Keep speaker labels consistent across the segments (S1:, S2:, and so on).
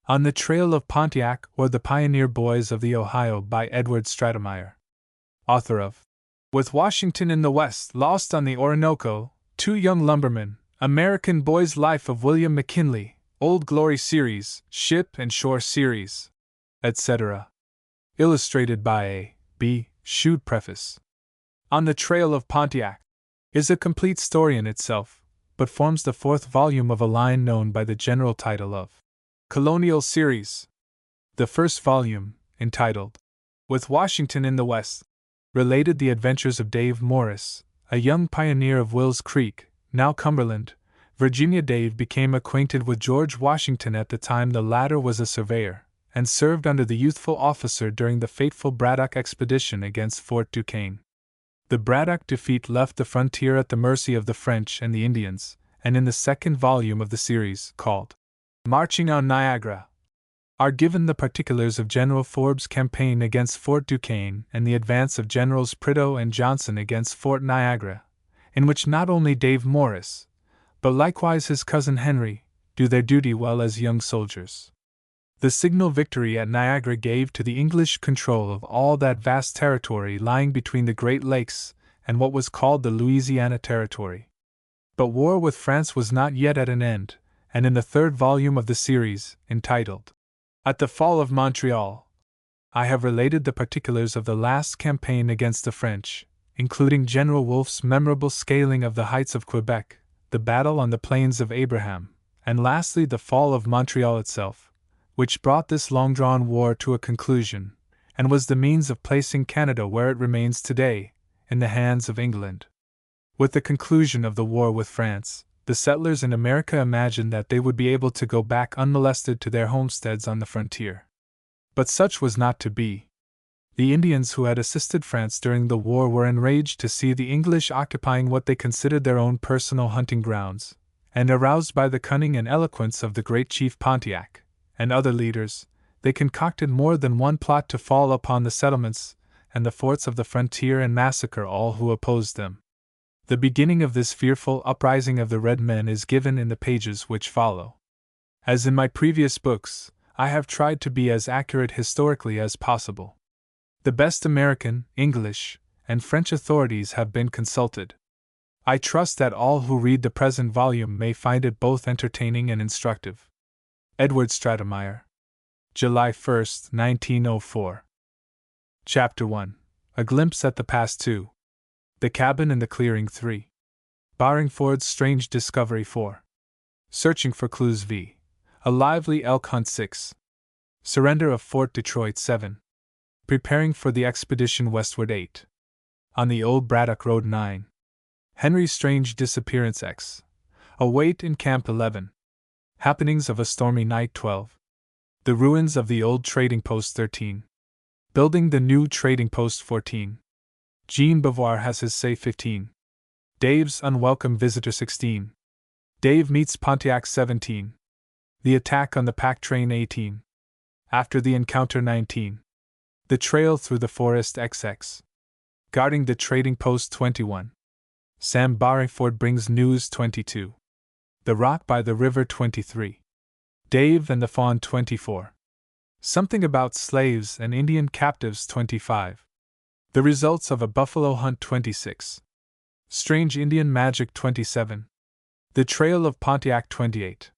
S1: On the Trail of Pontiac, or The Pioneer Boys of the Ohio by Edward Stratemeyer. Author of With Washington in the West, Lost on the Orinoco, Two Young Lumbermen, American Boy's Life of William McKinley, Old Glory Series, Ship and Shore Series, etc. Illustrated by A. B. Shute. Preface. On the Trail of Pontiac is a complete story in itself, but forms the fourth volume of a line known by the general title of Colonial Series. The first volume, entitled With Washington in the West, related the adventures of Dave Morris, a young pioneer of Wills Creek, now Cumberland, Virginia. Dave became acquainted with George Washington at the time the latter was a surveyor, and served under the youthful officer during the fateful Braddock expedition against Fort Duquesne. The Braddock defeat left the frontier at the mercy of the French and the Indians, and in the second volume of the series, called Marching on Niagara, are given the particulars of General Forbes' campaign against Fort Duquesne and the advance of Generals Prideaux and Johnson against Fort Niagara, in which not only Dave Morris, but likewise his cousin Henry, do their duty well as young soldiers. The signal victory at Niagara gave to the English control of all that vast territory lying between the Great Lakes and what was called the Louisiana Territory. But war with France was not yet at an end, and in the third volume of the series, entitled At the Fall of Montreal, I have related the particulars of the last campaign against the French, including General Wolfe's memorable scaling of the heights of Quebec, the battle on the Plains of Abraham, and lastly the fall of Montreal itself, which brought this long-drawn war to a conclusion, and was the means of placing Canada where it remains today, in the hands of England. With the conclusion of the war with France, the settlers in America imagined that they would be able to go back unmolested to their homesteads on the frontier. But such was not to be. The Indians who had assisted France during the war were enraged to see the English occupying what they considered their own personal hunting grounds, and aroused by the cunning and eloquence of the great chief Pontiac and other leaders, they concocted more than one plot to fall upon the settlements and the forts of the frontier and massacre all who opposed them. The beginning of this fearful uprising of the red men is given in the pages which follow. As in my previous books, I have tried to be as accurate historically as possible. The best American, English, and French authorities have been consulted. I trust that all who read the present volume may find it both entertaining and instructive. Edward Stratemeyer. July 1, 1904. Chapter 1. A Glimpse at the Past 2. The Cabin in the Clearing 3. Barringford's Strange Discovery 4. Searching for Clues v. A Lively Elk Hunt 6. Surrender of Fort Detroit 7. Preparing for the Expedition Westward 8. On the Old Braddock Road 9. Henry's Strange Disappearance X. A Wait in Camp 11. Happenings of a Stormy Night 12. The Ruins of the Old Trading Post 13. Building the New Trading Post 14. Jean Beauvoir has his say 15. Dave's Unwelcome Visitor 16. Dave Meets Pontiac 17. The Attack on the Pack Train 18. After the Encounter 19. The Trail Through the Forest XX. Guarding the Trading Post 21. Sam Barringford Brings News 22. The Rock by the River 23. Dave and the Fawn 24. Something About Slaves and Indian Captives 25. The Results of a Buffalo Hunt 26. Strange Indian Magic 27. The Trail of Pontiac 28.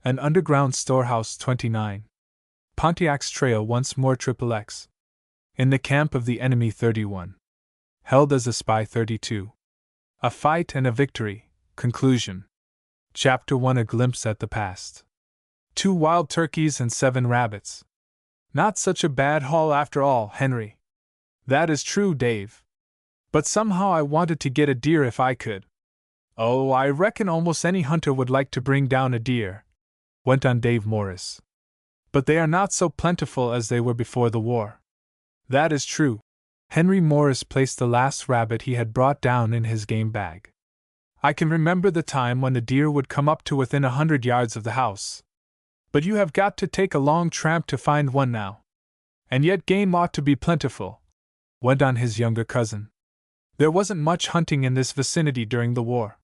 S1: An Underground Storehouse 29. Pontiac's Trail Once More XXX. In the Camp of the Enemy 31. Held as a Spy 32. A Fight and a Victory. Conclusion. Chapter 1. A Glimpse at the Past. 2 wild turkeys and 7 rabbits. Not such a bad haul after all, Henry. That is true, Dave. But somehow I wanted to get a deer if I could. Oh, I reckon almost any hunter would like to bring down a deer, went on Dave Morris. But they are not so plentiful as they were before the war. That is true. Henry Morris placed the last rabbit he had brought down in his game bag. I can remember the time when the deer would come up to within 100 yards of the house. But you have got to take a long tramp to find one now. And yet game ought to be plentiful, went on his younger cousin. There wasn't much hunting in this vicinity during the war.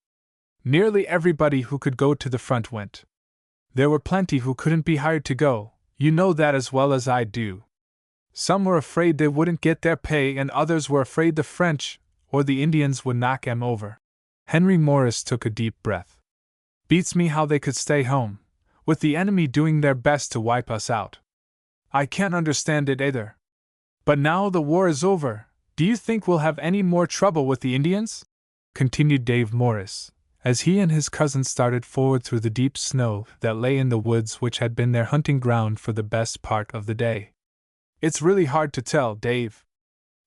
S1: Nearly everybody who could go to the front went. There were plenty who couldn't be hired to go, You know that as well as I do. Some were afraid they wouldn't get their pay, and others were afraid the French or the Indians would knock 'em over. Henry Morris took a deep breath. Beats me how they could stay home, with the enemy doing their best to wipe us out. I can't understand it either. But now the war is over, do you think we'll have any more trouble with the Indians? Continued Dave Morris, as he and his cousin started forward through the deep snow that lay in the woods which had been their hunting ground for the best part of the day. It's really hard to tell, Dave.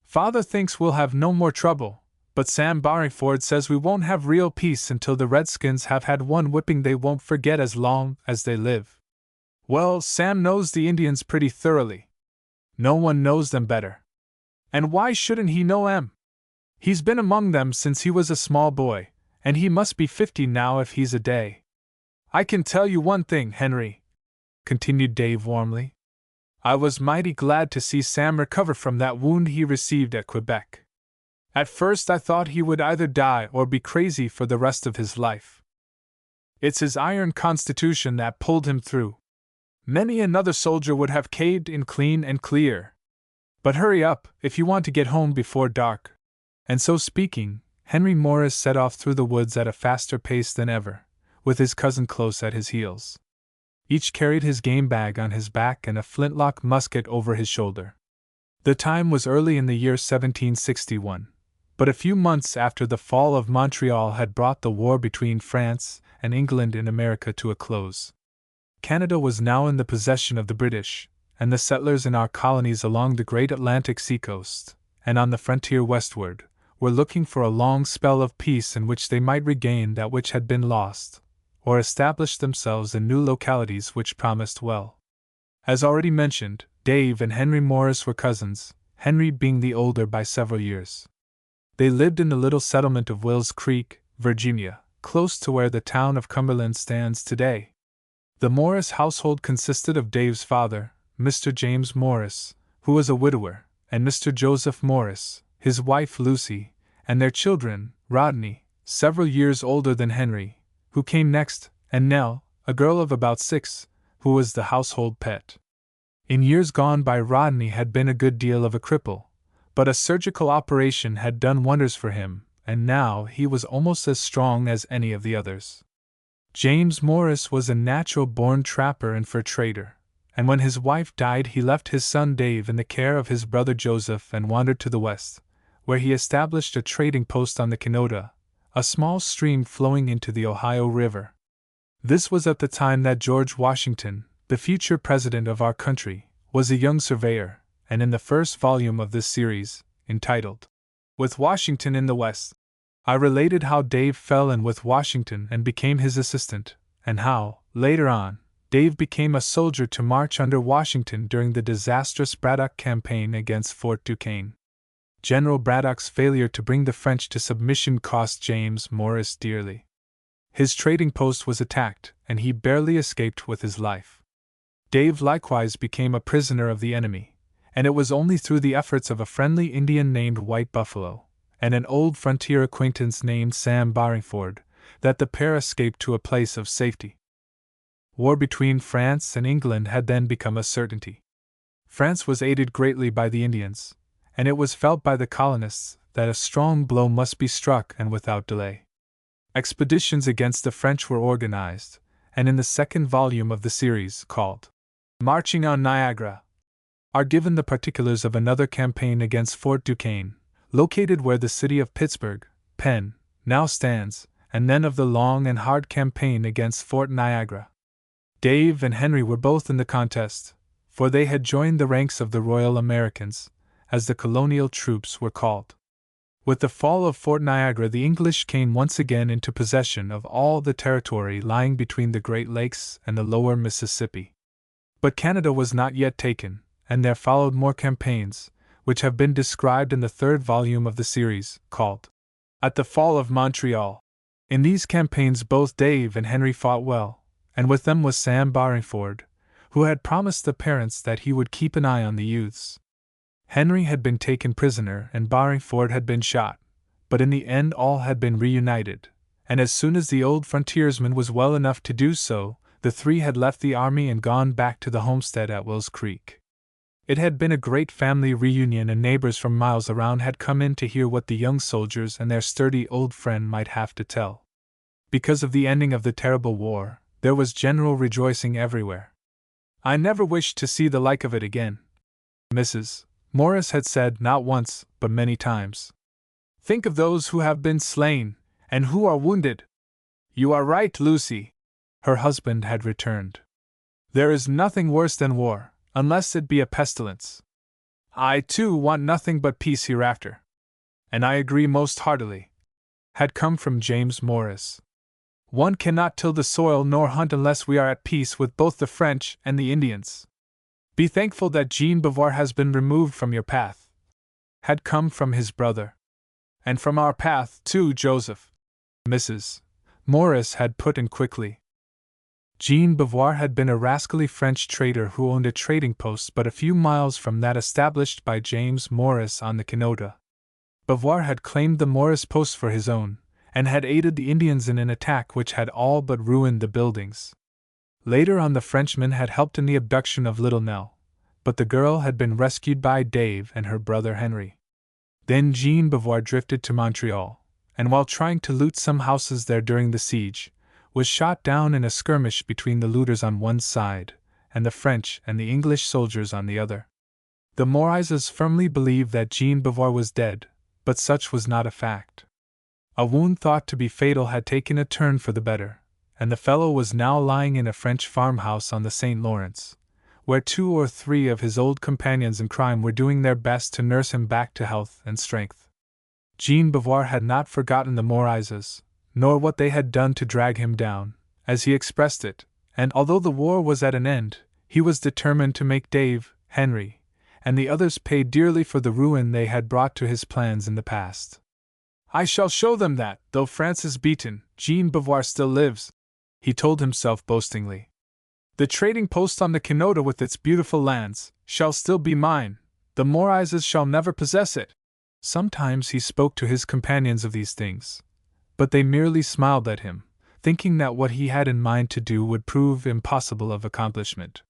S1: Father thinks we'll have no more trouble, but Sam Barringford says we won't have real peace until the Redskins have had one whipping they won't forget as long as they live. Well, Sam knows the Indians pretty thoroughly. No one knows them better. And why shouldn't he know 'em? He's been among them since he was a small boy, and he must be 50 now if he's a day. I can tell you one thing, Henry, continued Dave warmly. I was mighty glad to see Sam recover from that wound he received at Quebec. At first I thought he would either die or be crazy for the rest of his life. It's his iron constitution that pulled him through. Many another soldier would have caved in clean and clear. But hurry up, if you want to get home before dark. And so speaking, Henry Morris set off through the woods at a faster pace than ever, with his cousin close at his heels. Each carried his game bag on his back and a flintlock musket over his shoulder. The time was early in the year 1761, but a few months after the fall of Montreal had brought the war between France and England in America to a close. Canada was now in the possession of the British, and the settlers in our colonies along the great Atlantic seacoast, and on the frontier westward, were looking for a long spell of peace in which they might regain that which had been lost, or establish themselves in new localities which promised well. As already mentioned, Dave and Henry Morris were cousins, Henry being the older by several years. They lived in the little settlement of Wills Creek, Virginia, close to where the town of Cumberland stands today. The Morris household consisted of Dave's father, Mr. James Morris, who was a widower, and Mr. Joseph Morris, his wife Lucy, and their children, Rodney, several years older than Henry, who came next, and Nell, a girl of about 6, who was the household pet. In years gone by, Rodney had been a good deal of a cripple, but a surgical operation had done wonders for him, and now he was almost as strong as any of the others. James Morris was a natural-born trapper and fur trader, and when his wife died he left his son Dave in the care of his brother Joseph and wandered to the west, where he established a trading post on the Kennedah, a small stream flowing into the Ohio River. This was at the time that George Washington, the future president of our country, was a young surveyor, and in the first volume of this series, entitled, With Washington in the West, I related how Dave fell in with Washington and became his assistant, and how, later on, Dave became a soldier to march under Washington during the disastrous Braddock campaign against Fort Duquesne. General Braddock's failure to bring the French to submission cost James Morris dearly. His trading post was attacked, and he barely escaped with his life. Dave likewise became a prisoner of the enemy, and it was only through the efforts of a friendly Indian named White Buffalo, and an old frontier acquaintance named Sam Barringford, that the pair escaped to a place of safety. War between France and England had then become a certainty. France was aided greatly by the Indians, and it was felt by the colonists that a strong blow must be struck and without delay. Expeditions against the French were organized, and in the second volume of the series, called Marching on Niagara, are given the particulars of another campaign against Fort Duquesne, located where the city of Pittsburgh, Penn, now stands, and then of the long and hard campaign against Fort Niagara. Dave and Henry were both in the contest, for they had joined the ranks of the Royal Americans, as the colonial troops were called. With the fall of Fort Niagara, the English came once again into possession of all the territory lying between the Great Lakes and the lower Mississippi. But Canada was not yet taken, and there followed more campaigns, which have been described in the third volume of the series, called At the Fall of Montreal. In these campaigns both Dave and Henry fought well, and with them was Sam Barringford, who had promised the parents that he would keep an eye on the youths. Henry had been taken prisoner and Barringford had been shot, but in the end all had been reunited, and as soon as the old frontiersman was well enough to do so, the three had left the army and gone back to the homestead at Wills Creek. It had been a great family reunion, and neighbors from miles around had come in to hear what the young soldiers and their sturdy old friend might have to tell. Because of the ending of the terrible war, there was general rejoicing everywhere. "I never wish to see the like of it again," Mrs. Morris had said not once, but many times. "Think of those who have been slain, and who are wounded." "You are right, Lucy," her husband had returned. "There is nothing worse than war, unless it be a pestilence. I, too, want nothing but peace hereafter." "And I agree most heartily," had come from James Morris. "One cannot till the soil nor hunt unless we are at peace with both the French and the Indians. Be thankful that Jean Beauvoir has been removed from your path," had come from his brother. "And from our path, too, Joseph," Mrs. Morris had put in quickly. Jean Beauvoir had been a rascally French trader who owned a trading post but a few miles from that established by James Morris on the Kenota. Beauvoir had claimed the Morris post for his own, and had aided the Indians in an attack which had all but ruined the buildings. Later on, the Frenchman had helped in the abduction of Little Nell, but the girl had been rescued by Dave and her brother Henry. Then Jean Beauvoir drifted to Montreal, and while trying to loot some houses there during the siege, was shot down in a skirmish between the looters on one side, and the French and the English soldiers on the other. The Morizas firmly believed that Jean Beauvoir was dead, but such was not a fact. A wound thought to be fatal had taken a turn for the better, and the fellow was now lying in a French farmhouse on the St. Lawrence, where 2 or 3 of his old companions in crime were doing their best to nurse him back to health and strength. Jean Beauvoir had not forgotten the Morizas, nor what they had done to drag him down, as he expressed it, and although the war was at an end, he was determined to make Dave, Henry, and the others pay dearly for the ruin they had brought to his plans in the past. "I shall show them that, though France is beaten, Jean Beauvoir still lives," he told himself boastingly. "The trading post on the Kenota with its beautiful lands shall still be mine, the Morizas shall never possess it." Sometimes he spoke to his companions of these things, but they merely smiled at him, thinking that what he had in mind to do would prove impossible of accomplishment.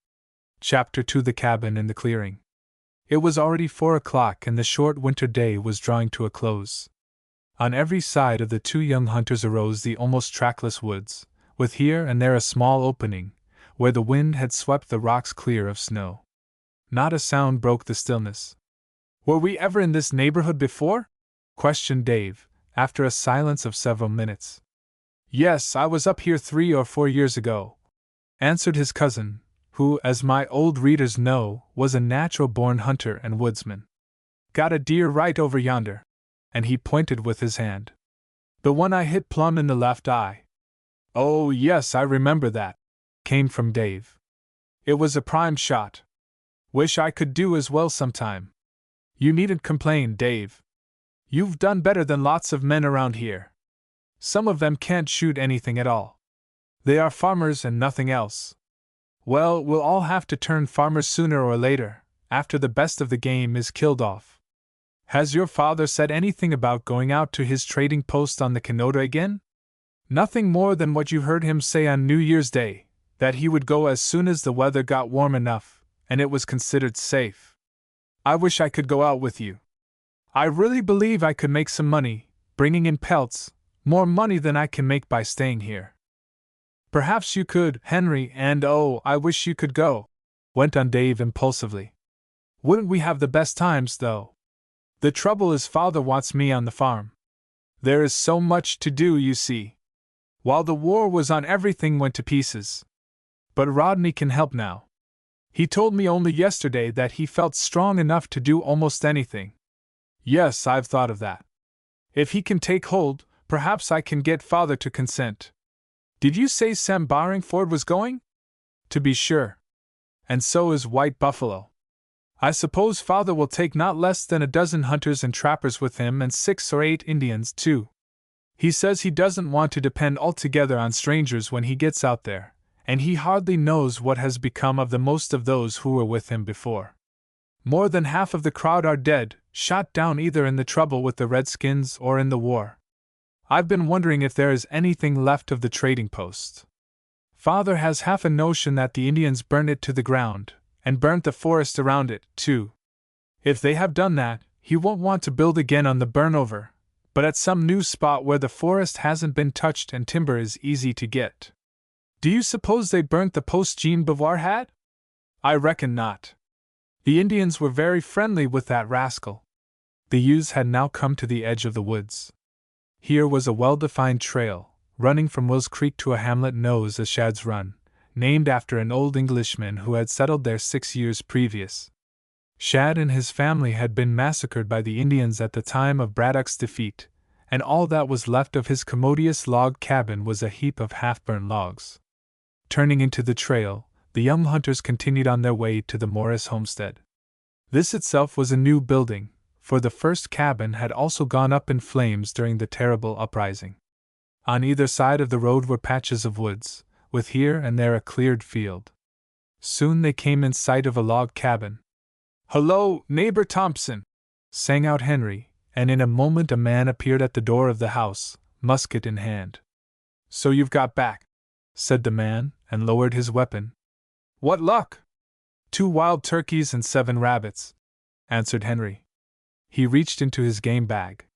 S1: Chapter 2: The Cabin in the Clearing. It was already 4 o'clock, and the short winter day was drawing to a close. On every side of the two young hunters arose the almost trackless woods, with here and there a small opening, where the wind had swept the rocks clear of snow. Not a sound broke the stillness. "Were we ever in this neighborhood before?" questioned Dave, after a silence of several minutes. "Yes, I was up here 3 or 4 years ago," answered his cousin, who, as my old readers know, was a natural-born hunter and woodsman. "Got a deer right over yonder," and he pointed with his hand. "The one I hit plumb in the left eye." "Oh, yes, I remember that," came from Dave. "It was a prime shot. Wish I could do as well sometime." "You needn't complain, Dave. You've done better than lots of men around here. Some of them can't shoot anything at all. They are farmers and nothing else. Well, we'll all have to turn farmers sooner or later, after the best of the game is killed off. Has your father said anything about going out to his trading post on the Kenota again?" "Nothing more than what you heard him say on New Year's Day, that he would go as soon as the weather got warm enough, and it was considered safe. I wish I could go out with you. I really believe I could make some money, bringing in pelts, more money than I can make by staying here." "Perhaps you could, Henry, and oh, I wish you could go," went on Dave impulsively. "Wouldn't we have the best times, though? The trouble is Father wants me on the farm. There is so much to do, you see. While the war was on, everything went to pieces. But Rodney can help now. He told me only yesterday that he felt strong enough to do almost anything. Yes, I've thought of that. If he can take hold, perhaps I can get Father to consent. Did you say Sam Barringford was going?" "To be sure. And so is White Buffalo. I suppose Father will take not less than a dozen hunters and trappers with him, and 6 or 8 Indians, too. He says he doesn't want to depend altogether on strangers when he gets out there, and he hardly knows what has become of the most of those who were with him before. More than half of the crowd are dead, shot down either in the trouble with the Redskins or in the war. I've been wondering if there is anything left of the trading post. Father has half a notion that the Indians burned it to the ground, and burnt the forest around it, too. If they have done that, he won't want to build again on the burnover, but at some new spot where the forest hasn't been touched and timber is easy to get. Do you suppose they burnt the post Jean Beauvoir had? I reckon not. The Indians were very friendly with that rascal. The youths had now come to the edge of the woods. Here was a well-defined trail, running from Will's Creek to a hamlet known as Shad's Run, named after an old Englishman who had settled there 6 years previous. Shad and his family had been massacred by the Indians at the time of Braddock's defeat, and all that was left of his commodious log cabin was a heap of half-burnt logs. Turning into the trail, the young hunters continued on their way to the Morris homestead. This itself was a new building, for the first cabin had also gone up in flames during the terrible uprising. On either side of the road were patches of woods, with here and there a cleared field. Soon they came in sight of a log cabin. "Hullo, neighbor Thompson!" sang out Henry, and in a moment a man appeared at the door of the house, musket in hand. "So you've got back," said the man, and lowered his weapon. "What luck?" "2 wild turkeys and 7 rabbits," answered Henry. He reached into his game bag.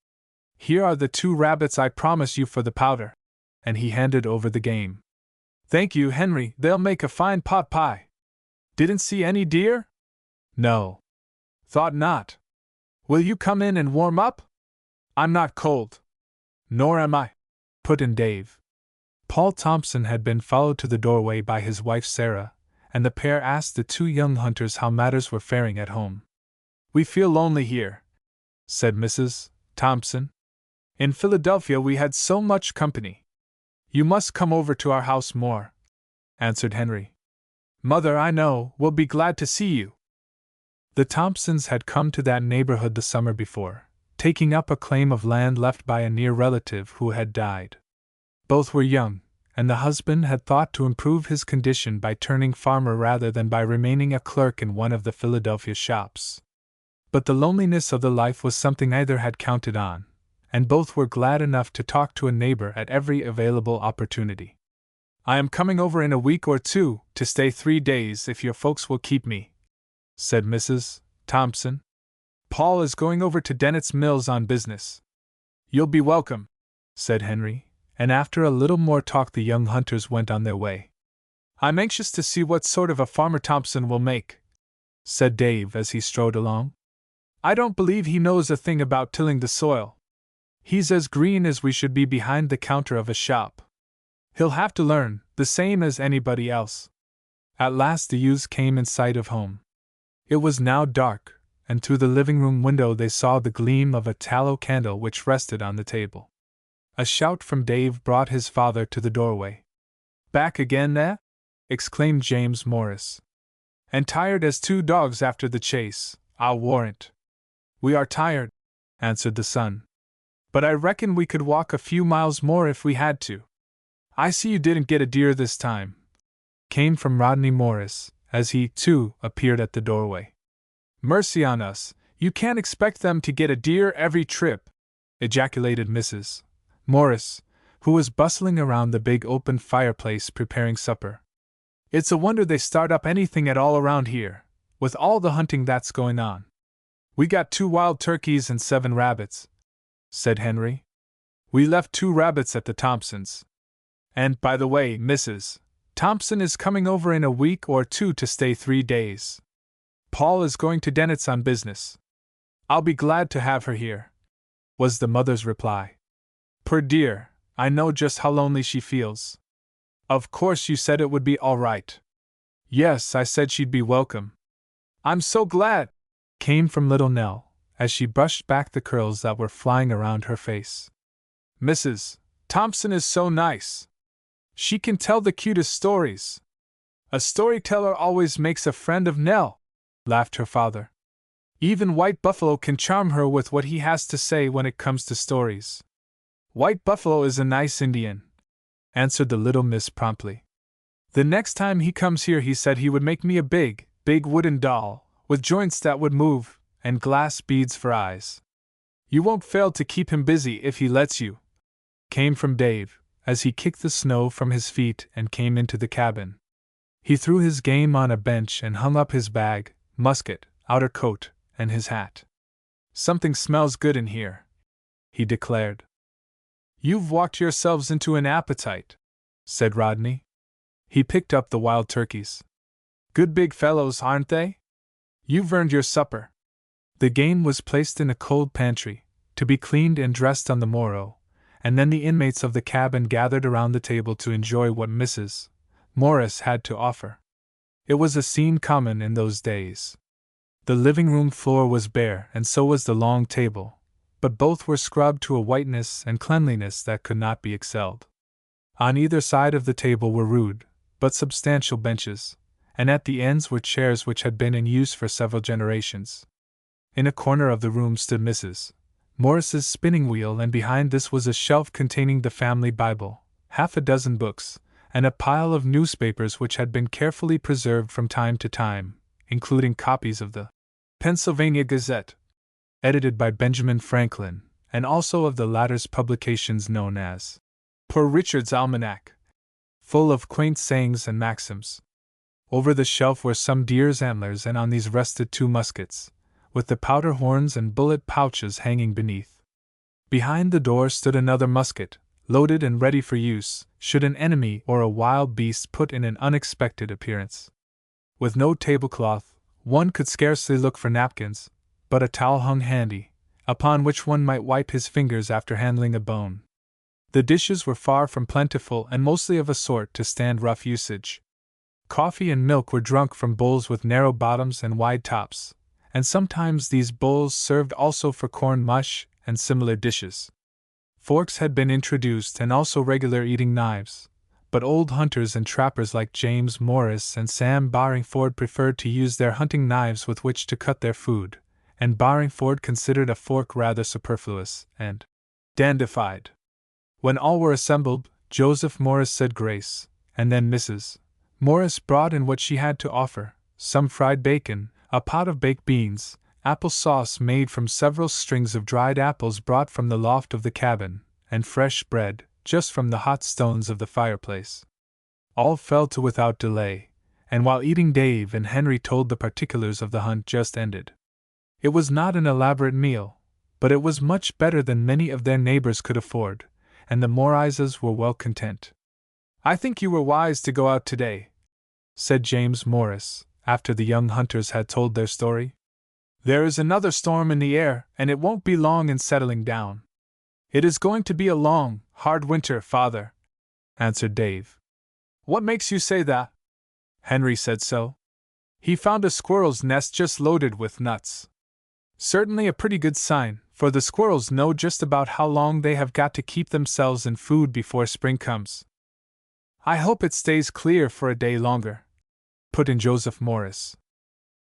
S1: "Here are the 2 rabbits I promised you for the powder," and he handed over the game. "Thank you, Henry, they'll make a fine pot pie. Didn't see any deer?" "No." "Thought not. Will you come in and warm up?" "I'm not cold." "Nor am I," put in Dave. Paul Thompson had been followed to the doorway by his wife Sarah, and the pair asked the 2 young hunters how matters were faring at home. "We feel lonely here," said Mrs. Thompson. "In Philadelphia we had so much company." "You must come over to our house more," answered Henry. "Mother, I know, will be glad to see you." The Thompsons had come to that neighborhood the summer before, taking up a claim of land left by a near relative who had died. Both were young, and the husband had thought to improve his condition by turning farmer rather than by remaining a clerk in one of the Philadelphia shops. But the loneliness of the life was something neither had counted on, and both were glad enough to talk to a neighbor at every available opportunity. "I am coming over in a week or 2 to stay 3 days if your folks will keep me," said Mrs. Thompson. "Paul is going over to Dennett's Mills on business." "You'll be welcome," said Henry, and after a little more talk the young hunters went on their way. "I'm anxious to see what sort of a farmer Thompson will make," said Dave as he strode along. "I don't believe he knows a thing about tilling the soil. He's as green as we should be behind the counter of a shop. He'll have to learn, the same as anybody else." At last the youths came in sight of home. It was now dark, and through the living room window they saw the gleam of a tallow candle which rested on the table. A shout from Dave brought his father to the doorway. "Back again, eh?" exclaimed James Morris. "And tired as 2 dogs after the chase, I'll warrant." "We are tired," answered the son. "But I reckon we could walk a few miles more if we had to." "I see you didn't get a deer this time," came from Rodney Morris, as he, too, appeared at the doorway. "Mercy on us, you can't expect them to get a deer every trip," ejaculated Mrs. Morris, who was bustling around the big open fireplace preparing supper. "It's a wonder they start up anything at all around here, with all the hunting that's going on." "We got 2 wild turkeys and 7 rabbits," said Henry. "We left 2 rabbits at the Thompsons'. And, by the way, Mrs. Thompson is coming over in a week or 2 to stay 3 days. Paul is going to Dennett's on business. I'll be glad to have her here," was the mother's reply. "Poor dear, I know just how lonely she feels." "Of course you said it would be all right." "Yes, I said she'd be welcome." "I'm so glad," came from little Nell, as she brushed back the curls that were flying around her face. "Mrs. Thompson is so nice. She can tell the cutest stories." "A storyteller always makes a friend of Nell," laughed her father. "Even White Buffalo can charm her with what he has to say when it comes to stories." "White Buffalo is a nice Indian," answered the little miss promptly. "The next time he comes here he said he would make me a big, big wooden doll, with joints that would move, and glass beads for eyes." "You won't fail to keep him busy if he lets you," came from Dave, as he kicked the snow from his feet and came into the cabin. He threw his game on a bench and hung up his bag, musket, outer coat, and his hat. "Something smells good in here," he declared. "You've walked yourselves into an appetite," said Rodney. He picked up the wild turkeys. "Good big fellows, aren't they? You've earned your supper." The game was placed in a cold pantry, to be cleaned and dressed on the morrow, and then the inmates of the cabin gathered around the table to enjoy what Mrs. Morris had to offer. It was a scene common in those days. The living room floor was bare, and so was the long table, but both were scrubbed to a whiteness and cleanliness that could not be excelled. On either side of the table were rude, but substantial benches, and at the ends were chairs which had been in use for several generations. In a corner of the room stood Mrs. Morris's spinning wheel, and behind this was a shelf containing the family Bible, half a dozen books, and a pile of newspapers which had been carefully preserved from time to time, including copies of the Pennsylvania Gazette, edited by Benjamin Franklin, and also of the latter's publications known as Poor Richard's Almanac, full of quaint sayings and maxims. Over the shelf were some deer's antlers, and on these rested 2 muskets, with the powder horns and bullet pouches hanging beneath. Behind the door stood another musket, loaded and ready for use, should an enemy or a wild beast put in an unexpected appearance. With no tablecloth, one could scarcely look for napkins, but a towel hung handy, upon which one might wipe his fingers after handling a bone. The dishes were far from plentiful and mostly of a sort to stand rough usage. Coffee and milk were drunk from bowls with narrow bottoms and wide tops, and sometimes these bowls served also for corn mush and similar dishes. Forks had been introduced and also regular eating knives, but old hunters and trappers like James Morris and Sam Barringford preferred to use their hunting knives with which to cut their food, and Barringford considered a fork rather superfluous and dandified. When all were assembled, Joseph Morris said grace, and then Mrs. Morris brought in what she had to offer: some fried bacon, a pot of baked beans, apple sauce made from several strings of dried apples brought from the loft of the cabin, and fresh bread, just from the hot stones of the fireplace. All fell to without delay, and while eating Dave and Henry told the particulars of the hunt just ended. It was not an elaborate meal, but it was much better than many of their neighbors could afford, and the Morrises were well content. "I think you were wise to go out today," said James Morris, after the young hunters had told their story. "There is another storm in the air, and it won't be long in settling down." "It is going to be a long, hard winter, Father," answered Dave. "What makes you say that?" "Henry said so. He found a squirrel's nest just loaded with nuts." "Certainly a pretty good sign, for the squirrels know just about how long they have got to keep themselves in food before spring comes." "I hope it stays clear for a day longer," put in Joseph Morris.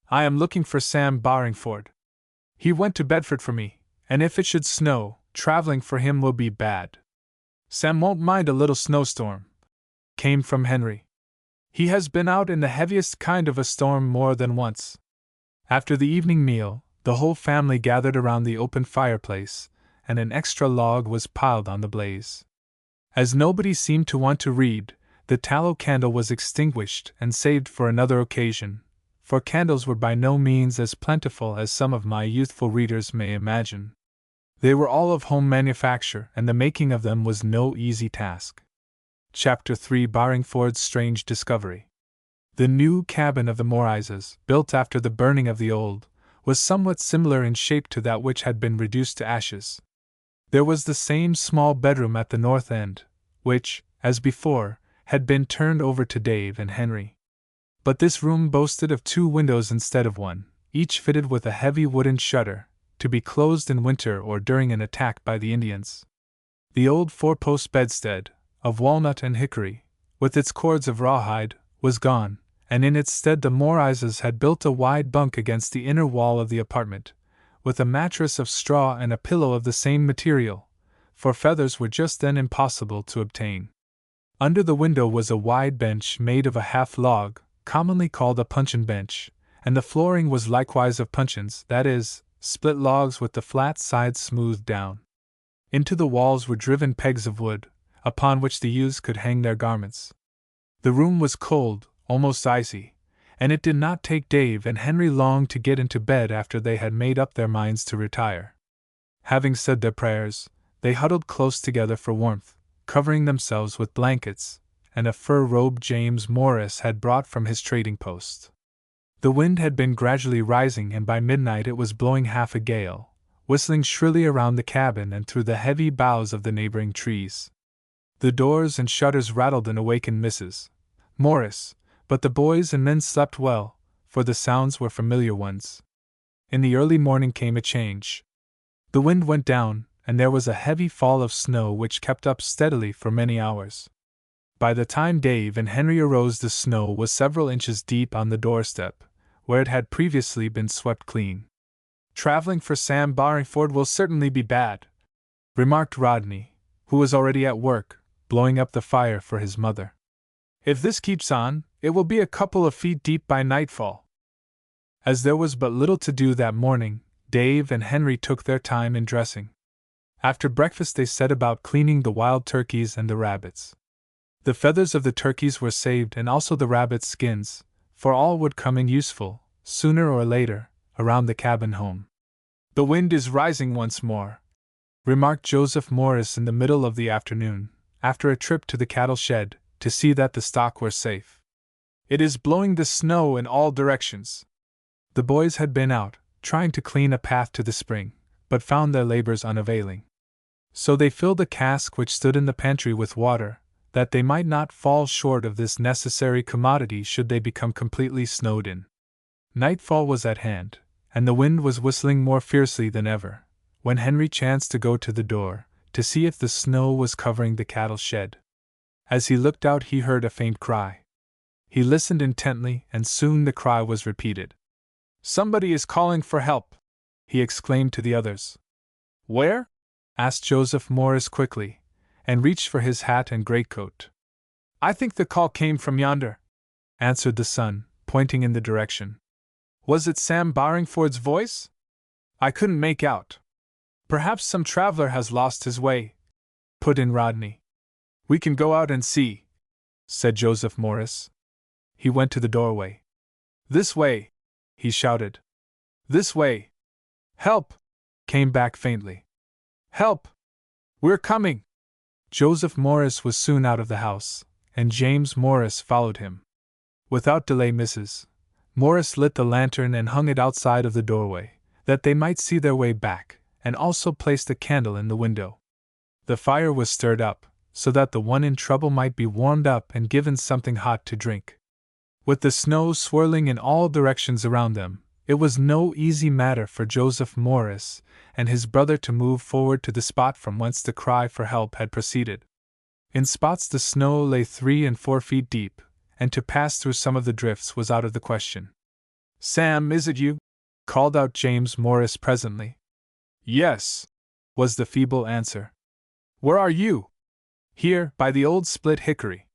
S1: "I am looking for Sam Barringford. He went to Bedford for me, and if it should snow, traveling for him will be bad." "Sam won't mind a little snowstorm," came from Henry. "He has been out in the heaviest kind of a storm more than once." After the evening meal, the whole family gathered around the open fireplace, and an extra log was piled on the blaze. As nobody seemed to want to read, the tallow candle was extinguished and saved for another occasion, for candles were by no means as plentiful as some of my youthful readers may imagine. They were all of home manufacture, and the making of them was no easy task. Chapter 3: Barringford's Strange Discovery. The new cabin of the Morrises, built after the burning of the old, was somewhat similar in shape to that which had been reduced to ashes. There was the same small bedroom at the north end, which, as before, had been turned over to Dave and Henry. But this room boasted of 2 windows instead of 1, each fitted with a heavy wooden shutter, to be closed in winter or during an attack by the Indians. The old 4-post bedstead, of walnut and hickory, with its cords of rawhide, was gone, and in its stead the Morrises had built a wide bunk against the inner wall of the apartment, with a mattress of straw and a pillow of the same material, for feathers were just then impossible to obtain. Under the window was a wide bench made of a half log, commonly called a puncheon bench, and the flooring was likewise of puncheons, that is, split logs with the flat sides smoothed down. Into the walls were driven pegs of wood, upon which the youths could hang their garments. The room was cold, almost icy, and it did not take Dave and Henry long to get into bed after they had made up their minds to retire. Having said their prayers, they huddled close together for warmth, covering themselves with blankets and a fur robe James Morris had brought from his trading post. The wind had been gradually rising, and by midnight it was blowing half a gale, whistling shrilly around the cabin and through the heavy boughs of the neighboring trees. The doors and shutters rattled and awakened Mrs. Morris, but the boys and men slept well, for the sounds were familiar ones. In the early morning came a change. The wind went down, and there was a heavy fall of snow which kept up steadily for many hours. By the time Dave and Henry arose, the snow was several inches deep on the doorstep, where it had previously been swept clean. "Traveling for Sam Barringford will certainly be bad," remarked Rodney, who was already at work, blowing up the fire for his mother. "If this keeps on, it will be a couple of feet deep by nightfall." As there was but little to do that morning, Dave and Henry took their time in dressing. After breakfast they set about cleaning the wild turkeys and the rabbits. The feathers of the turkeys were saved, and also the rabbits' skins, for all would come in useful, sooner or later, around the cabin home. "The wind is rising once more," remarked Joseph Morris in the middle of the afternoon, after a trip to the cattle shed, to see that the stock were safe. "It is blowing the snow in all directions." The boys had been out, trying to clean a path to the spring, but found their labors unavailing. So they filled a cask which stood in the pantry with water, that they might not fall short of this necessary commodity should they become completely snowed in. Nightfall was at hand, and the wind was whistling more fiercely than ever, when Henry chanced to go to the door, to see if the snow was covering the cattle shed. As he looked out he heard a faint cry. He listened intently, and soon the cry was repeated. "Somebody is calling for help!" he exclaimed to the others. "Where?" asked Joseph Morris quickly, and reached for his hat and greatcoat. "I think the call came from yonder," answered the son, pointing in the direction. "Was it Sam Barringford's voice? I couldn't make out." "Perhaps some traveler has lost his way," put in Rodney. "We can go out and see," said Joseph Morris. He went to the doorway. "This way!" he shouted. "This way!" "Help!" came back faintly. "Help! We're coming!" Joseph Morris was soon out of the house, and James Morris followed him. Without delay Mrs. Morris lit the lantern and hung it outside of the doorway, that they might see their way back, and also placed a candle in the window. The fire was stirred up, so that the one in trouble might be warmed up and given something hot to drink. With the snow swirling in all directions around them, it was no easy matter for Joseph Morris and his brother to move forward to the spot from whence the cry for help had proceeded. In spots the snow lay 3 and 4 feet deep, and to pass through some of the drifts was out of the question. "Sam, is it you?" called out James Morris presently. "Yes," was the feeble answer. "Where are you?" "Here, by the old split hickory.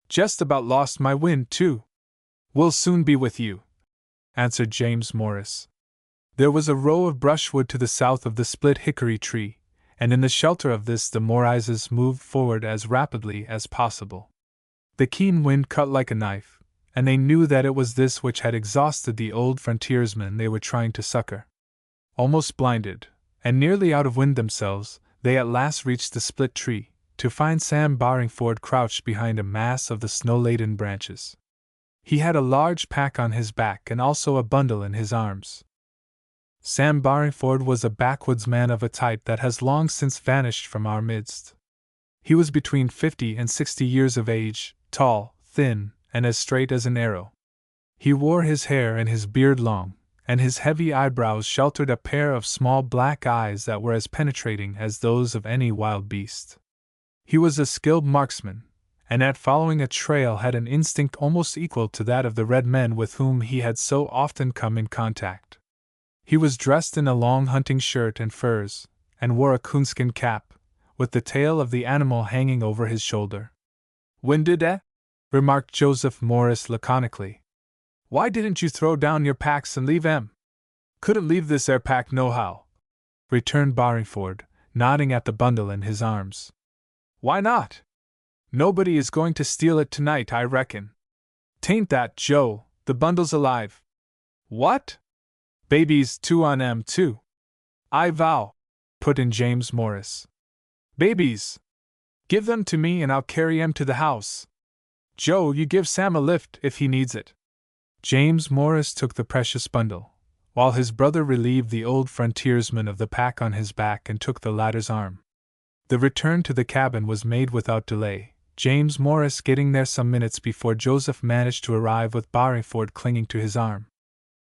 S1: Just about lost my wind, too." "We'll soon be with you," answered James Morris. There was a row of brushwood to the south of the split hickory tree, and in the shelter of this the Morrises moved forward as rapidly as possible. The keen wind cut like a knife, and they knew that it was this which had exhausted the old frontiersmen they were trying to succor. Almost blinded, and nearly out of wind themselves, they at last reached the split tree, to find Sam Barringford crouched behind a mass of the snow-laden branches. He had a large pack on his back and also a bundle in his arms. Sam Barringford was a backwoods man of a type that has long since vanished from our midst. He was between 50 and 60 years of age, tall, thin, and as straight as an arrow. He wore his hair and his beard long, and his heavy eyebrows sheltered a pair of small black eyes that were as penetrating as those of any wild beast. He was a skilled marksman, and at following a trail had an instinct almost equal to that of the red men with whom he had so often come in contact. He was dressed in a long hunting shirt and furs, and wore a coonskin cap, with the tail of the animal hanging over his shoulder. "Winded, eh?" remarked Joseph Morris laconically. "Why didn't you throw down your packs and leave 'em?" "Couldn't leave this 'ere pack nohow," returned Barringford, nodding at the bundle in his arms. "Why not?" Nobody is going to steal it tonight, I reckon. Tain't that, Joe, the bundle's alive. What? Babies too on 'em too. I vow, put in James Morris. Babies! Give them to me and I'll carry 'em to the house. Joe, you give Sam a lift if he needs it. James Morris took the precious bundle, while his brother relieved the old frontiersman of the pack on his back and took the latter's arm. The return to the cabin was made without delay, James Morris getting there some minutes before Joseph managed to arrive with Barringford clinging to his arm.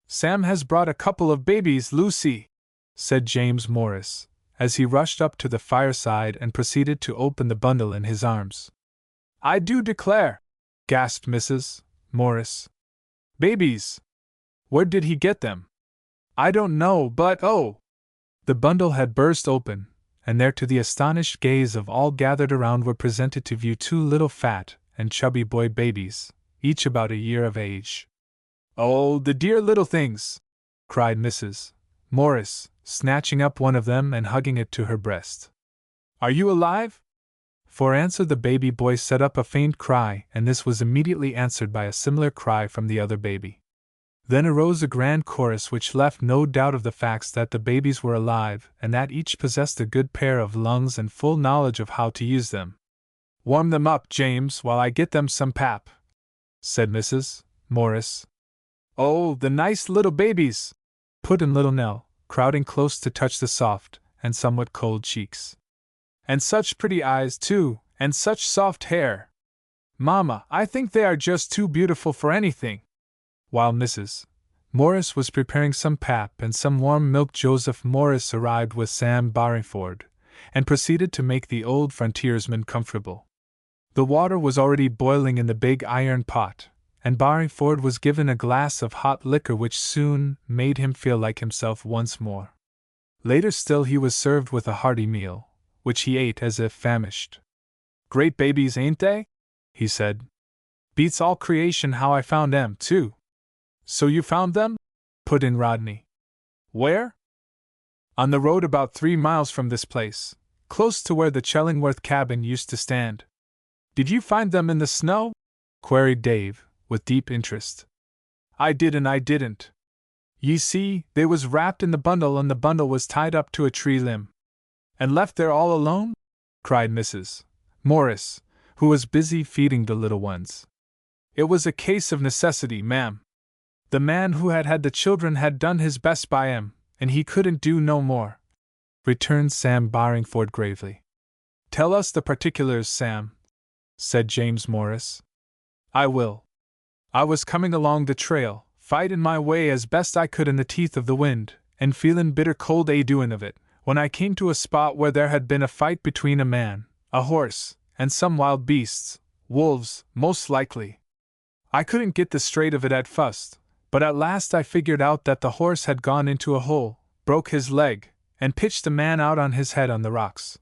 S1: Sam has brought a couple of babies, Lucy, said James Morris, as he rushed up to the fireside and proceeded to open the bundle in his arms. I do declare, gasped Mrs. Morris. Babies! Where did he get them? I don't know, but oh! The bundle had burst open, and there to the astonished gaze of all gathered around were presented to view two little fat and chubby boy babies, each about a year of age. Oh, the dear little things! Cried Mrs. Morris, snatching up one of them and hugging it to her breast. Are you alive? For answer the baby boy set up a faint cry, and this was immediately answered by a similar cry from the other baby. Then arose a grand chorus which left no doubt of the facts that the babies were alive and that each possessed a good pair of lungs and full knowledge of how to use them. Warm them up, James, while I get them some pap, said Mrs. Morris. Oh, the nice little babies, put in little Nell, crowding close to touch the soft and somewhat cold cheeks. And such pretty eyes, too, and such soft hair. Mamma, I think they are just too beautiful for anything. While Mrs. Morris was preparing some pap and some warm milk, Joseph Morris arrived with Sam Barringford, and proceeded to make the old frontiersman comfortable. The water was already boiling in the big iron pot, and Barringford was given a glass of hot liquor which soon made him feel like himself once more. Later still he was served with a hearty meal, which he ate as if famished. Great babies, ain't they? He said. Beats all creation how I found 'em, too. So you found them? Put in Rodney. Where? On the road about 3 miles from this place, close to where the Chellingworth cabin used to stand. Did you find them in the snow? Queried Dave, with deep interest. I did and I didn't. Ye see, they was wrapped in the bundle and the bundle was tied up to a tree limb. And left there all alone? Cried Mrs. Morris, who was busy feeding the little ones. It was a case of necessity, ma'am. The man who had the children had done his best by 'em, and he couldn't do no more, returned Sam Barringford gravely. Tell us the particulars, Sam, said James Morris. I will. I was coming along the trail, fightin' my way as best I could in the teeth of the wind, and feelin' bitter cold doin' of it, when I came to a spot where there had been a fight between a man, a horse, and some wild beasts, wolves, most likely. I couldn't get the straight of it at first, but at last I figured out that the horse had gone into a hole, broke his leg, and pitched the man out on his head on the rocks.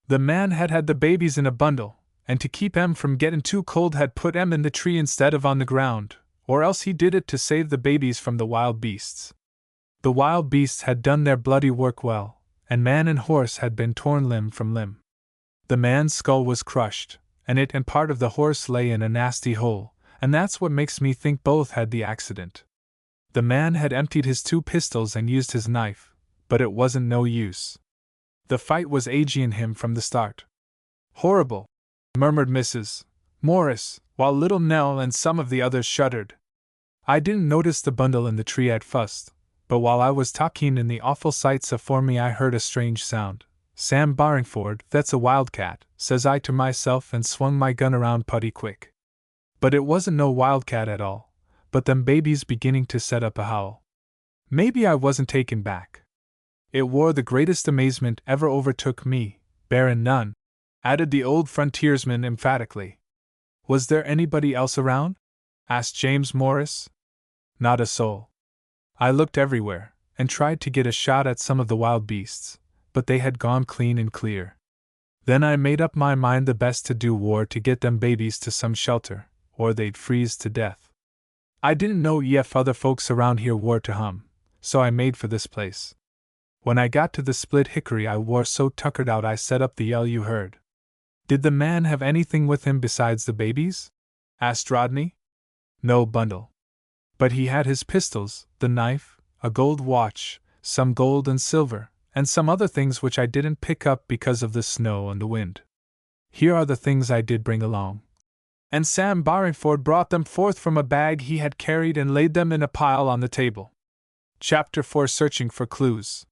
S1: The man had the babies in a bundle, and to keep 'em from getting too cold had put 'em in the tree instead of on the ground, or else he did it to save the babies from the wild beasts. The wild beasts had done their bloody work well, and man and horse had been torn limb from limb. The man's skull was crushed, and it and part of the horse lay in a nasty hole, and that's what makes me think both had the accident. The man had emptied his 2 pistols and used his knife, but it wasn't no use. The fight was aging him from the start. Horrible, murmured Mrs. Morris, while little Nell and some of the others shuddered. I didn't notice the bundle in the tree at first, but while I was talking in the awful sights afore me I heard a strange sound. Sam Barringford, that's a wildcat, says I to myself and swung my gun around putty quick. But it wasn't no wildcat at all, but them babies beginning to set up a howl. Maybe I wasn't taken back. It wore the greatest amazement ever overtook me, barrin' none, added the old frontiersman emphatically. Was there anybody else around? Asked James Morris. Not a soul. I looked everywhere, and tried to get a shot at some of the wild beasts, but they had gone clean and clear. Then I made up my mind the best to do war to get them babies to some shelter, or they'd freeze to death. I didn't know ef other folks around here wore to hum, so I made for this place. When I got to the split hickory I wore so tuckered out I set up the yell you heard. Did the man have anything with him besides the babies? Asked Rodney. No bundle. But he had his pistols, the knife, a gold watch, some gold and silver, and some other things which I didn't pick up because of the snow and the wind. Here are the things I did bring along. And Sam Barringford brought them forth from a bag he had carried and laid them in a pile on the table. Chapter 4: Searching for Clues.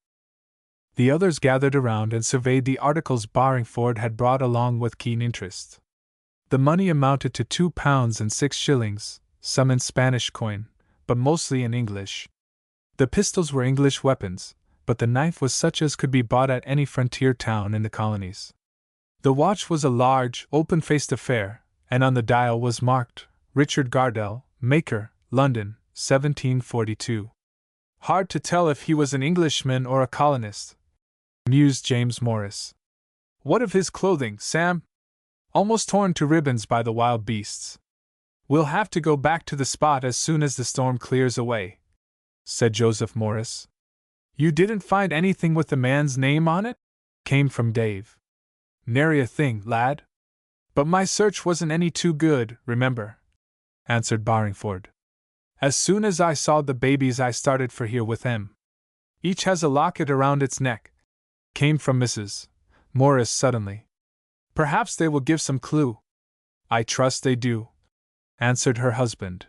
S1: The others gathered around and surveyed the articles Barringford had brought along with keen interest. The money amounted to £2.06, some in Spanish coin, but mostly in English. The pistols were English weapons, but the knife was such as could be bought at any frontier town in the colonies. The watch was a large, open-faced affair, and on the dial was marked, Richard Gardell, maker, London, 1742. Hard to tell if he was an Englishman or a colonist, mused James Morris. What of his clothing, Sam? Almost torn to ribbons by the wild beasts. We'll have to go back to the spot as soon as the storm clears away, said Joseph Morris. You didn't find anything with the man's name on it? Came from Dave. Nary a thing, lad. But my search wasn't any too good, remember, answered Barringford. As soon as I saw the babies I started for here with them. Each has a locket around its neck, came from Mrs. Morris suddenly. Perhaps they will give some clue. I trust they do, answered her husband.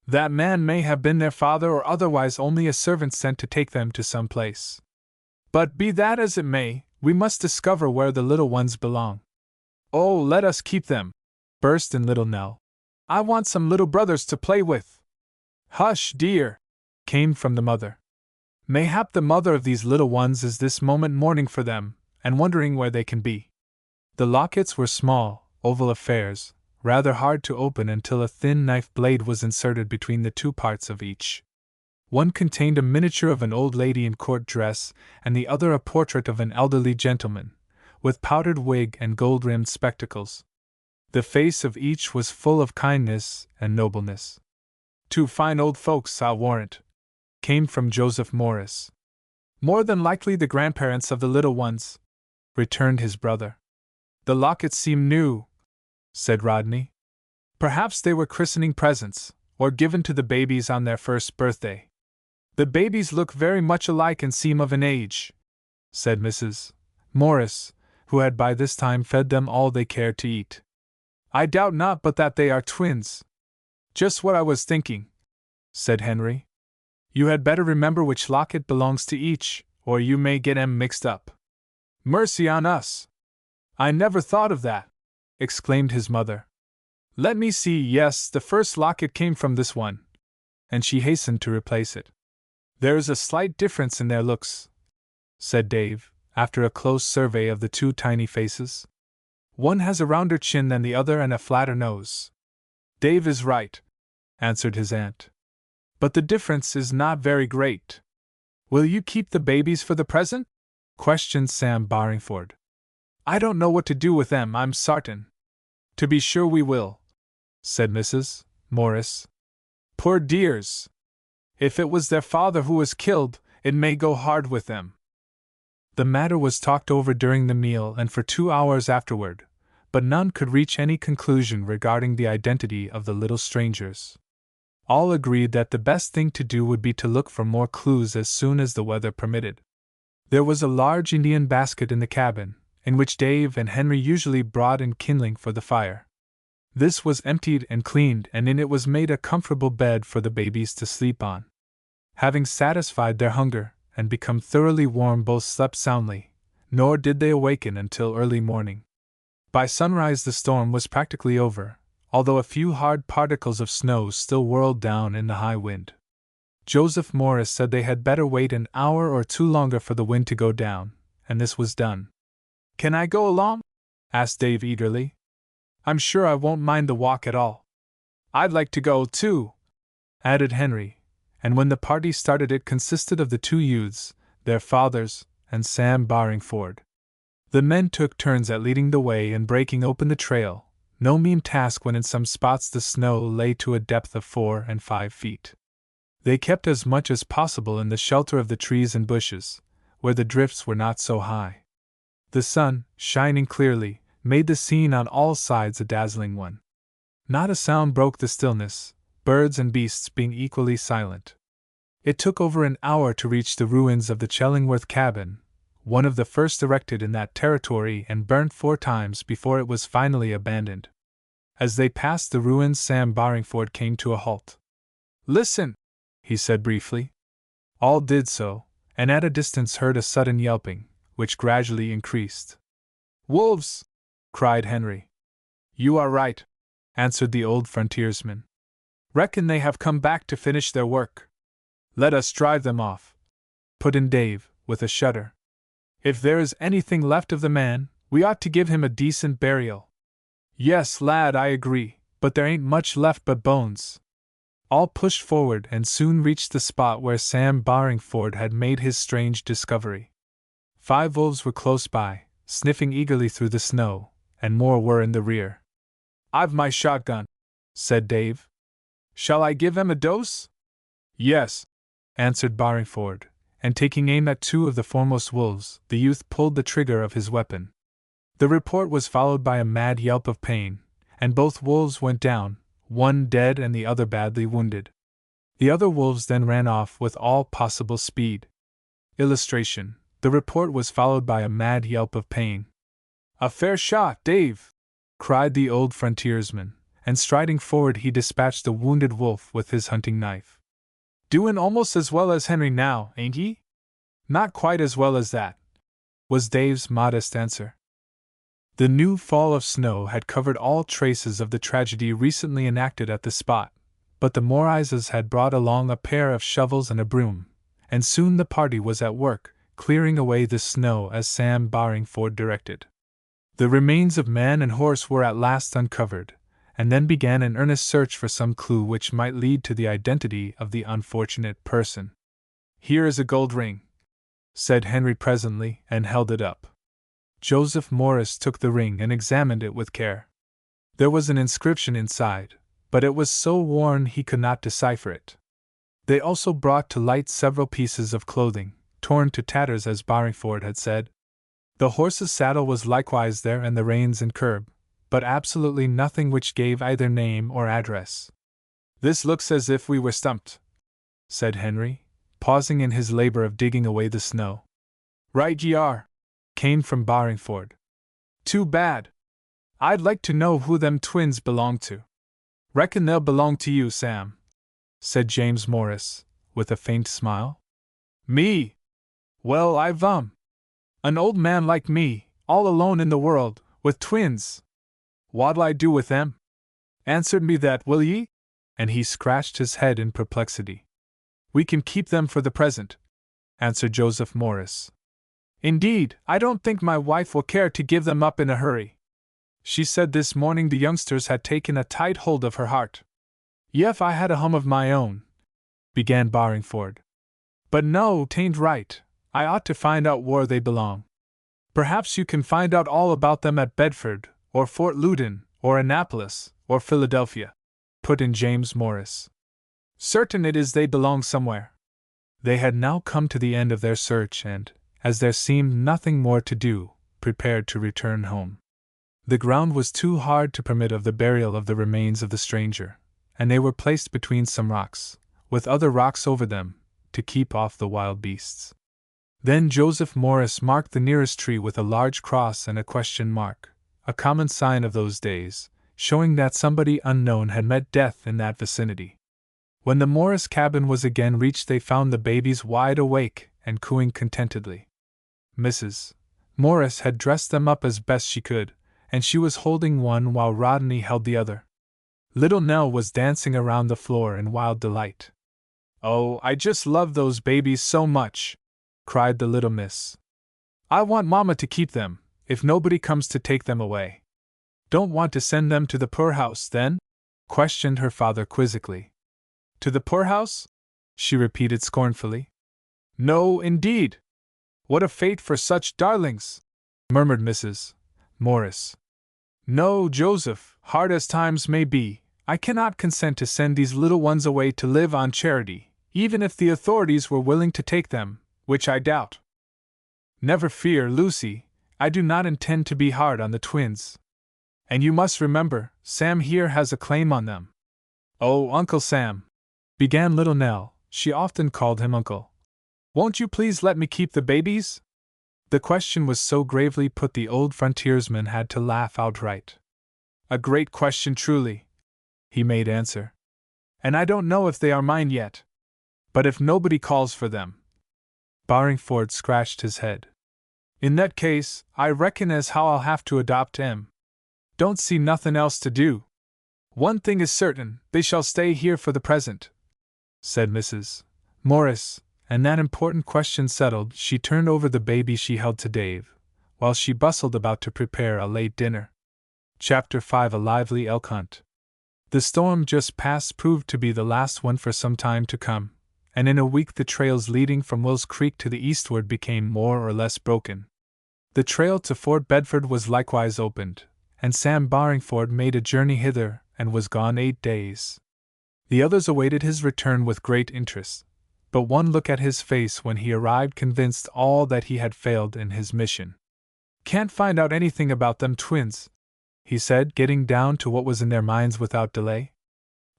S1: That man may have been their father or otherwise only a servant sent to take them to some place. But be that as it may, we must discover where the little ones belong. Oh, let us keep them, burst in little Nell. I want some little brothers to play with. Hush, dear, came from the mother. Mayhap the mother of these little ones is this moment mourning for them, and wondering where they can be. The lockets were small, oval affairs, rather hard to open until a thin knife blade was inserted between the two parts of each. One contained a miniature of an old lady in court dress, and the other a portrait of an elderly gentleman, with powdered wig and gold-rimmed spectacles. The face of each was full of kindness and nobleness. Two fine old folks, I'll warrant, came from Joseph Morris. More than likely the grandparents of the little ones, returned his brother. The lockets seem new, said Rodney. Perhaps they were christening presents, or given to the babies on their first birthday. The babies look very much alike and seem of an age, said Mrs. Morris, who had by this time fed them all they cared to eat. I doubt not but that they are twins. Just what I was thinking, said Henry. You had better remember which locket belongs to each, or you may get 'em mixed up. Mercy on us! I never thought of that, exclaimed his mother. Let me see, yes, the first locket came from this one, and she hastened to replace it. There is a slight difference in their looks, said Dave, after a close survey of the two tiny faces. One has a rounder chin than the other and a flatter nose. Dave is right, answered his aunt. But the difference is not very great. Will you keep the babies for the present? Questioned Sam Barringford. I don't know what to do with them, I'm sartain. To be sure we will, said Mrs. Morris. Poor dears! If it was their father who was killed, it may go hard with them. The matter was talked over during the meal and for 2 hours afterward, but none could reach any conclusion regarding the identity of the little strangers. All agreed that the best thing to do would be to look for more clues as soon as the weather permitted. There was a large Indian basket in the cabin, in which Dave and Henry usually brought in kindling for the fire. This was emptied and cleaned, and in it was made a comfortable bed for the babies to sleep on. Having satisfied their hunger and become thoroughly warm, both slept soundly, nor did they awaken until early morning. By sunrise the storm was practically over, although a few hard particles of snow still whirled down in the high wind. Joseph Morris said they had better wait an hour or two longer for the wind to go down, and this was done. Can I go along? asked Dave eagerly. I'm sure I won't mind the walk at all. I'd like to go, too, added Henry, and when the party started it consisted of the two youths, their fathers, and Sam Barringford. The men took turns at leading the way and breaking open the trail, no mean task when in some spots the snow lay to a depth of 4 and 5 feet. They kept as much as possible in the shelter of the trees and bushes, where the drifts were not so high. The sun, shining clearly, made the scene on all sides a dazzling one. Not a sound broke the stillness, birds and beasts being equally silent. It took over an hour to reach the ruins of the Chellingworth cabin, one of the first erected in that territory and burnt 4 times before it was finally abandoned. As they passed the ruins, Sam Barringford came to a halt. "Listen," he said briefly. All did so, and at a distance heard a sudden yelping, which gradually increased. "Wolves!" cried Henry. "You are right," answered the old frontiersman. "Reckon they have come back to finish their work." "Let us drive them off," put in Dave, with a shudder. "If there is anything left of the man, we ought to give him a decent burial." "Yes, lad, I agree, but there ain't much left but bones." All pushed forward and soon reached the spot where Sam Barringford had made his strange discovery. 5 wolves were close by, sniffing eagerly through the snow, and more were in the rear. "I've my shotgun," said Dave. "Shall I give them a dose?" "Yes," answered Barringford, and taking aim at 2 of the foremost wolves, the youth pulled the trigger of his weapon. The report was followed by a mad yelp of pain, and both wolves went down, one dead and the other badly wounded. The other wolves then ran off with all possible speed. Illustration: the report was followed by a mad yelp of pain. "A fair shot, Dave!" cried the old frontiersman, and striding forward he dispatched the wounded wolf with his hunting knife. "Doin' almost as well as Henry now, ain't ye?" "Not quite as well as that," was Dave's modest answer. The new fall of snow had covered all traces of the tragedy recently enacted at the spot, but the Morrises had brought along a pair of shovels and a broom, and soon the party was at work, clearing away the snow as Sam Barringford directed. The remains of man and horse were at last uncovered, and then began an earnest search for some clue which might lead to the identity of the unfortunate person. "Here is a gold ring," said Henry presently, and held it up. Joseph Morris took the ring and examined it with care. There was an inscription inside, but it was so worn he could not decipher it. They also brought to light several pieces of clothing, torn to tatters as Barringford had said. The horse's saddle was likewise there and the reins and curb, but absolutely nothing which gave either name or address. "This looks as if we were stumped," said Henry, pausing in his labor of digging away the snow. "Right ye are," came from Barringford. "Too bad. I'd like to know who them twins belong to." "Reckon they'll belong to you, Sam," said James Morris, with a faint smile. "Me? Well, an old man like me, all alone in the world, with twins. What'll I do with them? Answer me that, will ye?" And he scratched his head in perplexity. "We can keep them for the present," answered Joseph Morris. "Indeed, I don't think my wife will care to give them up in a hurry. She said this morning the youngsters had taken a tight hold of her heart." "Yef, I had a home of my own," began Barringford. "But no, 'tain't right. I ought to find out where they belong." "Perhaps you can find out all about them at Bedford, or Fort Loudon, or Annapolis, or Philadelphia," put in James Morris. "Certain it is they belong somewhere." They had now come to the end of their search and, as there seemed nothing more to do, prepared to return home. The ground was too hard to permit of the burial of the remains of the stranger, and they were placed between some rocks, with other rocks over them, to keep off the wild beasts. Then Joseph Morris marked the nearest tree with a large cross and a question mark, a common sign of those days, showing that somebody unknown had met death in that vicinity. When the Morris cabin was again reached, they found the babies wide awake and cooing contentedly. Mrs. Morris had dressed them up as best she could, and she was holding one while Rodney held the other. Little Nell was dancing around the floor in wild delight. "Oh, I just love those babies so much!" cried the little miss. "I want Mama to keep them, if nobody comes to take them away." "Don't want to send them to the poorhouse, then?" questioned her father quizzically. "To the poorhouse?" she repeated scornfully. "No, indeed! What a fate for such darlings!" murmured Mrs. Morris. "No, Joseph, hard as times may be, I cannot consent to send these little ones away to live on charity, even if the authorities were willing to take them, which I doubt." "Never fear, Lucy," I do not intend to be hard on the twins. And you must remember, Sam here has a claim on them. Oh, Uncle Sam, began little Nell, she often called him uncle. Won't you please let me keep the babies? The question was so gravely put the old frontiersman had to laugh outright. A great question truly, he made answer. And I don't know if they are mine yet. But if nobody calls for them. Barringford scratched his head. In that case, I reckon as how I'll have to adopt 'em. Don't see nothin' else to do. One thing is certain, they shall stay here for the present, said Mrs. Morris, and that important question settled, she turned over the baby she held to Dave, while she bustled about to prepare a late dinner. Chapter 5: A lively elk hunt. The storm just past proved to be the last one for some time to come, and in a week the trails leading from Will's Creek to the eastward became more or less broken. The trail to Fort Bedford was likewise opened, and Sam Barringford made a journey hither and was gone 8 days. The others awaited his return with great interest, but one look at his face when he arrived convinced all that he had failed in his mission. Can't find out anything about them twins, he said, getting down to what was in their minds without delay.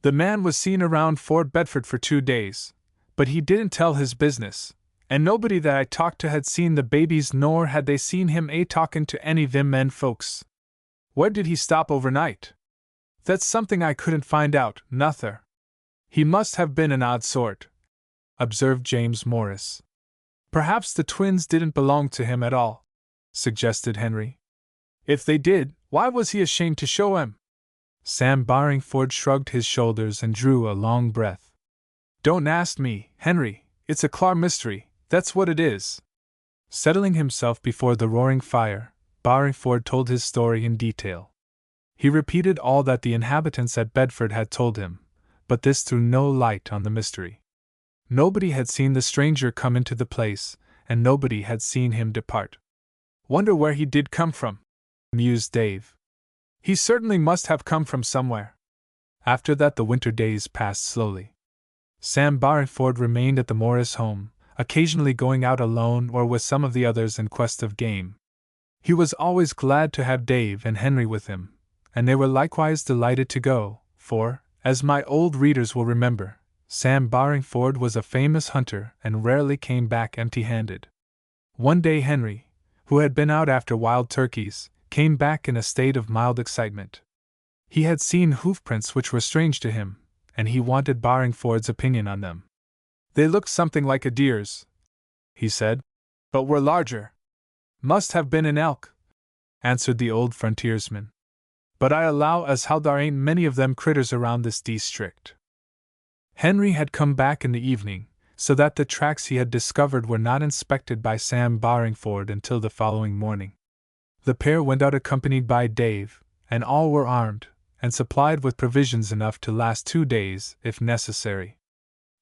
S1: The man was seen around Fort Bedford for 2 days, but he didn't tell his business, and nobody that I talked to had seen the babies nor had they seen him talkin' to any them men folks. Where did he stop overnight? That's something I couldn't find out, nuther. He must have been an odd sort, observed James Morris. Perhaps the twins didn't belong to him at all, suggested Henry. If they did, why was he ashamed to show 'em? Sam Barringford shrugged his shoulders and drew a long breath. Don't ask me, Henry, it's a clar mystery, that's what it is. Settling himself before the roaring fire, Barringford told his story in detail. He repeated all that the inhabitants at Bedford had told him, but this threw no light on the mystery. Nobody had seen the stranger come into the place, and nobody had seen him depart. Wonder where he did come from, mused Dave. He certainly must have come from somewhere. After that the winter days passed slowly. Sam Barringford remained at the Morris home, occasionally going out alone or with some of the others in quest of game. He was always glad to have Dave and Henry with him, and they were likewise delighted to go, for, as my old readers will remember, Sam Barringford was a famous hunter and rarely came back empty-handed. One day Henry, who had been out after wild turkeys, came back in a state of mild excitement. He had seen hoofprints which were strange to him, and he wanted Barringford's opinion on them. They looked something like a deer's, he said, but were larger. Must have been an elk, answered the old frontiersman. But I allow as how there ain't many of them critters around this district. Henry had come back in the evening, so that the tracks he had discovered were not inspected by Sam Barringford until the following morning. The pair went out accompanied by Dave, and all were armed, and supplied with provisions enough to last 2 days, if necessary.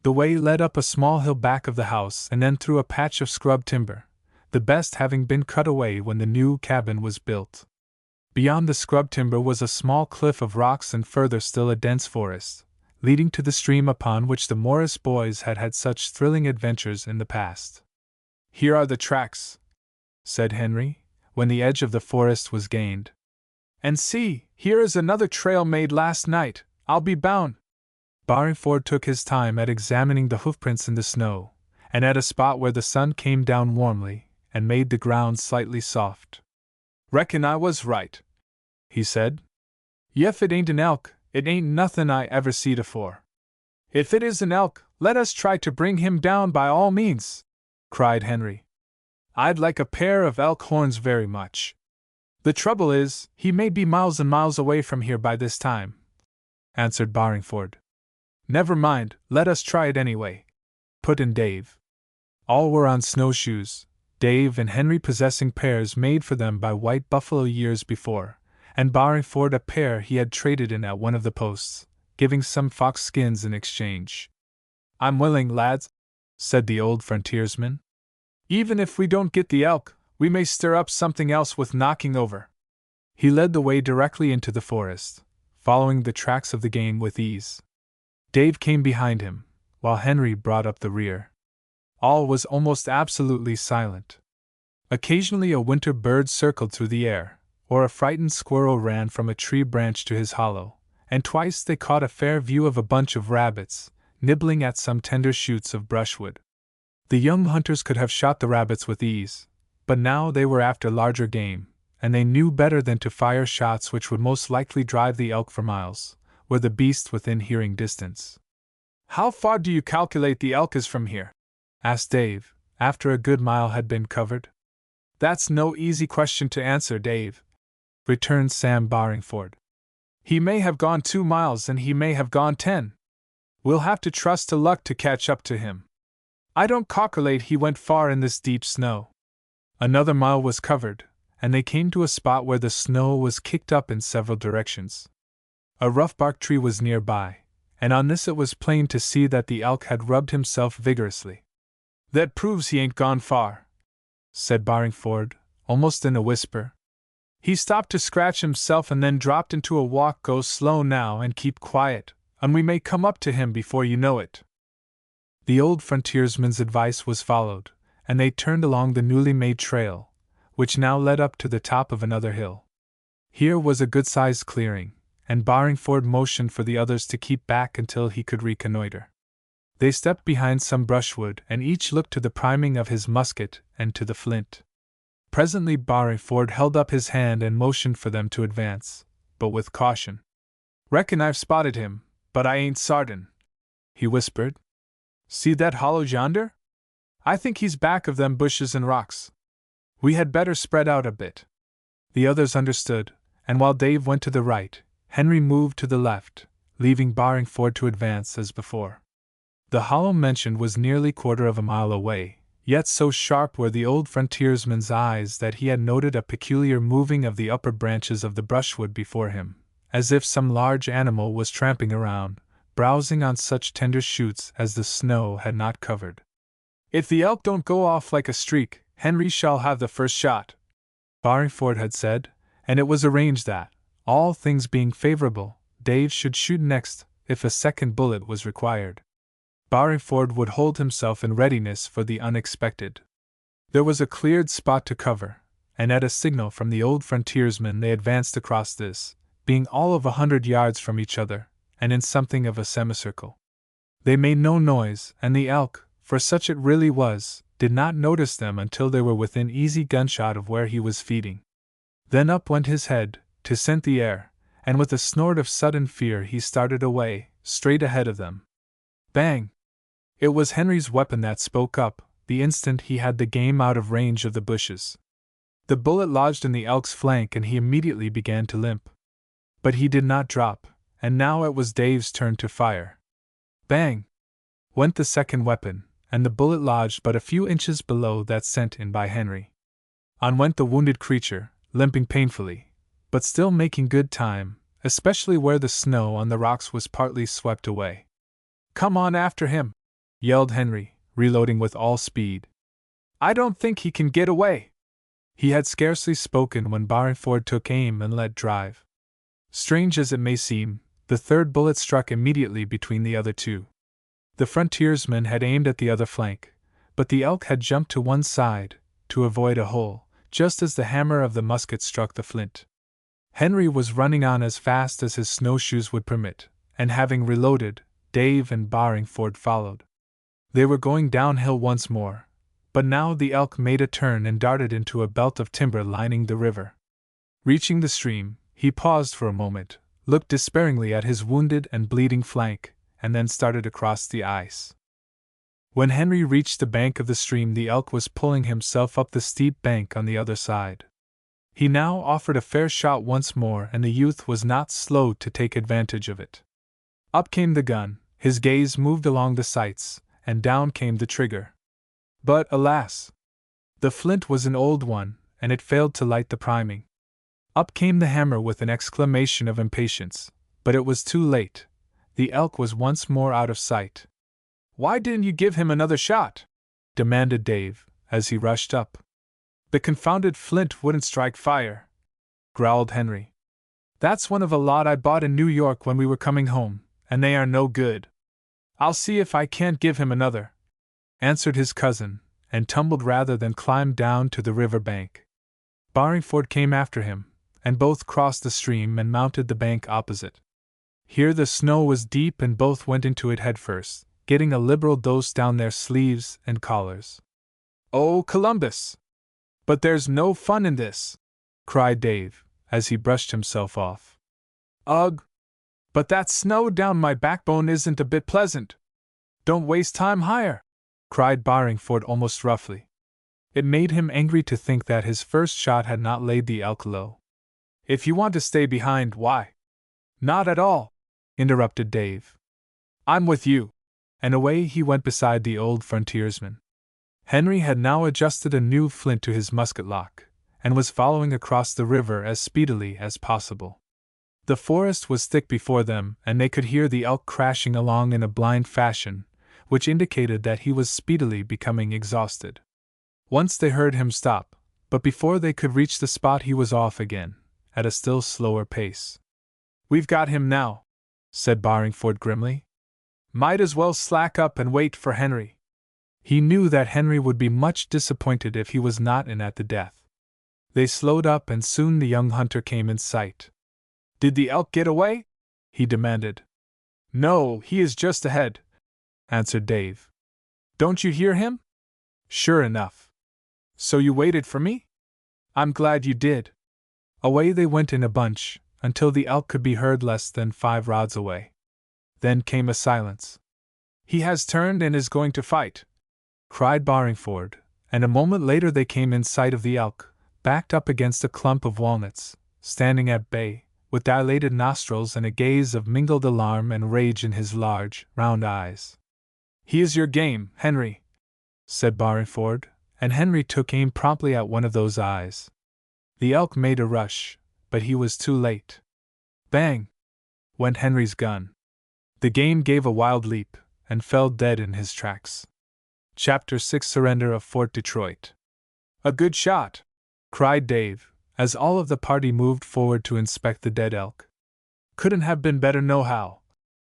S1: The way led up a small hill back of the house and then through a patch of scrub timber, the best having been cut away when the new cabin was built. Beyond the scrub timber was a small cliff of rocks and further still a dense forest, leading to the stream upon which the Morris boys had had such thrilling adventures in the past. Here are the tracks, said Henry, when the edge of the forest was gained. And see, here is another trail made last night, I'll be bound. Barringford took his time at examining the hoofprints in the snow, and at a spot where the sun came down warmly and made the ground slightly soft. Reckon I was right, he said. Yef it ain't an elk, it ain't nothin' I ever seed afore. If it is an elk, let us try to bring him down by all means, cried Henry. I'd like a pair of elk horns very much. The trouble is, he may be miles and miles away from here by this time, answered Barringford. Never mind, let us try it anyway, put in Dave. All were on snowshoes, Dave and Henry possessing pairs made for them by White Buffalo years before, and Barringford a pair he had traded in at one of the posts, giving some fox skins in exchange. I'm willing, lads, said the old frontiersman. Even if we don't get the elk, we may stir up something else with knocking over. He led the way directly into the forest, following the tracks of the game with ease. Dave came behind him, while Henry brought up the rear. All was almost absolutely silent. Occasionally a winter bird circled through the air, or a frightened squirrel ran from a tree branch to his hollow, and twice they caught a fair view of a bunch of rabbits, nibbling at some tender shoots of brushwood. The young hunters could have shot the rabbits with ease, but now they were after larger game, and they knew better than to fire shots which would most likely drive the elk for miles, were the beast within hearing distance. "How far do you calculate the elk is from here?" asked Dave, after a good mile had been covered. "That's no easy question to answer, Dave," returned Sam Barringford. "He may have gone 2 miles and he may have gone 10. We'll have to trust to luck to catch up to him. I don't calculate he went far in this deep snow." Another mile was covered, and they came to a spot where the snow was kicked up in several directions. A rough bark tree was nearby, and on this it was plain to see that the elk had rubbed himself vigorously. "That proves he ain't gone far," said Barringford, almost in a whisper. "He stopped to scratch himself and then dropped into a walk. Go slow now and keep quiet, and we may come up to him before you know it." The old frontiersman's advice was followed, and they turned along the newly made trail, which now led up to the top of another hill. Here was a good-sized clearing, and Barringford motioned for the others to keep back until he could reconnoiter. They stepped behind some brushwood and each looked to the priming of his musket and to the flint. Presently Barringford held up his hand and motioned for them to advance, but with caution. "Reckon I've spotted him, but I ain't sartain," he whispered. "See that hollow yonder? I think he's back of them bushes and rocks. We had better spread out a bit." The others understood, and while Dave went to the right, Henry moved to the left, leaving Barringford to advance as before. The hollow mentioned was nearly 1/4 of a mile away, yet so sharp were the old frontiersman's eyes that he had noted a peculiar moving of the upper branches of the brushwood before him, as if some large animal was tramping around, browsing on such tender shoots as the snow had not covered. "If the elk don't go off like a streak, Henry shall have the first shot," Barringford had said, and it was arranged that, all things being favorable, Dave should shoot next if a second bullet was required. Barringford would hold himself in readiness for the unexpected. There was a cleared spot to cover, and at a signal from the old frontiersman they advanced across this, being all of 100 yards from each other, and in something of a semicircle. They made no noise, and the elk, for such it really was, did not notice them until they were within easy gunshot of where he was feeding. Then up went his head, to scent the air, and with a snort of sudden fear he started away, straight ahead of them. Bang! It was Henry's weapon that spoke up, the instant he had the game out of range of the bushes. The bullet lodged in the elk's flank and he immediately began to limp. But he did not drop, and now it was Dave's turn to fire. Bang! Went the second weapon, and the bullet lodged but a few inches below that sent in by Henry. On went the wounded creature, limping painfully, but still making good time, especially where the snow on the rocks was partly swept away. "Come on after him!" yelled Henry, reloading with all speed. "I don't think he can get away." He had scarcely spoken when Barringford took aim and let drive. Strange as it may seem, the third bullet struck immediately between the other two. The frontiersman had aimed at the other flank, but the elk had jumped to one side, to avoid a hole, just as the hammer of the musket struck the flint. Henry was running on as fast as his snowshoes would permit, and having reloaded, Dave and Barringford followed. They were going downhill once more, but now the elk made a turn and darted into a belt of timber lining the river. Reaching the stream, he paused for a moment, looked despairingly at his wounded and bleeding flank, and then started across the ice. When Henry reached the bank of the stream, the elk was pulling himself up the steep bank on the other side. He now offered a fair shot once more, and the youth was not slow to take advantage of it. Up came the gun, his gaze moved along the sights, and down came the trigger. But, alas! The flint was an old one, and it failed to light the priming. Up came the hammer with an exclamation of impatience, but it was too late. The elk was once more out of sight. "Why didn't you give him another shot?" demanded Dave, as he rushed up. "The confounded flint wouldn't strike fire," growled Henry. "That's one of a lot I bought in New York when we were coming home, and they are no good." "I'll see if I can't give him another," answered his cousin, and tumbled rather than climbed down to the river bank. Barringford came after him, and both crossed the stream and mounted the bank opposite. Here the snow was deep and both went into it headfirst, getting a liberal dose down their sleeves and collars. "Oh, Columbus! But there's no fun in this!" cried Dave, as he brushed himself off. "Ugh! But that snow down my backbone isn't a bit pleasant! Don't waste time higher!" cried Barringford almost roughly. It made him angry to think that his first shot had not laid the elk low. "If you want to stay behind, why?" "Not at all," interrupted Dave. "I'm with you." And away he went beside the old frontiersman. Henry had now adjusted a new flint to his musket-lock, and was following across the river as speedily as possible. The forest was thick before them, and they could hear the elk crashing along in a blind fashion, which indicated that he was speedily becoming exhausted. Once they heard him stop, but before they could reach the spot he was off again, at a still slower pace. "We've got him now," said Barringford grimly. "Might as well slack up and wait for Henry." He knew that Henry would be much disappointed if he was not in at the death. They slowed up and soon the young hunter came in sight. "Did the elk get away?" he demanded. "No, he is just ahead," answered Dave. "Don't you hear him?" "Sure enough." "So you waited for me?" "I'm glad you did." Away they went in a bunch, until the elk could be heard less than 5 rods away. Then came a silence. "He has turned and is going to fight," cried Barringford, and a moment later they came in sight of the elk, backed up against a clump of walnuts, standing at bay, with dilated nostrils and a gaze of mingled alarm and rage in his large, round eyes. "He is your game, Henry," said Barringford, and Henry took aim promptly at one of those eyes. The elk made a rush, but he was too late. Bang! Went Henry's gun. The game gave a wild leap, and fell dead in his tracks. Chapter 6: Surrender of Fort Detroit. "A good shot!" cried Dave, as all of the party moved forward to inspect the dead elk. "Couldn't have been better nohow,"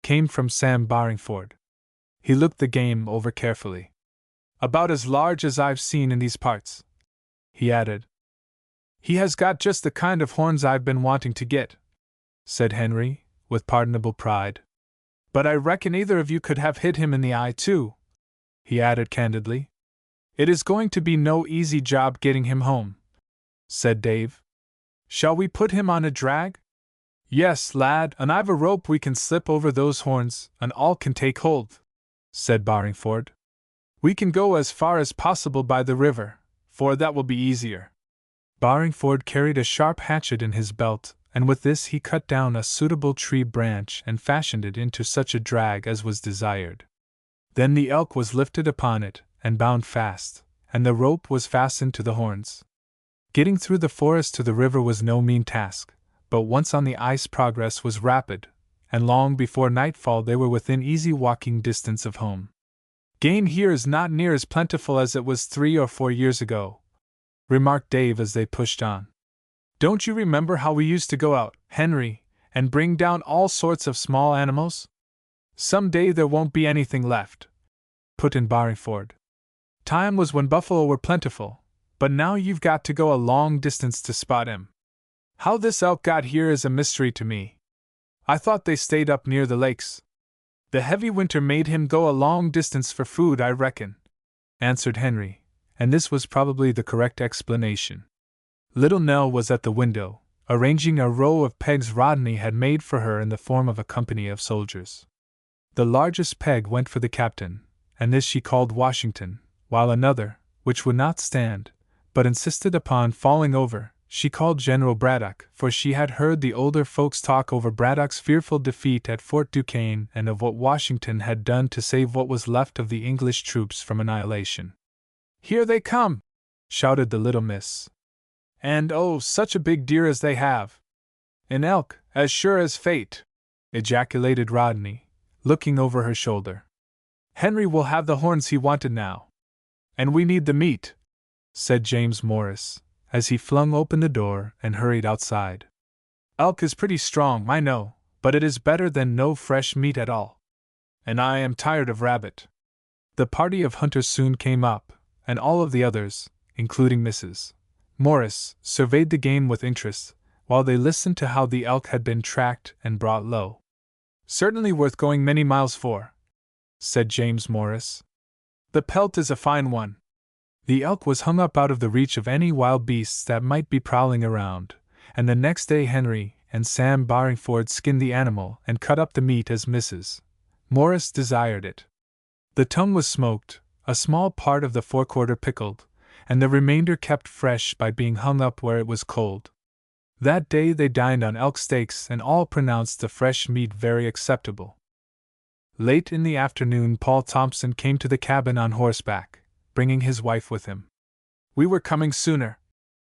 S1: came from Sam Barringford. He looked the game over carefully. "About as large as I've seen in these parts," he added. "He has got just the kind of horns I've been wanting to get," said Henry, with pardonable pride. "But I reckon either of you could have hit him in the eye, too," he added candidly. "It is going to be no easy job getting him home," said Dave. "Shall we put him on a drag?" "Yes, lad, and I've a rope we can slip over those horns, and all can take hold," said Barringford. "We can go as far as possible by the river, for that will be easier." Barringford carried a sharp hatchet in his belt, and with this he cut down a suitable tree branch and fashioned it into such a drag as was desired. Then the elk was lifted upon it, and bound fast, and the rope was fastened to the horns. Getting through the forest to the river was no mean task, but once on the ice progress was rapid, and long before nightfall they were within easy walking distance of home. "Game here is not near as plentiful as it was 3 or 4 years ago," remarked Dave as they pushed on. "Don't you remember how we used to go out, Henry, and bring down all sorts of small animals?" "Some day there won't be anything left," put in Barringford. "Time was when buffalo were plentiful, but now you've got to go a long distance to spot him. How this elk got here is a mystery to me. I thought they stayed up near the lakes." "The heavy winter made him go a long distance for food, I reckon," answered Henry, and this was probably the correct explanation. Little Nell was at the window, arranging a row of pegs Rodney had made for her in the form of a company of soldiers. The largest peg went for the captain, and this she called Washington, while another, which would not stand, but insisted upon falling over, she called General Braddock, for she had heard the older folks talk over Braddock's fearful defeat at Fort Duquesne and of what Washington had done to save what was left of the English troops from annihilation. "Here they come!" shouted the little miss. "And oh, such a big deer as they have!" "An elk, as sure as fate!" ejaculated Rodney, looking over her shoulder. "Henry will have the horns he wanted now." "And we need the meat," said James Morris, as he flung open the door and hurried outside. "Elk is pretty strong, I know, but it is better than no fresh meat at all. And I am tired of rabbit." The party of hunters soon came up, and all of the others, including Mrs. Morris, surveyed the game with interest, while they listened to how the elk had been tracked and brought low. "Certainly worth going many miles for," said James Morris. "The pelt is a fine one." The elk was hung up out of the reach of any wild beasts that might be prowling around, and the next day Henry and Sam Barringford skinned the animal and cut up the meat as Mrs. Morris desired it. The tongue was smoked, a small part of the forequarter pickled, and the remainder kept fresh by being hung up where it was cold. That day they dined on elk steaks, and all pronounced the fresh meat very acceptable. Late in the afternoon Paul Thompson came to the cabin on horseback, bringing his wife with him. "We were coming sooner,"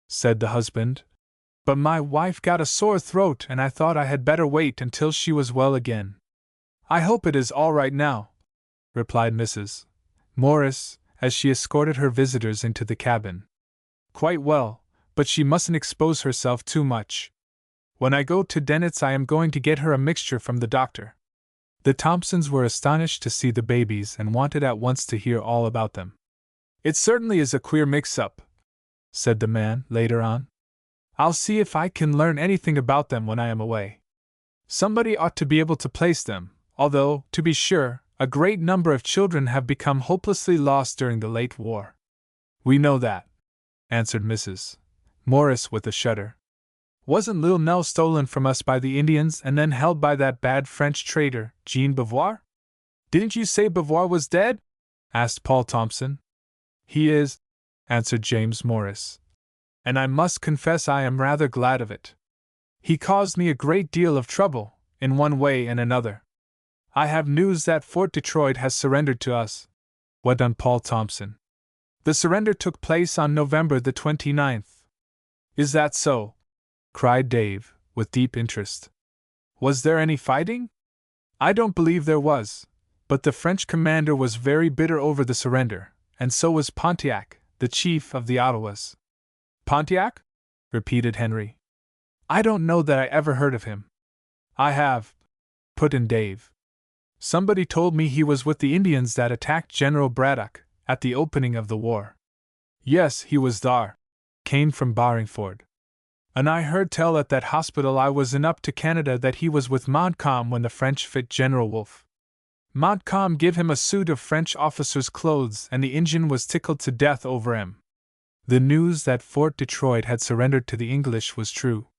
S1: said the husband, "but my wife got a sore throat and I thought I had better wait until she was well again." "I hope it is all right now," replied Mrs. Morris, as she escorted her visitors into the cabin. "Quite well, but she mustn't expose herself too much. When I go to Dennett's I am going to get her a mixture from the doctor." The Thompsons were astonished to see the babies and wanted at once to hear all about them. "It certainly is a queer mix-up," said the man, later on. "I'll see if I can learn anything about them when I am away. Somebody ought to be able to place them, although, to be sure, a great number of children have become hopelessly lost during the late war." "We know that," answered Mrs. Morris with a shudder. "Wasn't little Nell stolen from us by the Indians and then held by that bad French trader, Jean Beauvoir?" "Didn't you say Beauvoir was dead?" asked Paul Thompson. "He is," answered James Morris. "And I must confess I am rather glad of it. He caused me a great deal of trouble, in one way and another. I have news that Fort Detroit has surrendered to us," went on Paul Thompson. "The surrender took place on November the 29th. "Is that so?" cried Dave, with deep interest. "Was there any fighting?" "I don't believe there was, but the French commander was very bitter over the surrender, and so was Pontiac, the chief of the Ottawas." "Pontiac?" repeated Henry. "I don't know that I ever heard of him." "I have," put in Dave. "Somebody told me he was with the Indians that attacked General Braddock at the opening of the war." "Yes, he was thar," came from Barringford. "And I heard tell at that hospital I was in up to Canada that he was with Montcalm when the French fit General Wolfe. Montcalm give him a suit of French officer's clothes and the Injun was tickled to death over him." The news that Fort Detroit had surrendered to the English was true.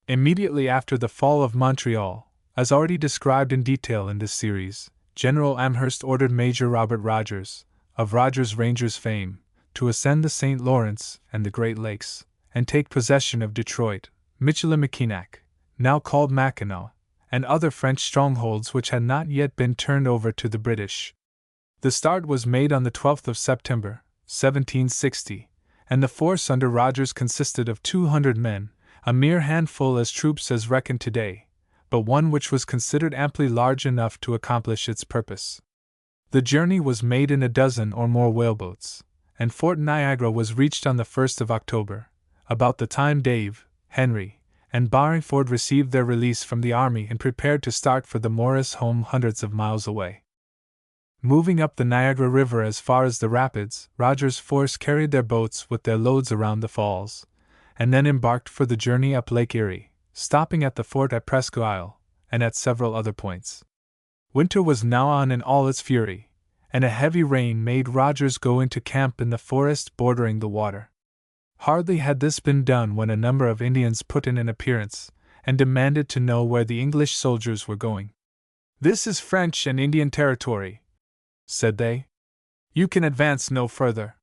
S1: Immediately after the fall of Montreal, as already described in detail in this series, General Amherst ordered Major Robert Rogers, of Rogers Rangers fame, to ascend the St. Lawrence and the Great Lakes, and take possession of Detroit, Michilimackinac, now called Mackinac, and other French strongholds which had not yet been turned over to the British. The start was made on the 12th of September, 1760, and the force under Rogers consisted of 200 men, a mere handful as troops as reckoned today, but one which was considered amply large enough to accomplish its purpose. The journey was made in a dozen or more whaleboats, and Fort Niagara was reached on the 1st of October, about the time Dave, Henry, and Barringford received their release from the army and prepared to start for the Morris home hundreds of miles away. Moving up the Niagara River as far as the rapids, Rogers' force carried their boats with their loads around the falls, and then embarked for the journey up Lake Erie, stopping at the fort at Presqu' Isle, and at several other points. Winter was now on in all its fury, and a heavy rain made Rogers go into camp in the forest bordering the water. Hardly had this been done when a number of Indians put in an appearance, and demanded to know where the English soldiers were going. "This is French and Indian territory," said they. "You can advance no further."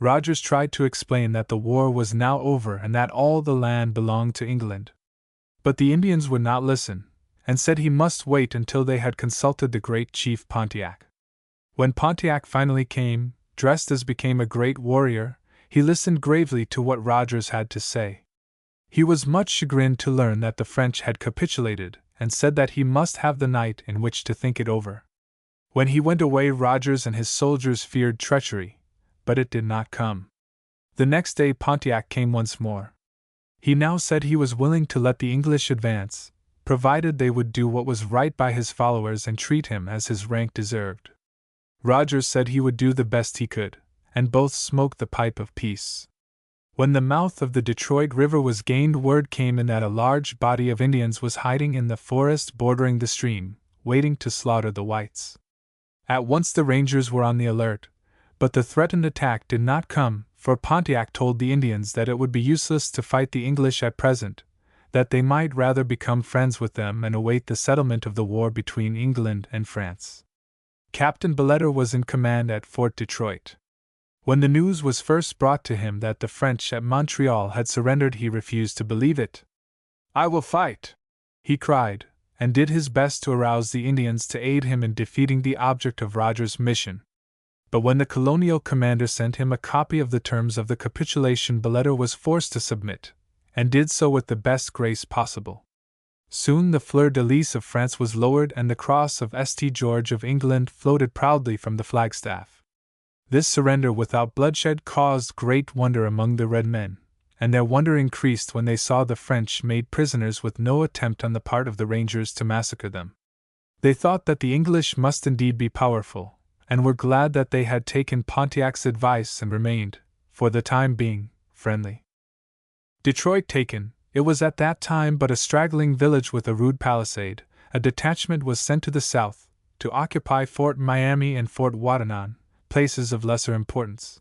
S1: Rogers tried to explain that the war was now over and that all the land belonged to England. But the Indians would not listen, and said he must wait until they had consulted the great chief Pontiac. When Pontiac finally came, dressed as became a great warrior, he listened gravely to what Rogers had to say. He was much chagrined to learn that the French had capitulated, and said that he must have the night in which to think it over. When he went away, Rogers and his soldiers feared treachery, but it did not come. The next day Pontiac came once more. He now said he was willing to let the English advance, provided they would do what was right by his followers and treat him as his rank deserved. Rogers said he would do the best he could, and both smoked the pipe of peace. When the mouth of the Detroit River was gained, word came in that a large body of Indians was hiding in the forest bordering the stream, waiting to slaughter the whites. At once the Rangers were on the alert, but the threatened attack did not come, for Pontiac told the Indians that it would be useless to fight the English at present, that they might rather become friends with them and await the settlement of the war between England and France. Captain Belletter was in command at Fort Detroit. When the news was first brought to him that the French at Montreal had surrendered, he refused to believe it. "I will fight," he cried, and did his best to arouse the Indians to aid him in defeating the object of Rogers' mission. But when the colonial commander sent him a copy of the terms of the capitulation, Belletter was forced to submit, and did so with the best grace possible. Soon the fleur-de-lis of France was lowered and the cross of St. George of England floated proudly from the flagstaff. This surrender without bloodshed caused great wonder among the red men, and their wonder increased when they saw the French made prisoners with no attempt on the part of the Rangers to massacre them. They thought that the English must indeed be powerful, and were glad that they had taken Pontiac's advice and remained, for the time being, friendly. Detroit taken, it was at that time but a straggling village with a rude palisade. A detachment was sent to the south, to occupy Fort Miami and Fort Watanan, places of lesser importance.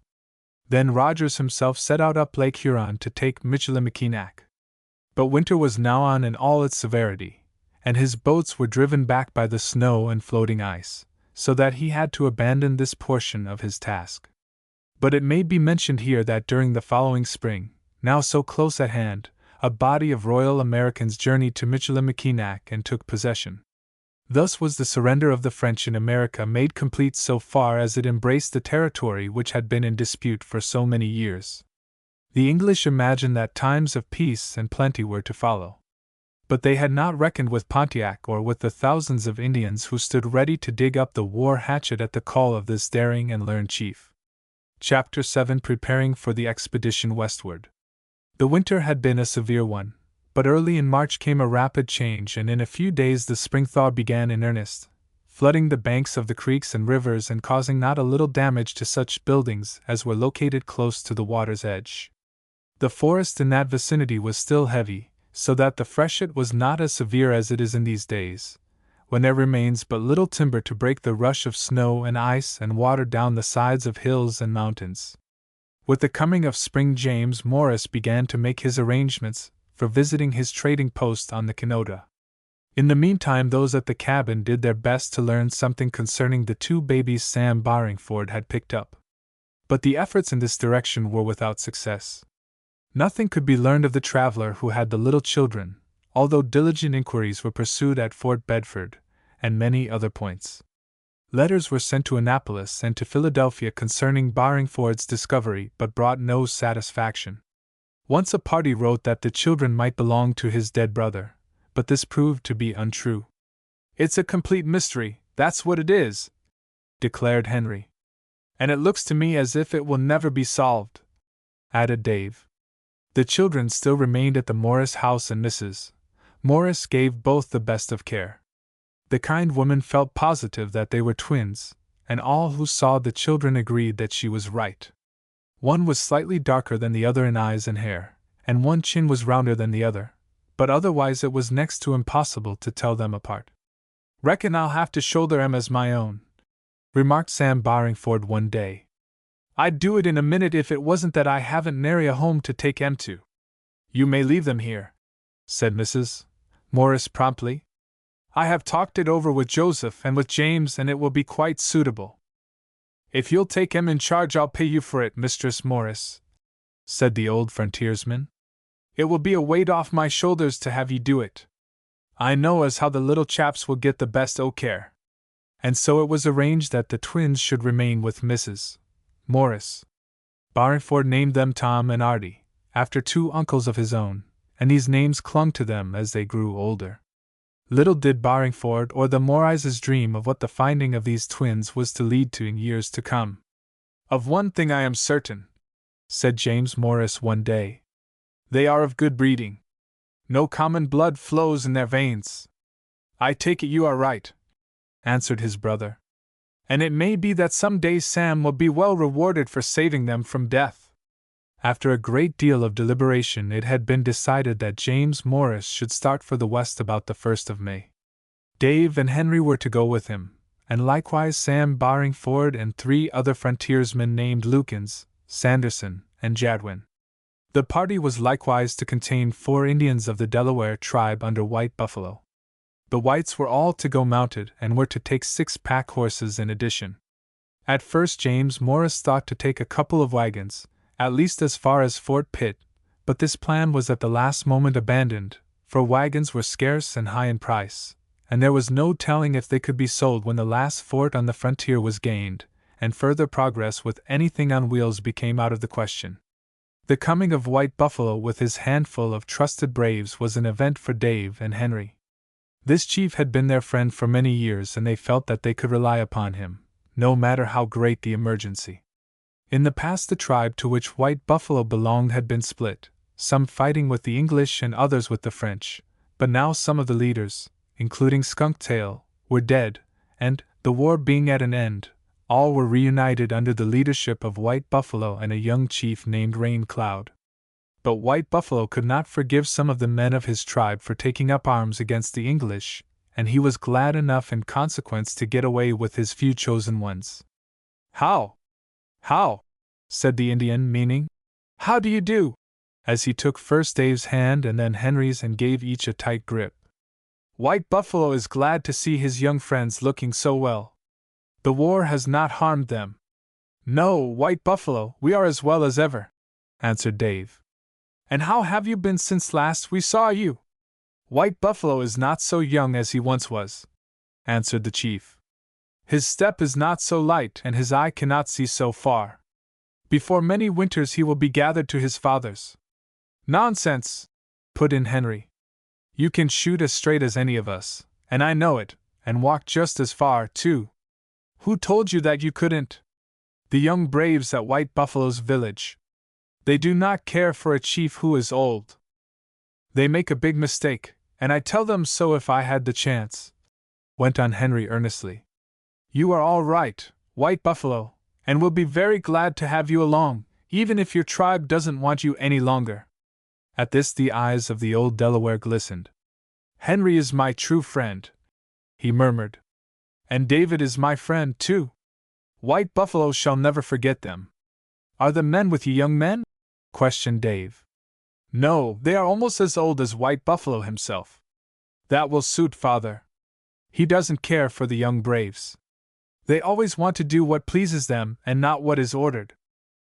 S1: Then Rogers himself set out up Lake Huron to take Michilimackinac. But winter was now on in all its severity, and his boats were driven back by the snow and floating ice, so that he had to abandon this portion of his task. But it may be mentioned here that during the following spring, now so close at hand, a body of Royal Americans journeyed to Michilimackinac and took possession. Thus was the surrender of the French in America made complete so far as it embraced the territory which had been in dispute for so many years. The English imagined that times of peace and plenty were to follow. But they had not reckoned with Pontiac or with the thousands of Indians who stood ready to dig up the war hatchet at the call of this daring and learned chief. Chapter 7: Preparing for the Expedition Westward. The winter had been a severe one, but early in March came a rapid change, and in a few days the spring thaw began in earnest, flooding the banks of the creeks and rivers and causing not a little damage to such buildings as were located close to the water's edge. The forest in that vicinity was still heavy, so that the freshet was not as severe as it is in these days, when there remains but little timber to break the rush of snow and ice and water down the sides of hills and mountains. With the coming of spring, James Morris began to make his arrangements for visiting his trading post on the Kennedah. In the meantime, those at the cabin did their best to learn something concerning the two babies Sam Barringford had picked up. But the efforts in this direction were without success. Nothing could be learned of the traveler who had the little children, although diligent inquiries were pursued at Fort Bedford and many other points. Letters were sent to Annapolis and to Philadelphia concerning Barringford's discovery, but brought no satisfaction. Once a party wrote that the children might belong to his dead brother, but this proved to be untrue. "It's a complete mystery, that's what it is," declared Henry. "And it looks to me as if it will never be solved," added Dave. The children still remained at the Morris house, and Mrs. Morris gave both the best of care. The kind woman felt positive that they were twins, and all who saw the children agreed that she was right. One was slightly darker than the other in eyes and hair, and one chin was rounder than the other, but otherwise it was next to impossible to tell them apart. "Reckon I'll have to shoulder 'em as my own," remarked Sam Barringford one day. "I'd do it in a minute if it wasn't that I haven't nary a home to take 'em to." "You may leave them here," said Mrs. Morris promptly. "I have talked it over with Joseph and with James, and it will be quite suitable." "If you'll take 'em in charge, I'll pay you for it, Mistress Morris," said the old frontiersman. "It will be a weight off my shoulders to have ye do it. I know as how the little chaps will get the best o' care." And so it was arranged that the twins should remain with Mrs. Morris. Barringford named them Tom and Artie, after two uncles of his own, and these names clung to them as they grew older. Little did Barringford or the Morrises dream of what the finding of these twins was to lead to in years to come. "Of one thing I am certain," said James Morris one day. "They are of good breeding. No common blood flows in their veins." "I take it you are right," answered his brother. and it may be that some day Sam will be well rewarded for saving them from death. After a great deal of deliberation, it had been decided that James Morris should start for the west about the 1st of May. Dave and Henry were to go with him, and likewise Sam Barringford and 3 other frontiersmen named Lukens, Sanderson, and Jadwin. The party was likewise to contain 4 Indians of the Delaware tribe under White Buffalo. The whites were all to go mounted and were to take 6 pack horses in addition. At first James Morris thought to take a couple of wagons, at least as far as Fort Pitt, but this plan was at the last moment abandoned, for wagons were scarce and high in price, and there was no telling if they could be sold when the last fort on the frontier was gained, and further progress with anything on wheels became out of the question. The coming of White Buffalo with his handful of trusted braves was an event for Dave and Henry. This chief had been their friend for many years, and they felt that they could rely upon him, no matter how great the emergency. In the past, the tribe to which White Buffalo belonged had been split, some fighting with the English and others with the French, but now some of the leaders, including Skunktail, were dead, and, the war being at an end, all were reunited under the leadership of White Buffalo and a young chief named Rain Cloud. But White Buffalo could not forgive some of the men of his tribe for taking up arms against the English, and he was glad enough in consequence to get away with his few chosen ones. "How? How?" said the Indian, meaning, "How do you do?" as he took first Dave's hand and then Henry's and gave each a tight grip. "White Buffalo is glad to see his young friends looking so well. The war has not harmed them." "No, White Buffalo, we are as well as ever," answered Dave. "And how have you been since last we saw you?" "White Buffalo is not so young as he once was," answered the chief. "His step is not so light and his eye cannot see so far. Before many winters he will be gathered to his fathers." "Nonsense!" put in Henry. "You can shoot as straight as any of us, and I know it, and walk just as far, too. Who told you that you couldn't?" "The young braves at White Buffalo's village. They do not care for a chief who is old. They make a big mistake, and I tell them so if I had the chance," went on Henry earnestly. "You are all right, White Buffalo, and we'll be very glad to have you along, even if your tribe doesn't want you any longer." At this the eyes of the old Delaware glistened. "Henry is my true friend," he murmured. "And David is my friend, too. White Buffalo shall never forget them." "Are the men with you young men?" questioned Dave. "No, they are almost as old as White Buffalo himself." "That will suit father. He doesn't care for the young braves. They always want to do what pleases them and not what is ordered.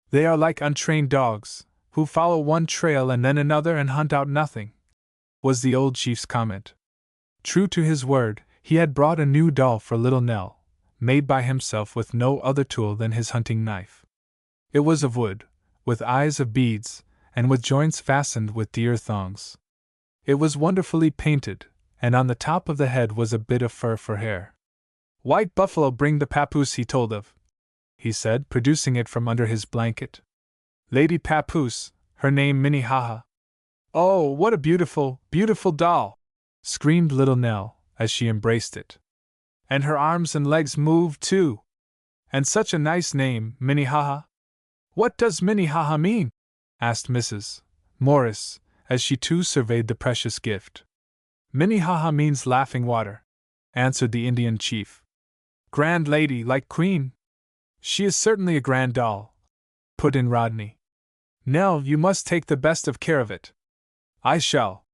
S1: They are like untrained dogs, who follow one trail and then another and hunt out nothing," was the old chief's comment. True to his word, he had brought a new doll for little Nell, made by himself with no other tool than his hunting knife. It was of wood, with eyes of beads, and with joints fastened with deer thongs. It was wonderfully painted, and on the top of the head was a bit of fur for hair. "White Buffalo bring the papoose he told of," he said, producing it from under his blanket. "Lady Papoose, her name Minnehaha." "Oh, what a beautiful, beautiful doll!" screamed little Nell, as she embraced it. "And her arms and legs move, too. And such a nice name, Minnehaha." "What does Minnehaha mean?" asked Mrs. Morris, as she too surveyed the precious gift. "Minnehaha means laughing water," answered the Indian chief. "Grand lady, like Queen." "She is certainly a grand doll," put in Rodney. "Nell, you must take the best of care of it." "I shall,"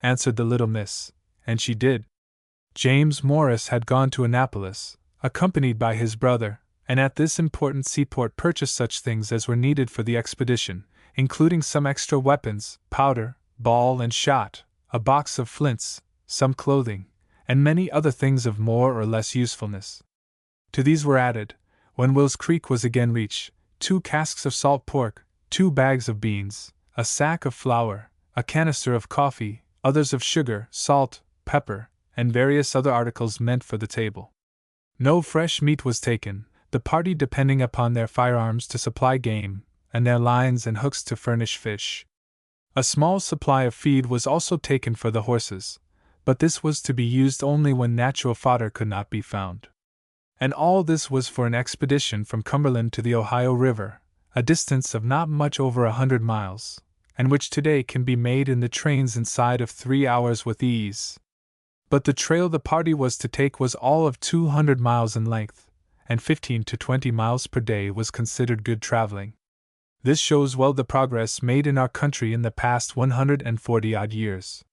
S1: answered the little miss, and she did. James Morris had gone to Annapolis, accompanied by his brother, and at this important seaport purchased such things as were needed for the expedition, including some extra weapons, powder, ball and shot, a box of flints, some clothing, and many other things of more or less usefulness. To these were added, when Will's Creek was again reached, 2 casks of salt pork, 2 bags of beans, a sack of flour, a canister of coffee, others of sugar, salt, pepper, and various other articles meant for the table. No fresh meat was taken, the party depending upon their firearms to supply game, and their lines and hooks to furnish fish. A small supply of feed was also taken for the horses, but this was to be used only when natural fodder could not be found. And all this was for an expedition from Cumberland to the Ohio River, a distance of not much over 100 miles, and which today can be made in the trains inside of 3 hours with ease. But the trail the party was to take was all of 200 miles in length, and 15 to 20 miles per day was considered good traveling. This shows well the progress made in our country in the past 140-odd years.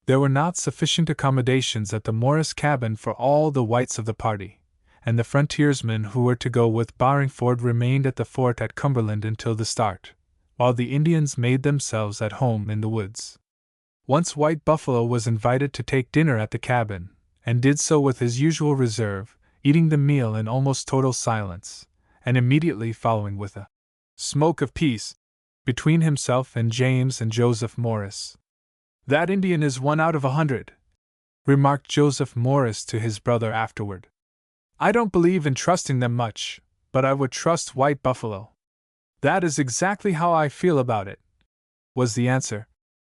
S1: There were not sufficient accommodations at the Morris cabin for all the whites of the party, and the frontiersmen who were to go with Barringford remained at the fort at Cumberland until the start, while the Indians made themselves at home in the woods. Once White Buffalo was invited to take dinner at the cabin, and did so with his usual reserve, eating the meal in almost total silence, and immediately following with a smoke of peace between himself and James and Joseph Morris. "That Indian is 1 out of 100, remarked Joseph Morris to his brother afterward. "I don't believe in trusting them much, but I would trust White Buffalo." "That is exactly how I feel about it," was the answer,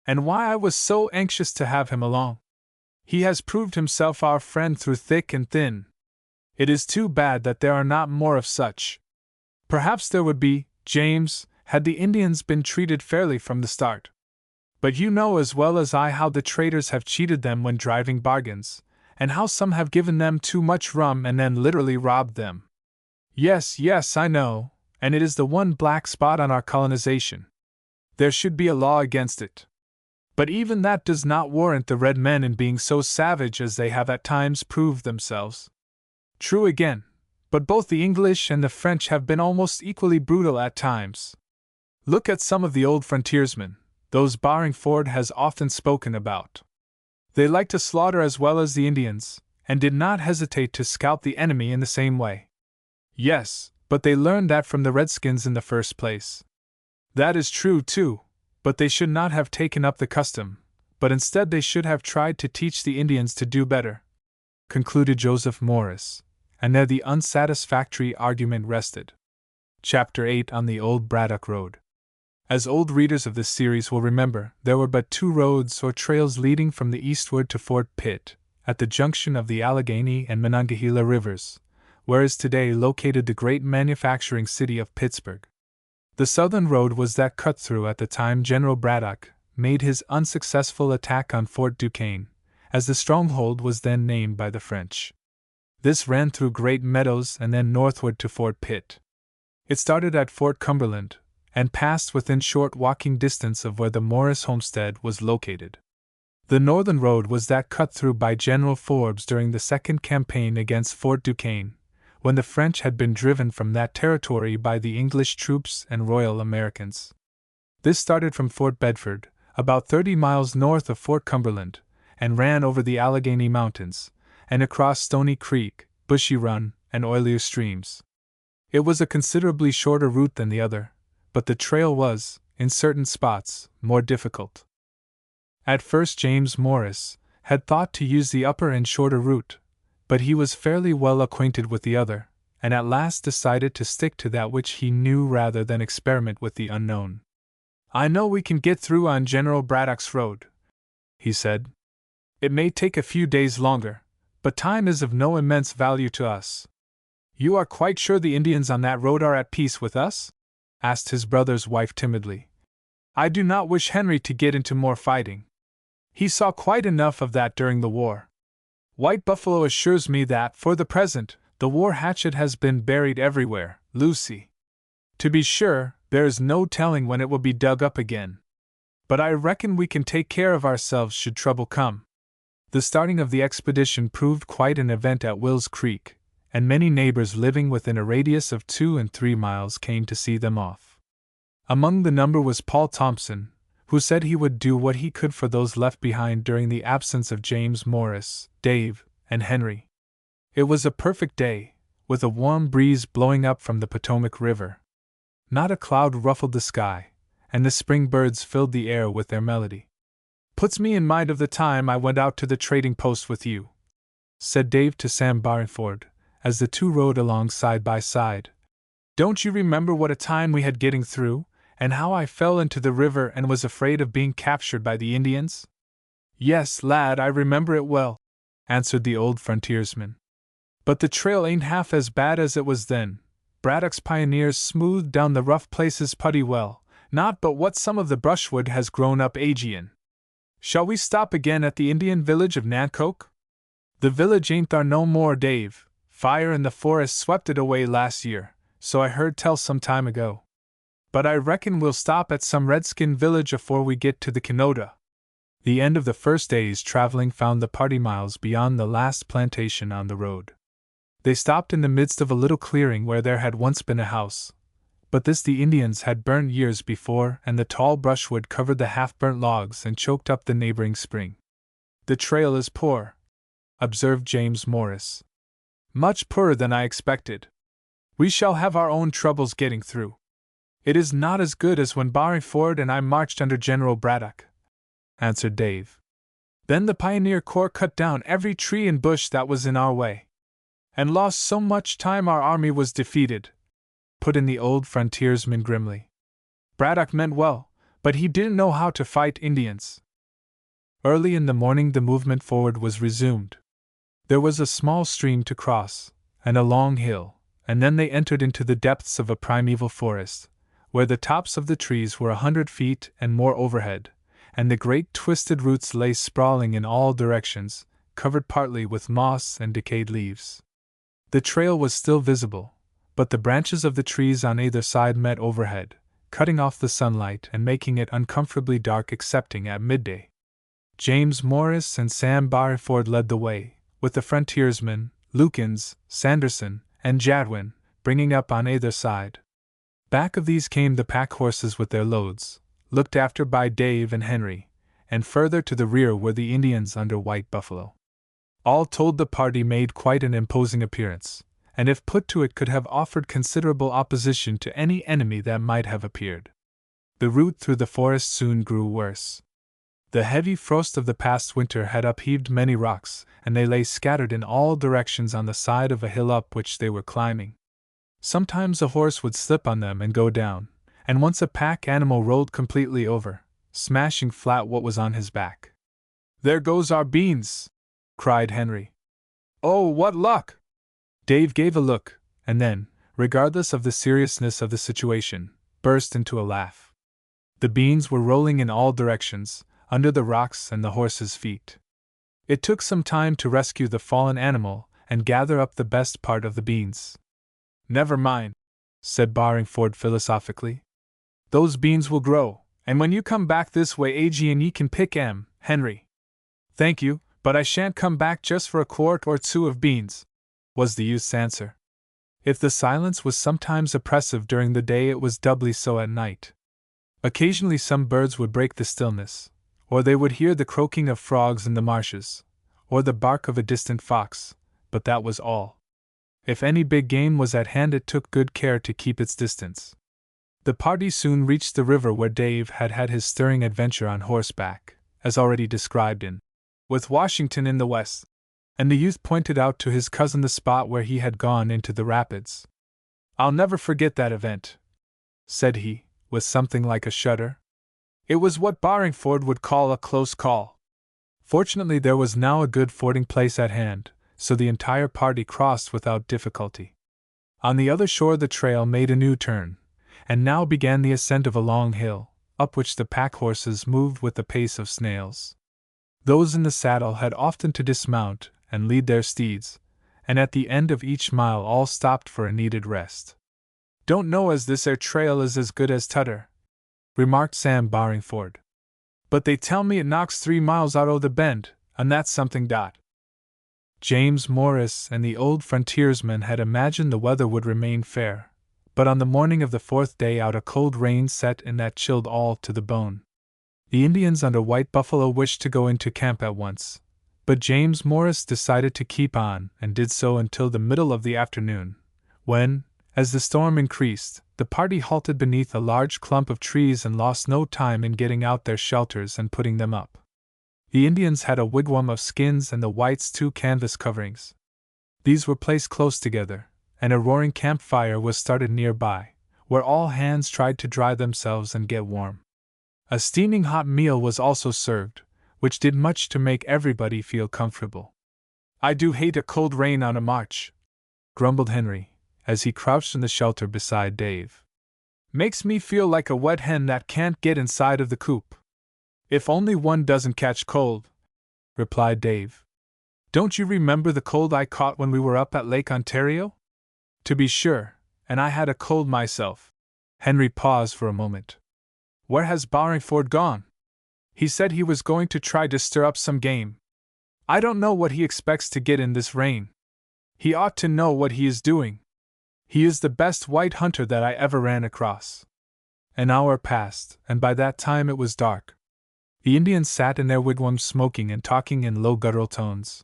S1: "and why I was so anxious to have him along. He has proved himself our friend through thick and thin. It is too bad that there are not more of such. Perhaps there would be, James, had the Indians been treated fairly from the start. But you know as well as I how the traders have cheated them when driving bargains, and how some have given them too much rum and then literally robbed them." Yes, I know, and it is the one black spot on our colonization. There should be a law against it. But even that does not warrant the red men in being so savage as they have at times proved themselves. True again, but both the English and the French have been almost equally brutal at times. Look at some of the old frontiersmen, those Barringford has often spoken about. They liked to slaughter as well as the Indians, and did not hesitate to scalp the enemy in the same way. Yes, but they learned that from the Redskins in the first place. That is true too, but they should not have taken up the custom, but instead they should have tried to teach the Indians to do better, concluded Joseph Morris, and there the unsatisfactory argument rested. Chapter 8 on the Old Braddock Road. As old readers of this series will remember, there were but 2 roads or trails leading from the eastward to Fort Pitt, at the junction of the Allegheny and Monongahela rivers, where is today located the great manufacturing city of Pittsburgh. The southern road was that cut through at the time General Braddock made his unsuccessful attack on Fort Duquesne, as the stronghold was then named by the French. This ran through Great Meadows and then northward to Fort Pitt. It started at Fort Cumberland, and passed within short walking distance of where the Morris homestead was located. The northern road was that cut through by General Forbes during the second campaign against Fort Duquesne, when the French had been driven from that territory by the English troops and Royal Americans. This started from Fort Bedford, about 30 miles north of Fort Cumberland, and ran over the Allegheny Mountains, and across Stony Creek, Bushy Run, and oilier streams. It was a considerably shorter route than the other, but the trail was, in certain spots, more difficult. At first James Morris had thought to use the upper and shorter route, but he was fairly well acquainted with the other, and at last decided to stick to that which he knew rather than experiment with the unknown. "I know we can get through on General Braddock's road," he said. "It may take a few days longer, but time is of no immense value to us." "You are quite sure the Indians on that road are at peace with us?" asked his brother's wife timidly. "I do not wish Henry to get into more fighting. He saw quite enough of that during the war. White Buffalo assures me that, for the present, the war hatchet has been buried everywhere, Lucy. To be sure, there is no telling when it will be dug up again. But I reckon we can take care of ourselves should trouble come." The starting of the expedition proved quite an event at Will's Creek, and many neighbors living within a radius of 2 and 3 miles came to see them off. Among the number was Paul Thompson, who said he would do what he could for those left behind during the absence of James Morris, Dave, and Henry. It was a perfect day, with a warm breeze blowing up from the Potomac River. Not a cloud ruffled the sky, and the spring birds filled the air with their melody. "Puts me in mind of the time I went out to the trading post with you," said Dave to Sam Barringford, as the two rode along side by side. "Don't you remember what a time we had getting through, and how I fell into the river and was afraid of being captured by the Indians?" "Yes, lad, I remember it well," answered the old frontiersman. But the trail ain't half as bad as it was then. Braddock's pioneers smoothed down the rough places putty well, not but what some of the brushwood has grown up Aegean. Shall we stop again at the Indian village of Nancoke? The village ain't there no more, Dave. Fire in the forest swept it away last year, so I heard tell some time ago. But I reckon we'll stop at some redskin village afore we get to the Kenota. The end of the first day's traveling found the party miles beyond the last plantation on the road. They stopped in the midst of a little clearing where there had once been a house, but this the Indians had burned years before, and the tall brushwood covered the half-burnt logs and choked up the neighboring spring. "The trail is poor," observed James Morris. "Much poorer than I expected. We shall have our own troubles getting through. It is not as good as when Barringford and I marched under General Braddock," answered Dave. "Then the Pioneer Corps cut down every tree and bush that was in our way, and lost so much time our army was defeated," put in the old frontiersman grimly. "Braddock meant well, but he didn't know how to fight Indians." Early in the morning the movement forward was resumed. There was a small stream to cross, and a long hill, and then they entered into the depths of a primeval forest, where the tops of the trees were 100 feet and more overhead, and the great twisted roots lay sprawling in all directions, covered partly with moss and decayed leaves. The trail was still visible, but the branches of the trees on either side met overhead, cutting off the sunlight and making it uncomfortably dark excepting at midday. James Morris and Sam Barringford led the way, with the frontiersmen, Lukins, Sanderson, and Jadwin, bringing up on either side. Back of these came the pack horses with their loads, looked after by Dave and Henry, and further to the rear were the Indians under White Buffalo. All told, the party made quite an imposing appearance, and if put to it could have offered considerable opposition to any enemy that might have appeared. The route through the forest soon grew worse. The heavy frost of the past winter had upheaved many rocks, and they lay scattered in all directions on the side of a hill up which they were climbing. Sometimes a horse would slip on them and go down, and once a pack animal rolled completely over, smashing flat what was on his back. "There goes our beans!" cried Henry. "Oh, what luck!" Dave gave a look, and then, regardless of the seriousness of the situation, burst into a laugh. The beans were rolling in all directions, under the rocks and the horses' feet. It took some time to rescue the fallen animal and gather up the best part of the beans. "Never mind," said Barringford philosophically. "Those beans will grow, and when you come back this way Aegean ye can pick 'em, Henry." "Thank you, but I shan't come back just for a quart or two of beans," was the youth's answer. If the silence was sometimes oppressive during the day, it was doubly so at night. Occasionally some birds would break the stillness, or they would hear the croaking of frogs in the marshes, or the bark of a distant fox, but that was all. If any big game was at hand, it took good care to keep its distance. The party soon reached the river where Dave had had his stirring adventure on horseback, as already described in With Washington in the West, and the youth pointed out to his cousin the spot where he had gone into the rapids. "I'll never forget that event," said he, with something like a shudder. "It was what Barringford would call a close call." Fortunately there was now a good fording place at hand, so the entire party crossed without difficulty. On the other shore the trail made a new turn, and now began the ascent of a long hill, up which the pack horses moved with the pace of snails. Those in the saddle had often to dismount and lead their steeds, and at the end of each mile all stopped for a needed rest. "Don't know as this 'ere trail is as good as t'other," remarked Sam Barringford. "But they tell me it knocks 3 miles out o' the bend, and that's something dot." James Morris and the old frontiersman had imagined the weather would remain fair, but on the morning of the 4th day out a cold rain set in that chilled all to the bone. The Indians under White Buffalo wished to go into camp at once, but James Morris decided to keep on and did so until the middle of the afternoon, when, as the storm increased, the party halted beneath a large clump of trees and lost no time in getting out their shelters and putting them up. The Indians had a wigwam of skins and the whites 2 canvas coverings. These were placed close together, and a roaring campfire was started nearby, where all hands tried to dry themselves and get warm. A steaming hot meal was also served, which did much to make everybody feel comfortable. "I do hate a cold rain on a march," grumbled Henry, as he crouched in the shelter beside Dave. Makes me feel like a wet hen that can't get inside of the coop. If only one doesn't catch cold, replied Dave. Don't you remember the cold I caught when we were up at Lake Ontario? To be sure, and I had a cold myself. Henry paused for a moment. Where has Barringford gone? He said he was going to try to stir up some game. I don't know what he expects to get in this rain. He ought to know what he is doing. He is the best white hunter that I ever ran across. An hour passed, and by that time it was dark. The Indians sat in their wigwams smoking and talking in low guttural tones.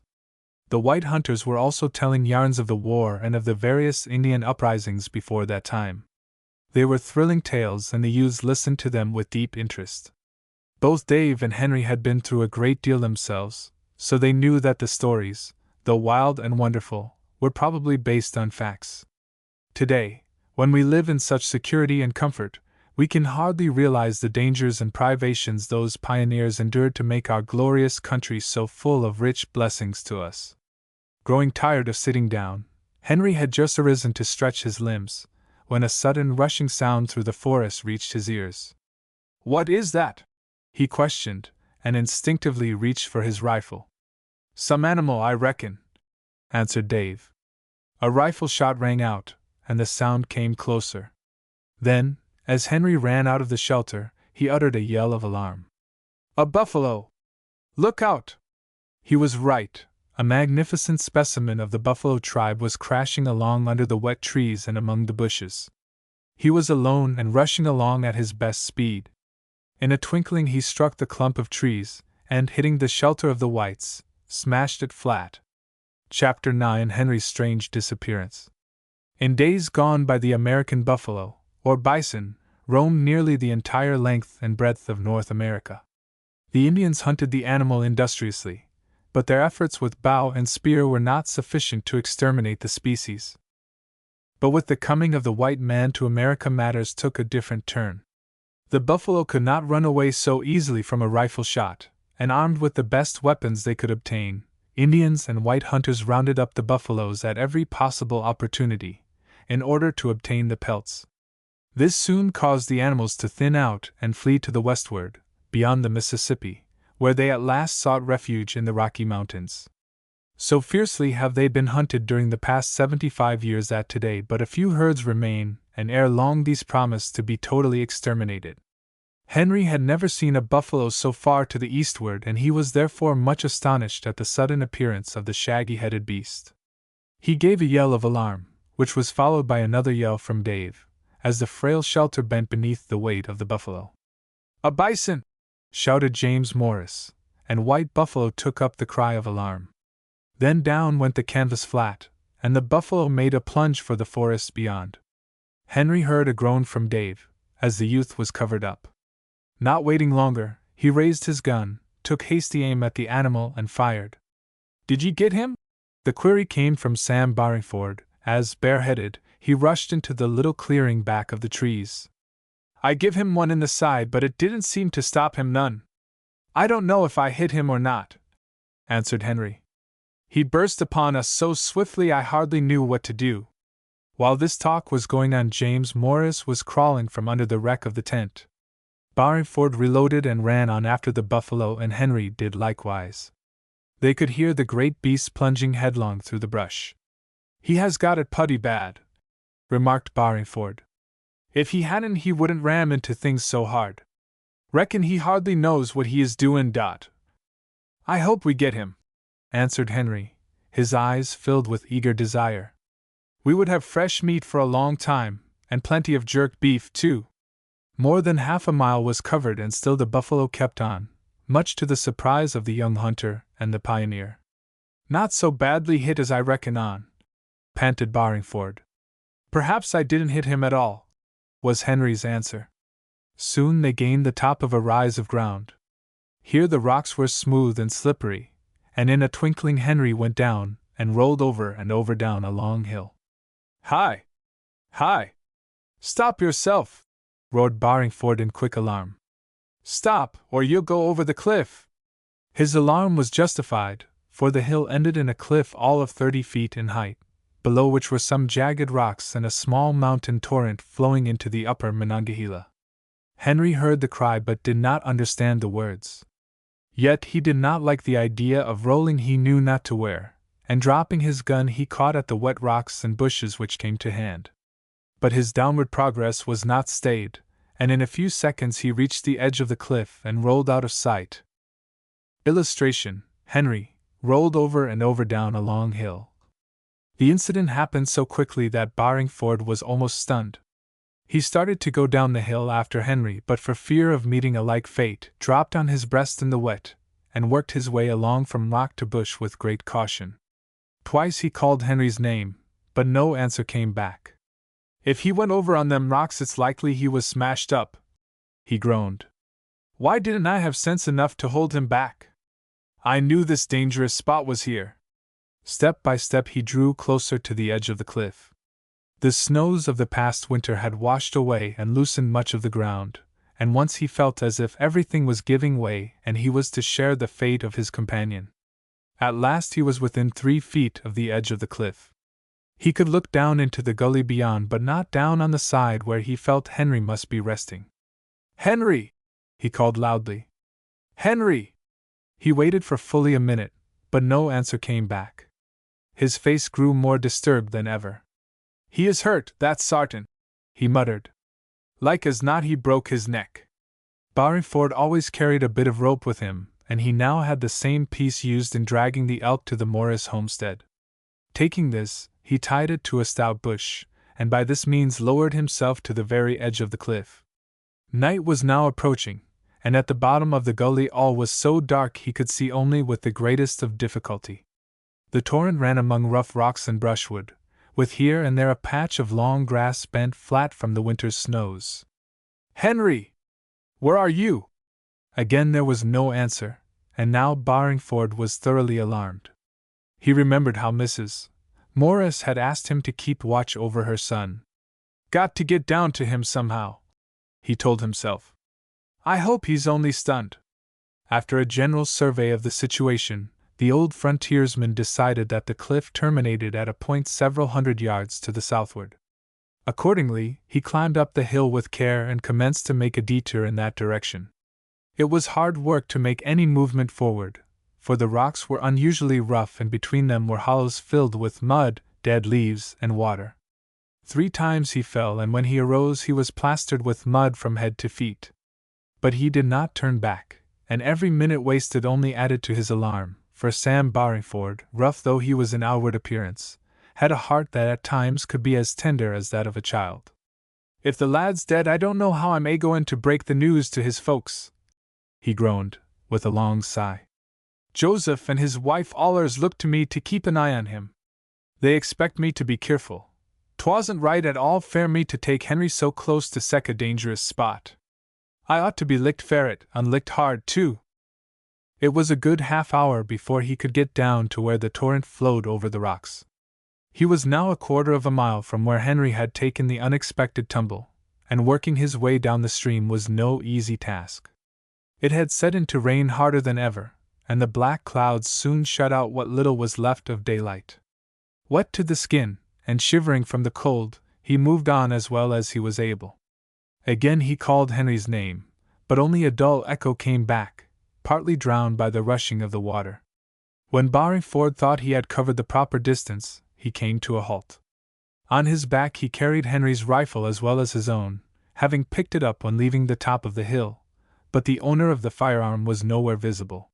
S1: The white hunters were also telling yarns of the war and of the various Indian uprisings before that time. They were thrilling tales, and the youths listened to them with deep interest. Both Dave and Henry had been through a great deal themselves, so they knew that the stories, though wild and wonderful, were probably based on facts. Today, when we live in such security and comfort, we can hardly realize the dangers and privations those pioneers endured to make our glorious country so full of rich blessings to us. Growing tired of sitting down, Henry had just arisen to stretch his limbs, when a sudden rushing sound through the forest reached his ears. What is that? He questioned, and instinctively reached for his rifle. Some animal, I reckon, answered Dave. A rifle shot rang out, and the sound came closer. Then, as Henry ran out of the shelter, he uttered a yell of alarm. A buffalo! Look out! He was right. A magnificent specimen of the buffalo tribe was crashing along under the wet trees and among the bushes. He was alone and rushing along at his best speed. In a twinkling he struck the clump of trees, and, hitting the shelter of the whites, smashed it flat. Chapter 9: Henry's Strange Disappearance. In days gone by, the American buffalo, or bison, roamed nearly the entire length and breadth of North America. The Indians hunted the animal industriously, but their efforts with bow and spear were not sufficient to exterminate the species. But with the coming of the white man to America, matters took a different turn. The buffalo could not run away so easily from a rifle shot, and armed with the best weapons they could obtain, Indians and white hunters rounded up the buffaloes at every possible opportunity, in order to obtain the pelts. This soon caused the animals to thin out and flee to the westward, beyond the Mississippi, where they at last sought refuge in the Rocky Mountains. So fiercely have they been hunted during the past 75 years that today but a few herds remain, and ere long these promise to be totally exterminated. Henry had never seen a buffalo so far to the eastward, and he was therefore much astonished at the sudden appearance of the shaggy-headed beast. He gave a yell of alarm, which was followed by another yell from Dave, as the frail shelter bent beneath the weight of the buffalo. A bison! Shouted James Morris, and White Buffalo took up the cry of alarm. Then down went the canvas flat, and the buffalo made a plunge for the forest beyond. Henry heard a groan from Dave, as the youth was covered up. Not waiting longer, he raised his gun, took hasty aim at the animal, and fired. Did ye get him? The query came from Sam Barringford, as, bareheaded, he rushed into the little clearing back of the trees. I give him one in the side, but it didn't seem to stop him none. I don't know if I hit him or not, answered Henry. He burst upon us so swiftly I hardly knew what to do. While this talk was going on, James Morris was crawling from under the wreck of the tent. Barringford reloaded and ran on after the buffalo, and Henry did likewise. They could hear the great beast plunging headlong through the brush. He has got it putty bad, remarked Barringford. If he hadn't, he wouldn't ram into things so hard. Reckon he hardly knows what he is doin'. I hope we get him, answered Henry, his eyes filled with eager desire. We would have fresh meat for a long time, and plenty of jerked beef, too. More than half a mile was covered, and still the buffalo kept on, much to the surprise of the young hunter and the pioneer. Not so badly hit as I reckon on, panted Barringford. Perhaps I didn't hit him at all, was Henry's answer. Soon they gained the top of a rise of ground. Here the rocks were smooth and slippery, and in a twinkling Henry went down and rolled over and over down a long hill. Hi! Hi! Stop yourself! Roared Barringford in quick alarm. Stop, or you'll go over the cliff! His alarm was justified, for the hill ended in a cliff all of 30 feet in height, below which were some jagged rocks and a small mountain torrent flowing into the upper Monongahela. Henry heard the cry but did not understand the words. Yet he did not like the idea of rolling he knew not to where, and dropping his gun he caught at the wet rocks and bushes which came to hand. But his downward progress was not stayed, and in a few seconds he reached the edge of the cliff and rolled out of sight. Illustration: Henry rolled over and over down a long hill. The incident happened so quickly that Barringford was almost stunned. He started to go down the hill after Henry, but for fear of meeting a like fate, dropped on his breast in the wet, and worked his way along from rock to bush with great caution. Twice he called Henry's name, but no answer came back. "If he went over on them rocks, it's likely he was smashed up," he groaned. "Why didn't I have sense enough to hold him back? I knew this dangerous spot was here." Step by step he drew closer to the edge of the cliff. The snows of the past winter had washed away and loosened much of the ground, and once he felt as if everything was giving way and he was to share the fate of his companion. At last he was within 3 feet of the edge of the cliff. He could look down into the gully beyond, but not down on the side where he felt Henry must be resting. "Henry!" he called loudly. "Henry!" He waited for fully a minute, but no answer came back. His face grew more disturbed than ever. "He is hurt, that's sartain," he muttered. "Like as not he broke his neck." Barringford always carried a bit of rope with him, and he now had the same piece used in dragging the elk to the Morris homestead. Taking this, he tied it to a stout bush, and by this means lowered himself to the very edge of the cliff. Night was now approaching, and at the bottom of the gully all was so dark he could see only with the greatest of difficulty. The torrent ran among rough rocks and brushwood, with here and there a patch of long grass bent flat from the winter's snows. "Henry! Where are you?" Again there was no answer, and now Barringford was thoroughly alarmed. He remembered how Mrs. Morris had asked him to keep watch over her son. "Got to get down to him somehow," he told himself. "I hope he's only stunned." After a general survey of the situation, the old frontiersman decided that the cliff terminated at a point several hundred yards to the southward. Accordingly, he climbed up the hill with care and commenced to make a detour in that direction. It was hard work to make any movement forward, for the rocks were unusually rough and between them were hollows filled with mud, dead leaves, and water. 3 times he fell, and when he arose he was plastered with mud from head to feet. But he did not turn back, and every minute wasted only added to his alarm, for Sam Barringford, rough though he was in outward appearance, had a heart that at times could be as tender as that of a child. "If the lad's dead, I don't know how I'm a-goin' to break the news to his folks," he groaned, with a long sigh. "Joseph and his wife allers look to me to keep an eye on him. They expect me to be careful. 'Twasn't right at all fair me to take Henry so close to sec a dangerous spot. I ought to be licked fair and licked hard, too." It was a good half-hour before he could get down to where the torrent flowed over the rocks. He was now a quarter of a mile from where Henry had taken the unexpected tumble, and working his way down the stream was no easy task. It had set in to rain harder than ever, and the black clouds soon shut out what little was left of daylight. Wet to the skin, and shivering from the cold, he moved on as well as he was able. Again he called Henry's name, but only a dull echo came back, partly drowned by the rushing of the water. When Barringford thought he had covered the proper distance, he came to a halt. On his back he carried Henry's rifle as well as his own, having picked it up when leaving the top of the hill, but the owner of the firearm was nowhere visible.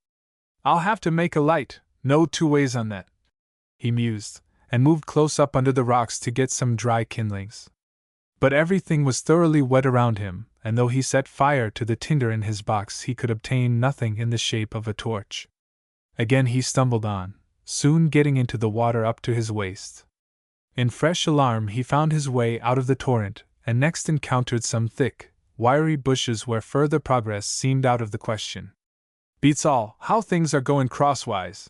S1: "I'll have to make a light, no 2 ways on that," he mused, and moved close up under the rocks to get some dry kindlings. But everything was thoroughly wet around him, and though he set fire to the tinder in his box, he could obtain nothing in the shape of a torch. Again he stumbled on, soon getting into the water up to his waist. In fresh alarm he found his way out of the torrent, and next encountered some thick, wiry bushes where further progress seemed out of the question. "Beats all, how things are going crosswise,"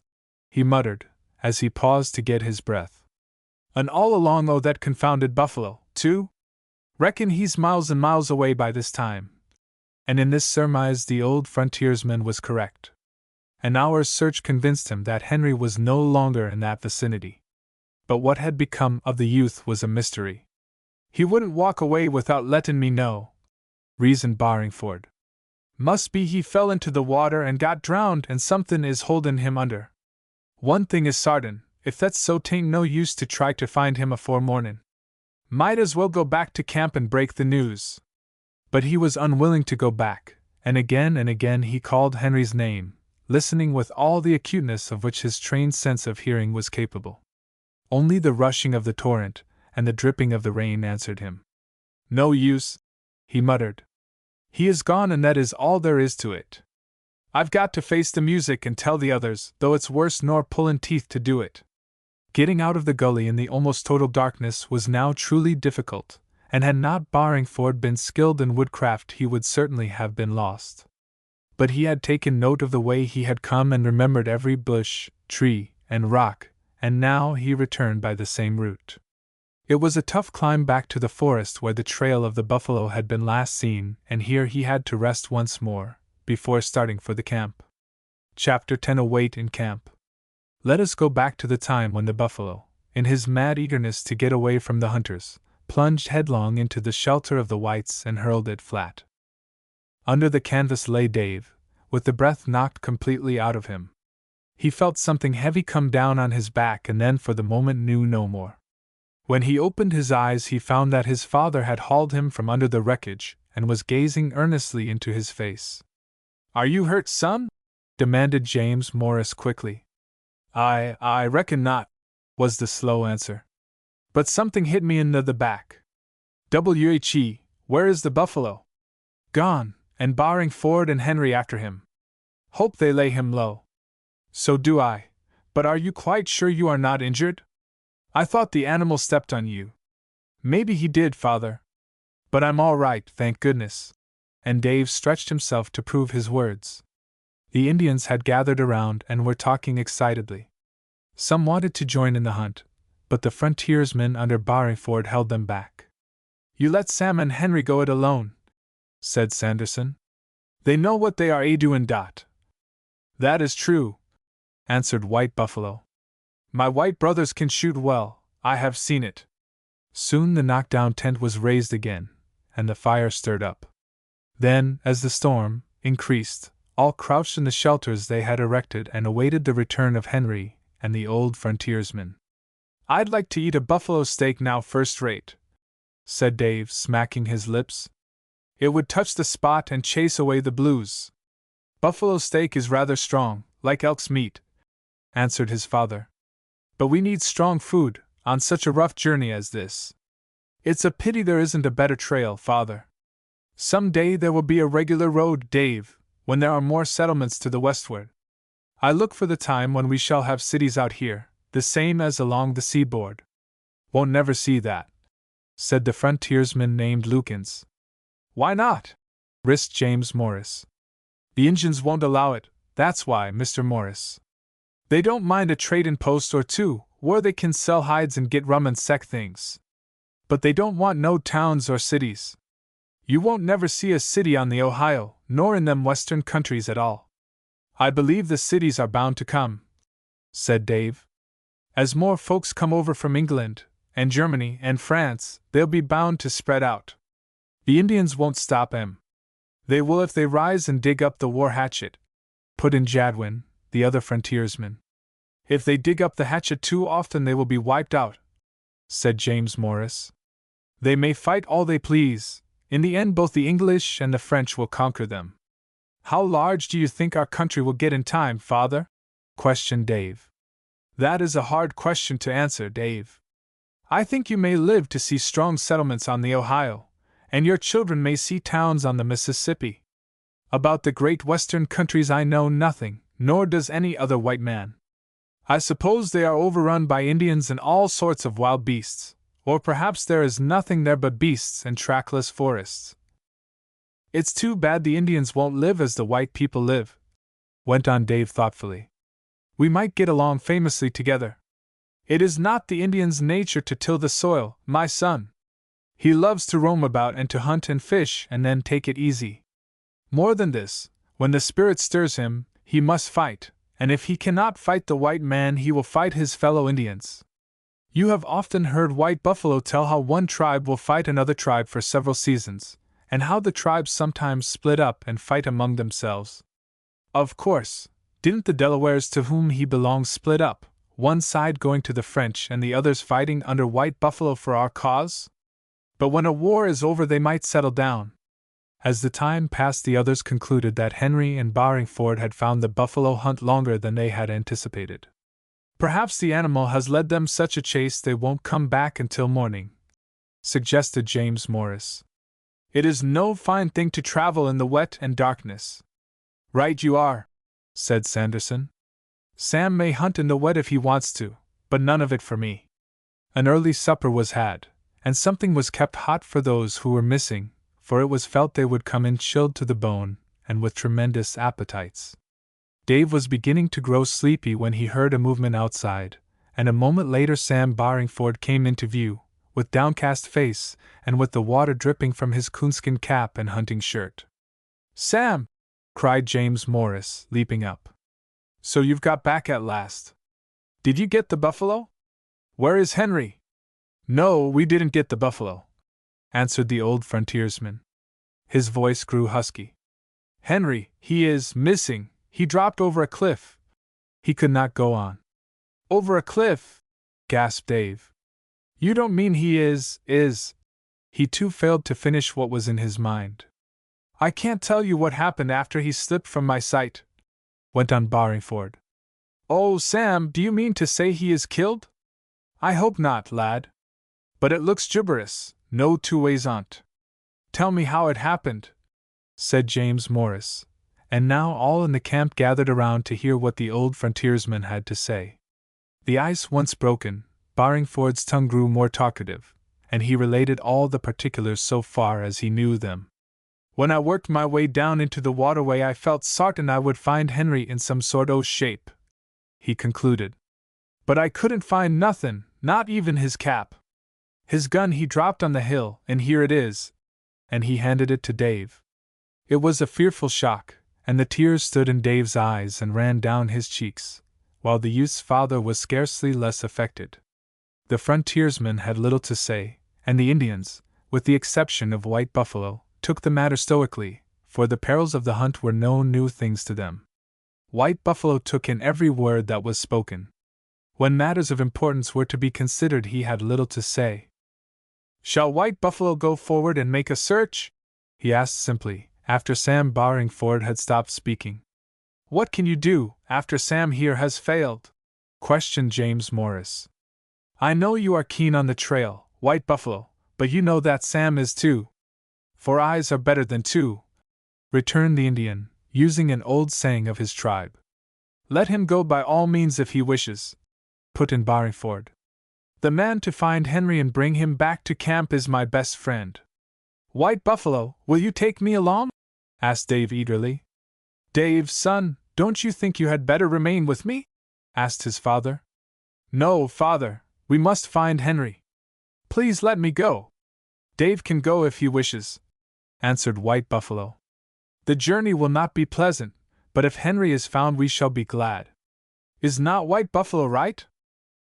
S1: he muttered, as he paused to get his breath. "And all along o' that confounded buffalo, too? Reckon he's miles and miles away by this time." And in this surmise the old frontiersman was correct. An hour's search convinced him that Henry was no longer in that vicinity. but what had become of the youth was a mystery. "He wouldn't walk away without lettin' me know," reasoned Barringford. "Must be he fell into the water and got drowned and somethin' is holdin' him under. One thing is sartin, if that's so 'tain't no use to try to find him afore mornin'. Might as well go back to camp and break the news." But he was unwilling to go back, and again he called Henry's name, listening with all the acuteness of which his trained sense of hearing was capable. Only the rushing of the torrent and the dripping of the rain answered him. "No use," he muttered. "He is gone, and that is all there is to it. I've got to face the music and tell the others, though it's worse nor pullin' teeth to do it." Getting out of the gully in the almost total darkness was now truly difficult, and had not Barringford been skilled in woodcraft he would certainly have been lost. But he had taken note of the way he had come and remembered every bush, tree, and rock, and now he returned by the same route. It was a tough climb back to the forest where the trail of the buffalo had been last seen, and here he had to rest once more, before starting for the camp. Chapter 10: A Wait in Camp. Let us go back to the time when the buffalo, in his mad eagerness to get away from the hunters, plunged headlong into the shelter of the whites and hurled it flat. Under the canvas lay Dave, with the breath knocked completely out of him. He felt something heavy come down on his back and then for the moment knew no more. When he opened his eyes he found that his father had hauled him from under the wreckage and was gazing earnestly into his face. "Are you hurt, son?" demanded James Morris quickly. I reckon not," was the slow answer. "But something hit me in the back." "Whe, where is the buffalo?" "Gone, and Barringford and Henry after him. Hope they lay him low." "So do I, but are you quite sure you are not injured? I thought the animal stepped on you." "Maybe he did, father. But I'm all right, thank goodness." And Dave stretched himself to prove his words. The Indians had gathered around and were talking excitedly. Some wanted to join in the hunt, but the frontiersmen under Barringford held them back. "You let Sam and Henry go it alone," said Sanderson. "They know what they are a-doin'. "That is true," answered White Buffalo. "My white brothers can shoot well, I have seen it." Soon the knockdown tent was raised again, and the fire stirred up. Then, as the storm increased, all crouched in the shelters they had erected and awaited the return of Henry and the old frontiersman. "I'd like to eat a buffalo steak now first rate," said Dave, smacking his lips. "It would touch the spot and chase away the blues." "Buffalo steak is rather strong, like elk's meat," answered his father. "But we need strong food, on such a rough journey as this. It's a pity there isn't a better trail, father. Some day there will be a regular road, Dave, when there are more settlements to the westward. I look for the time when we shall have cities out here, the same as along the seaboard." "Won't never see that," said the frontiersman named Lukens. "Why not?" risked James Morris. "The Injuns won't allow it, that's why, Mr. Morris. They don't mind a trading post or two, where they can sell hides and get rum and sec things. But they don't want no towns or cities. You won't never see a city on the Ohio, nor in them western countries at all." "I believe the cities are bound to come," said Dave. "As more folks come over from England, and Germany, and France, they'll be bound to spread out. The Indians won't stop 'em." "They will if they rise and dig up the war hatchet," put in Jadwin, the other frontiersman. "If they dig up the hatchet too often they will be wiped out," said James Morris. "They may fight all they please, in the end both the English and the French will conquer them." "How large do you think our country will get in time, father?" questioned Dave. "That is a hard question to answer, Dave. I think you may live to see strong settlements on the Ohio, and your children may see towns on the Mississippi. About the great western countries I know nothing, nor does any other white man. I suppose they are overrun by Indians and all sorts of wild beasts, or perhaps there is nothing there but beasts and trackless forests. It's too bad the Indians won't live as the white people live," went on Dave thoughtfully. "We might get along famously together. It is not the Indian's nature to till the soil, my son. He loves to roam about and to hunt and fish and then take it easy. More than this, when the spirit stirs him, he must fight, and if he cannot fight the white man he will fight his fellow Indians. You have often heard White Buffalo tell how one tribe will fight another tribe for several seasons, and how the tribes sometimes split up and fight among themselves. Of course, didn't the Delawares to whom he belongs split up, one side going to the French and the others fighting under White Buffalo for our cause? But when a war is over they might settle down. As the time passed, the others concluded that Henry and Barringford had found the buffalo hunt longer than they had anticipated. Perhaps the animal has led them such a chase they won't come back until morning, suggested James Morris. It is no fine thing to travel in the wet and darkness. Right you are, said Sanderson. Sam may hunt in the wet if he wants to, but none of it for me. An early supper was had, and something was kept hot for those who were missing, for it was felt they would come in chilled to the bone, and with tremendous appetites. Dave was beginning to grow sleepy when he heard a movement outside, and a moment later Sam Barringford came into view, with downcast face, and with the water dripping from his coonskin cap and hunting shirt. "Sam!" cried James Morris, leaping up. "So you've got back at last. Did you get the buffalo? Where is Henry?" "No, we didn't get the buffalo," answered the old frontiersman. His voice grew husky. "Henry, he is missing. He dropped over a cliff." He could not go on. "Over a cliff?" gasped Dave. "You don't mean he is. He too failed to finish what was in his mind. "I can't tell you what happened after he slipped from my sight," went on Barringford. "Oh, Sam, do you mean to say he is killed?" "I hope not, lad. But it looks gibberish, no two ways on't." "Tell me how it happened," said James Morris, and now all in the camp gathered around to hear what the old frontiersman had to say. The ice once broken, Barringford's tongue grew more talkative, and he related all the particulars so far as he knew them. "When I worked my way down into the waterway I felt sartin I would find Henry in some sort o' shape," he concluded. "But I couldn't find nothin', not even his cap. His gun he dropped on the hill, and here it is," and he handed it to Dave. It was a fearful shock, and the tears stood in Dave's eyes and ran down his cheeks, while the youth's father was scarcely less affected. The frontiersman had little to say, and the Indians, with the exception of White Buffalo, took the matter stoically, for the perils of the hunt were no new things to them. White Buffalo took in every word that was spoken. When matters of importance were to be considered he had little to say. "Shall White Buffalo go forward and make a search?" he asked simply, after Sam Barringford had stopped speaking. "What can you do, after Sam here has failed?" questioned James Morris. "I know you are keen on the trail, White Buffalo, but you know that Sam is too. 4 eyes are better than 2, returned the Indian, using an old saying of his tribe. "Let him go by all means if he wishes," put in Barringford. "The man to find Henry and bring him back to camp is my best friend." "White Buffalo, will you take me along?" asked Dave eagerly. "Dave, son, don't you think you had better remain with me?" asked his father. "No, father, we must find Henry. Please let me go." "Dave can go if he wishes," answered White Buffalo. "The journey will not be pleasant, but if Henry is found we shall be glad. Is not White Buffalo right?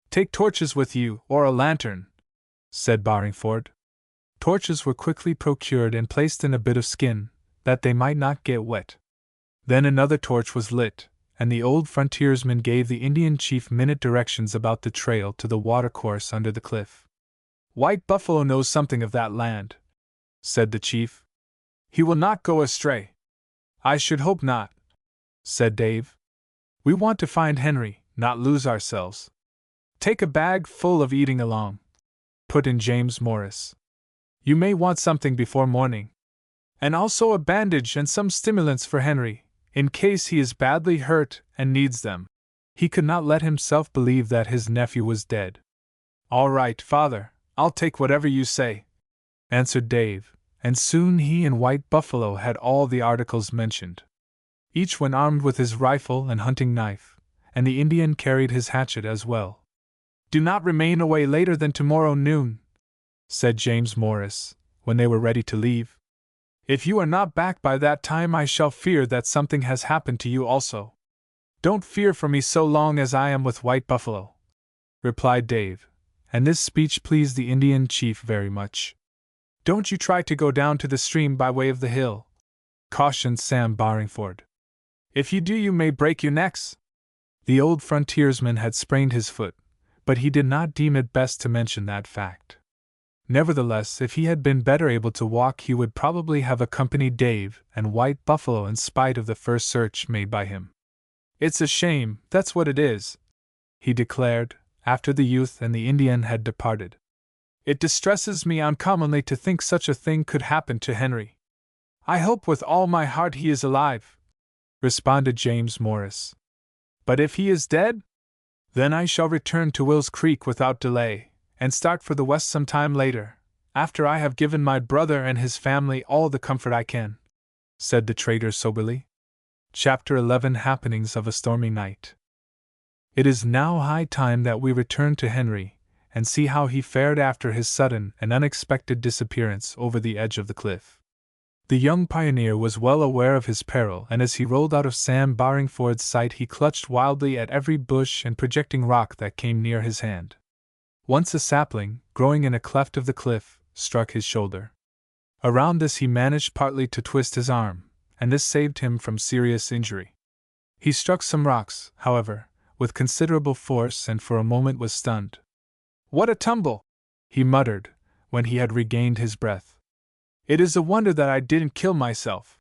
S1: Take torches with you, or a lantern," said Barringford. Torches were quickly procured and placed in a bit of skin, that they might not get wet. Then another torch was lit, and the old frontiersman gave the Indian chief minute directions about the trail to the watercourse under the cliff. "White Buffalo knows something of that land," said the chief. "He will not go astray." "I should hope not," said Dave. "We want to find Henry, not lose ourselves." "Take a bag full of eating along," put in James Morris. "You may want something before morning. And also a bandage and some stimulants for Henry, in case he is badly hurt and needs them." He could not let himself believe that his nephew was dead. "All right, father, I'll take whatever you say," answered Dave, and soon he and White Buffalo had all the articles mentioned. Each went armed with his rifle and hunting knife, and the Indian carried his hatchet as well. "Do not remain away later than tomorrow noon," said James Morris, when they were ready to leave. "If you are not back by that time I shall fear that something has happened to you also." "Don't fear for me so long as I am with White Buffalo," replied Dave, and this speech pleased the Indian chief very much. "Don't you try to go down to the stream by way of the hill," cautioned Sam Barringford. "If you do, you may break your necks." The old frontiersman had sprained his foot, but he did not deem it best to mention that fact. Nevertheless, if he had been better able to walk, he would probably have accompanied Dave and White Buffalo in spite of the first search made by him. "It's a shame, that's what it is," he declared, after the youth and the Indian had departed. "It distresses me uncommonly to think such a thing could happen to Henry." "I hope with all my heart he is alive," responded James Morris. "But if he is dead? Then I shall return to Will's Creek without delay, and start for the west some time later, after I have given my brother and his family all the comfort I can," said the trader soberly. Chapter 11 Happenings of a Stormy Night. It is now high time that we return to Henry, and see how he fared after his sudden and unexpected disappearance over the edge of the cliff. The young pioneer was well aware of his peril, and as he rolled out of Sam Barringford's sight he clutched wildly at every bush and projecting rock that came near his hand. Once a sapling, growing in a cleft of the cliff, struck his shoulder. Around this he managed partly to twist his arm, and this saved him from serious injury. He struck some rocks, however, with considerable force and for a moment was stunned. "What a tumble!" he muttered, when he had regained his breath. "It is a wonder that I didn't kill myself."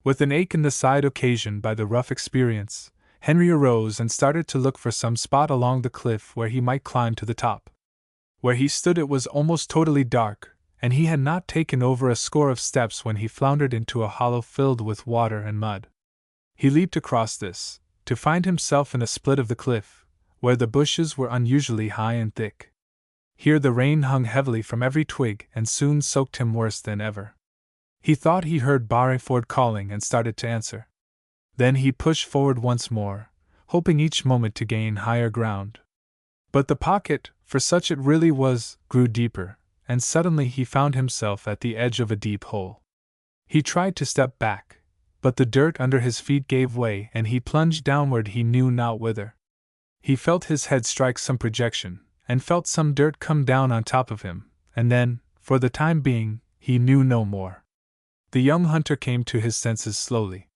S1: With an ache in the side occasioned by the rough experience, Henry arose and started to look for some spot along the cliff where he might climb to the top. Where he stood it was almost totally dark, and he had not taken over a score of steps when he floundered into a hollow filled with water and mud. He leaped across this, to find himself in a split of the cliff, where the bushes were unusually high and thick. Here the rain hung heavily from every twig and soon soaked him worse than ever. He thought he heard Barringford calling and started to answer. Then he pushed forward once more, hoping each moment to gain higher ground. But the pocket, for such it really was, grew deeper, and suddenly he found himself at the edge of a deep hole. He tried to step back, but the dirt under his feet gave way and he plunged downward he knew not whither. He felt his head strike some projection, and felt some dirt come down on top of him, and then, for the time being, he knew no more. The young hunter came to his senses slowly.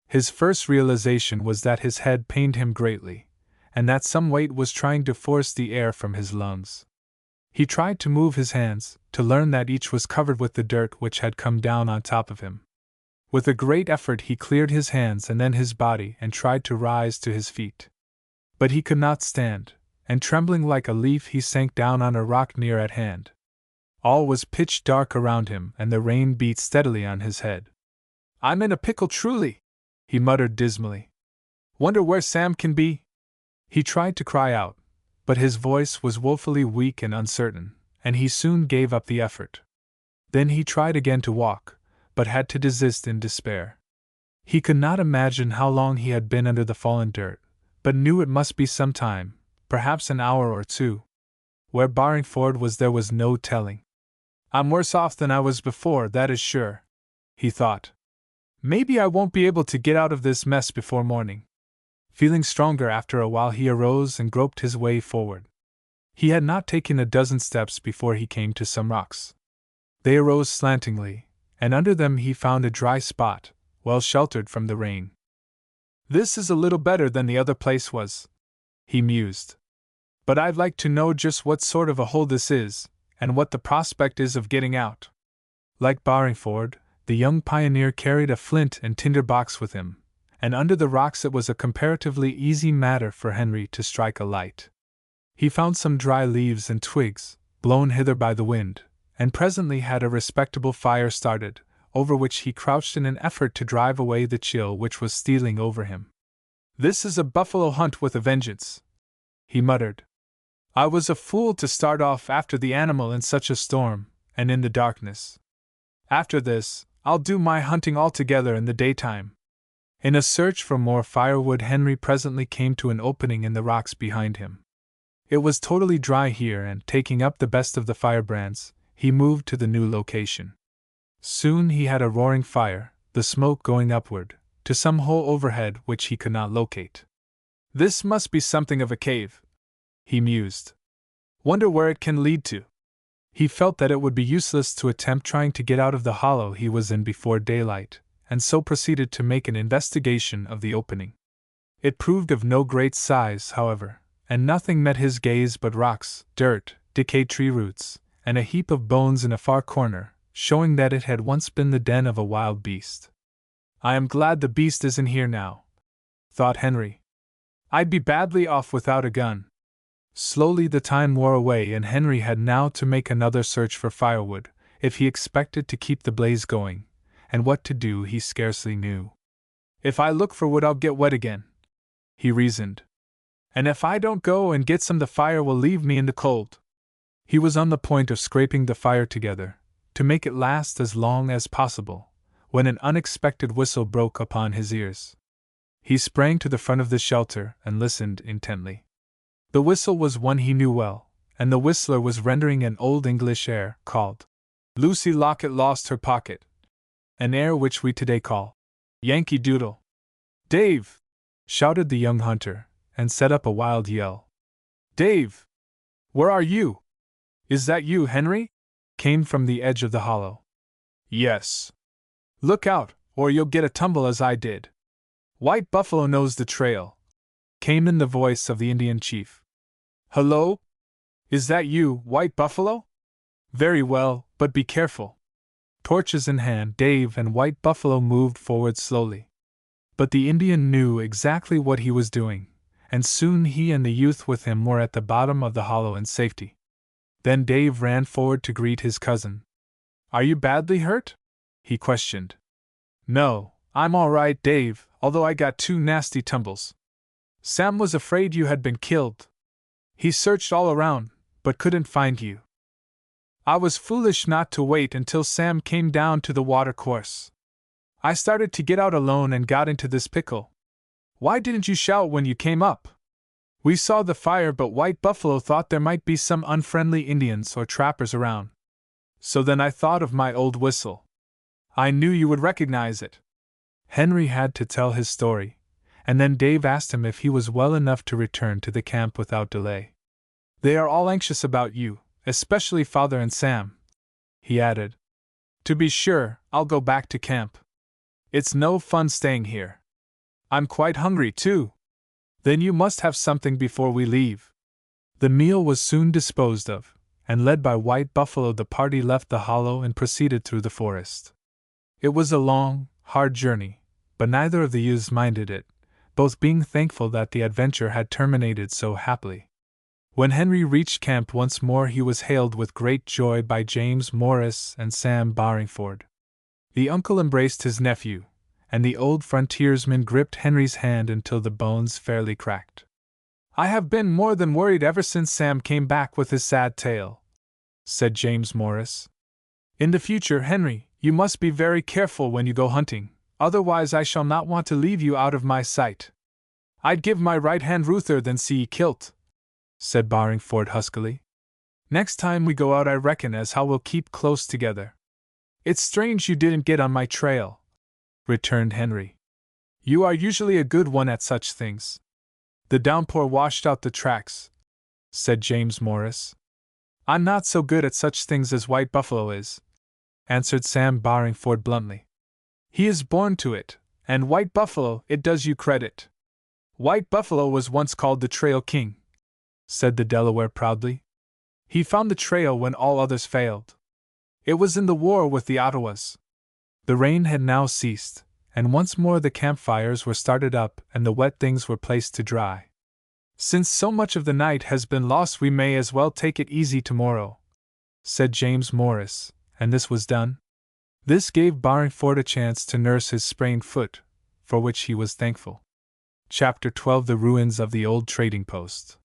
S1: His first realization was that his head pained him greatly, and that some weight was trying to force the air from his lungs. He tried to move his hands, to learn that each was covered with the dirt which had come down on top of him. With a great effort he cleared his hands and then his body and tried to rise to his feet. But he could not stand, and trembling like a leaf he sank down on a rock near at hand. All was pitch dark around him and the rain beat steadily on his head. "I'm in a pickle truly," he muttered dismally. "Wonder where Sam can be?" He tried to cry out, but his voice was woefully weak and uncertain, and he soon gave up the effort. Then he tried again to walk, but had to desist in despair. He could not imagine how long he had been under the fallen dirt, but knew it must be some time, perhaps an hour or two. Where Barringford was there was no telling. "I'm worse off than I was before, that is sure," he thought. "Maybe I won't be able to get out of this mess before morning." Feeling stronger after a while he arose and groped his way forward. He had not taken a dozen steps before he came to some rocks. They arose slantingly, and under them he found a dry spot, well sheltered from the rain. "This is a little better than the other place was," he mused. "But I'd like to know just what sort of a hole this is, and what the prospect is of getting out." Like Barringford, the young pioneer carried a flint and tinder box with him, and under the rocks it was a comparatively easy matter for Henry to strike a light. He found some dry leaves and twigs, blown hither by the wind, and presently had a respectable fire started, over which he crouched in an effort to drive away the chill which was stealing over him. "This is a buffalo hunt with a vengeance," he muttered. "I was a fool to start off after the animal in such a storm, and in the darkness. After this, I'll do my hunting altogether in the daytime." In a search for more firewood, Henry presently came to an opening in the rocks behind him. It was totally dry here, and taking up the best of the firebrands, he moved to the new location. Soon he had a roaring fire, the smoke going upward, to some hole overhead which he could not locate. "This must be something of a cave," he mused. Wonder where it can lead to. He felt that it would be useless to attempt trying to get out of the hollow he was in before daylight, and so proceeded to make an investigation of the opening. It proved of no great size, however, and nothing met his gaze but rocks, dirt, decayed tree roots, and a heap of bones in a far corner, showing that it had once been the den of a wild beast. I am glad the beast isn't here now, thought Henry. I'd be badly off without a gun. Slowly the time wore away, and Henry had now to make another search for firewood, if he expected to keep the blaze going, and what to do he scarcely knew. If I look for wood I'll get wet again, he reasoned. And if I don't go and get some, the fire will leave me in the cold. He was on the point of scraping the fire together, to make it last as long as possible, when an unexpected whistle broke upon his ears. He sprang to the front of the shelter and listened intently. The whistle was one he knew well, and the whistler was rendering an old English air called Lucy Locket Lost Her Pocket, an air which we today call Yankee Doodle. "Dave!" shouted the young hunter, and set up a wild yell. "Dave! Where are you?" "Is that you, Henry?" came from the edge of the hollow. "Yes." "Look out, or you'll get a tumble as I did. White Buffalo knows the trail," came in the voice of the Indian chief. "Hello? Is that you, White Buffalo? Very well, but be careful." Torches in hand, Dave and White Buffalo moved forward slowly. But the Indian knew exactly what he was doing, and soon he and the youth with him were at the bottom of the hollow in safety. Then Dave ran forward to greet his cousin. "Are you badly hurt?" he questioned. "No, I'm all right, Dave, although I got 2 nasty tumbles. Sam was afraid you had been killed. He searched all around, but couldn't find you. I was foolish not to wait until Sam came down to the watercourse. I started to get out alone and got into this pickle. Why didn't you shout when you came up? We saw the fire, but White Buffalo thought there might be some unfriendly Indians or trappers around. So then I thought of my old whistle. I knew you would recognize it." Henry had to tell his story, and then Dave asked him if he was well enough to return to the camp without delay. "They are all anxious about you, especially Father and Sam," he added. "To be sure, I'll go back to camp. It's no fun staying here. I'm quite hungry, too." "Then you must have something before we leave." The meal was soon disposed of, and led by White Buffalo the party left the hollow and proceeded through the forest. It was a long, hard journey, but neither of the youths minded it, both being thankful that the adventure had terminated so happily. When Henry reached camp once more, he was hailed with great joy by James Morris and Sam Barringford. The uncle embraced his nephew, and the old frontiersman gripped Henry's hand until the bones fairly cracked. "I have been more than worried ever since Sam came back with his sad tale," said James Morris. "In the future, Henry, you must be very careful when you go hunting, otherwise I shall not want to leave you out of my sight." "I'd give my right hand ruther than see ye kilt," said Barringford huskily. "Next time we go out I reckon as how we'll keep close together." "It's strange you didn't get on my trail," returned Henry. "You are usually a good one at such things." "The downpour washed out the tracks," said James Morris. "I'm not so good at such things as White Buffalo is," answered Sam Barringford bluntly. "He is born to it, and White Buffalo, it does you credit." "White Buffalo was once called the Trail King," said the Delaware proudly. "He found the trail when all others failed. It was in the war with the Ottawas." The rain had now ceased, and once more the campfires were started up and the wet things were placed to dry. "Since so much of the night has been lost, we may as well take it easy tomorrow," said James Morris, and this was done. This gave Barringford a chance to nurse his sprained foot, for which he was thankful. Chapter 12: The Ruins of the Old Trading Post.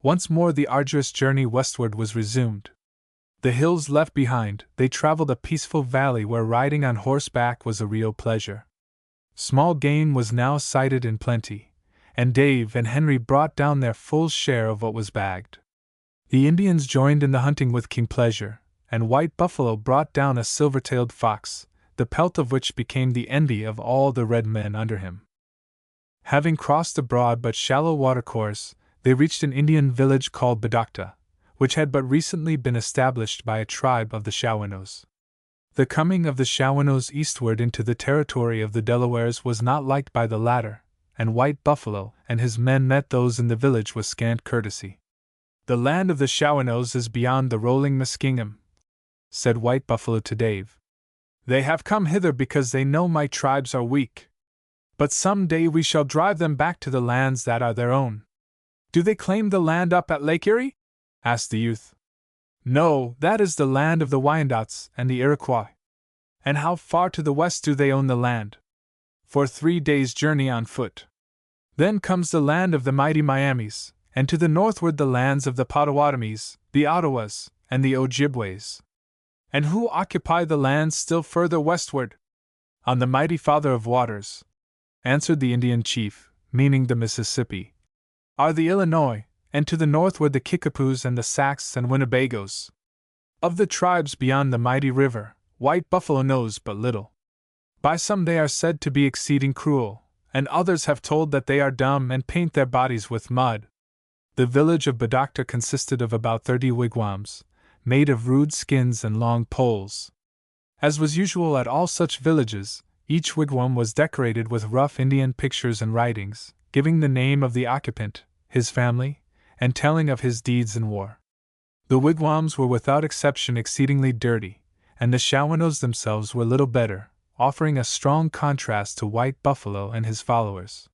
S1: Once more the arduous journey westward was resumed. The hills left behind, they traveled a peaceful valley where riding on horseback was a real pleasure. Small game was now sighted in plenty, and Dave and Henry brought down their full share of what was bagged. The Indians joined in the hunting with keen pleasure, and White Buffalo brought down a silver-tailed fox, the pelt of which became the envy of all the red men under him. Having crossed a broad but shallow watercourse, they reached an Indian village called Badakta, which had but recently been established by a tribe of the Shawanoes. The coming of the Shawanoes eastward into the territory of the Delawares was not liked by the latter, and White Buffalo and his men met those in the village with scant courtesy. "The land of the Shawanoes is beyond the rolling Muskingum," said White Buffalo to Dave. "They have come hither because they know my tribes are weak. But some day we shall drive them back to the lands that are their own." "Do they claim the land up at Lake Erie?" asked the youth. "No, that is the land of the Wyandots and the Iroquois." "And how far to the west do they own the land?" "For 3 days' journey on foot. Then comes the land of the mighty Miamis, and to the northward the lands of the Potawatomis, the Ottawas, and the Ojibways." "And who occupy the lands still further westward?" "On the mighty Father of Waters," answered the Indian chief, meaning the Mississippi, "are the Illinois, and to the northward the Kickapoos and the Sacs and Winnebagos. Of the tribes beyond the mighty river, White Buffalo knows but little. By some they are said to be exceeding cruel, and others have told that they are dumb and paint their bodies with mud." The village of Badocta consisted of about 30 wigwams, made of rude skins and long poles. As was usual at all such villages, each wigwam was decorated with rough Indian pictures and writings, giving the name of the occupant, his family, and telling of his deeds in war. The wigwams were without exception exceedingly dirty, and the Shawanoes themselves were little better, offering a strong contrast to White Buffalo and his followers.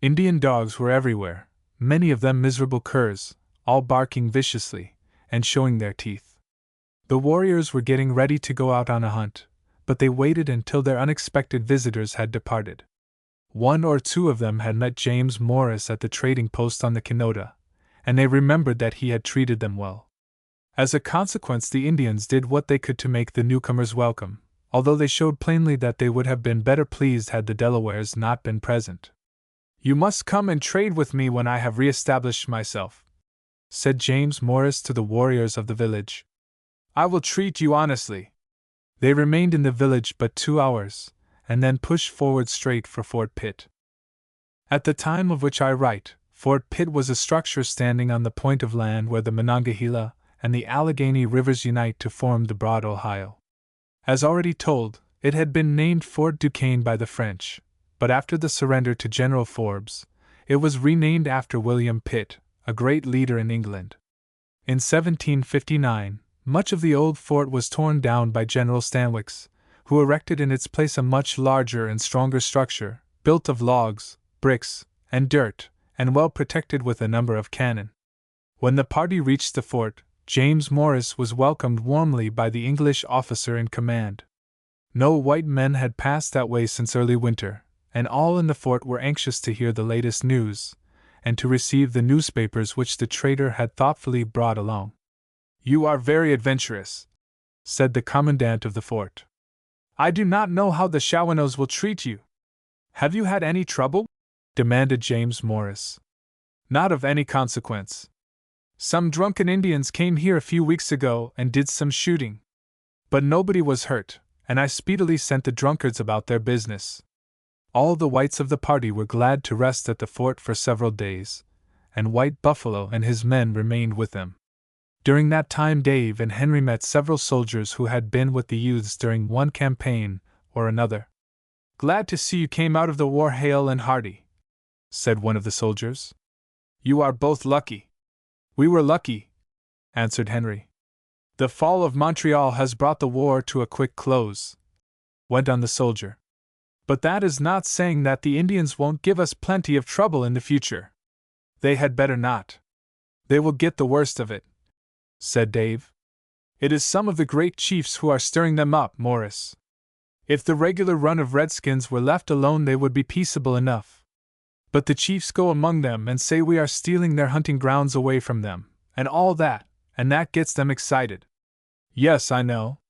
S1: Indian dogs were everywhere, many of them miserable curs, all barking viciously, and showing their teeth. The warriors were getting ready to go out on a hunt, but they waited until their unexpected visitors had departed. 1 or 2 of them had met James Morris at the trading post on the Kenota, and they remembered that he had treated them well. As a consequence, the Indians did what they could to make the newcomers welcome, although they showed plainly that they would have been better pleased had the Delawares not been present. "You must come and trade with me when I have re-established myself," said James Morris to the warriors of the village. "I will treat you honestly." They remained in the village but 2 hours, and then pushed forward straight for Fort Pitt. At the time of which I write, Fort Pitt was a structure standing on the point of land where the Monongahela and the Allegheny rivers unite to form the broad Ohio. As already told, it had been named Fort Duquesne by the French, but after the surrender to General Forbes, it was renamed after William Pitt, a great leader in England. In 1759, much of the old fort was torn down by General Stanwix, who erected in its place a much larger and stronger structure, built of logs, bricks, and dirt, and well protected with a number of cannon. When the party reached the fort, James Morris was welcomed warmly by the English officer in command. No white men had passed that way since early winter, and all in the fort were anxious to hear the latest news, and to receive the newspapers which the trader had thoughtfully brought along. "You are very adventurous," said the commandant of the fort. "I do not know how the Shawanoes will treat you." "Have you had any trouble?" demanded James Morris. "Not of any consequence. Some drunken Indians came here a few weeks ago and did some shooting. But nobody was hurt, and I speedily sent the drunkards about their business." All the whites of the party were glad to rest at the fort for several days, and White Buffalo and his men remained with them. During that time Dave and Henry met several soldiers who had been with the youths during one campaign or another. "Glad to see you came out of the war hale and hearty," said one of the soldiers. "You are both lucky." "We were lucky," answered Henry. "The fall of Montreal has brought the war to a quick close," went on the soldier. "But that is not saying that the Indians won't give us plenty of trouble in the future." "They had better not. They will get the worst of it," said Dave. "It is some of the great chiefs who are stirring them up, Morris. If the regular run of redskins were left alone they would be peaceable enough. But the chiefs go among them and say we are stealing their hunting grounds away from them, and all that, and that gets them excited." "Yes, I know.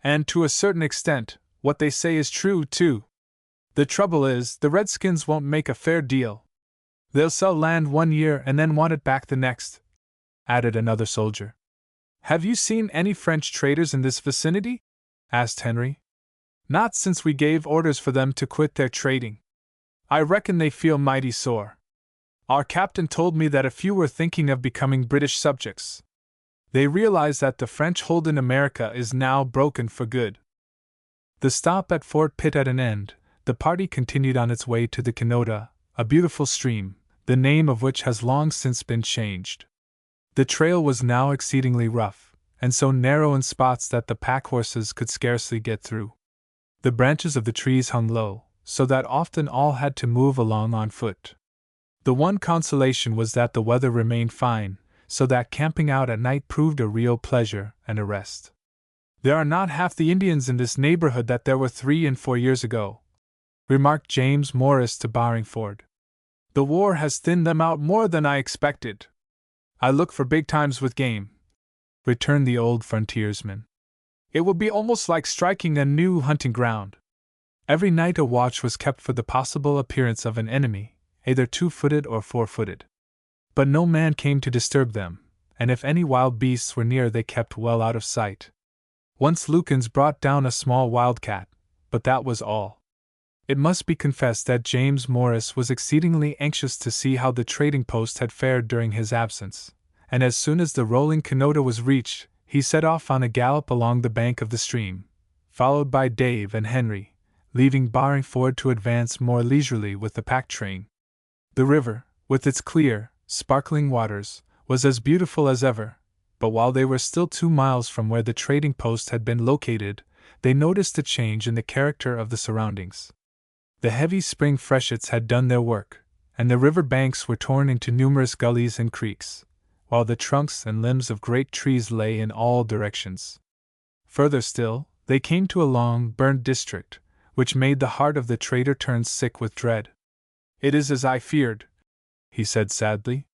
S1: And to a certain extent, what they say is true, too. The trouble is, the redskins won't make a fair deal. They'll sell land 1 year and then want it back the next," added another soldier. "Have you seen any French traders in this vicinity?" asked Henry. "Not since we gave orders for them to quit their trading. I reckon they feel mighty sore. Our captain told me that a few were thinking of becoming British subjects." They realize that the French hold in America is now broken for good. The stop at Fort Pitt at an end, the party continued on its way to the Kenota, a beautiful stream, the name of which has long since been changed. The trail was now exceedingly rough, and so narrow in spots that the pack horses could scarcely get through. The branches of the trees hung low, so that often all had to move along on foot. The one consolation was that the weather remained fine, so that camping out at night proved a real pleasure and a rest. There are not half the Indians in this neighborhood that there were 3 and 4 years ago, remarked James Morris to Barringford. The war has thinned them out more than I expected. I look for big times with game, returned the old frontiersman. It will be almost like striking a new hunting ground. Every night a watch was kept for the possible appearance of an enemy, either 2-footed or 4-footed. But no man came to disturb them, and if any wild beasts were near they kept well out of sight. Once Lukens brought down a small wildcat, but that was all. It must be confessed that James Morris was exceedingly anxious to see how the trading post had fared during his absence, and as soon as the rolling Kenota was reached, he set off on a gallop along the bank of the stream, followed by Dave and Henry, leaving Barringford to advance more leisurely with the pack train. The river, with its clear, sparkling waters, was as beautiful as ever, but while they were still 2 miles from where the trading post had been located, they noticed a change in the character of the surroundings. The heavy spring freshets had done their work, and the river banks were torn into numerous gullies and creeks, while the trunks and limbs of great trees lay in all directions. Further still, they came to a long, burnt district, which made the heart of the trader turn sick with dread. "It is as I feared," he said sadly.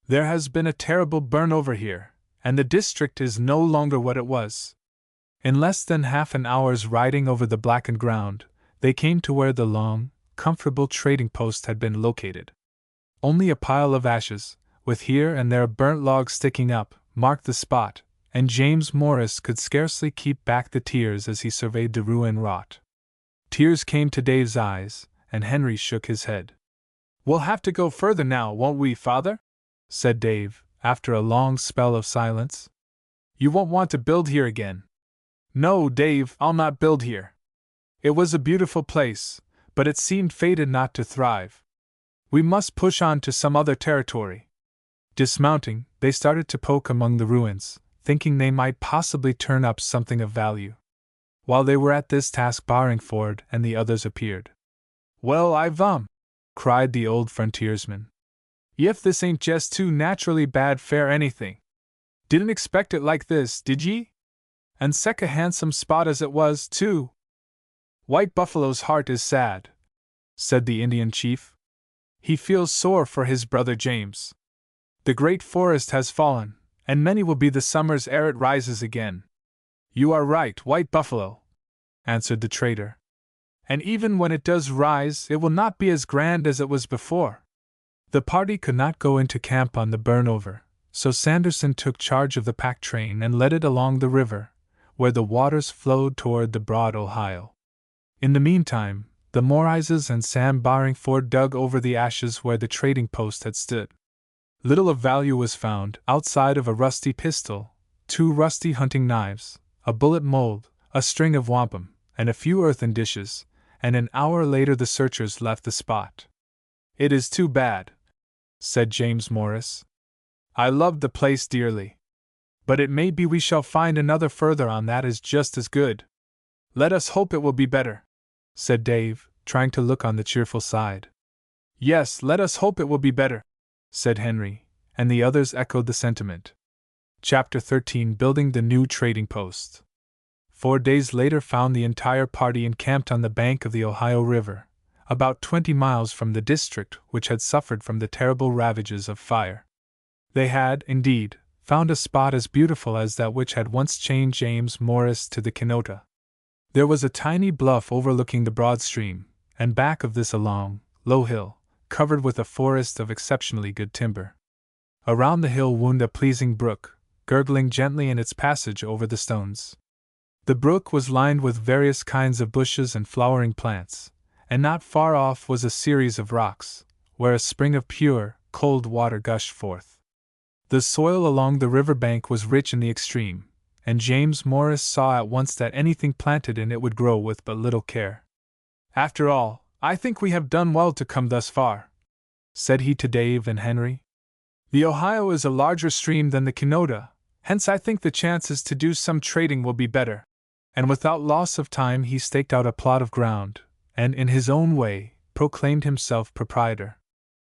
S1: "There has been a terrible burn over here, and the district is no longer what it was." In less than half an hour's riding over the blackened ground, they came to where the long, comfortable trading post had been located. Only a pile of ashes, with here and there a burnt log sticking up, marked the spot, and James Morris could scarcely keep back the tears as he surveyed the ruin wrought. Tears came to Dave's eyes, and Henry shook his head. "We'll have to go further now, won't we, Father?" said Dave, after a long spell of silence. "You won't want to build here again." "No, Dave, I'll not build here. It was a beautiful place, but it seemed fated not to thrive. We must push on to some other territory." Dismounting, they started to poke among the ruins, thinking they might possibly turn up something of value. While they were at this task, Barringford and the others appeared. "Well, I vum!" cried the old frontiersman. "Yef this ain't jest too naturally bad fare anything. Didn't expect it like this, did ye? And sech a handsome spot as it was, too." "White Buffalo's heart is sad," said the Indian chief. "He feels sore for his brother James. The great forest has fallen, and many will be the summers ere it rises again." "You are right, White Buffalo," answered the trader. "And even when it does rise, it will not be as grand as it was before." The party could not go into camp on the burnover, so Sanderson took charge of the pack train and led it along the river, where the waters flowed toward the broad Ohio. In the meantime, the Morrises and Sam Barringford dug over the ashes where the trading post had stood. Little of value was found, outside of a rusty pistol, 2 rusty hunting knives, a bullet mold, a string of wampum, and a few earthen dishes, and an hour later the searchers left the spot. "It is too bad," said James Morris. "I loved the place dearly. But it may be we shall find another further on that is just as good." "Let us hope it will be better," said Dave, trying to look on the cheerful side. "Yes, let us hope it will be better," said Henry, and the others echoed the sentiment. Chapter 13: Building the New Trading Post. 4 days later found the entire party encamped on the bank of the Ohio River, about 20 miles from the district which had suffered from the terrible ravages of fire. They had, indeed, found a spot as beautiful as that which had once chained James Morris to the Kenota. There was a tiny bluff overlooking the broad stream, and back of this a long, low hill, covered with a forest of exceptionally good timber. Around the hill wound a pleasing brook, gurgling gently in its passage over the stones. The brook was lined with various kinds of bushes and flowering plants, and not far off was a series of rocks, where a spring of pure, cold water gushed forth. The soil along the river bank was rich in the extreme, and James Morris saw at once that anything planted in it would grow with but little care. "After all, I think we have done well to come thus far," said he to Dave and Henry. "The Ohio is a larger stream than the Kinota, hence I think the chances to do some trading will be better." And without loss of time he staked out a plot of ground, and in his own way, proclaimed himself proprietor.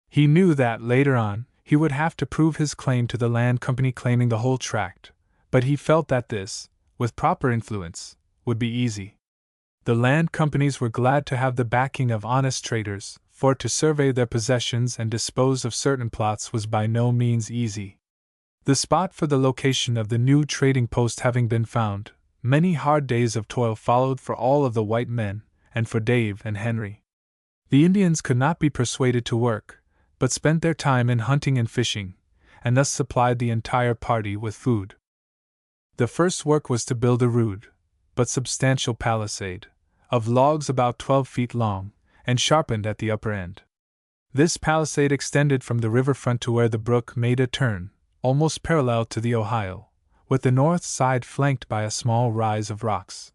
S1: He knew that, later on, he would have to prove his claim to the land company claiming the whole tract, but he felt that this, with proper influence, would be easy. The land companies were glad to have the backing of honest traders, for to survey their possessions and dispose of certain plots was by no means easy. The spot for the location of the new trading post having been found, many hard days of toil followed for all of the white men, and for Dave and Henry. The Indians could not be persuaded to work, but spent their time in hunting and fishing, and thus supplied the entire party with food. The first work was to build a rude, but substantial palisade, of logs about 12 feet long, and sharpened at the upper end. This palisade extended from the riverfront to where the brook made a turn, almost parallel to the Ohio, with the north side flanked by a small rise of rocks.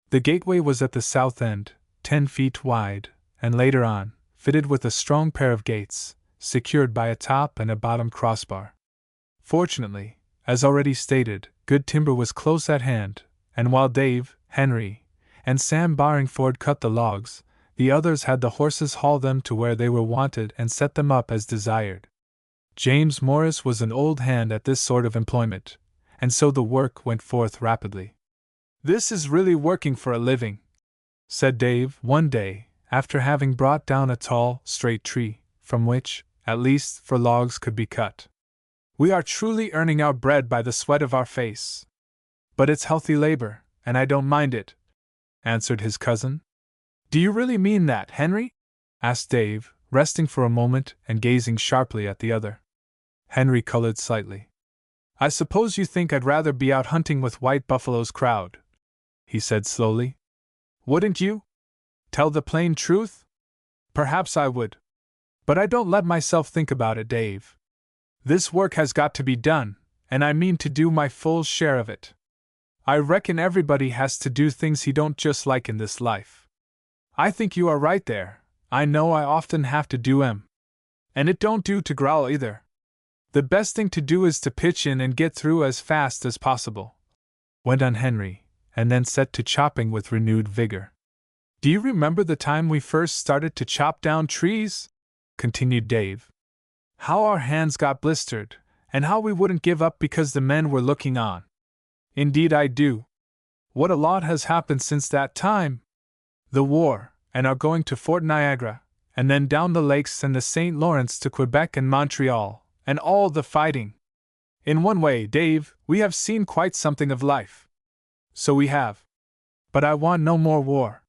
S1: The gateway was at the south end, 10 feet wide, and later on, fitted with a strong pair of gates, secured by a top and a bottom crossbar. Fortunately, as already stated, good timber was close at hand, and while Dave, Henry, and Sam Barringford cut the logs, the others had the horses haul them to where they were wanted and set them up as desired. James Morris was an old hand at this sort of employment, and so the work went forth rapidly. "This is really working for a living," said Dave one day, after having brought down a tall, straight tree, from which, at least, for logs could be cut. "We are truly earning our bread by the sweat of our face. But it's healthy labor, and I don't mind it," answered his cousin. "Do you really mean that, Henry?" asked Dave, resting for a moment and gazing sharply at the other. Henry colored slightly. "I suppose you think I'd rather be out hunting with White Buffalo's crowd," he said slowly. "Wouldn't you? Tell the plain truth?" "Perhaps I would. But I don't let myself think about it, Dave. This work has got to be done, and I mean to do my full share of it. I reckon everybody has to do things he don't just like in this life. I think you are right there. I know I often have to do 'em. And it don't do to growl either. The best thing to do is to pitch in and get through as fast as possible," went on Henry, and then set to chopping with renewed vigor. "Do you remember the time we first started to chop down trees?" continued Dave. "How our hands got blistered, and how we wouldn't give up because the men were looking on." "Indeed I do. What a lot has happened since that time! The war, and our going to Fort Niagara, and then down the lakes and the St. Lawrence to Quebec and Montreal, and all the fighting. In one way, Dave, we have seen quite something of life." "So we have. But I want no more war."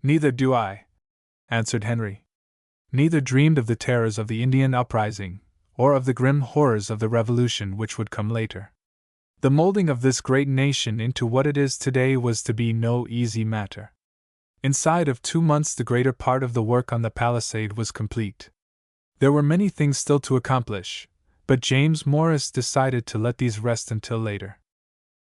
S1: "Neither do I," answered Henry. Neither dreamed of the terrors of the Indian uprising, or of the grim horrors of the Revolution which would come later. The molding of this great nation into what it is today was to be no easy matter. Inside of 2 months the greater part of the work on the palisade was complete. There were many things still to accomplish, but James Morris decided to let these rest until later.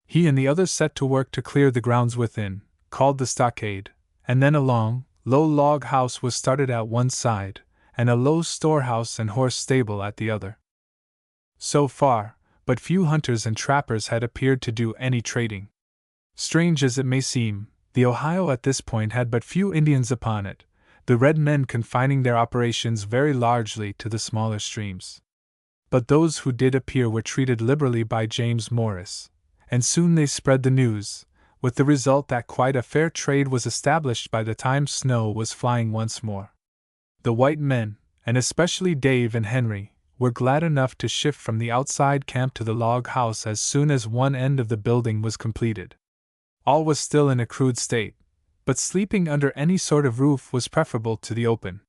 S1: He and the others set to work to clear the grounds within, called the stockade, and then a long, low log house was started at one side, and a low storehouse and horse stable at the other. So far, but few hunters and trappers had appeared to do any trading. Strange as it may seem, the Ohio at this point had but few Indians upon it, the red men confining their operations very largely to the smaller streams. But those who did appear were treated liberally by James Morris, and soon they spread the news, with the result that quite a fair trade was established by the time snow was flying once more. The white men, and especially Dave and Henry, were glad enough to shift from the outside camp to the log house as soon as one end of the building was completed. All was still in a crude state, but sleeping under any sort of roof was preferable to the open.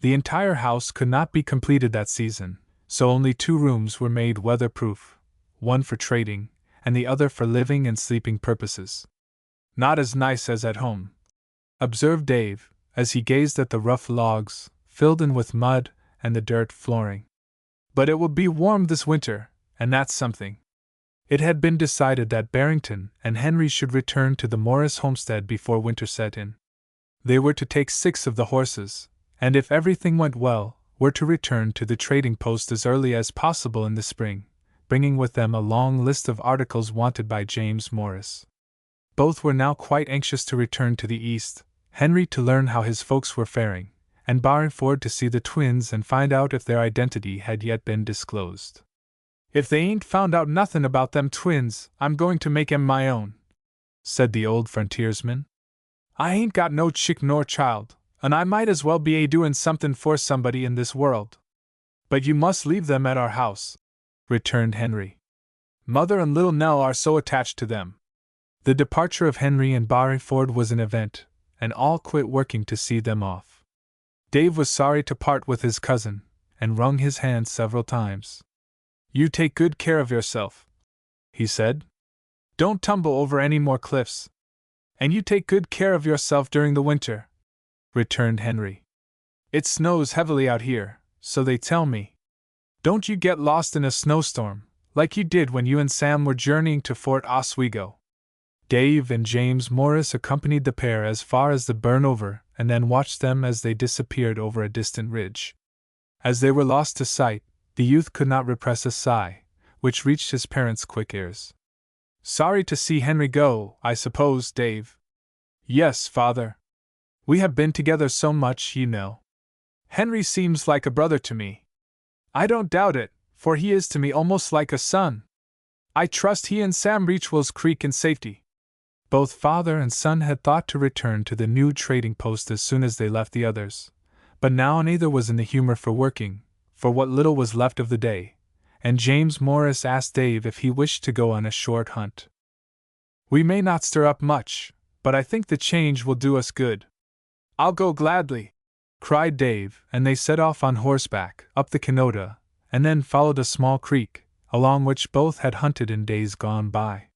S1: The entire house could not be completed that season, so only 2 rooms were made weatherproof, one for trading, and the other for living and sleeping purposes. "Not as nice as at home," observed Dave, as he gazed at the rough logs, filled in with mud, and the dirt flooring. "But it will be warm this winter, and that's something. It had been decided that Barrington and Henry should return to the Morris homestead before winter set in. They were to take 6 of the horses, and if everything went well, were to return to the trading post as early as possible in the spring, bringing with them a long list of articles wanted by James Morris. Both were now quite anxious to return to the East, Henry to learn how his folks were faring, and Barringford to see the twins and find out if their identity had yet been disclosed. "If they ain't found out nothin' about them twins, I'm going to make 'em my own," said the old frontiersman. "I ain't got no chick nor child, and I might as well be doin' somethin' for somebody in this world." "But you must leave them at our house," returned Henry. "Mother and little Nell are so attached to them." The departure of Henry and Barringford was an event, and all quit working to see them off. Dave was sorry to part with his cousin, and wrung his hand several times. "You take good care of yourself," he said. "Don't tumble over any more cliffs. And you take good care of yourself during the winter," returned Henry. "It snows heavily out here, so they tell me. Don't you get lost in a snowstorm, like you did when you and Sam were journeying to Fort Oswego." Dave and James Morris accompanied the pair as far as the Burnover and then watched them as they disappeared over a distant ridge. As they were lost to sight, the youth could not repress a sigh, which reached his parents' quick ears. "Sorry to see Henry go, I suppose, Dave?" "Yes, father. We have been together so much, you know. Henry seems like a brother to me." "I don't doubt it, for he is to me almost like a son. I trust he and Sam reach Will's Creek in safety." Both father and son had thought to return to the new trading post as soon as they left the others, but now neither was in the humor for working, for what little was left of the day, and James Morris asked Dave if he wished to go on a short hunt. "We may not stir up much, but I think the change will do us good." "I'll go gladly," cried Dave, and they set off on horseback, up the Canota, and then followed a small creek, along which both had hunted in days gone by.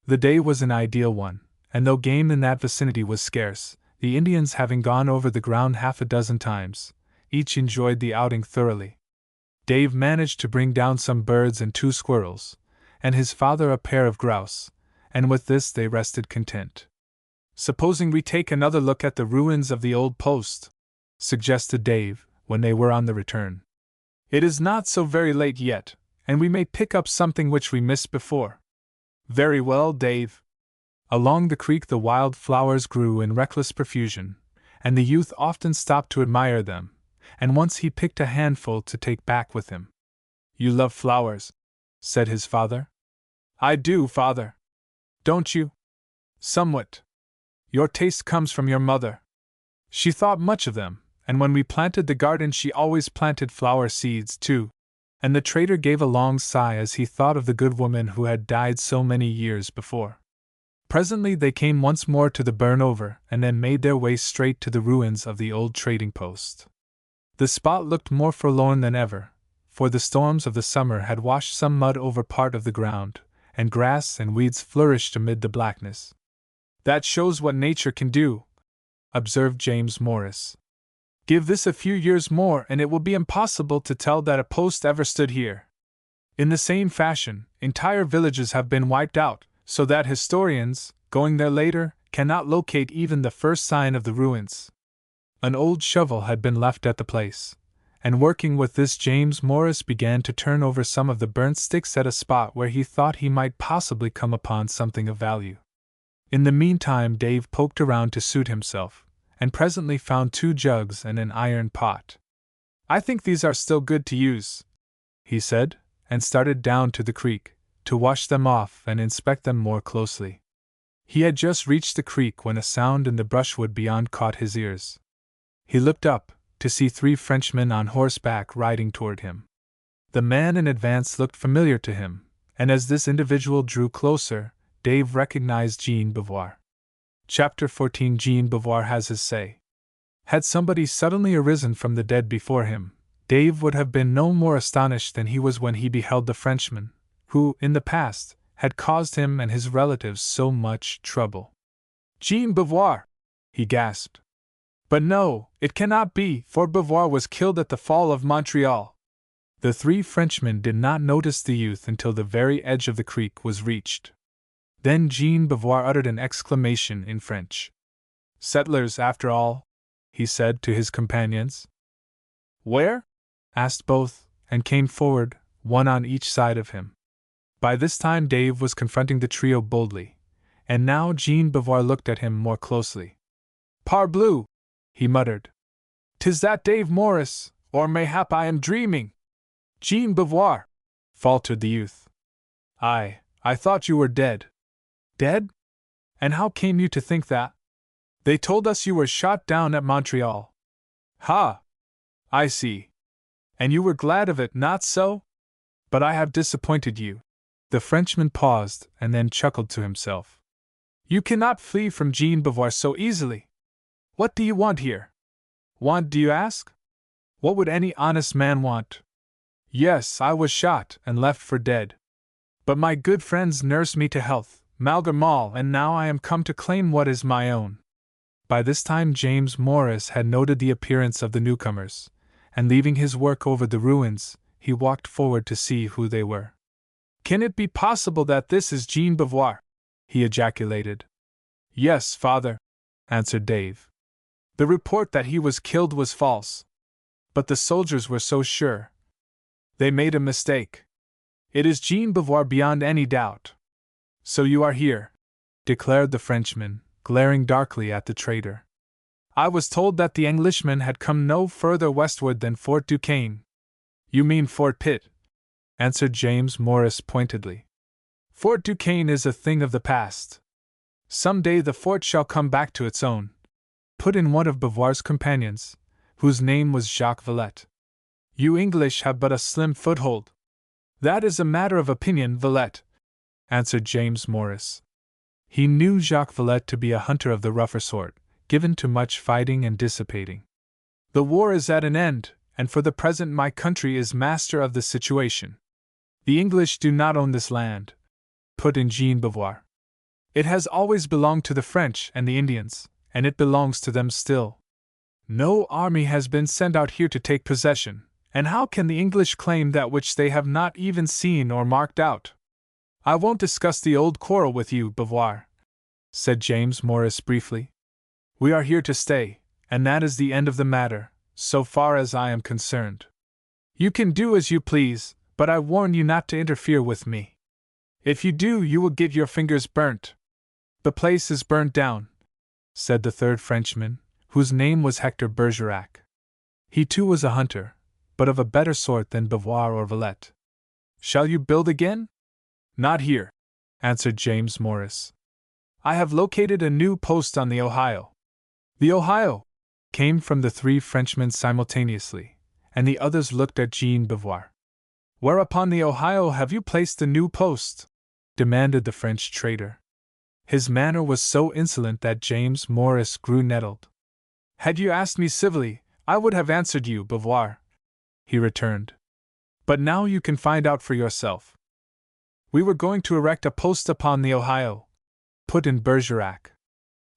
S1: The day was an ideal one, and though game in that vicinity was scarce, the Indians having gone over the ground half a dozen times, each enjoyed the outing thoroughly. Dave managed to bring down some birds and 2 squirrels, and his father a pair of grouse, and with this they rested content. "Supposing we take another look at the ruins of the old post?" suggested Dave, when they were on the return. "It is not so very late yet, and we may pick up something which we missed before." "Very well, Dave." Along the creek the wild flowers grew in reckless profusion, and the youth often stopped to admire them, and once he picked a handful to take back with him. "You love flowers," said his father. "I do, father. Don't you?" "Somewhat. Your taste comes from your mother. She thought much of them, and when we planted the garden she always planted flower seeds, too." And the trader gave a long sigh as he thought of the good woman who had died so many years before. Presently they came once more to the Burnover and then made their way straight to the ruins of the old trading post. The spot looked more forlorn than ever, for the storms of the summer had washed some mud over part of the ground, and grass and weeds flourished amid the blackness. "That shows what nature can do," observed James Morris. "Give this a few years more and it will be impossible to tell that a post ever stood here." In the same fashion, entire villages have been wiped out, so that historians, going there later, cannot locate even the first sign of the ruins. An old shovel had been left at the place, and working with this James Morris began to turn over some of the burnt sticks at a spot where he thought he might possibly come upon something of value. In the meantime Dave poked around to suit himself, and presently found 2 jugs and an iron pot. "I think these are still good to use," he said, and started down to the creek, to wash them off and inspect them more closely. He had just reached the creek when a sound in the brushwood beyond caught his ears. He looked up, to see 3 Frenchmen on horseback riding toward him. The man in advance looked familiar to him, and as this individual drew closer, Dave recognized Jean Beauvoir. Chapter 14. Jean Beauvoir has his say. Had somebody suddenly arisen from the dead before him, Dave would have been no more astonished than he was when he beheld the Frenchman, who, in the past, had caused him and his relatives so much trouble. "Jean Beauvoir!" he gasped. "But no, it cannot be, for Beauvoir was killed at the fall of Montreal." The three Frenchmen did not notice the youth until the very edge of the creek was reached. Then Jean Beauvoir uttered an exclamation in French. "Settlers, after all," he said to his companions. "Where?" asked both, and came forward, one on each side of him. By this time Dave was confronting the trio boldly, and now Jean Beauvoir looked at him more closely. "Parbleu!" he muttered. "'Tis that Dave Morris, or mayhap I am dreaming." "Jean Beauvoir," faltered the youth. "I thought you were dead." "Dead? And how came you to think that?" "They told us you were shot down at Montreal." "Ha! I see. And you were glad of it, not so? But I have disappointed you." The Frenchman paused and then chuckled to himself. "You cannot flee from Jean Beauvoir so easily. What do you want here?" "Want, do you ask? What would any honest man want? Yes, I was shot and left for dead. But my good friends nursed me to health, malgré mal, and now I am come to claim what is my own." By this time James Morris had noted the appearance of the newcomers, and leaving his work over the ruins, he walked forward to see who they were. "Can it be possible that this is Jean Beauvoir?" he ejaculated. "Yes, father," answered Dave. "The report that he was killed was false. But the soldiers were so sure. They made a mistake. It is Jean Beauvoir beyond any doubt." "So you are here," declared the Frenchman, glaring darkly at the traitor. "I was told that the Englishmen had come no further westward than Fort Duquesne." "You mean Fort Pitt," answered James Morris pointedly. "Fort Duquesne is a thing of the past. Some day the fort shall come back to its own," put in one of Beauvoir's companions, whose name was Jacques Villette. "You English have but a slim foothold." "That is a matter of opinion, Villette," answered James Morris. He knew Jacques Villette to be a hunter of the rougher sort, given to much fighting and dissipating. "The war is at an end, and for the present my country is master of the situation." "The English do not own this land," put in Jean Beauvoir. "It has always belonged to the French and the Indians, and it belongs to them still. No army has been sent out here to take possession, and how can the English claim that which they have not even seen or marked out?" "I won't discuss the old quarrel with you, Beauvoir," said James Morris briefly. "We are here to stay, and that is the end of the matter, so far as I am concerned. You can do as you please, but I warn you not to interfere with me. If you do, you will get your fingers burnt." "The place is burnt down," said the third Frenchman, whose name was Hector Bergerac. He too was a hunter, but of a better sort than Beauvoir or Villette. "Shall you build again?" "Not here," answered James Morris. "I have located a new post on the Ohio." "The Ohio?" came from the three Frenchmen simultaneously, and the others looked at Jean Beauvoir. "Where upon the Ohio have you placed the new post?" demanded the French trader. His manner was so insolent that James Morris grew nettled. "Had you asked me civilly, I would have answered you, Beauvoir," he returned. "But now you can find out for yourself." "We were going to erect a post upon the Ohio," put in Bergerac.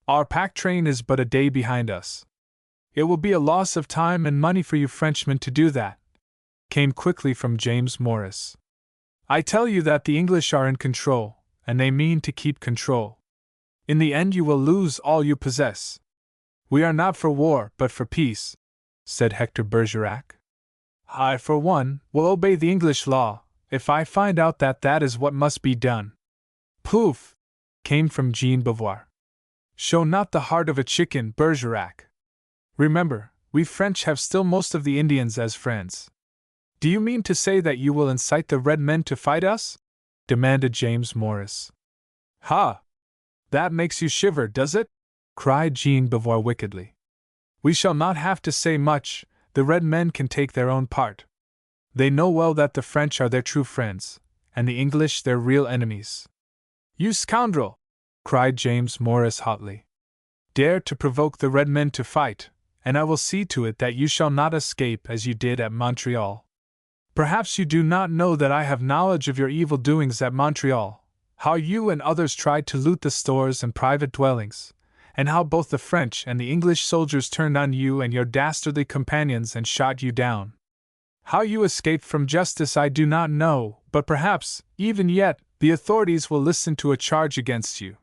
S1: "Our pack train is but a day behind us." "It will be a loss of time and money for you Frenchmen to do that," came quickly from James Morris. "I tell you that the English are in control, and they mean to keep control. In the end you will lose all you possess." "We are not for war, but for peace," said Hector Bergerac. "I, for one, will obey the English law, if I find out that that is what must be done." "Poof!" came from Jean Beauvoir. "Show not the heart of a chicken, Bergerac. Remember, we French have still most of the Indians as friends." "Do you mean to say that you will incite the red men to fight us?" demanded James Morris. "Ha! That makes you shiver, does it?" cried Jean Beauvoir wickedly. "We shall not have to say much, the red men can take their own part. They know well that the French are their true friends, and the English their real enemies." "You scoundrel!" cried James Morris hotly. "Dare to provoke the red men to fight, and I will see to it that you shall not escape as you did at Montreal. Perhaps you do not know that I have knowledge of your evil doings at Montreal, how you and others tried to loot the stores and private dwellings, and how both the French and the English soldiers turned on you and your dastardly companions and shot you down. How you escaped from justice I do not know, but perhaps, even yet, the authorities will listen to a charge against you.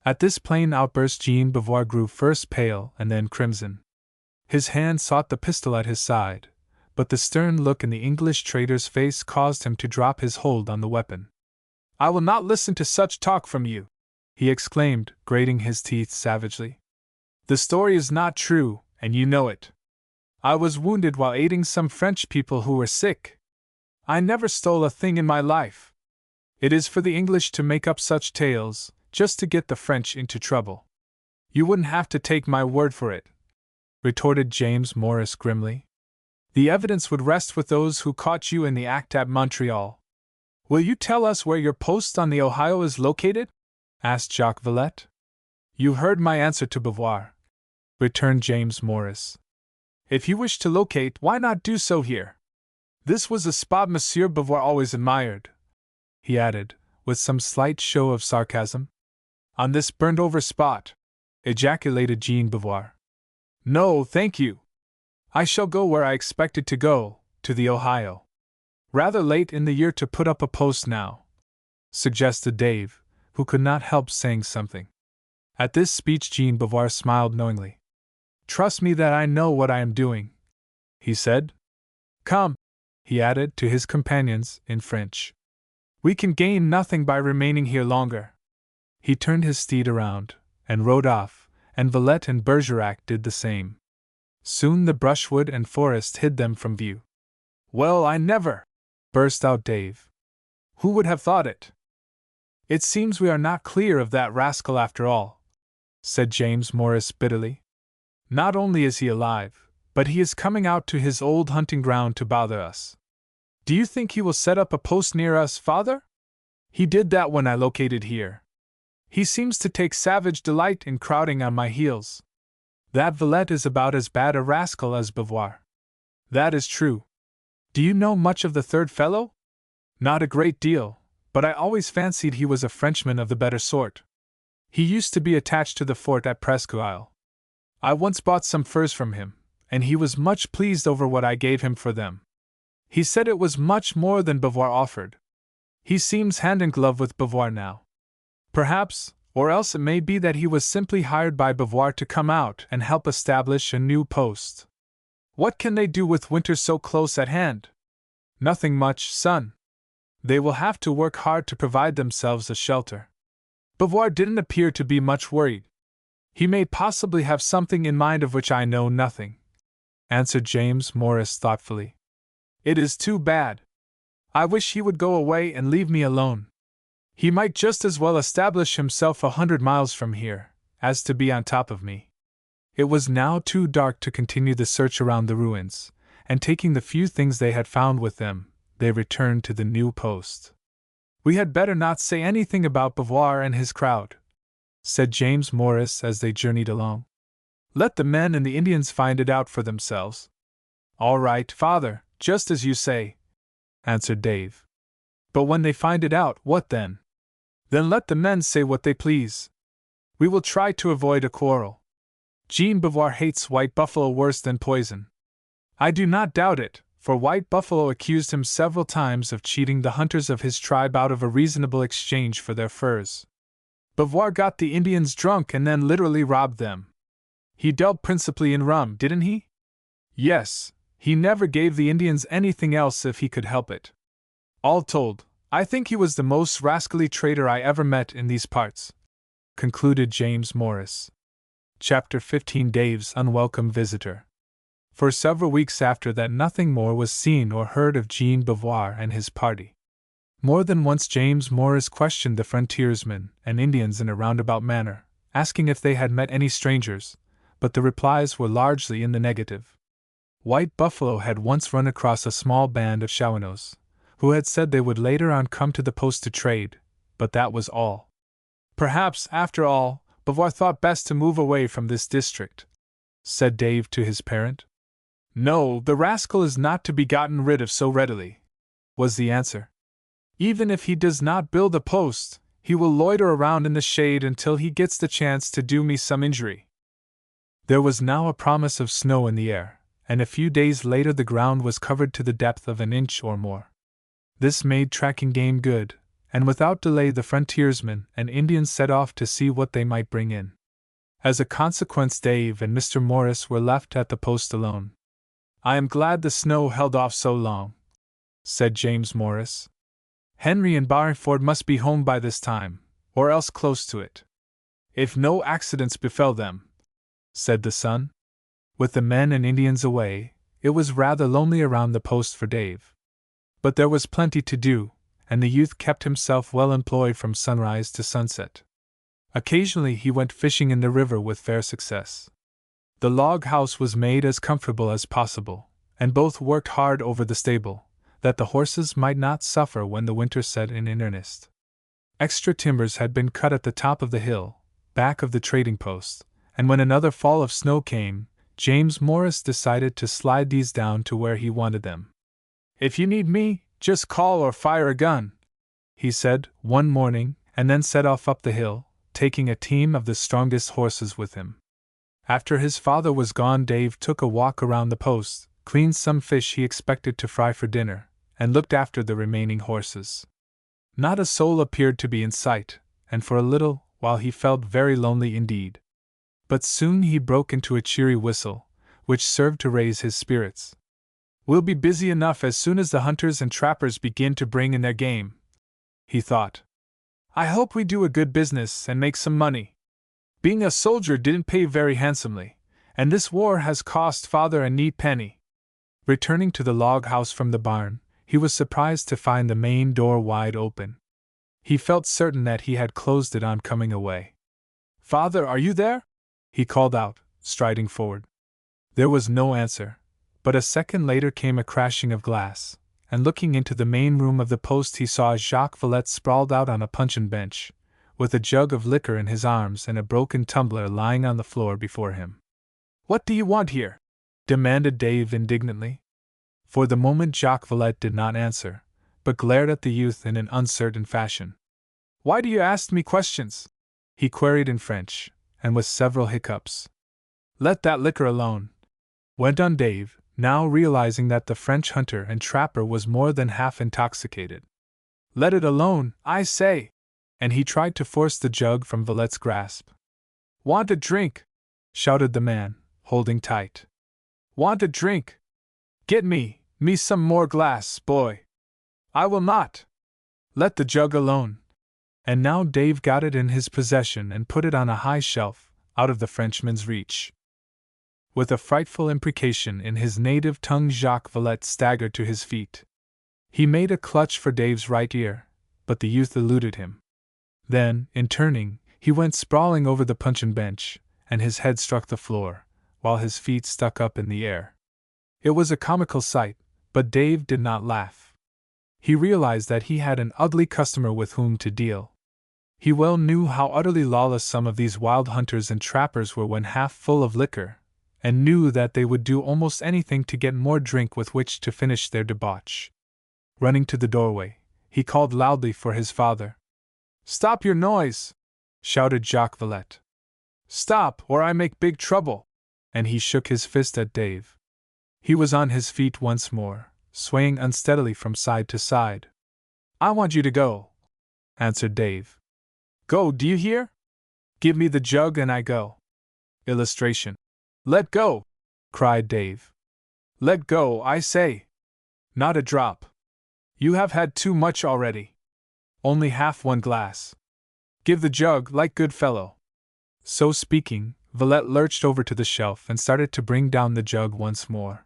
S1: At this plain outburst Jean Beauvoir grew first pale and then crimson. His hand sought the pistol at his side, but the stern look in the English trader's face caused him to drop his hold on the weapon. I will not listen to such talk from you, he exclaimed, grating his teeth savagely. The story is not true, and you know it. I was wounded while aiding some French people who were sick. I never stole a thing in my life. It is for the English to make up such tales, just to get the French into trouble. You wouldn't have to take my word for it, retorted James Morris grimly. The evidence would rest with those who caught you in the act at Montreal. Will you tell us where your post on the Ohio is located? Asked Jacques Villette. You heard my answer to Beauvoir, returned James Morris. If you wish to locate, why not do so here? This was a spot Monsieur Beauvoir always admired, he added, with some slight show of sarcasm. On this burned-over spot, ejaculated Jean Beauvoir. No, thank you. I shall go where I expected to go, to the Ohio. Rather late in the year to put up a post now, suggested Dave, who could not help saying something. At this speech Jean Beauvoir smiled knowingly. Trust me that I know what I am doing, he said. Come, he added to his companions in French. We can gain nothing by remaining here longer. He turned his steed around and rode off, and Villette and Bergerac did the same. Soon the brushwood and forest hid them from view. Well, I never! Burst out Dave. Who would have thought it? It seems we are not clear of that rascal after all, said James Morris bitterly. Not only is he alive, but he is coming out to his old hunting ground to bother us. Do you think he will set up a post near us, father? He did that when I located here. He seems to take savage delight in crowding on my heels. That Villette is about as bad a rascal as Beauvoir. That is true. Do you know much of the third fellow? Not a great deal, but I always fancied he was a Frenchman of the better sort. He used to be attached to the fort at Presqu'Isle. I once bought some furs from him, and he was much pleased over what I gave him for them. He said it was much more than Beauvoir offered. He seems hand in glove with Beauvoir now. Perhaps, or else it may be that he was simply hired by Beauvoir to come out and help establish a new post. What can they do with winter so close at hand? Nothing much, son. They will have to work hard to provide themselves a shelter. Beauvoir didn't appear to be much worried. He may possibly have something in mind of which I know nothing, answered James Morris thoughtfully. It is too bad. I wish he would go away and leave me alone. He might just as well establish himself 100 miles from here, as to be on top of me. It was now too dark to continue the search around the ruins, and taking the few things they had found with them, they returned to the new post. We had better not say anything about Beauvoir and his crowd, said James Morris as they journeyed along. Let the men and the Indians find it out for themselves. All right, father, just as you say, answered Dave. But when they find it out, what then? Then let the men say what they please. We will try to avoid a quarrel. Jean Beauvoir hates White Buffalo worse than poison. I do not doubt it, for White Buffalo accused him several times of cheating the hunters of his tribe out of a reasonable exchange for their furs. Beauvoir got the Indians drunk and then literally robbed them. He dealt principally in rum, didn't he? Yes, he never gave the Indians anything else if he could help it. All told, I think he was the most rascally traitor I ever met in these parts, concluded James Morris. Chapter 15 Dave's Unwelcome Visitor. For several weeks after that nothing more was seen or heard of Jean Beauvoir and his party. More than once James Morris questioned the frontiersmen and Indians in a roundabout manner, asking if they had met any strangers, but the replies were largely in the negative. White Buffalo had once run across a small band of Shawanoes, who had said they would later on come to the post to trade, but that was all. Perhaps, after all, Beauvoir thought best to move away from this district, said Dave to his parent. No, the rascal is not to be gotten rid of so readily, was the answer. Even if he does not build a post, he will loiter around in the shade until he gets the chance to do me some injury. There was now a promise of snow in the air, and a few days later the ground was covered to the depth of an inch or more. This made tracking game good, and without delay the frontiersmen and Indians set off to see what they might bring in. As a consequence, Dave and Mr. Morris were left at the post alone. "I am glad the snow held off so long," said James Morris. "Henry and Barford must be home by this time, or else close to it. If no accidents befell them," said the son. With the men and Indians away, it was rather lonely around the post for Dave. But there was plenty to do, and the youth kept himself well employed from sunrise to sunset. Occasionally he went fishing in the river with fair success. The log house was made as comfortable as possible, and both worked hard over the stable, that the horses might not suffer when the winter set in earnest. Extra timbers had been cut at the top of the hill, back of the trading post, and when another fall of snow came, James Morris decided to slide these down to where he wanted them. "If you need me, just call or fire a gun," he said one morning, and then set off up the hill, taking a team of the strongest horses with him. After his father was gone, Dave took a walk around the post, cleaned some fish he expected to fry for dinner, and looked after the remaining horses. Not a soul appeared to be in sight, and for a little while he felt very lonely indeed. But soon he broke into a cheery whistle, which served to raise his spirits. "We'll be busy enough as soon as the hunters and trappers begin to bring in their game," he thought. "I hope we do a good business and make some money. Being a soldier didn't pay very handsomely, and this war has cost father a neat penny." Returning to the log house from the barn, he was surprised to find the main door wide open. He felt certain that he had closed it on coming away. "Father, are you there?" he called out, striding forward. There was no answer, but a second later came a crashing of glass, and looking into the main room of the post he saw Jacques Villette sprawled out on a puncheon bench, with a jug of liquor in his arms and a broken tumbler lying on the floor before him. "What do you want here?" demanded Dave indignantly. For the moment Jacques Villette did not answer, but glared at the youth in an uncertain fashion. "Why do you ask me questions?" he queried in French, and with several hiccups. "Let that liquor alone," went on Dave, now realizing that the French hunter and trapper was more than half intoxicated. "Let it alone, I say!" And he tried to force the jug from Villette's grasp. "Want a drink?" shouted the man, holding tight. "Want a drink? Get me some more glass, boy." "I will not." "Let the jug alone." And now Dave got it in his possession and put it on a high shelf, out of the Frenchman's reach. With a frightful imprecation in his native tongue, Jacques Villette staggered to his feet. He made a clutch for Dave's right ear, but the youth eluded him. Then, in turning, he went sprawling over the puncheon bench, and his head struck the floor, while his feet stuck up in the air. It was a comical sight, but Dave did not laugh. He realized that he had an ugly customer with whom to deal. He well knew how utterly lawless some of these wild hunters and trappers were when half full of liquor, and knew that they would do almost anything to get more drink with which to finish their debauch. Running to the doorway, he called loudly for his father. "Stop your noise!" shouted Jacques Villette. "Stop, or I make big trouble!" And he shook his fist at Dave. He was on his feet once more, swaying unsteadily from side to side. "I want you to go," answered Dave. "Go, do you hear? Give me the jug and I go." Illustration. "Let go!" cried Dave. "Let go, I say! Not a drop. You have had too much already. Only half one glass. Give the jug, like good fellow." So speaking, Villette lurched over to the shelf and started to bring down the jug once more.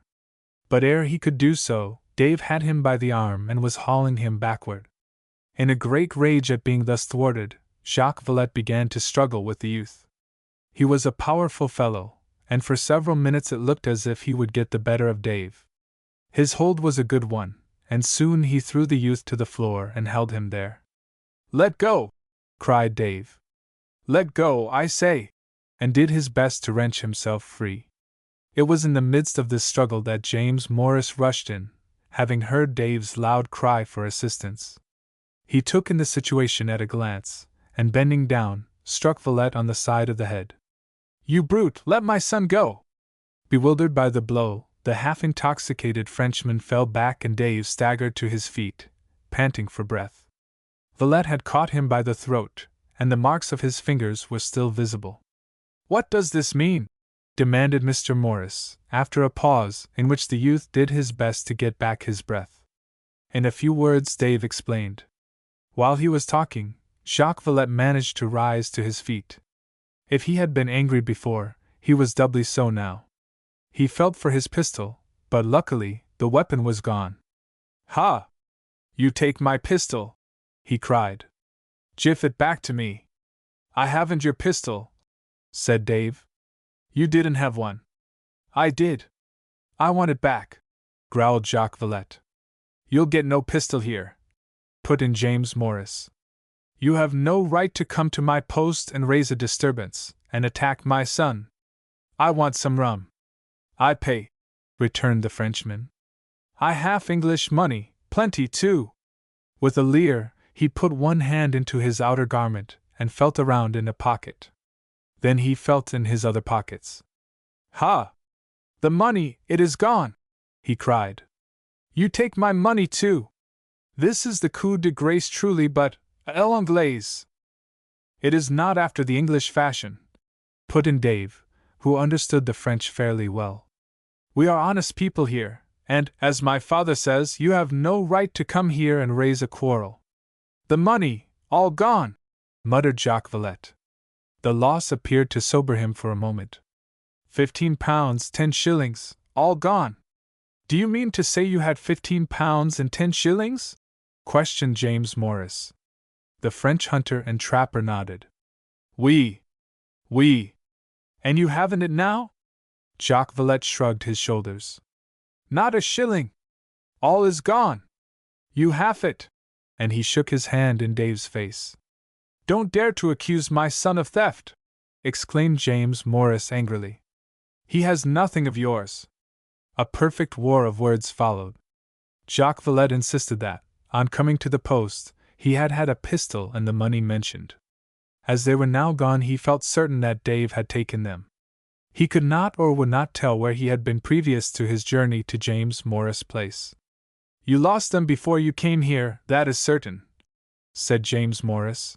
S1: But ere he could do so, Dave had him by the arm and was hauling him backward. In a great rage at being thus thwarted, Jacques Villette began to struggle with the youth. He was a powerful fellow, and for several minutes it looked as if he would get the better of Dave. His hold was a good one, and soon he threw the youth to the floor and held him there. "Let go!" cried Dave. "Let go, I say!" and did his best to wrench himself free. It was in the midst of this struggle that James Morris rushed in, having heard Dave's loud cry for assistance. He took in the situation at a glance, and bending down, struck Villette on the side of the head. "You brute, let my son go!" Bewildered by the blow, The half-intoxicated Frenchman fell back and Dave staggered to his feet, panting for breath. Villette had caught him by the throat, and the marks of his fingers were still visible. "What does this mean?" demanded Mr. Morris, after a pause in which the youth did his best to get back his breath. In a few words Dave explained. While he was talking, Jacques Villette managed to rise to his feet. If he had been angry before, he was doubly so now. He felt for his pistol, but luckily the weapon was gone. "Ha! You take my pistol!" he cried. "Give it back to me." "I haven't your pistol," said Dave. "You didn't have one." "I did." "I want it back," growled Jacques Villette. "You'll get no pistol here," put in James Morris. "You have no right to come to my post and raise a disturbance, and attack my son." "I want some rum." "I pay," returned the Frenchman. "I have English money, plenty too." With a leer, he put one hand into his outer garment and felt around in a pocket. Then he felt in his other pockets. "Ha! The money, it is gone!" he cried. "You take my money too! This is the coup de grace truly, but à l'anglaise." "It is not after the English fashion," put in Dave, who understood the French fairly well. "We are honest people here, and, as my father says, you have no right to come here and raise a quarrel." "The money, all gone!" muttered Jacques Villette. The loss appeared to sober him for a moment. £15, 10 shillings, all gone! "Do you mean to say you had £15 and 10 shillings? Questioned James Morris. The French hunter and trapper nodded. Oui. And you haven't it now?" Jacques Villette shrugged his shoulders. "Not a shilling! All is gone! You have it!" And he shook his hand in Dave's face. "Don't dare to accuse my son of theft!" exclaimed James Morris angrily. "He has nothing of yours." A perfect war of words followed. Jacques Villette insisted that, on coming to the post, he had had a pistol and the money mentioned. As they were now gone, he felt certain that Dave had taken them. He could not or would not tell where he had been previous to his journey to James Morris Place. "You lost them before you came here, that is certain," said James Morris.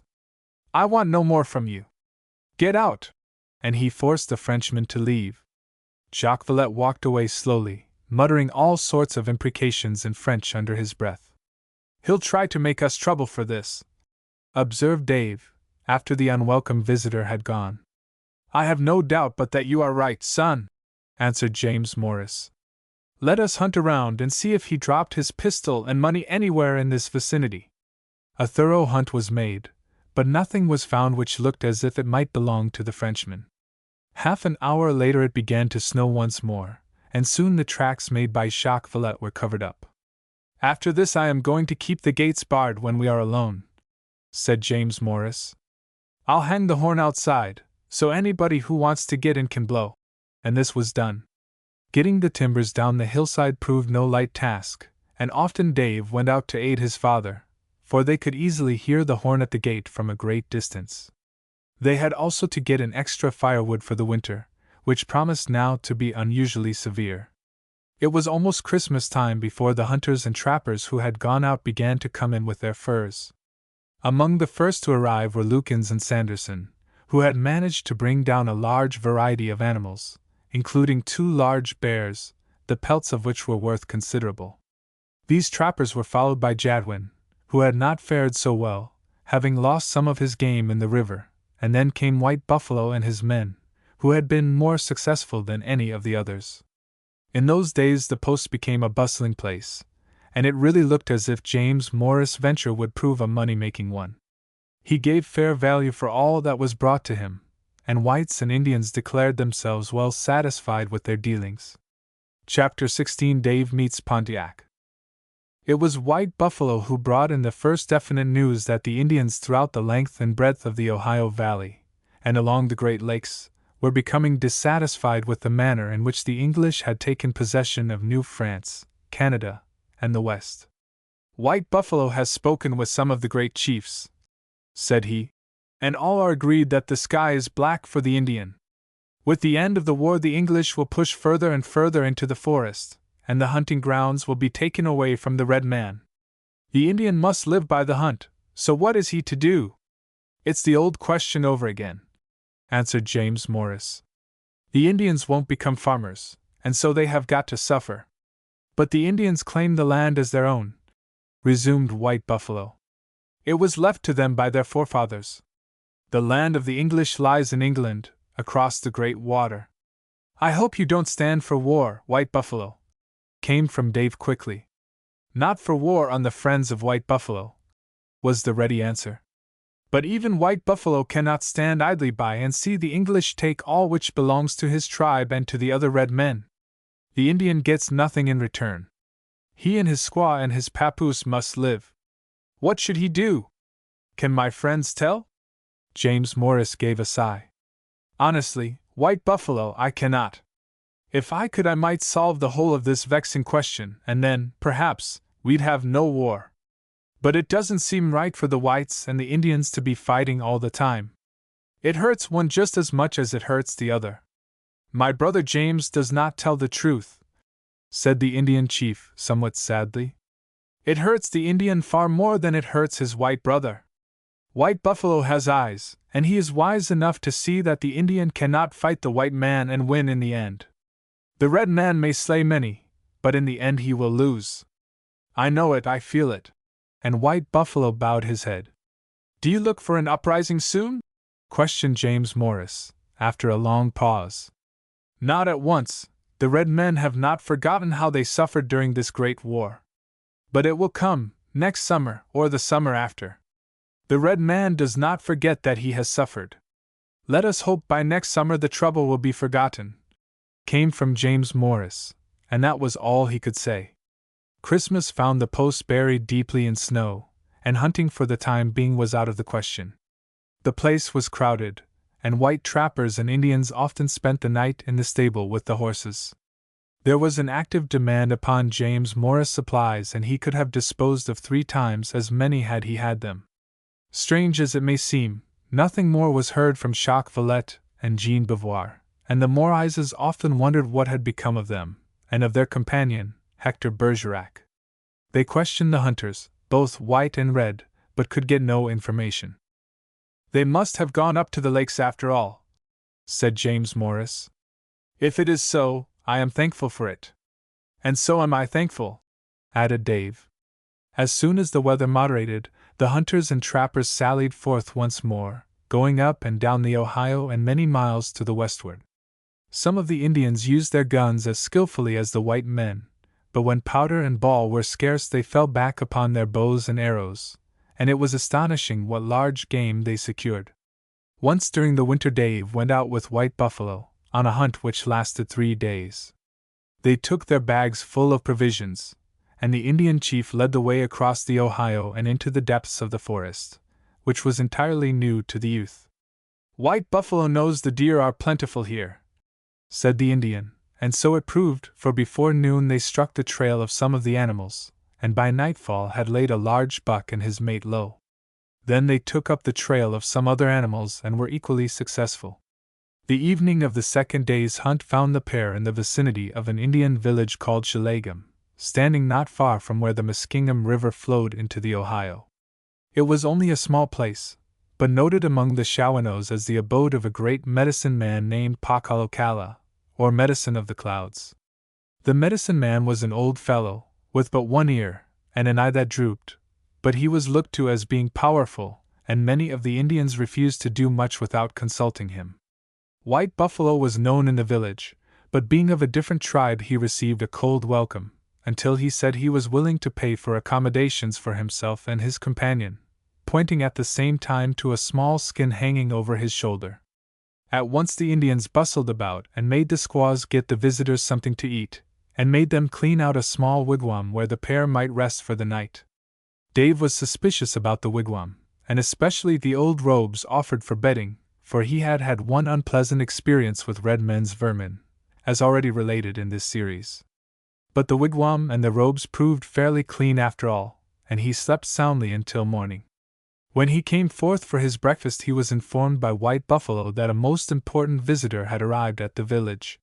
S1: "I want no more from you. Get out!" And he forced the Frenchman to leave. Jacques Villette walked away slowly, muttering all sorts of imprecations in French under his breath. "He'll try to make us trouble for this," observed Dave, after the unwelcome visitor had gone. "I have no doubt but that you are right, son," answered James Morris. "Let us hunt around and see if he dropped his pistol and money anywhere in this vicinity." A thorough hunt was made, but nothing was found which looked as if it might belong to the Frenchman. Half an hour later it began to snow once more, and soon the tracks made by Jacques Villette were covered up. "After this I am going to keep the gates barred when we are alone," said James Morris. "I'll hang the horn outside, so anybody who wants to get in can blow." And this was done. Getting the timbers down the hillside proved no light task, and often Dave went out to aid his father, for they could easily hear the horn at the gate from a great distance. They had also to get an extra firewood for the winter, which promised now to be unusually severe. It was almost Christmas time before the hunters and trappers who had gone out began to come in with their furs. Among the first to arrive were Lukens and Sanderson, who had managed to bring down a large variety of animals, including 2 large bears, the pelts of which were worth considerable. These trappers were followed by Jadwin, who had not fared so well, having lost some of his game in the river, and then came White Buffalo and his men, who had been more successful than any of the others. In those days the post became a bustling place, and it really looked as if James Morris' venture would prove a money-making one. He gave fair value for all that was brought to him, and whites and Indians declared themselves well satisfied with their dealings. Chapter 16 Dave Meets Pontiac. It was White Buffalo who brought in the first definite news that the Indians throughout the length and breadth of the Ohio Valley, and along the Great Lakes, were becoming dissatisfied with the manner in which the English had taken possession of New France, Canada, and the West. "White Buffalo has spoken with some of the great chiefs," said he, "and all are agreed that the sky is black for the Indian. With the end of the war, the English will push further and further into the forest, and the hunting grounds will be taken away from the red man. The Indian must live by the hunt, so what is he to do? It's the old question over again, answered James Morris. The Indians won't become farmers, and so they have got to suffer. But the Indians claim the land as their own, resumed White Buffalo. It was left to them by their forefathers. The land of the English lies in England, across the great water. I hope you don't stand for war, White Buffalo, came from Dave quickly. Not for war on the friends of White Buffalo, was the ready answer. But even White Buffalo cannot stand idly by and see the English take all which belongs to his tribe and to the other red men. The Indian gets nothing in return. He and his squaw and his papoose must live. What should he do? Can my friends tell? James Morris gave a sigh. Honestly, White Buffalo, I cannot. If I could, I might solve the whole of this vexing question, and then, perhaps, we'd have no war. But it doesn't seem right for the whites and the Indians to be fighting all the time. It hurts one just as much as it hurts the other. My brother James does not tell the truth, said the Indian chief somewhat sadly. It hurts the Indian far more than it hurts his white brother. White Buffalo has eyes, and he is wise enough to see that the Indian cannot fight the white man and win in the end. The red man may slay many, but in the end he will lose. I know it, I feel it. And White Buffalo bowed his head. Do you look for an uprising soon? Questioned James Morris, after a long pause. Not at once. The red men have not forgotten how they suffered during this great war. But it will come, next summer or the summer after. The red man does not forget that he has suffered. Let us hope by next summer the trouble will be forgotten, came from James Morris, and that was all he could say. Christmas found the post buried deeply in snow, and hunting for the time being was out of the question. The place was crowded, and white trappers and Indians often spent the night in the stable with the horses. There was an active demand upon James Morris' supplies, and he could have disposed of 3 times as many had he had them. Strange as it may seem, nothing more was heard from Jacques Villette and Jean Beauvoir, and the Morises often wondered what had become of them, and of their companion, Hector Bergerac. They questioned the hunters, both white and red, but could get no information. They must have gone up to the lakes after all, said James Morris. If it is so, I am thankful for it. And so am I thankful, added Dave. As soon as the weather moderated, the hunters and trappers sallied forth once more, going up and down the Ohio and many miles to the westward. Some of the Indians used their guns as skillfully as the white men, but when powder and ball were scarce they fell back upon their bows and arrows, and it was astonishing what large game they secured. Once during the winter Dave went out with White Buffalo, on a hunt which lasted 3 days. They took their bags full of provisions, and the Indian chief led the way across the Ohio and into the depths of the forest, which was entirely new to the youth. White Buffalo knows the deer are plentiful here, said the Indian, and so it proved, for before noon they struck the trail of some of the animals, and by nightfall had laid a large buck and his mate low. Then they took up the trail of some other animals and were equally successful. The evening of the second day's hunt found the pair in the vicinity of an Indian village called Shilagam, standing not far from where the Muskingum River flowed into the Ohio. It was only a small place, but noted among the Shawanoes as the abode of a great medicine man named Pakalokala, or Medicine of the Clouds. The medicine man was an old fellow, with but one ear, and an eye that drooped, but he was looked to as being powerful, and many of the Indians refused to do much without consulting him. White Buffalo was known in the village, but being of a different tribe he received a cold welcome, until he said he was willing to pay for accommodations for himself and his companion, pointing at the same time to a small skin hanging over his shoulder. At once the Indians bustled about and made the squaws get the visitors something to eat, and made them clean out a small wigwam where the pair might rest for the night. Dave was suspicious about the wigwam, and especially the old robes offered for bedding, for he had had one unpleasant experience with red men's vermin, as already related in this series. But the wigwam and the robes proved fairly clean after all, and he slept soundly until morning. When he came forth for his breakfast, he was informed by White Buffalo that a most important visitor had arrived at the village.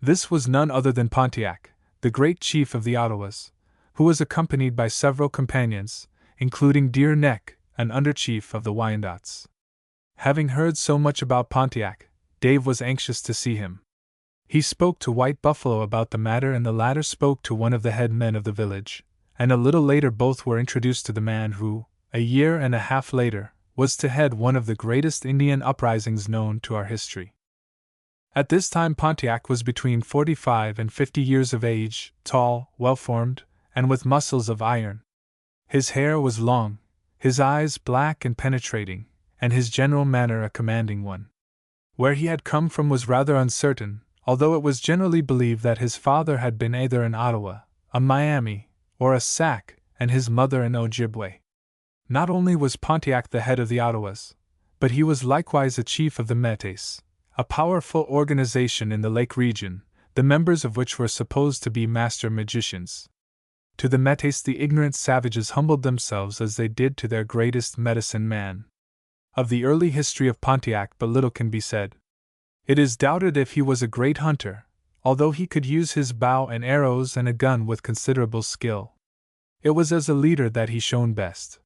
S1: This was none other than Pontiac, the great chief of the Ottawas, who was accompanied by several companions, including Deer Neck, an under-chief of the Wyandots. Having heard so much about Pontiac, Dave was anxious to see him. He spoke to White Buffalo about the matter, and the latter spoke to one of the head men of the village, and a little later both were introduced to the man who, a year and a half later, was to head one of the greatest Indian uprisings known to our history. At this time Pontiac was between 45 and 50 years of age, tall, well-formed, and with muscles of iron. His hair was long, his eyes black and penetrating, and his general manner a commanding one. Where he had come from was rather uncertain, although it was generally believed that his father had been either an Ottawa, a Miami, or a Sac, and his mother an Ojibwe. Not only was Pontiac the head of the Ottawas, but he was likewise a chief of the Métis, a powerful organization in the Lake region, the members of which were supposed to be master magicians. To the Métis the ignorant savages humbled themselves as they did to their greatest medicine man. Of the early history of Pontiac but little can be said. It is doubted if he was a great hunter, although he could use his bow and arrows and a gun with considerable skill. It was as a leader that he shone best.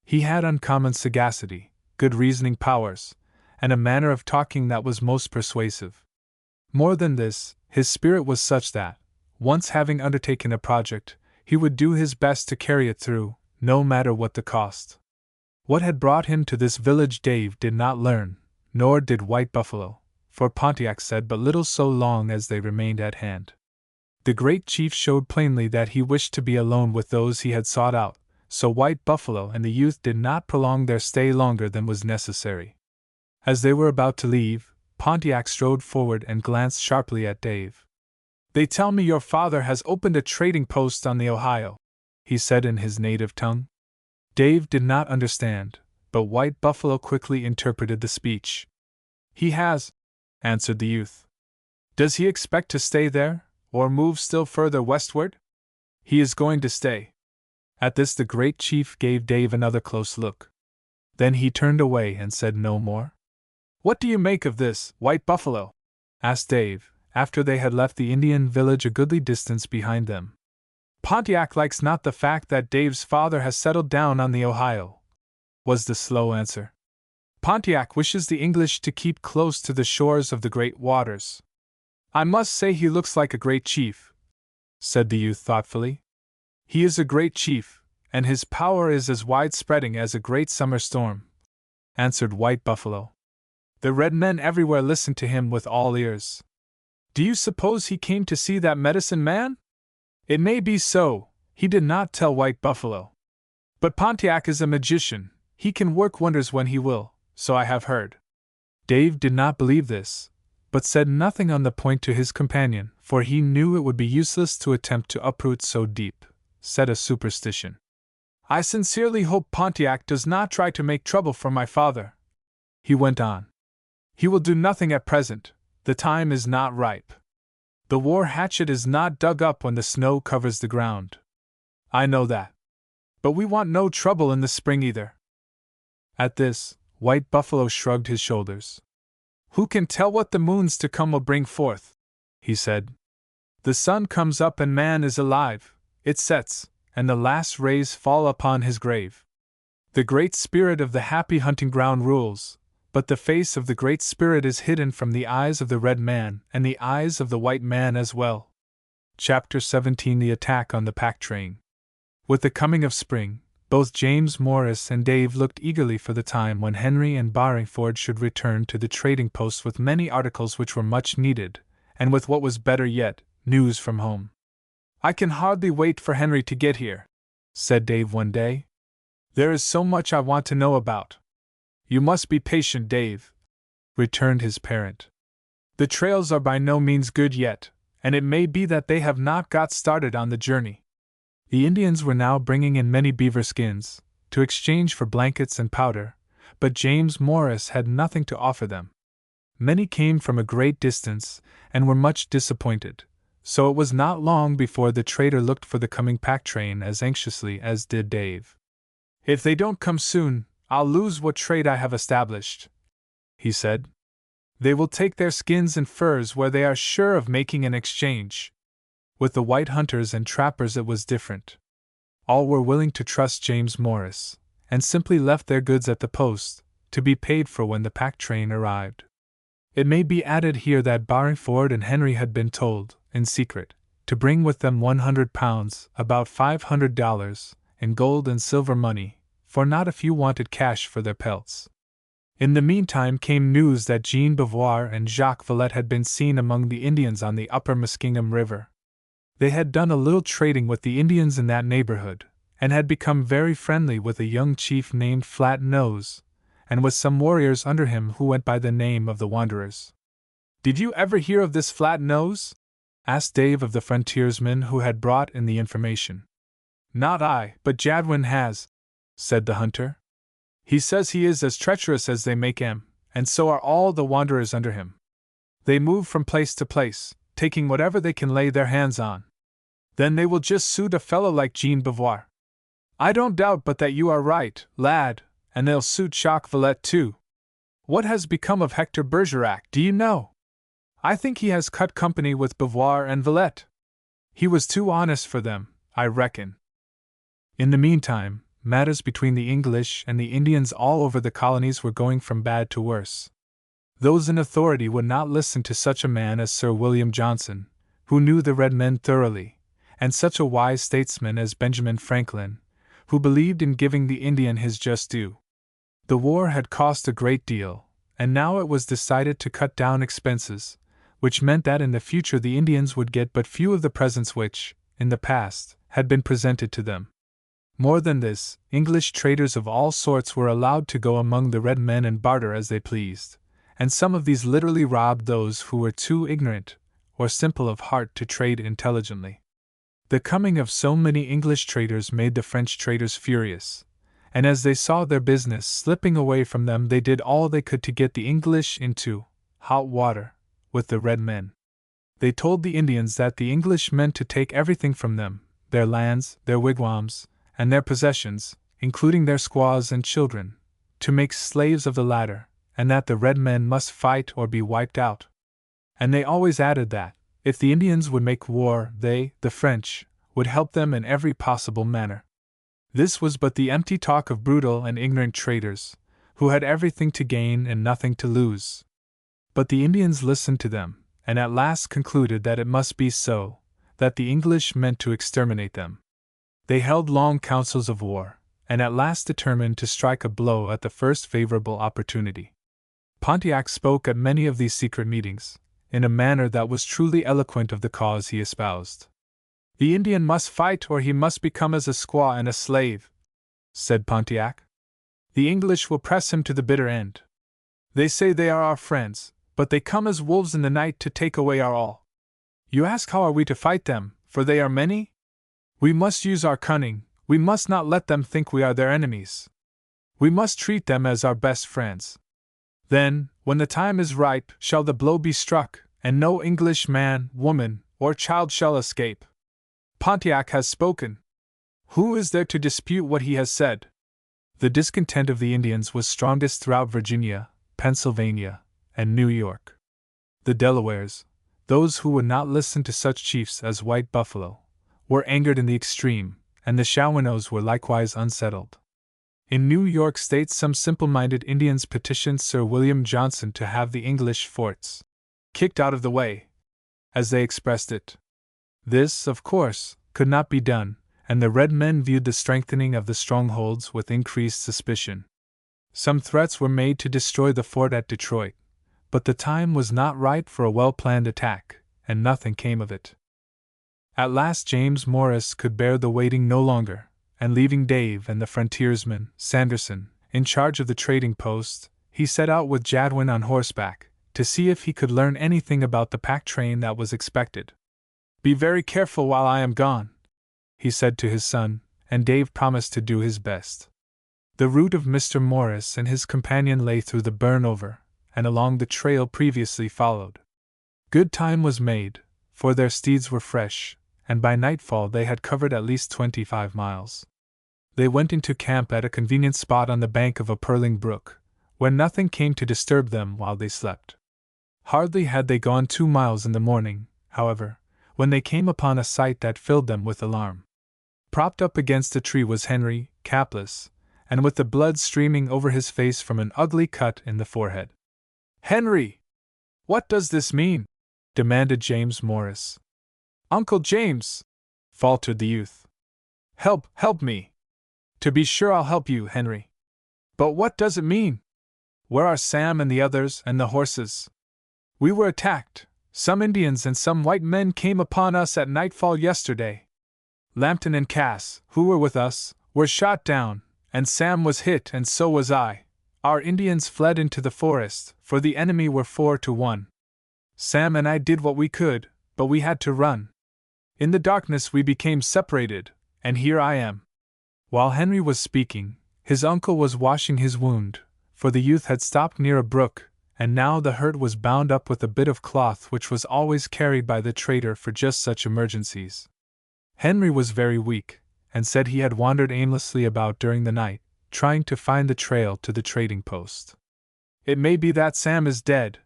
S1: He had uncommon sagacity, good reasoning powers, and a manner of talking that was most persuasive. More than this, his spirit was such that, once having undertaken a project, he would do his best to carry it through, no matter what the cost. What had brought him to this village Dave did not learn, nor did White Buffalo, for Pontiac said but little so long as they remained at hand. The great chief showed plainly that he wished to be alone with those he had sought out, so White Buffalo and the youth did not prolong their stay longer than was necessary. As they were about to leave, Pontiac strode forward and glanced sharply at Dave. "They tell me your father has opened a trading post on the Ohio," he said in his native tongue. Dave did not understand, but White Buffalo quickly interpreted the speech. "He has," answered the youth. "Does he expect to stay there, or move still further westward?" "He is going to stay." At this the great chief gave Dave another close look. Then he turned away and said no more. "What do you make of this, White Buffalo?" asked Dave, after they had left the Indian village a goodly distance behind them. "Pontiac likes not the fact that Dave's father has settled down on the Ohio," was the slow answer. "Pontiac wishes the English to keep close to the shores of the great waters." "I must say he looks like a great chief," said the youth thoughtfully. "He is a great chief, and his power is as wide-spreading as a great summer storm," answered White Buffalo. "The red men everywhere listen to him with all ears." "Do you suppose he came to see that medicine man?" "It may be so," he did not tell White Buffalo. "But Pontiac is a magician, he can work wonders when he will, so I have heard." Dave did not believe this, but said nothing on the point to his companion, for he knew it would be useless to attempt to uproot so deep-set a superstition. "I sincerely hope Pontiac does not try to make trouble for my father," he went on. "He will do nothing at present, the time is not ripe. The war hatchet is not dug up when the snow covers the ground. I know that. But we want no trouble in the spring either." At this, White Buffalo shrugged his shoulders. "Who can tell what the moons to come will bring forth?" he said. "The sun comes up and man is alive, it sets, and the last rays fall upon his grave. The Great Spirit of the happy hunting ground rules, but the face of the Great Spirit is hidden from the eyes of the red man and the eyes of the white man as well." Chapter 17: The Attack on the Pack Train. With the coming of spring, both James Morris and Dave looked eagerly for the time when Henry and Barringford should return to the trading post with many articles which were much needed, and with what was better yet, news from home. "I can hardly wait for Henry to get here," said Dave one day. "There is so much I want to know about." "You must be patient, Dave," returned his parent. "The trails are by no means good yet, and it may be that they have not got started on the journey." The Indians were now bringing in many beaver skins, to exchange for blankets and powder, but James Morris had nothing to offer them. Many came from a great distance, and were much disappointed, so it was not long before the trader looked for the coming pack train as anxiously as did Dave. "If they don't come soon, I'll lose what trade I have established," he said. "They will take their skins and furs where they are sure of making an exchange." With the white hunters and trappers it was different. All were willing to trust James Morris, and simply left their goods at the post, to be paid for when the pack train arrived. It may be added here that Barringford and Henry had been told, in secret, to bring with them £100, about $500, in gold and silver money, for not a few wanted cash for their pelts. In the meantime came news that Jean Beauvoir and Jacques Villette had been seen among the Indians on the upper Muskingum River. They had done a little trading with the Indians in that neighborhood, and had become very friendly with a young chief named Flat Nose, and with some warriors under him who went by the name of the Wanderers. "Did you ever hear of this Flat Nose?" asked Dave of the frontiersman who had brought in the information. "Not I, but Jadwin has," said the hunter. "He says he is as treacherous as they make him, and so are all the Wanderers under him. They move from place to place, taking whatever they can lay their hands on. Then they will just suit a fellow like Jean Beauvoir. I don't doubt but that you are right, lad, and they'll suit Jacques Villette too. What has become of Hector Bergerac, do you know? I think he has cut company with Beauvoir and Villette. He was too honest for them, I reckon." In the meantime, matters between the English and the Indians all over the colonies were going from bad to worse. Those in authority would not listen to such a man as Sir William Johnson, who knew the red men thoroughly, and such a wise statesman as Benjamin Franklin, who believed in giving the Indian his just due. The war had cost a great deal, and now it was decided to cut down expenses, which meant that in the future the Indians would get but few of the presents which, in the past, had been presented to them. More than this, English traders of all sorts were allowed to go among the red men and barter as they pleased, and some of these literally robbed those who were too ignorant or simple of heart to trade intelligently. The coming of so many English traders made the French traders furious, and as they saw their business slipping away from them, they did all they could to get the English into hot water with the red men. They told the Indians that the English meant to take everything from them, their lands, their wigwams, and their possessions, including their squaws and children, to make slaves of the latter, and that the red men must fight or be wiped out. And they always added that, if the Indians would make war, they, the French, would help them in every possible manner. This was but the empty talk of brutal and ignorant traders, who had everything to gain and nothing to lose. But the Indians listened to them, and at last concluded that it must be so, that the English meant to exterminate them. They held long councils of war, and at last determined to strike a blow at the first favorable opportunity. Pontiac spoke at many of these secret meetings, in a manner that was truly eloquent of the cause he espoused. "The Indian must fight or he must become as a squaw and a slave," said Pontiac. "The English will press him to the bitter end. They say they are our friends, but they come as wolves in the night to take away our all. You ask how are we to fight them, for they are many? We must use our cunning, we must not let them think we are their enemies. We must treat them as our best friends. Then, when the time is ripe, shall the blow be struck, and no English man, woman, or child shall escape. Pontiac has spoken. Who is there to dispute what he has said?" The discontent of the Indians was strongest throughout Virginia, Pennsylvania, and New York. The Delawares, those who would not listen to such chiefs as White Buffalo, were angered in the extreme, and the Shawanoes were likewise unsettled. In New York State, some simple-minded Indians petitioned Sir William Johnson to have the English forts kicked out of the way, as they expressed it. This, of course, could not be done, and the red men viewed the strengthening of the strongholds with increased suspicion. Some threats were made to destroy the fort at Detroit, but the time was not ripe for a well-planned attack, and nothing came of it. At last James Morris could bear the waiting no longer, and leaving Dave and the frontiersman, Sanderson, in charge of the trading post, he set out with Jadwin on horseback, to see if he could learn anything about the pack train that was expected. "Be very careful while I am gone," he said to his son, and Dave promised to do his best. The route of Mr. Morris and his companion lay through the burn-over, and along the trail previously followed. Good time was made, for their steeds were fresh, and by nightfall they had covered at least 25 miles. They went into camp at a convenient spot on the bank of a purling brook, where nothing came to disturb them while they slept. Hardly had they gone 2 miles in the morning, however, when they came upon a sight that filled them with alarm. Propped up against a tree was Henry, capless, and with the blood streaming over his face from an ugly cut in the forehead. "Henry! What does this mean?" demanded James Morris. "Uncle James!" faltered the youth. Help me!" "To be sure I'll help you, Henry. But what does it mean? Where are Sam and the others and the horses?" "We were attacked. Some Indians and some white men came upon us at nightfall yesterday. Lambton and Cass, who were with us, were shot down, and Sam was hit, and so was I. Our Indians fled into the forest, for the enemy were 4 to 1. Sam and I did what we could, but we had to run. In the darkness we became separated, and here I am." While Henry was speaking, his uncle was washing his wound, for the youth had stopped near a brook, and now the hurt was bound up with a bit of cloth which was always carried by the trader for just such emergencies. Henry was very weak, and said he had wandered aimlessly about during the night, trying to find the trail to the trading post. "It may be that Sam is dead,"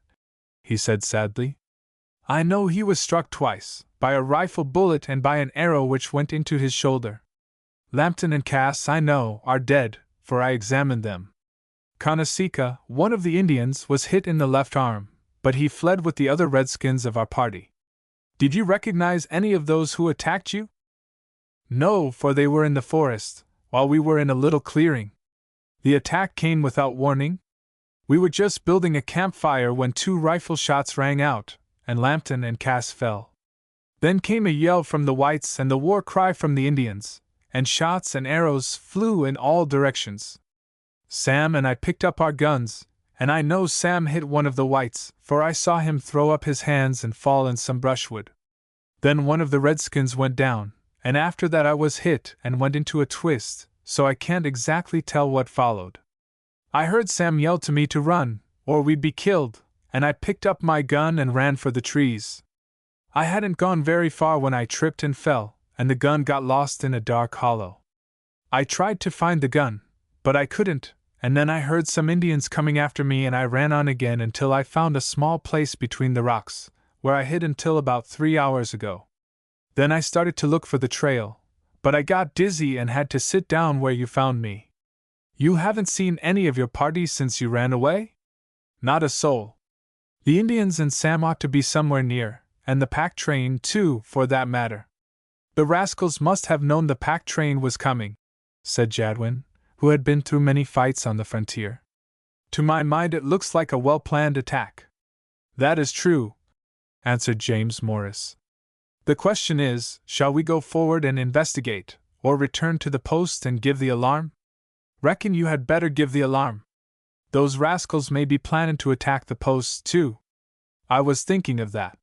S1: he said sadly. "I know he was struck twice, by a rifle bullet and by an arrow which went into his shoulder. Lambton and Cass, I know, are dead, for I examined them. Conasika, one of the Indians, was hit in the left arm, but he fled with the other redskins of our party." "Did you recognize any of those who attacked you?" "No, for they were in the forest, while we were in a little clearing. The attack came without warning. We were just building a campfire when 2 rifle shots rang out, and Lambton and Cass fell. Then came a yell from the whites and the war cry from the Indians, and shots and arrows flew in all directions. Sam and I picked up our guns, and I know Sam hit one of the whites, for I saw him throw up his hands and fall in some brushwood. Then one of the redskins went down, and after that I was hit and went into a twist, so I can't exactly tell what followed. I heard Sam yell to me to run, or we'd be killed, and I picked up my gun and ran for the trees. I hadn't gone very far when I tripped and fell, and the gun got lost in a dark hollow. I tried to find the gun, but I couldn't, and then I heard some Indians coming after me and I ran on again until I found a small place between the rocks, where I hid until about 3 hours ago. Then I started to look for the trail, but I got dizzy and had to sit down where you found me." "You haven't seen any of your party since you ran away?" "Not a soul. The Indians and Sam ought to be somewhere near, and the pack train, too, for that matter." "The rascals must have known the pack train was coming," said Jadwin, who had been through many fights on the frontier. "To my mind it looks like a well-planned attack." "That is true," answered James Morris. "The question is, shall we go forward and investigate, or return to the post and give the alarm?" "Reckon you had better give the alarm. Those rascals may be planning to attack the post, too." "I was thinking of that.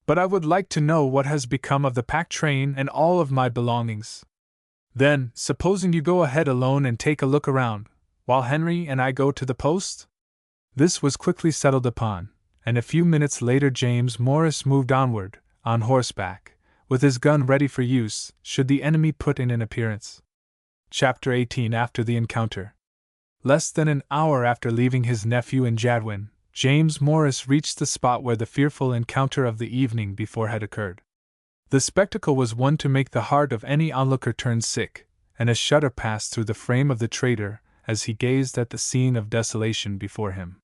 S1: But I would like to know what has become of the pack train and all of my belongings." "Then, supposing you go ahead alone and take a look around, while Henry and I go to the post?" This was quickly settled upon, and a few minutes later James Morris moved onward, on horseback, with his gun ready for use, should the enemy put in an appearance. Chapter 18. After the encounter. Less than an hour after leaving his nephew in Jadwin, James Morris reached the spot where the fearful encounter of the evening before had occurred. The spectacle was one to make the heart of any onlooker turn sick, and a shudder passed through the frame of the trader as he gazed at the scene of desolation before him.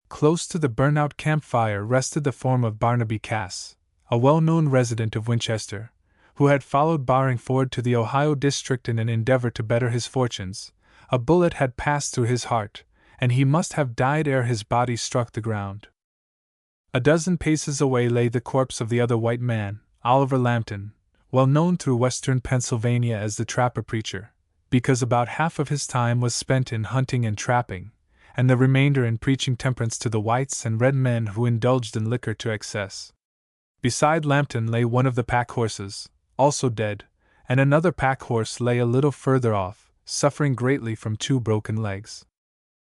S1: Close to the burnt-out campfire rested the form of Barnaby Cass, a well-known resident of Winchester, who had followed Barringford to the Ohio district in an endeavor to better his fortunes. A bullet had passed through his heart, and he must have died ere his body struck the ground. A dozen paces away lay the corpse of the other white man, Oliver Lambton, well known through western Pennsylvania as the Trapper Preacher, because about half of his time was spent in hunting and trapping, and the remainder in preaching temperance to the whites and red men who indulged in liquor to excess. Beside Lambton lay one of the pack horses, also dead, and another pack horse lay a little further off, suffering greatly from 2 broken legs.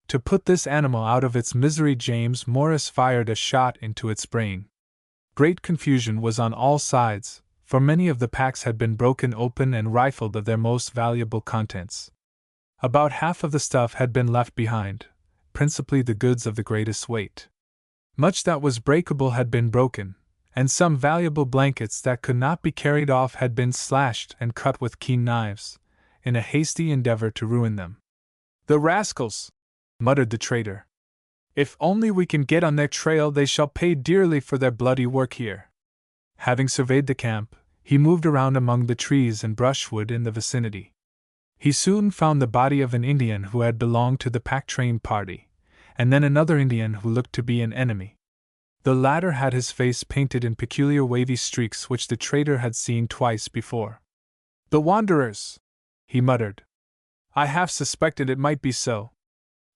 S1: To put this animal out of its misery, James Morris fired a shot into its brain. Great confusion was on all sides, for many of the packs had been broken open and rifled of their most valuable contents. About half of the stuff had been left behind, principally the goods of the greatest weight. Much that was breakable had been broken, and some valuable blankets that could not be carried off had been slashed and cut with keen knives, in a hasty endeavor to ruin them. "The rascals!" muttered the trader. "If only we can get on their trail, they shall pay dearly for their bloody work here." Having surveyed the camp, he moved around among the trees and brushwood in the vicinity. He soon found the body of an Indian who had belonged to the pack train party, and then another Indian who looked to be an enemy. The latter had his face painted in peculiar wavy streaks which the trader had seen twice before. "The wanderers!" he muttered. "I half suspected it might be so.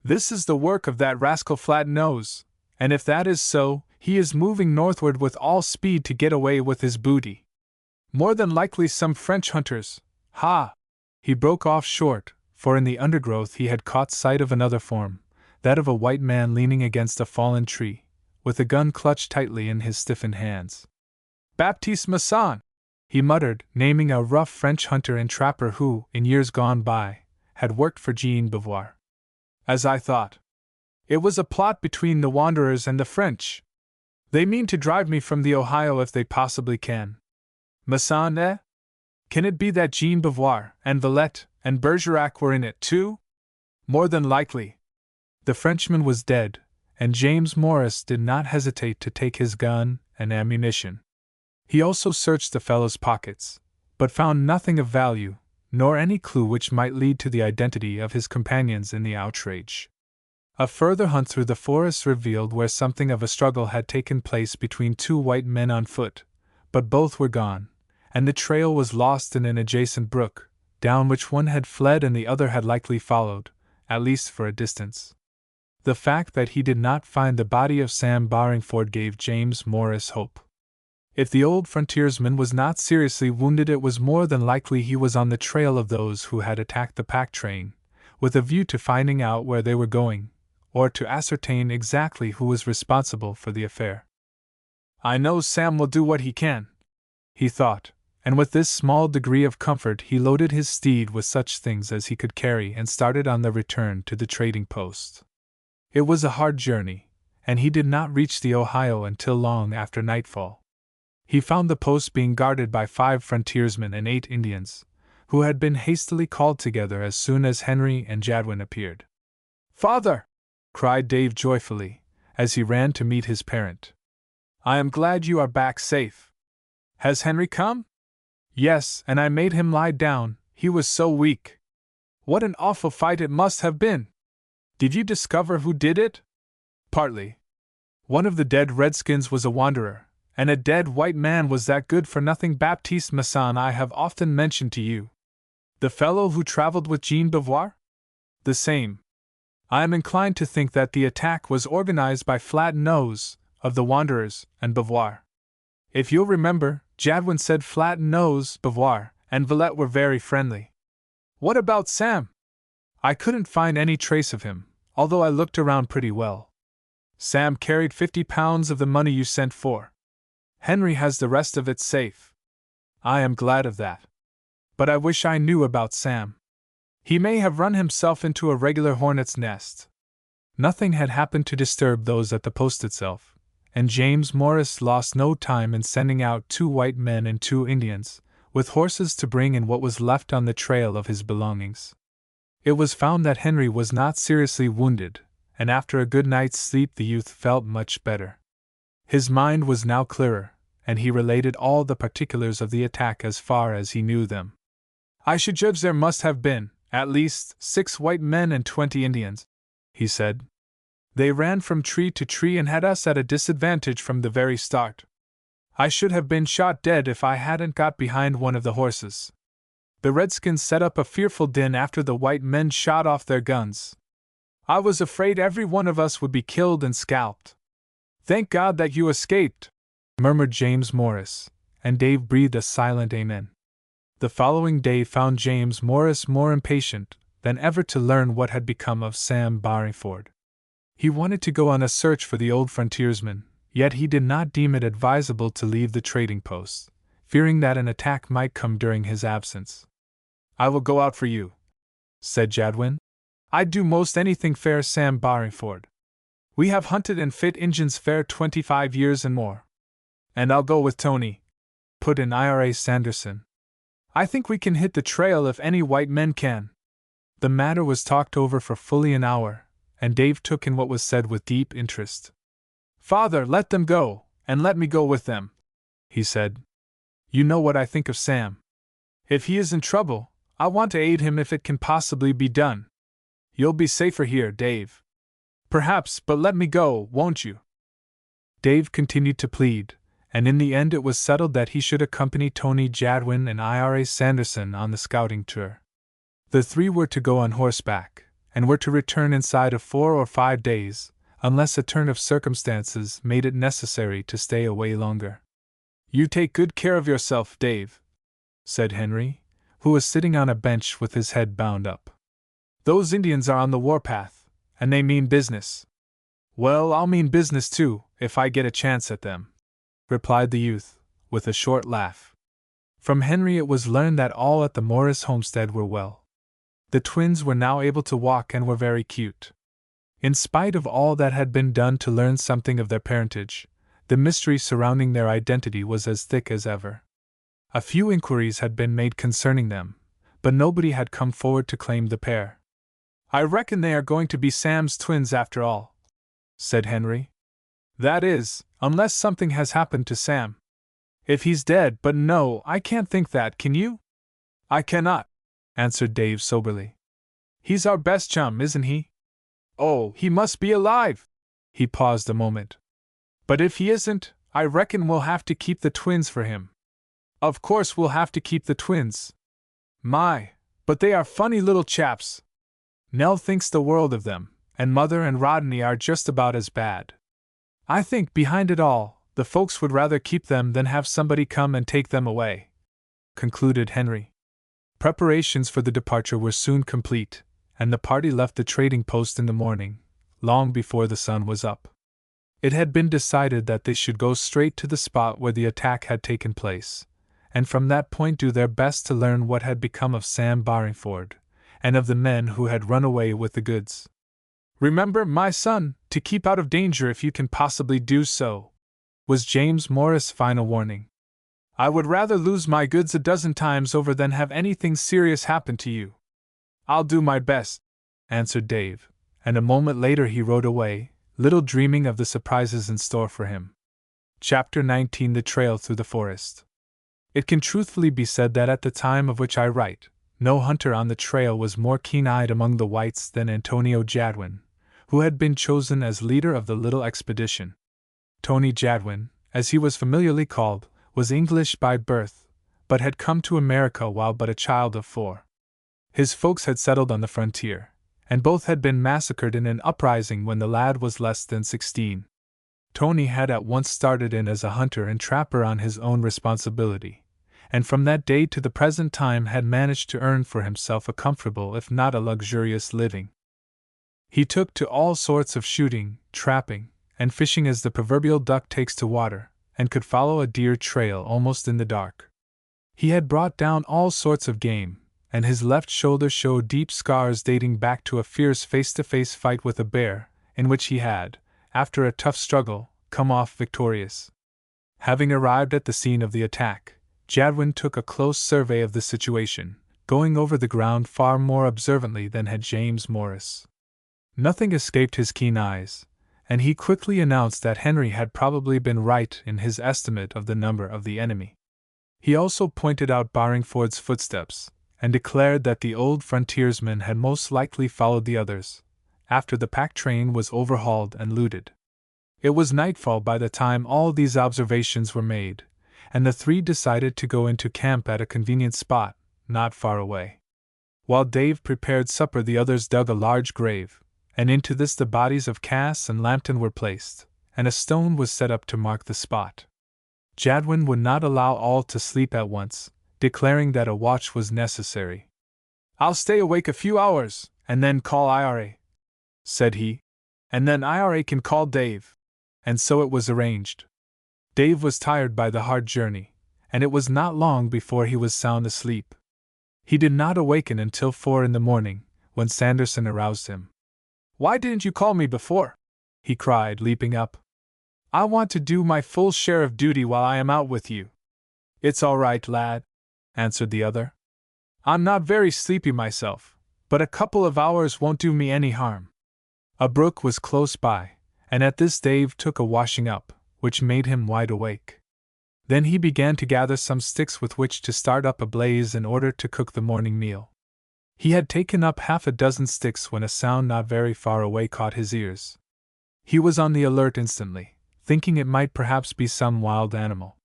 S1: This is the work of that rascal Flat Nose, and if that is so, he is moving northward with all speed to get away with his booty. More than likely some French hunters. Ha!" He broke off short, for in the undergrowth he had caught sight of another form, that of a white man leaning against a fallen tree, with a gun clutched tightly in his stiffened hands. "Baptiste Masson!" he muttered, naming a rough French hunter and trapper who, in years gone by, had worked for Jean Beauvoir. "As I thought. It was a plot between the wanderers and the French. They mean to drive me from the Ohio if they possibly can. Masson, eh? Can it be that Jean Beauvoir, and Villette, and Bergerac were in it too? More than likely." The Frenchman was dead, and James Morris did not hesitate to take his gun and ammunition. He also searched the fellow's pockets, but found nothing of value, nor any clue which might lead to the identity of his companions in the outrage. A further hunt through the forest revealed where something of a struggle had taken place between two white men on foot, but both were gone, and the trail was lost in an adjacent brook, down which one had fled and the other had likely followed, at least for a distance. The fact that he did not find the body of Sam Barringford gave James Morris hope. If the old frontiersman was not seriously wounded, it was more than likely he was on the trail of those who had attacked the pack train, with a view to finding out where they were going, or to ascertain exactly who was responsible for the affair. "I know Sam will do what he can," he thought, and with this small degree of comfort he loaded his steed with such things as he could carry and started on the return to the trading post. It was a hard journey, and he did not reach the Ohio until long after nightfall. He found the post being guarded by 5 frontiersmen and 8 Indians, who had been hastily called together as soon as Henry and Jadwin appeared. "Father!" cried Dave joyfully, as he ran to meet his parent. "I am glad you are back safe. Has Henry come?" "Yes, and I made him lie down, he was so weak." "What an awful fight it must have been! Did you discover who did it?" "Partly. One of the dead redskins was a wanderer, and a dead white man was that good-for-nothing Baptiste Masson I have often mentioned to you." "The fellow who traveled with Jean Beauvoir?" "The same. I am inclined to think that the attack was organized by Flat Nose, of the Wanderers, and Beauvoir. If you'll remember, Jadwin said Flat Nose, Beauvoir, and Villette were very friendly." "What about Sam?" "I couldn't find any trace of him, although I looked around pretty well." "Sam carried 50 pounds of the money you sent for. Henry has the rest of it safe." "I am glad of that. But I wish I knew about Sam. He may have run himself into a regular hornet's nest." Nothing had happened to disturb those at the post itself, and James Morris lost no time in sending out 2 white men and 2 Indians, with horses to bring in what was left on the trail of his belongings. It was found that Henry was not seriously wounded, and after a good night's sleep the youth felt much better. His mind was now clearer, and he related all the particulars of the attack as far as he knew them. "I should judge there must have been, at least, 6 white men and 20 Indians," he said. "They ran from tree to tree and had us at a disadvantage from the very start. I should have been shot dead if I hadn't got behind one of the horses. The redskins set up a fearful din after the white men shot off their guns. I was afraid every one of us would be killed and scalped." "Thank God that you escaped," murmured James Morris, and Dave breathed a silent amen. The following day found James Morris more impatient than ever to learn what had become of Sam Barringford. He wanted to go on a search for the old frontiersman, yet he did not deem it advisable to leave the trading post, fearing that an attack might come during his absence. "I will go out for you," said Jadwin. "I'd do most anything fair Sam Barringford. We have hunted and fit Injuns fair 25 years and more." "And I'll go with Tony," put in Ira Sanderson. "I think we can hit the trail if any white men can." The matter was talked over for fully an hour, and Dave took in what was said with deep interest. "Father, let them go, and let me go with them," he said. "You know what I think of Sam. If he is in trouble, I want to aid him if it can possibly be done. You'll be safer here, Dave." "Perhaps, but let me go, won't you?" Dave continued to plead, and in the end it was settled that he should accompany Tony Jadwin and Ira Sanderson on the scouting tour. The three were to go on horseback, and were to return inside of 4 or 5 days, unless a turn of circumstances made it necessary to stay away longer. "You take good care of yourself, Dave," said Henry, who was sitting on a bench with his head bound up. "Those Indians are on the warpath, and they mean business." "Well, I'll mean business too, if I get a chance at them," replied the youth, with a short laugh. From Henry it was learned that all at the Morris homestead were well. The twins were now able to walk and were very cute. In spite of all that had been done to learn something of their parentage, the mystery surrounding their identity was as thick as ever. A few inquiries had been made concerning them, but nobody had come forward to claim the pair. "I reckon they are going to be Sam's twins after all," said Henry. "That is, unless something has happened to Sam. If he's dead, but no, I can't think that, can you?" "I cannot," answered Dave soberly. "He's our best chum, isn't he?" "Oh, he must be alive!" He paused a moment. "But if he isn't, I reckon we'll have to keep the twins for him." "Of course we'll have to keep the twins. My, but they are funny little chaps. Nell thinks the world of them, and Mother and Rodney are just about as bad. I think, behind it all, the folks would rather keep them than have somebody come and take them away," concluded Henry. Preparations for the departure were soon complete, and the party left the trading post in the morning, long before the sun was up. It had been decided that they should go straight to the spot where the attack had taken place, and from that point do their best to learn what had become of Sam Barringford, and of the men who had run away with the goods. "Remember, my son, to keep out of danger if you can possibly do so," was James Morris' final warning. "I would rather lose my goods a dozen times over than have anything serious happen to you." "I'll do my best," answered Dave, and a moment later he rode away, little dreaming of the surprises in store for him. Chapter 19: The Trail Through the Forest. It can truthfully be said that at the time of which I write, no hunter on the trail was more keen-eyed among the whites than Antonio Jadwin, who had been chosen as leader of the little expedition. Tony Jadwin, as he was familiarly called, was English by birth, but had come to America while but a child of 4. His folks had settled on the frontier, and both had been massacred in an uprising when the lad was less than 16. Tony had at once started in as a hunter and trapper on his own responsibility, and from that day to the present time had managed to earn for himself a comfortable if not a luxurious living. He took to all sorts of shooting, trapping, and fishing as the proverbial duck takes to water, and could follow a deer trail almost in the dark. He had brought down all sorts of game, and his left shoulder showed deep scars dating back to a fierce face-to-face fight with a bear, in which he had, after a tough struggle, come off victorious. Having arrived at the scene of the attack, Jadwin took a close survey of the situation, going over the ground far more observantly than had James Morris. Nothing escaped his keen eyes, and he quickly announced that Henry had probably been right in his estimate of the number of the enemy. He also pointed out Barringford's footsteps, and declared that the old frontiersman had most likely followed the others, after the pack train was overhauled and looted. It was nightfall by the time all these observations were made, and the three decided to go into camp at a convenient spot, not far away. While Dave prepared supper, the others dug a large grave, and into this the bodies of Cass and Lambton were placed, and a stone was set up to mark the spot. Jadwin would not allow all to sleep at once, declaring that a watch was necessary. "I'll stay awake a few hours, and then call Ira," said he, "and then Ira can call Dave." And so it was arranged. Dave was tired by the hard journey, and it was not long before he was sound asleep. He did not awaken until 4 in the morning, when Sanderson aroused him. "Why didn't you call me before?" he cried, leaping up. "I want to do my full share of duty while I am out with you." "It's all right, lad," answered the other. "I'm not very sleepy myself, but a couple of hours won't do me any harm." A brook was close by, and at this Dave took a washing up, which made him wide awake. Then he began to gather some sticks with which to start up a blaze in order to cook the morning meal. He had taken up half a dozen sticks when a sound not very far away caught his ears. He was on the alert instantly, thinking it might perhaps be some wild animal.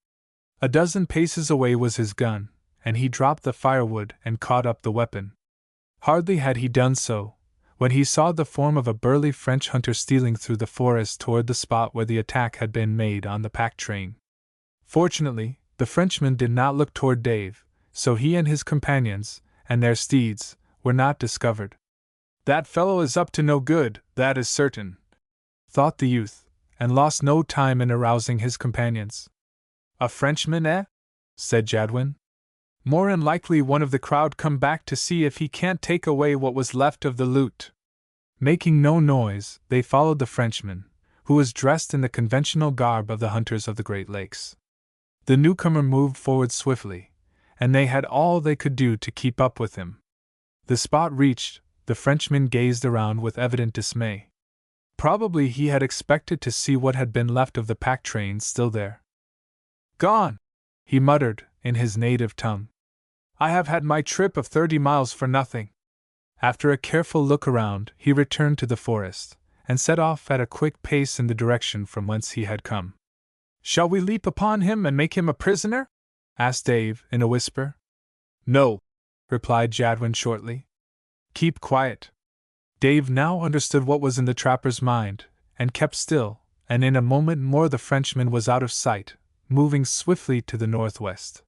S1: A dozen paces away was his gun, and he dropped the firewood and caught up the weapon. Hardly had he done so, when he saw the form of a burly French hunter stealing through the forest toward the spot where the attack had been made on the pack train. Fortunately, the Frenchman did not look toward Dave, so he and his companions, and their steeds, were not discovered. "That fellow is up to no good, that is certain," thought the youth, and lost no time in arousing his companions. "A Frenchman, eh?" said Jadwin. "More'n likely one of the crowd come back to see if he can't take away what was left of the loot." Making no noise, they followed the Frenchman, who was dressed in the conventional garb of the hunters of the Great Lakes. The newcomer moved forward swiftly, and they had all they could do to keep up with him. The spot reached, the Frenchman gazed around with evident dismay. Probably he had expected to see what had been left of the pack train still there. "Gone!" he muttered, in his native tongue. "I have had my trip of 30 miles for nothing." After a careful look around, he returned to the forest, and set off at a quick pace in the direction from whence he had come. "Shall we leap upon him and make him a prisoner?" asked Dave, in a whisper. "No," replied Jadwin shortly. "Keep quiet." Dave now understood what was in the trapper's mind, and kept still, and in a moment more the Frenchman was out of sight, moving swiftly to the northwest.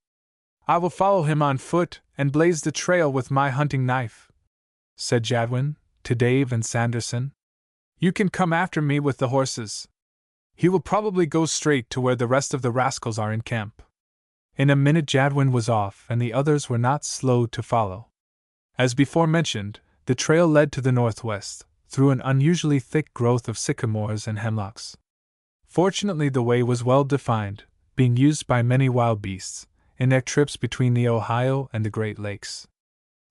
S1: "I will follow him on foot, and blaze the trail with my hunting knife," said Jadwin, to Dave and Sanderson. "You can come after me with the horses. He will probably go straight to where the rest of the rascals are in camp." In a minute Jadwin was off, and the others were not slow to follow. As before mentioned, the trail led to the northwest, through an unusually thick growth of sycamores and hemlocks. Fortunately the way was well defined, being used by many wild beasts, in their trips between the Ohio and the Great Lakes.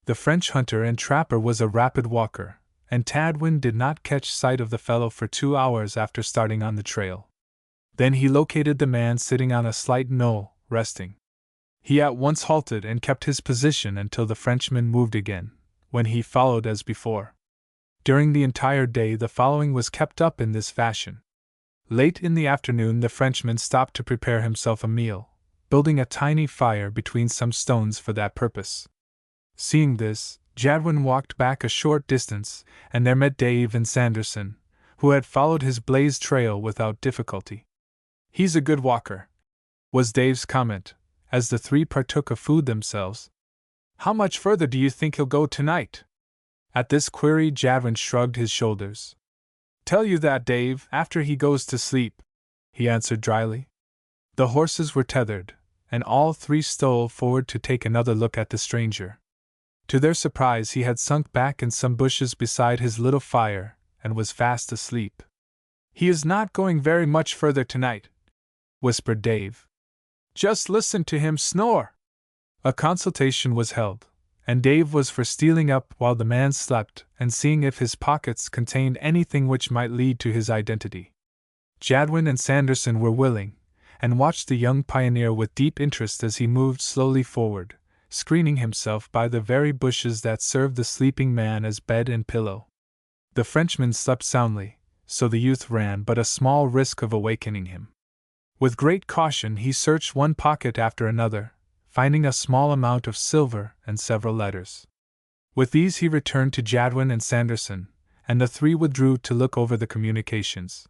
S1: The French hunter and trapper was a rapid walker, and Jadwin did not catch sight of the fellow for 2 hours after starting on the trail. Then he located the man sitting on a slight knoll, resting. He at once halted and kept his position until the Frenchman moved again, when he followed as before. During the entire day the following was kept up in this fashion. Late in the afternoon the Frenchman stopped to prepare himself a meal, building a tiny fire between some stones for that purpose. Seeing this, Jadwin walked back a short distance, and there met Dave and Sanderson, who had followed his blazed trail without difficulty. "He's a good walker," was Dave's comment, as the three partook of food themselves. "How much further do you think he'll go tonight?" At this query Jadwin shrugged his shoulders. "Tell you that, Dave, after he goes to sleep," he answered dryly. The horses were tethered, and all three stole forward to take another look at the stranger. To their surprise he had sunk back in some bushes beside his little fire, and was fast asleep. "He is not going very much further tonight," whispered Dave. "Just listen to him snore." A consultation was held, and Dave was for stealing up while the man slept and seeing if his pockets contained anything which might lead to his identity. Jadwin and Sanderson were willing, and watched the young pioneer with deep interest as he moved slowly forward, screening himself by the very bushes that served the sleeping man as bed and pillow. The Frenchman slept soundly, so the youth ran but a small risk of awakening him. With great caution he searched one pocket after another, finding a small amount of silver and several letters. With these he returned to Jadwin and Sanderson, and the three withdrew to look over the communications.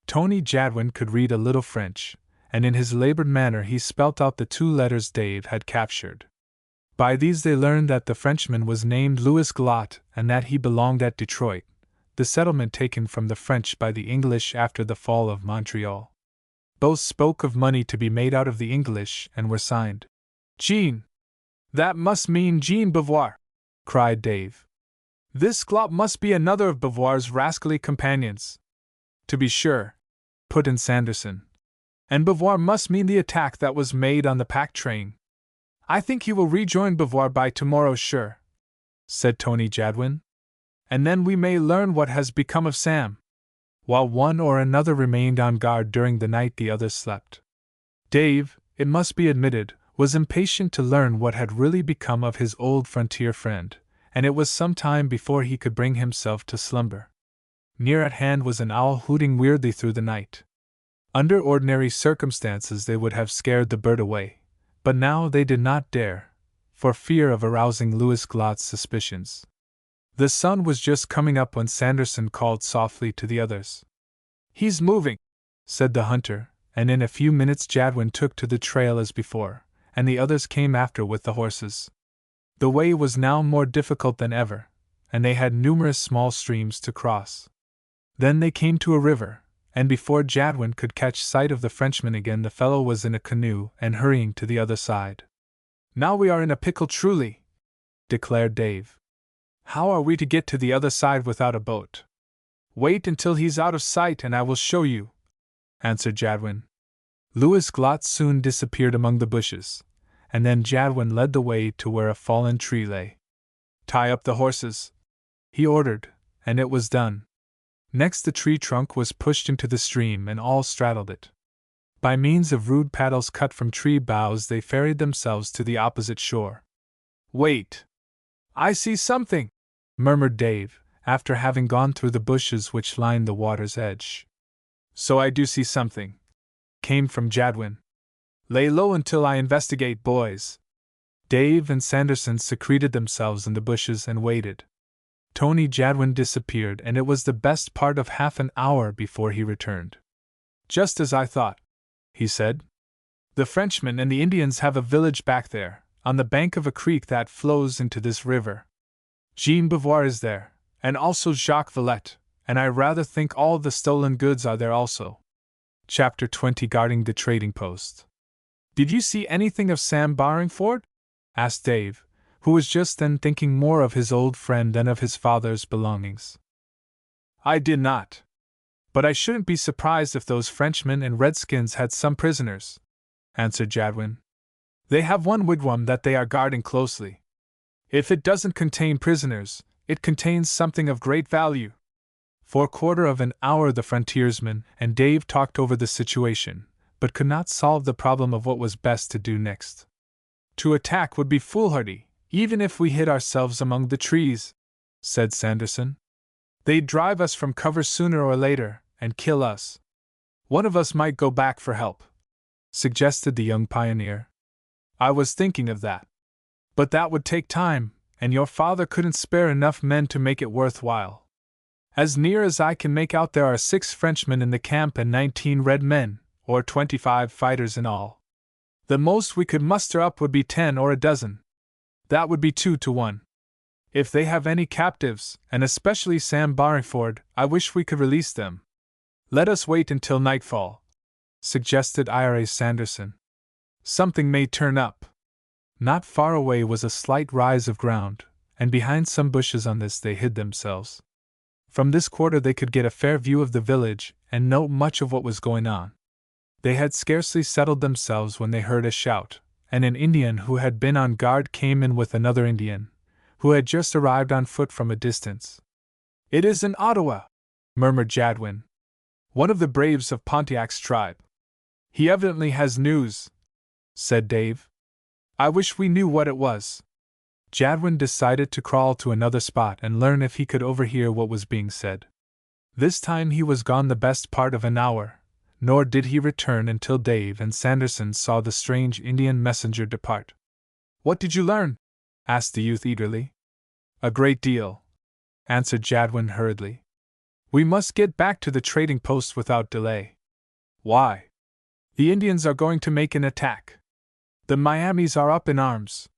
S1: Tony Jadwin could read a little French, and in his labored manner he spelt out the 2 letters Dave had captured. By these they learned that the Frenchman was named Louis Glot and that he belonged at Detroit, the settlement taken from the French by the English after the fall of Montreal. Both spoke of money to be made out of the English and were signed. Jean! That must mean Jean Beauvoir! Cried Dave. This glop must be another of Beauvoir's rascally companions. To be sure, put in Sanderson. And Beauvoir must mean the attack that was made on the pack train. I think he will rejoin Beauvoir by tomorrow, sure, said Tony Jadwin. And then we may learn what has become of Sam. While one or another remained on guard during the night, the others slept. Dave, it must be admitted, was impatient to learn what had really become of his old frontier friend, and it was some time before he could bring himself to slumber. Near at hand was an owl hooting weirdly through the night. Under ordinary circumstances they would have scared the bird away, but now they did not dare, for fear of arousing Louis Glott's suspicions. The sun was just coming up when Sanderson called softly to the others. He's moving, said the hunter, and in a few minutes Jadwin took to the trail as before, and the others came after with the horses. The way was now more difficult than ever, and they had numerous small streams to cross. Then they came to a river, and before Jadwin could catch sight of the Frenchman again, the fellow was in a canoe and hurrying to the other side. Now we are in a pickle truly, declared Dave. How are we to get to the other side without a boat? Wait until he's out of sight and I will show you, answered Jadwin. Louis Glott soon disappeared among the bushes, and then Jadwin led the way to where a fallen tree lay. Tie up the horses, he ordered, and it was done. Next the tree trunk was pushed into the stream and all straddled it. By means of rude paddles cut from tree boughs they ferried themselves to the opposite shore. Wait! I see something! Murmured Dave, after having gone through the bushes which lined the water's edge. So I do see something, came from Jadwin. Lay low until I investigate, boys. Dave and Sanderson secreted themselves in the bushes and waited. Tony Jadwin disappeared, and it was the best part of half an hour before he returned. Just as I thought, he said. The Frenchmen and the Indians have a village back there, on the bank of a creek that flows into this river. Jean Beauvoir is there, and also Jacques Villette, and I rather think all the stolen goods are there also. Chapter 20, Guarding the Trading Post. Did you see anything of Sam Barringford? Asked Dave, who was just then thinking more of his old friend than of his father's belongings. I did not. But I shouldn't be surprised if those Frenchmen and Redskins had some prisoners, answered Jadwin. They have one wigwam that they are guarding closely. If it doesn't contain prisoners, it contains something of great value. For a quarter of an hour the frontiersman and Dave talked over the situation, but could not solve the problem of what was best to do next. To attack would be foolhardy, even if we hid ourselves among the trees, said Sanderson. They'd drive us from cover sooner or later, and kill us. One of us might go back for help, suggested the young pioneer. I was thinking of that. But that would take time, and your father couldn't spare enough men to make it worthwhile. As near as I can make out, there are 6 Frenchmen in the camp and 19 red men, or 25 fighters in all. The most we could muster up would be 10 or a dozen. That would be 2 to 1. If they have any captives, and especially Sam Barringford, I wish we could release them. Let us wait until nightfall, suggested Ira Sanderson. Something may turn up. Not far away was a slight rise of ground, and behind some bushes on this they hid themselves. From this quarter they could get a fair view of the village and note much of what was going on. They had scarcely settled themselves when they heard a shout, and an Indian who had been on guard came in with another Indian, who had just arrived on foot from a distance. It is an Ottawa, murmured Jadwin, one of the braves of Pontiac's tribe. He evidently has news, said Dave. I wish we knew what it was. Jadwin decided to crawl to another spot and learn if he could overhear what was being said. This time he was gone the best part of an hour, nor did he return until Dave and Sanderson saw the strange Indian messenger depart. What did you learn? Asked the youth eagerly. A great deal, answered Jadwin hurriedly. We must get back to the trading post without delay. Why? The Indians are going to make an attack. The Miamis are up in arms.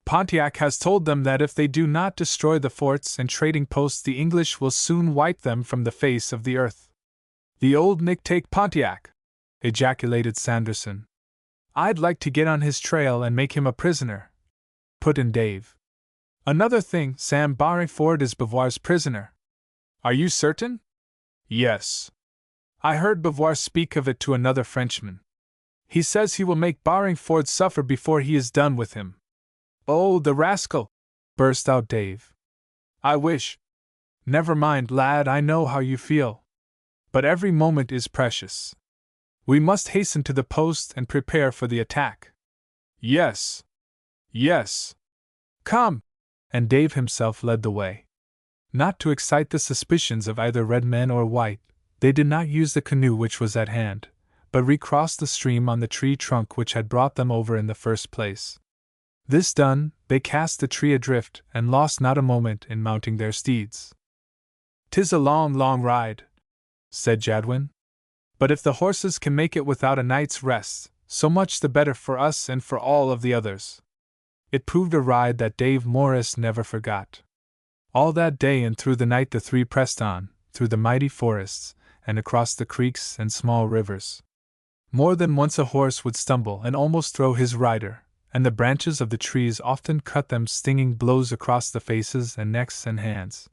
S1: Pontiac has told them that if they do not destroy the forts and trading posts, the English will soon wipe them from the face of the earth. The old Nick take Pontiac! ejaculated Sanderson. I'd like to get on his trail and make him a prisoner, put in Dave. Another thing, Sam Barringford is Beauvoir's prisoner. Are you certain? Yes. I heard Beauvoir speak of it to another Frenchman. He says he will make Barringford suffer before he is done with him. Oh, the rascal! Burst out Dave. I wish. Never mind, lad, I know how you feel. But every moment is precious. We must hasten to the post and prepare for the attack. Yes. Yes. Come! And Dave himself led the way. Not to excite the suspicions of either red men or white, they did not use the canoe which was at hand, but recrossed the stream on the tree trunk which had brought them over in the first place. This done, they cast the tree adrift and lost not a moment in mounting their steeds. "'Tis a long, long ride," said Jadwin. "But if the horses can make it without a night's rest, so much the better for us and for all of the others." It proved a ride that Dave Morris never forgot. All that day and through the night the three pressed on, through the mighty forests, and across the creeks and small rivers. More than once a horse would stumble and almost throw his rider, and the branches of the trees often cut them stinging blows across the faces and necks and hands.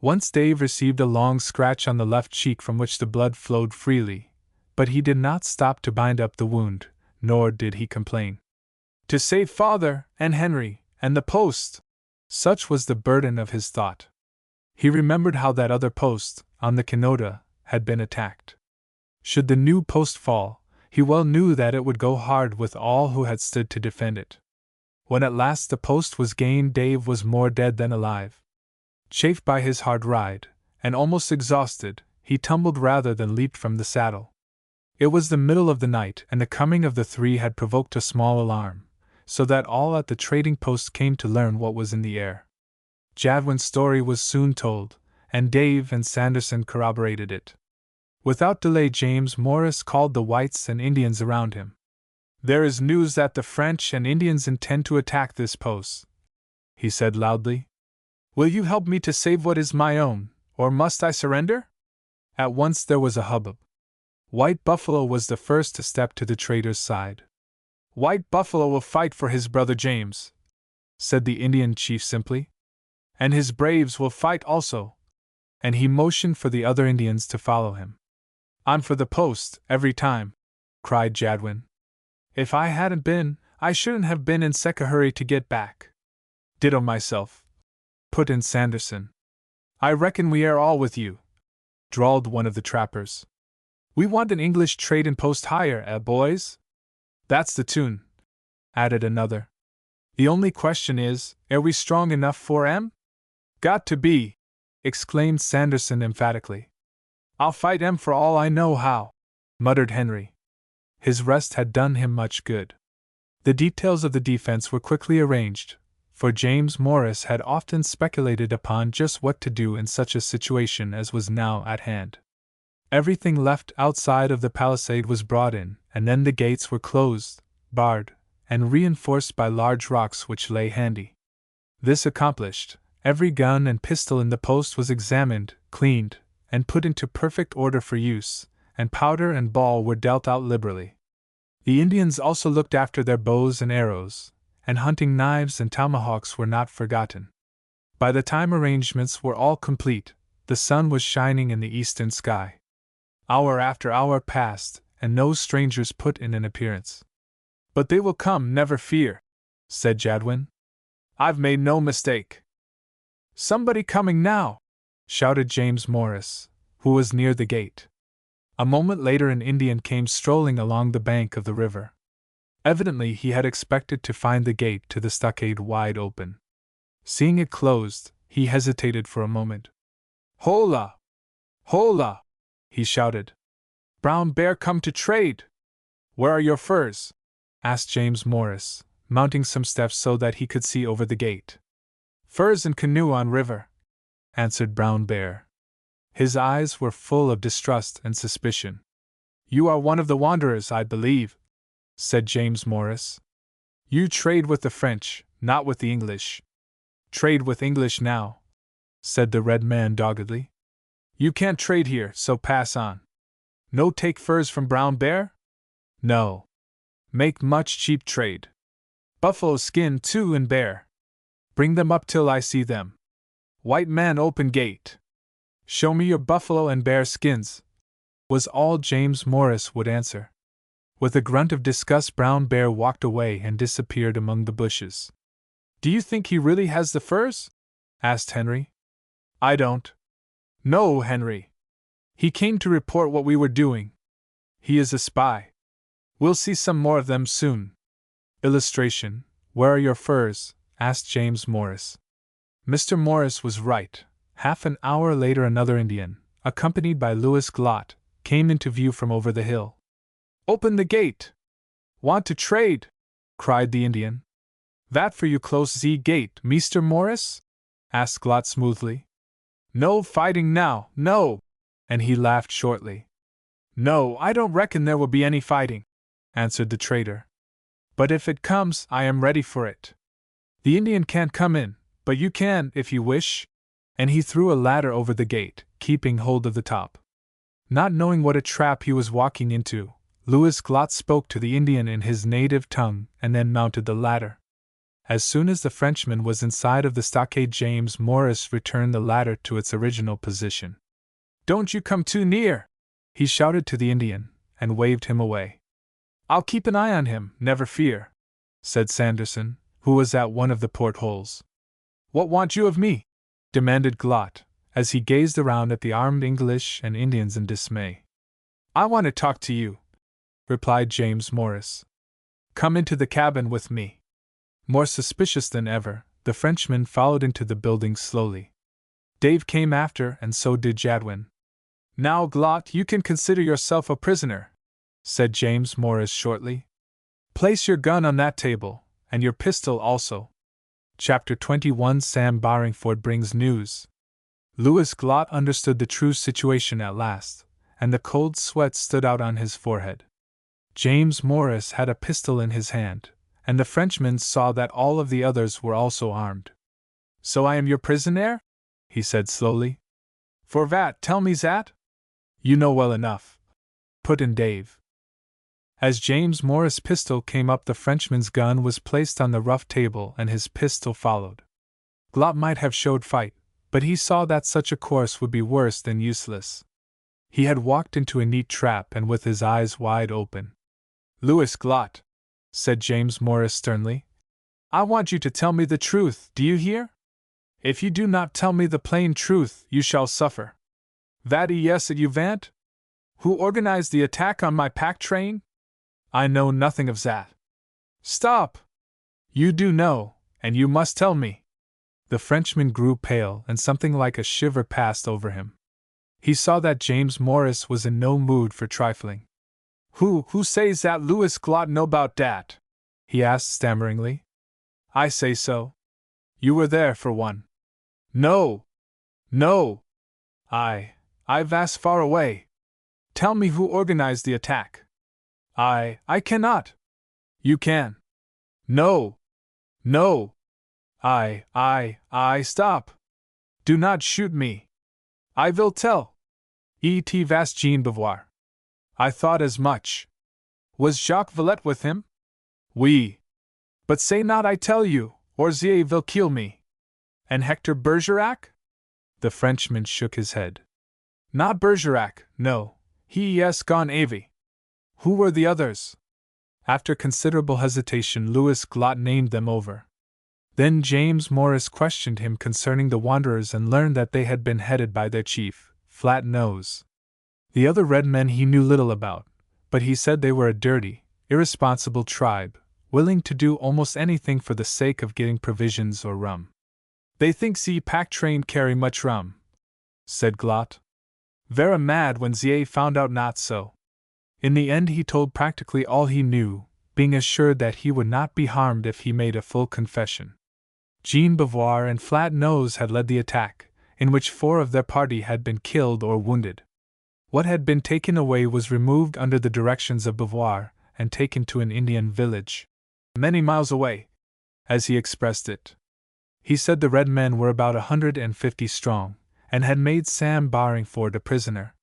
S1: Once Dave received a long scratch on the left cheek from which the blood flowed freely, but he did not stop to bind up the wound, nor did he complain. To save father, and Henry, and the post! Such was the burden of his thought. He remembered how that other post, on the Canota, had been attacked. Should the new post fall, he well knew that it would go hard with all who had stood to defend it. When at last the post was gained, Dave was more dead than alive. Chafed by his hard ride, and almost exhausted, he tumbled rather than leaped from the saddle. It was the middle of the night, and the coming of the three had provoked a small alarm, so that all at the trading post came to learn what was in the air. Jadwin's story was soon told, and Dave and Sanderson corroborated it. Without delay James Morris called the whites and Indians around him. "There is news that the French and Indians intend to attack this post," he said loudly. "Will you help me to save what is my own, or must I surrender?" At once there was a hubbub. White Buffalo was the first to step to the trader's side. "White Buffalo will fight for his brother James," said the Indian chief simply. "And his braves will fight also." And he motioned for the other Indians to follow him. "I'm for the post, every time," cried Jadwin. "If I hadn't been, I shouldn't have been in such a hurry to get back." "Ditto myself," put in Sanderson. "I reckon we are all with you," drawled one of the trappers. "We want an English trading post higher, boys?" "That's the tune," added another. "The only question is, are we strong enough for 'em?" "Got to be!" exclaimed Sanderson emphatically. "I'll fight 'em for all I know how," muttered Henry. His rest had done him much good. The details of the defense were quickly arranged, for James Morris had often speculated upon just what to do in such a situation as was now at hand. Everything left outside of the palisade was brought in, and then the gates were closed, barred, and reinforced by large rocks which lay handy. This accomplished, every gun and pistol in the post was examined, cleaned, and put into perfect order for use, and powder and ball were dealt out liberally. The Indians also looked after their bows and arrows, and hunting knives and tomahawks were not forgotten. By the time arrangements were all complete, the sun was shining in the eastern sky. Hour after hour passed, and no strangers put in an appearance. "But they will come, never fear," said Jadwin. "I've made no mistake." "Somebody coming now!" shouted James Morris, who was near the gate. A moment later an Indian came strolling along the bank of the river. Evidently he had expected to find the gate to the stockade wide open. Seeing it closed, he hesitated for a moment. "Hola! Hola!" he shouted. "Brown Bear come to trade!" "Where are your furs?" asked James Morris, mounting some steps so that he could see over the gate. "Furs and canoe on river," answered Brown Bear. His eyes were full of distrust and suspicion. "You are one of the wanderers, I believe," said James Morris. "You trade with the French, not with the English." "Trade with English now," said the red man doggedly. "You can't trade here, so pass on." "No take furs from Brown Bear?" No. Make much cheap trade. Buffalo skin too and bear. Bring them up till I see them. White man open gate. Show me your buffalo and bear skins, was all James Morris would answer. With a grunt of disgust, Brown Bear walked away and disappeared among the bushes. Do you think he really has the furs? Asked Henry. I don't. No, Henry. He came to report what we were doing. He is a spy. We'll see some more of them soon. Illustration: Where are your furs? Asked James Morris. Mr. Morris was right. Half an hour later, another Indian, accompanied by Louis Glott, came into view from over the hill. Open the gate! Want to trade? Cried the Indian. That for you close the gate, Mr. Morris? Asked Glott smoothly. No fighting now, no! And he laughed shortly. No, I don't reckon there will be any fighting, answered the trader. But if it comes, I am ready for it. The Indian can't come in, but you can, if you wish. And he threw a ladder over the gate, keeping hold of the top. Not knowing what a trap he was walking into, Louis Glott spoke to the Indian in his native tongue and then mounted the ladder. As soon as the Frenchman was inside of the stockade, James Morris returned the ladder to its original position. Don't you come too near! He shouted to the Indian, and waved him away. I'll keep an eye on him, never fear, said Sanderson, who was at one of the portholes. What want you of me? Demanded Glott, as he gazed around at the armed English and Indians in dismay. I want to talk to you, replied James Morris. Come into the cabin with me. More suspicious than ever, the Frenchman followed into the building slowly. Dave came after, and so did Jadwin. Now, Glott, you can consider yourself a prisoner, said James Morris shortly. Place your gun on that table, and your pistol also. Chapter 21: Sam Barringford brings news. Louis Glott understood the true situation at last, and the cold sweat stood out on his forehead. James Morris had a pistol in his hand, and the Frenchman saw that all of the others were also armed. So I am your prisoner? He said slowly. For vat, tell me that? You know well enough, put in Dave. As James Morris' pistol came up, the Frenchman's gun was placed on the rough table and his pistol followed. Glott might have showed fight, but he saw that such a course would be worse than useless. He had walked into a neat trap, and with his eyes wide open. Louis Glott, said James Morris sternly, I want you to tell me the truth, do you hear? If you do not tell me the plain truth, you shall suffer. That yes you vant? Who organized the attack on my pack train? I know nothing of that. Stop! You do know, and you must tell me. The Frenchman grew pale, and something like a shiver passed over him. He saw that James Morris was in no mood for trifling. Who says that Louis Glott know about dat? He asked stammeringly. I say so. You were there, for one. No! I vas far away. Tell me who organized the attack. I cannot. You can. No. I stop. Do not shoot me. I will tell. Et vas Jean Beauvoir. I thought as much. Was Jacques Villette with him? Oui. But say not I tell you, or they will kill me. And Hector Bergerac? The Frenchman shook his head. Not Bergerac, no. He is gone avy. Who were the others? After considerable hesitation, Louis Glott named them over. Then James Morris questioned him concerning the wanderers and learned that they had been headed by their chief, Flat Nose. The other red men he knew little about, but he said they were a dirty, irresponsible tribe, willing to do almost anything for the sake of getting provisions or rum. They think ze pack train carry much rum, said Glott. Vera mad when ze found out not so. In the end he told practically all he knew, being assured that he would not be harmed if he made a full confession. Jean Beauvoir and Flat Nose had led the attack, in which 4 of their party had been killed or wounded. What had been taken away was removed under the directions of Beauvoir and taken to an Indian village, many miles away, as he expressed it. He said the red men were about 150 strong, and had made Sam Barringford a prisoner.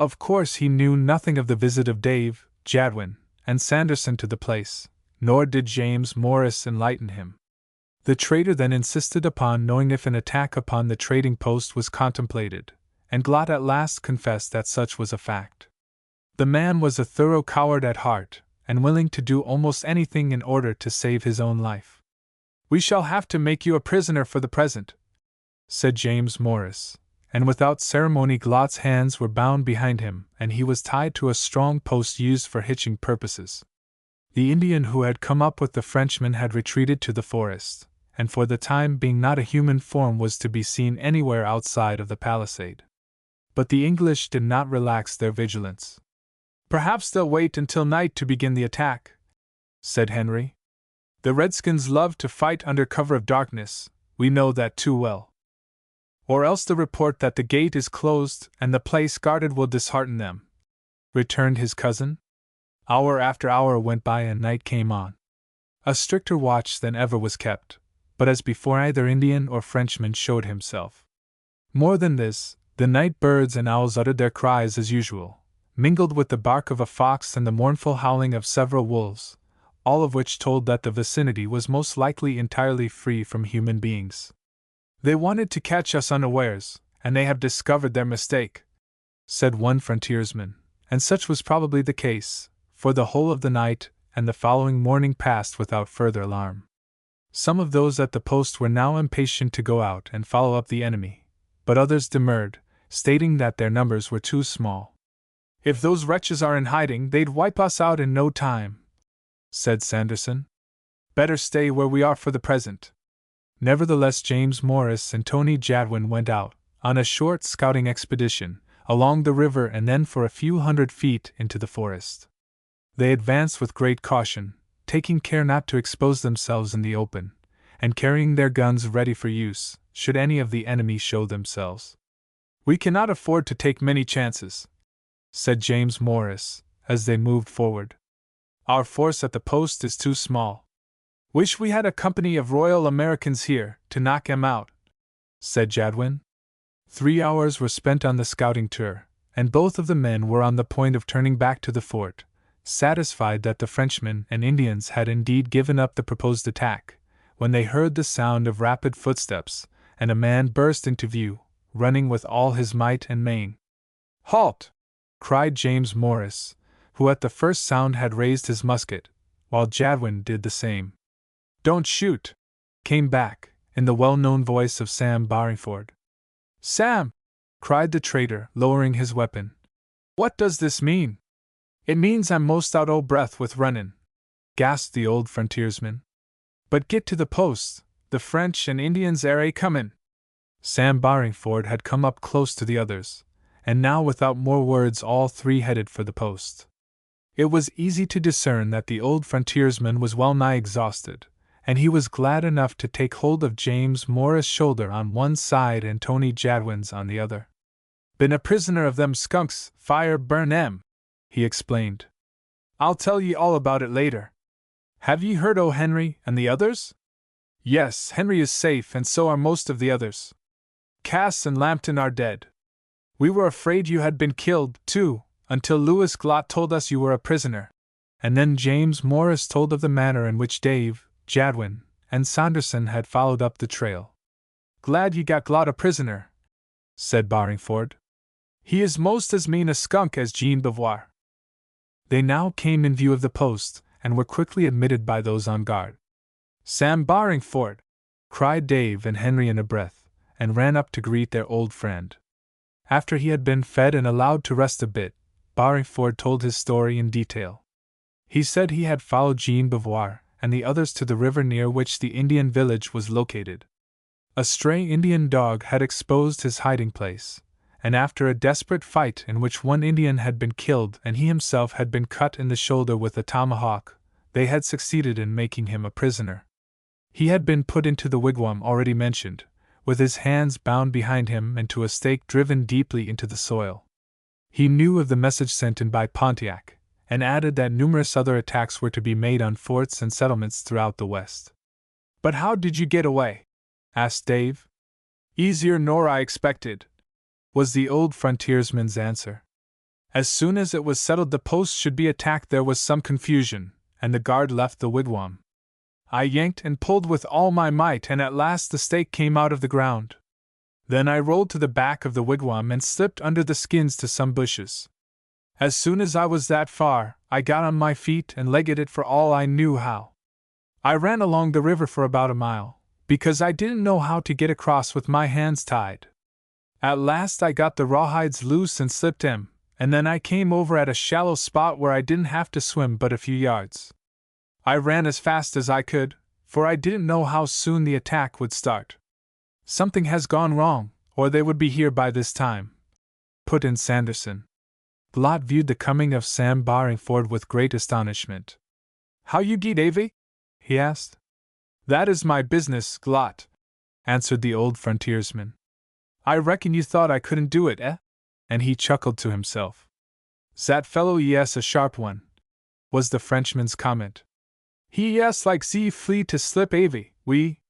S1: Of course he knew nothing of the visit of Dave, Jadwin, and Sanderson to the place, nor did James Morris enlighten him. The trader then insisted upon knowing if an attack upon the trading post was contemplated, and Glott at last confessed that such was a fact. The man was a thorough coward at heart, and willing to do almost anything in order to save his own life. "We shall have to make you a prisoner for the present," said James Morris, and without ceremony Glott's hands were bound behind him and he was tied to a strong post used for hitching purposes. The Indian who had come up with the Frenchman had retreated to the forest, and for the time being not a human form was to be seen anywhere outside of the palisade. But the English did not relax their vigilance. "Perhaps they'll wait until night to begin the attack," said Henry. "The Redskins love to fight under cover of darkness, we know that too well. Or else the report that the gate is closed and the place guarded will dishearten them," returned his cousin. Hour after hour went by and night came on. A stricter watch than ever was kept, but as before either Indian or Frenchman showed himself. More than this, the night birds and owls uttered their cries as usual, mingled with the bark of a fox and the mournful howling of several wolves, all of which told that the vicinity was most likely entirely free from human beings. "They wanted to catch us unawares, and they have discovered their mistake," said one frontiersman, and such was probably the case, for the whole of the night and the following morning passed without further alarm. Some of those at the post were now impatient to go out and follow up the enemy, but others demurred, stating that their numbers were too small. "If those wretches are in hiding, they'd wipe us out in no time," said Sanderson. "Better stay where we are for the present." Nevertheless, James Morris and Tony Jadwin went out, on a short scouting expedition, along the river and then for a few hundred feet into the forest. They advanced with great caution, taking care not to expose themselves in the open, and carrying their guns ready for use, should any of the enemy show themselves. "We cannot afford to take many chances," said James Morris, as they moved forward. "Our force at the post is too small. Wish we had a company of Royal Americans here to knock 'em out," said Jadwin. 3 hours were spent on the scouting tour, and both of the men were on the point of turning back to the fort, satisfied that the Frenchmen and Indians had indeed given up the proposed attack, when they heard the sound of rapid footsteps, and a man burst into view, running with all his might and main. "Halt!" cried James Morris, who at the first sound had raised his musket, while Jadwin did the same. "Don't shoot!" came back, in the well-known voice of Sam Barringford. "Sam!" cried the trader, lowering his weapon. "What does this mean?" "It means I'm most out o' breath with runnin'," gasped the old frontiersman. "But get to the post, the French and Indians air a comin'." Sam Barringford had come up close to the others, and now without more words all three headed for the post. It was easy to discern that the old frontiersman was well nigh exhausted, and he was glad enough to take hold of James Morris' shoulder on one side and Tony Jadwin's on the other. "Been a prisoner of them skunks, fire burn 'em," he explained. "I'll tell ye all about it later. Have ye heard o' Henry and the others?" "Yes, Henry is safe, and so are most of the others. Cass and Lambton are dead. We were afraid you had been killed, too, until Louis Glott told us you were a prisoner." And then James Morris told of the manner in which Dave, Jadwin, and Sanderson had followed up the trail. "Glad ye got Glott a prisoner," said Barringford. "He is most as mean a skunk as Jean Beauvoir." They now came in view of the post, and were quickly admitted by those on guard. "Sam Barringford!" cried Dave and Henry in a breath, and ran up to greet their old friend. After he had been fed and allowed to rest a bit, Barringford told his story in detail. He said he had followed Jean Beauvoir and the others to the river near which the Indian village was located. A stray Indian dog had exposed his hiding place, and after a desperate fight in which one Indian had been killed and he himself had been cut in the shoulder with a tomahawk, they had succeeded in making him a prisoner. He had been put into the wigwam already mentioned, with his hands bound behind him and to a stake driven deeply into the soil. He knew of the message sent in by Pontiac, and added that numerous other attacks were to be made on forts and settlements throughout the West. "But how did you get away?" asked Dave. "Easier nor I expected," was the old frontiersman's answer. As soon as it was settled the post should be attacked, there was some confusion, and the guard left the wigwam. I yanked and pulled with all my might, and at last the stake came out of the ground. Then I rolled to the back of the wigwam and slipped under the skins to some bushes. As soon as I was that far, I got on my feet and legged it for all I knew how. I ran along the river for about a mile, because I didn't know how to get across with my hands tied. At last I got the rawhides loose and slipped in, and then I came over at a shallow spot where I didn't have to swim but a few yards. I ran as fast as I could, for I didn't know how soon the attack would start. Something has gone wrong, or they would be here by this time, put in Sanderson. Glot viewed the coming of Sam Barringford with great astonishment. How you get, Avy? He asked. That is my business, Glot, answered the old frontiersman. I reckon you thought I couldn't do it, eh? And he chuckled to himself. Zat fellow yes a sharp one, was the Frenchman's comment. He yes like see flee to slip Avy, we.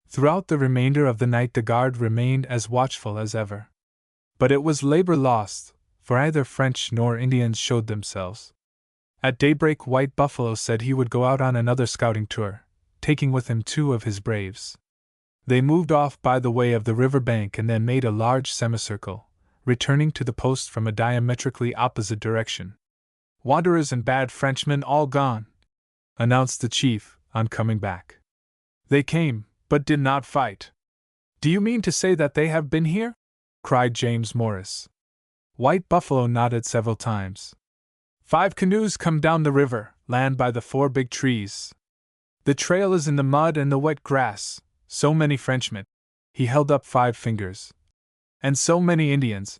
S1: Throughout the remainder of the night the guard remained as watchful as ever. But it was labor lost, for neither French nor Indians showed themselves. At daybreak White Buffalo said he would go out on another scouting tour, taking with him 2 of his braves. They moved off by the way of the river bank and then made a large semicircle, returning to the post from a diametrically opposite direction. Wanderers and bad Frenchmen all gone, announced the chief, on coming back. They came, but did not fight. Do you mean to say that they have been here? Cried James Morris. White Buffalo nodded several times. 5 canoes come down the river, land by the 4 big trees. The trail is in the mud and the wet grass, so many Frenchmen. He held up 5 fingers. And so many Indians,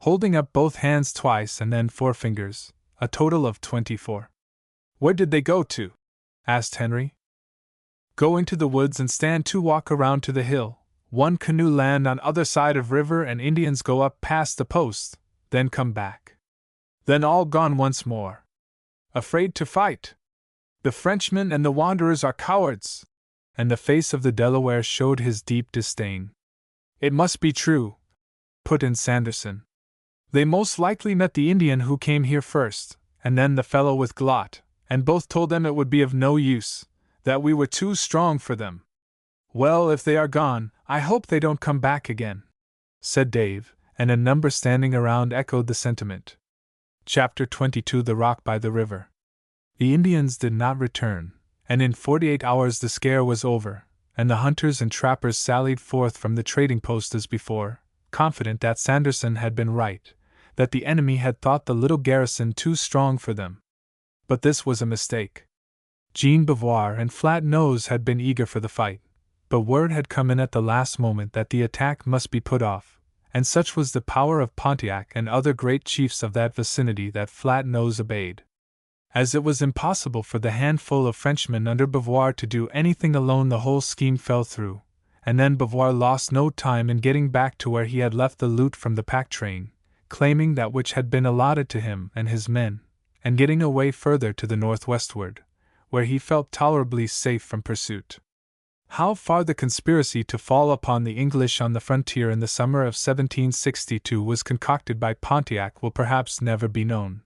S1: holding up both hands twice and then 4 fingers, a total of 24. Where did they go to? Asked Henry. Go into the woods and stand to walk around to the hill. 1 canoe land on other side of river and Indians go up past the post, then come back. Then all gone once more. Afraid to fight. The Frenchmen and the Wanderers are cowards. And the face of the Delaware showed his deep disdain. It must be true, put in Sanderson. They most likely met the Indian who came here first, and then the fellow with Glot, and both told them it would be of no use, that we were too strong for them. Well, if they are gone, I hope they don't come back again, said Dave, and a number standing around echoed the sentiment. Chapter 22 The Rock by the River. The Indians did not return, and in 48 hours the scare was over, and the hunters and trappers sallied forth from the trading post as before, confident that Sanderson had been right, that the enemy had thought the little garrison too strong for them. But this was a mistake. Jean Beauvoir and Flat Nose had been eager for the fight, but word had come in at the last moment that the attack must be put off, and such was the power of Pontiac and other great chiefs of that vicinity that Flat Nose obeyed. As it was impossible for the handful of Frenchmen under Beauvoir to do anything alone, the whole scheme fell through, and then Beauvoir lost no time in getting back to where he had left the loot from the pack train, claiming that which had been allotted to him and his men, and getting away further to the northwestward, where he felt tolerably safe from pursuit. How far the conspiracy to fall upon the English on the frontier in the summer of 1762 was concocted by Pontiac will perhaps never be known.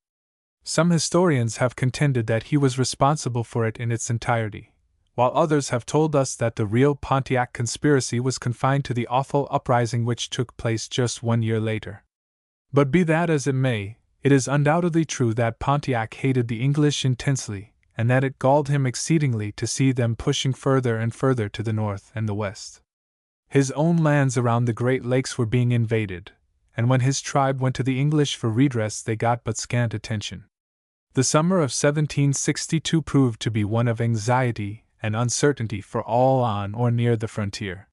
S1: Some historians have contended that he was responsible for it in its entirety, while others have told us that the real Pontiac conspiracy was confined to the awful uprising which took place just 1 year later. But be that as it may, it is undoubtedly true that Pontiac hated the English intensely, and that it galled him exceedingly to see them pushing further and further to the north and the west. His own lands around the Great Lakes were being invaded, and when his tribe went to the English for redress they got but scant attention. The summer of 1762 proved to be one of anxiety and uncertainty for all on or near the frontier.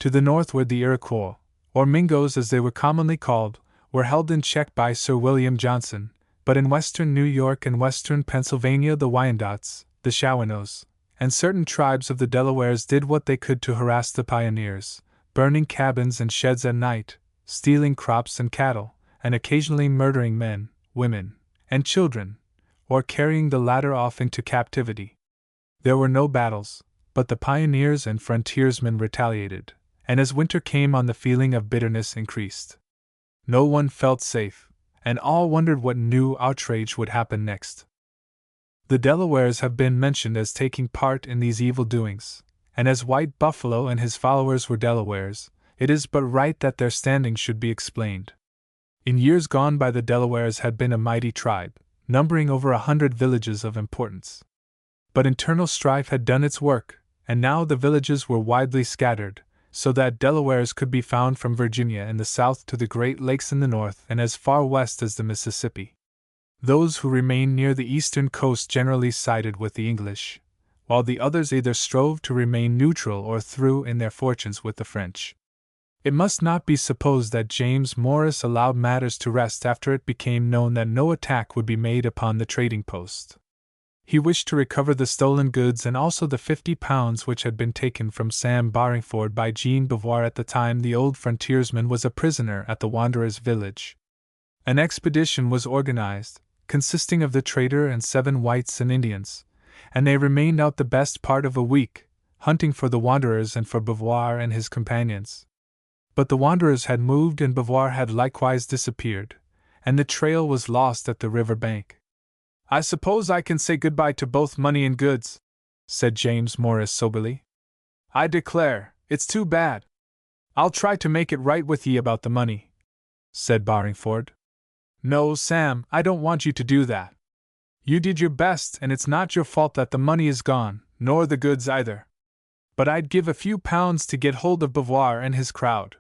S1: To the northward the Iroquois, or Mingoes as they were commonly called, were held in check by Sir William Johnson, but in western New York and western Pennsylvania the Wyandots, the Shawanoes, and certain tribes of the Delawares did what they could to harass the pioneers, burning cabins and sheds at night, stealing crops and cattle, and occasionally murdering men, women, and children, or carrying the latter off into captivity. There were no battles, but the pioneers and frontiersmen retaliated, and as winter came on the feeling of bitterness increased. No one felt safe, and all wondered what new outrage would happen next. The Delawares have been mentioned as taking part in these evil doings, and as White Buffalo and his followers were Delawares, it is but right that their standing should be explained. In years gone by, the Delawares had been a mighty tribe, numbering over 100 villages of importance. But internal strife had done its work, and now the villages were widely scattered, so that Delawares could be found from Virginia in the south to the Great Lakes in the north and as far west as the Mississippi. Those who remained near the eastern coast generally sided with the English, while the others either strove to remain neutral or threw in their fortunes with the French. It must not be supposed that James Morris allowed matters to rest after it became known that no attack would be made upon the trading post. He wished to recover the stolen goods and also the £50 which had been taken from Sam Barringford by Jean Beauvoir at the time the old frontiersman was a prisoner at the Wanderers' village. An expedition was organized, consisting of the trader and 7 whites and Indians, and they remained out the best part of a week, hunting for the Wanderers and for Beauvoir and his companions. But the Wanderers had moved and Beauvoir had likewise disappeared, and the trail was lost at the river bank. "I suppose I can say goodbye to both money and goods," said James Morris soberly. "I declare, it's too bad." "I'll try to make it right with ye about the money," said Barringford. "No, Sam, I don't want you to do that. You did your best, and it's not your fault that the money is gone, nor the goods either. But I'd give a few pounds to get hold of Beauvoir and his crowd."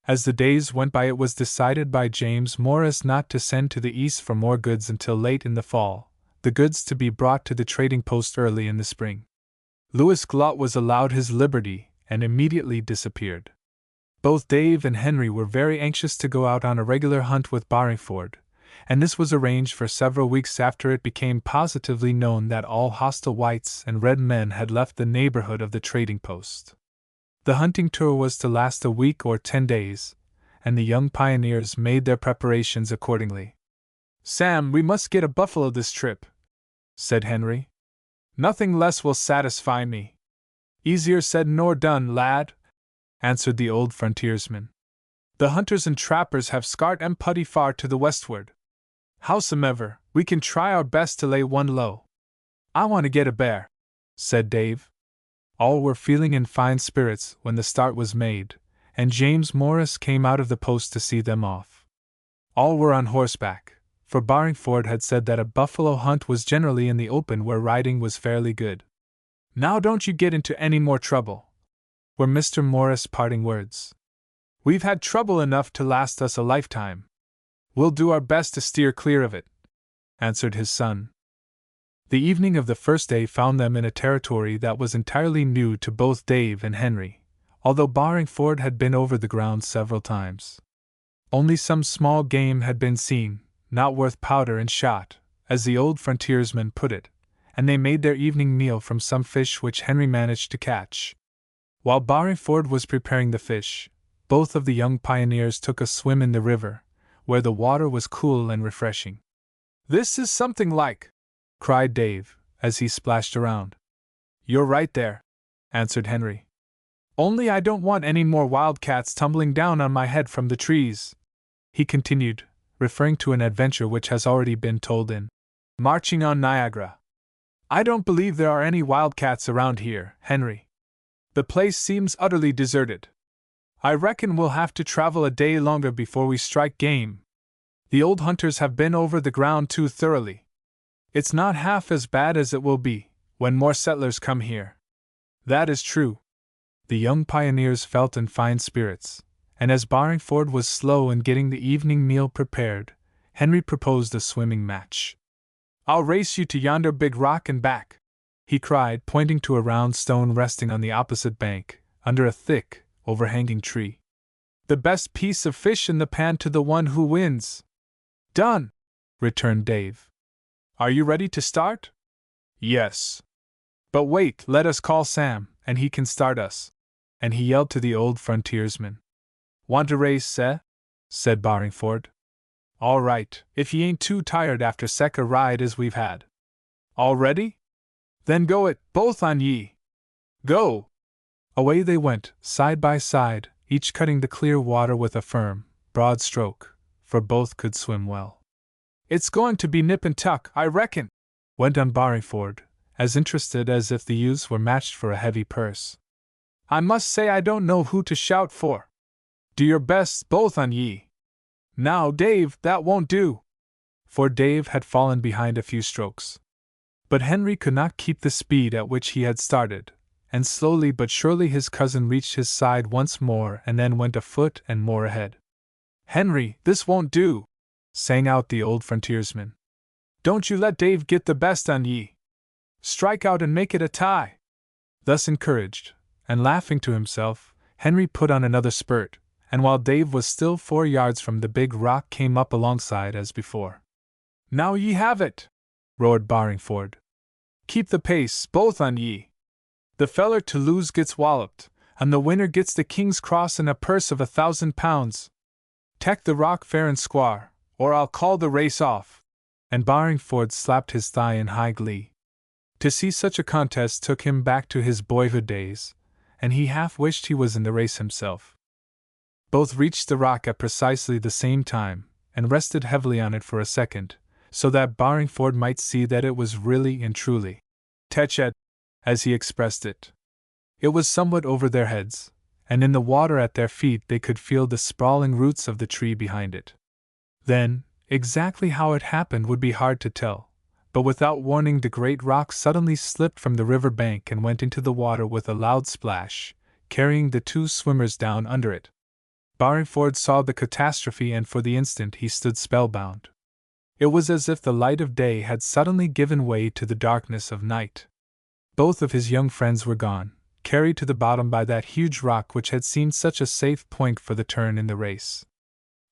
S1: As the days went by, it was decided by James Morris not to send to the east for more goods until late in the fall, the goods to be brought to the trading post early in the spring. Louis Glott was allowed his liberty, and immediately disappeared. Both Dave and Henry were very anxious to go out on a regular hunt with Barringford, and this was arranged for several weeks after it became positively known that all hostile whites and red men had left the neighborhood of the trading post. The hunting tour was to last a week or 10 days, and the young pioneers made their preparations accordingly. "Sam, we must get a buffalo this trip," said Henry. "Nothing less will satisfy me." "Easier said nor done, lad," answered the old frontiersman. "The hunters and trappers have Scart and Putty far to the westward. Howsomever, we can try our best to lay one low." "I want to get a bear," said Dave. All were feeling in fine spirits when the start was made, and James Morris came out of the post to see them off. All were on horseback, for Barringford had said that a buffalo hunt was generally in the open where riding was fairly good. "Now don't you get into any more trouble," were Mr. Morris' parting words. "We've had trouble enough to last us a lifetime. We'll do our best to steer clear of it," answered his son. The evening of the first day found them in a territory that was entirely new to both Dave and Henry, although Barringford had been over the ground several times. Only some small game had been seen, not worth powder and shot, as the old frontiersman put it, and they made their evening meal from some fish which Henry managed to catch. While Barringford was preparing the fish, both of the young pioneers took a swim in the river, where the water was cool and refreshing. "This is something like!" cried Dave, as he splashed around. "You're right there," answered Henry. "Only I don't want any more wildcats tumbling down on my head from the trees," he continued, referring to an adventure which has already been told in Marching on Niagara. "I don't believe there are any wildcats around here, Henry. The place seems utterly deserted. I reckon we'll have to travel a day longer before we strike game. The old hunters have been over the ground too thoroughly. It's not half as bad as it will be when more settlers come here." "That is true." The young pioneers felt in fine spirits, and as Barringford was slow in getting the evening meal prepared, Henry proposed a swimming match. "I'll race you to yonder big rock and back," he cried, pointing to a round stone resting on the opposite bank, under a thick, overhanging tree. "The best piece of fish in the pan to the one who wins." "Done!" returned Dave. "Are you ready to start?" "Yes." "But wait, let us call Sam, and he can start us." And he yelled to the old frontiersman. "Want a race, eh?" said Barringford. "All right, if ye ain't too tired after sech a ride as we've had." "All ready? Then go it, both on ye. Go!" Away they went, side by side, each cutting the clear water with a firm, broad stroke, for both could swim well. "It's going to be nip and tuck, I reckon," went on Barringford, as interested as if the youths were matched for a heavy purse. "I must say I don't know who to shout for. Do your best, both on ye. Now, Dave, that won't do." For Dave had fallen behind a few strokes. But Henry could not keep the speed at which he had started, and slowly but surely his cousin reached his side once more and then went a foot and more ahead. "Henry, this won't do," sang out the old frontiersman. "Don't you let Dave get the best on ye. Strike out and make it a tie." Thus encouraged, and laughing to himself, Henry put on another spurt, and while Dave was still 4 yards from the big rock came up alongside as before. "Now ye have it!" roared Barringford. "Keep the pace, both on ye. The feller to lose gets walloped, and the winner gets the King's Cross and a purse of £1,000. Tak the rock fair and square, or I'll call the race off." And Barringford slapped his thigh in high glee. To see such a contest took him back to his boyhood days, and he half wished he was in the race himself. Both reached the rock at precisely the same time, and rested heavily on it for a second, so that Barringford might see that it was really and truly "teched," as he expressed it. It was somewhat over their heads, and in the water at their feet they could feel the sprawling roots of the tree behind it. Then, exactly how it happened would be hard to tell, but without warning the great rock suddenly slipped from the river bank and went into the water with a loud splash, carrying the 2 swimmers down under it. Barringford saw the catastrophe, and for the instant he stood spellbound. It was as if the light of day had suddenly given way to the darkness of night. Both of his young friends were gone, carried to the bottom by that huge rock which had seemed such a safe point for the turn in the race.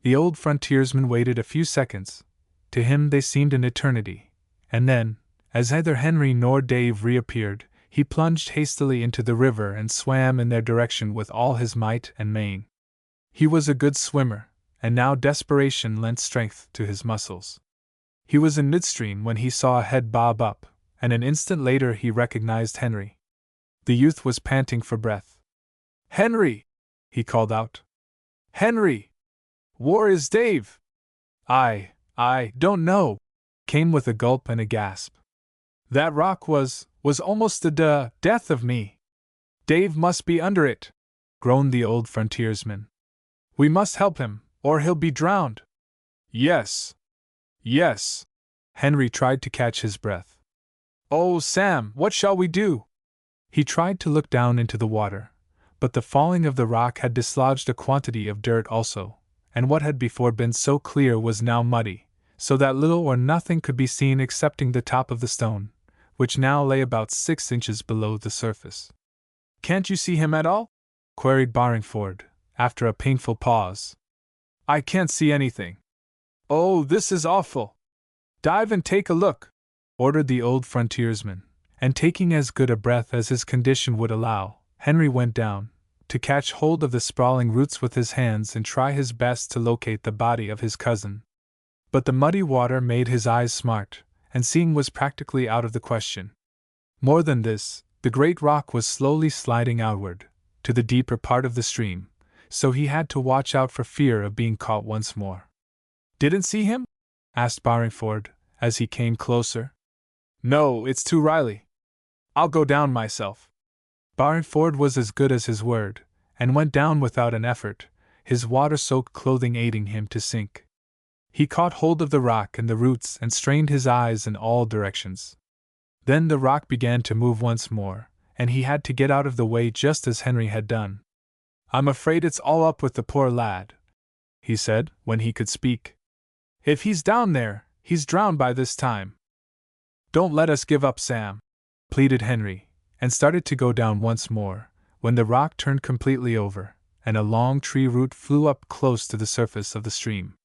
S1: The old frontiersman waited a few seconds. To him they seemed an eternity, and then, as neither Henry nor Dave reappeared, he plunged hastily into the river and swam in their direction with all his might and main. He was a good swimmer, and now desperation lent strength to his muscles. He was in midstream when he saw a head bob up, and an instant later he recognized Henry. The youth was panting for breath. "Henry!" he called out. "Henry! Where is Dave?" I don't know," came with a gulp and a gasp. "That rock was almost the death of me. Dave must be under it," groaned the old frontiersman. "We must help him, or he'll be drowned." Yes. Henry tried to catch his breath. "Oh, Sam, what shall we do?" He tried to look down into the water, but the falling of the rock had dislodged a quantity of dirt also, and what had before been so clear was now muddy, so that little or nothing could be seen excepting the top of the stone, which now lay about 6 inches below the surface. "Can't you see him at all?" queried Barringford, after a painful pause. "I can't see anything." "Oh, this is awful! Dive and take a look," ordered the old frontiersman, and taking as good a breath as his condition would allow, Henry went down, to catch hold of the sprawling roots with his hands and try his best to locate the body of his cousin. But the muddy water made his eyes smart, and seeing was practically out of the question. More than this, the great rock was slowly sliding outward, to the deeper part of the stream, so he had to watch out for fear of being caught once more. "Didn't see him?" asked Barringford, as he came closer. "No, it's too riley. I'll go down myself." Barringford was as good as his word, and went down without an effort, his water-soaked clothing aiding him to sink. He caught hold of the rock and the roots and strained his eyes in all directions. Then the rock began to move once more, and he had to get out of the way just as Henry had done. "I'm afraid it's all up with the poor lad," he said, when he could speak. "If he's down there, he's drowned by this time." "Don't let us give up, Sam," pleaded Henry, and started to go down once more, when the rock turned completely over, and a long tree root flew up close to the surface of the stream.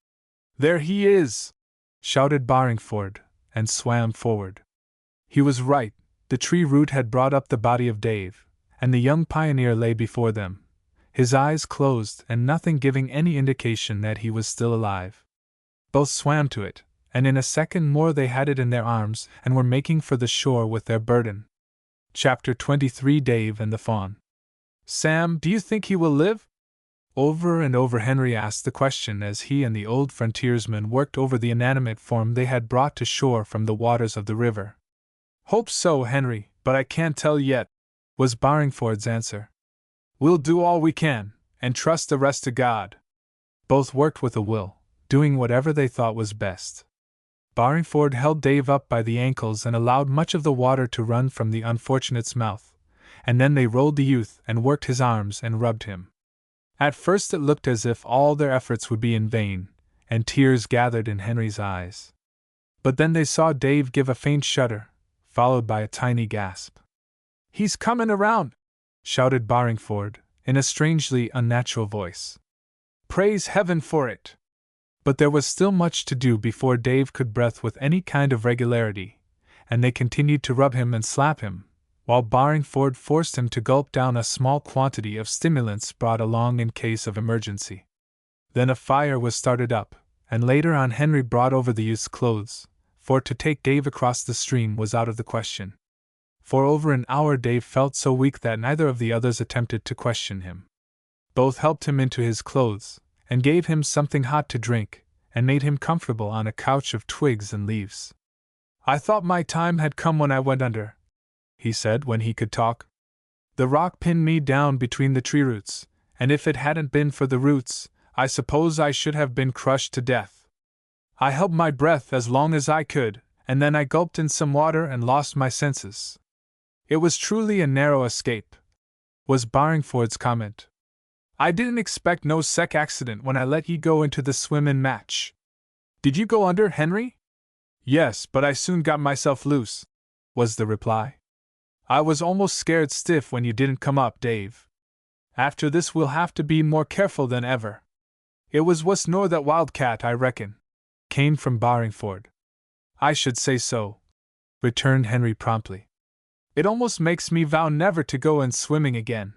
S1: "There he is!" shouted Barringford, and swam forward. He was right, the tree root had brought up the body of Dave, and the young pioneer lay before them, his eyes closed and nothing giving any indication that he was still alive. Both swam to it, and in a second more they had it in their arms and were making for the shore with their burden. Chapter 23: Dave and the Fawn. "Sam, do you think he will live?" Over and over Henry asked the question as he and the old frontiersman worked over the inanimate form they had brought to shore from the waters of the river. "Hope so, Henry, but I can't tell yet," was Barringford's answer. "We'll do all we can, and trust the rest to God." Both worked with a will, doing whatever they thought was best. Barringford held Dave up by the ankles and allowed much of the water to run from the unfortunate's mouth, and then they rolled the youth and worked his arms and rubbed him. At first it looked as if all their efforts would be in vain, and tears gathered in Henry's eyes. But then they saw Dave give a faint shudder, followed by a tiny gasp. "He's coming around!" shouted Barringford, in a strangely unnatural voice. "Praise Heaven for it!" But there was still much to do before Dave could breathe with any kind of regularity, and they continued to rub him and slap him, while Barringford forced him to gulp down a small quantity of stimulants brought along in case of emergency. Then a fire was started up, and later on Henry brought over the youth's clothes, for to take Dave across the stream was out of the question. For over an hour Dave felt so weak that neither of the others attempted to question him. Both helped him into his clothes, and gave him something hot to drink, and made him comfortable on a couch of twigs and leaves. "I thought my time had come when I went under," he said when he could talk. "The rock pinned me down between the tree roots, and if it hadn't been for the roots, I suppose I should have been crushed to death. I held my breath as long as I could, and then I gulped in some water and lost my senses. It was truly a narrow escape," was Barringford's comment. "I didn't expect no sec accident when I let ye go into the swimmin' match." "Did you go under, Henry?" "Yes, but I soon got myself loose," was the reply. "I was almost scared stiff when you didn't come up, Dave. After this we'll have to be more careful than ever." "It was wuss nor that wildcat, I reckon," came from Barringford. "I should say so," returned Henry promptly. "It almost makes me vow never to go in swimming again."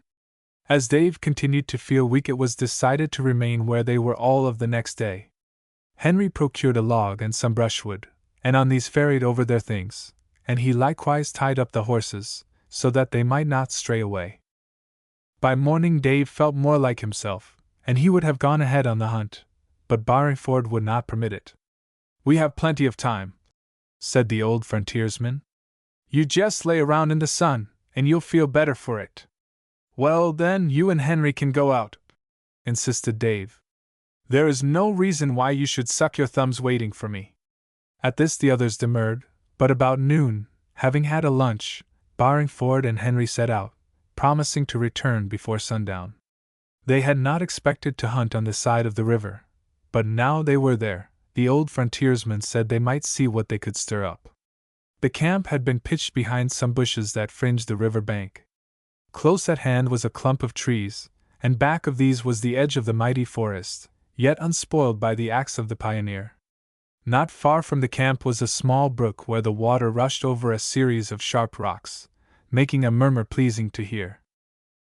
S1: As Dave continued to feel weak, it was decided to remain where they were all of the next day. Henry procured a log and some brushwood, and on these ferried over their things, and he likewise tied up the horses, so that they might not stray away. By morning Dave felt more like himself, and he would have gone ahead on the hunt, but Barringford would not permit it. "We have plenty of time," said the old frontiersman. "You just lay around in the sun, and you'll feel better for it." "Well, then, you and Henry can go out," insisted Dave. "There is no reason why you should suck your thumbs waiting for me." At this the others demurred, but about noon, having had a lunch, Barringford and Henry set out, promising to return before sundown. They had not expected to hunt on this side of the river, but now they were there, the old frontiersman said they might see what they could stir up. The camp had been pitched behind some bushes that fringed the river bank. Close at hand was a clump of trees, and back of these was the edge of the mighty forest, yet unspoiled by the axe of the pioneer. Not far from the camp was a small brook where the water rushed over a series of sharp rocks, making a murmur pleasing to hear.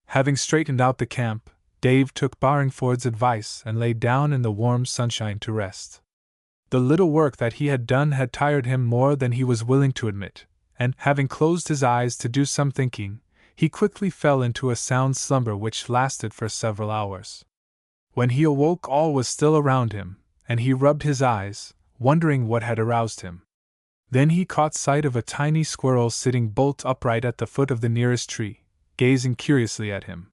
S1: Having straightened out the camp, Dave took Barringford's advice and lay down in the warm sunshine to rest. The little work that he had done had tired him more than he was willing to admit, and, having closed his eyes to do some thinking, he quickly fell into a sound slumber which lasted for several hours. When he awoke, all was still around him, and he rubbed his eyes, wondering what had aroused him. Then he caught sight of a tiny squirrel sitting bolt upright at the foot of the nearest tree, gazing curiously at him.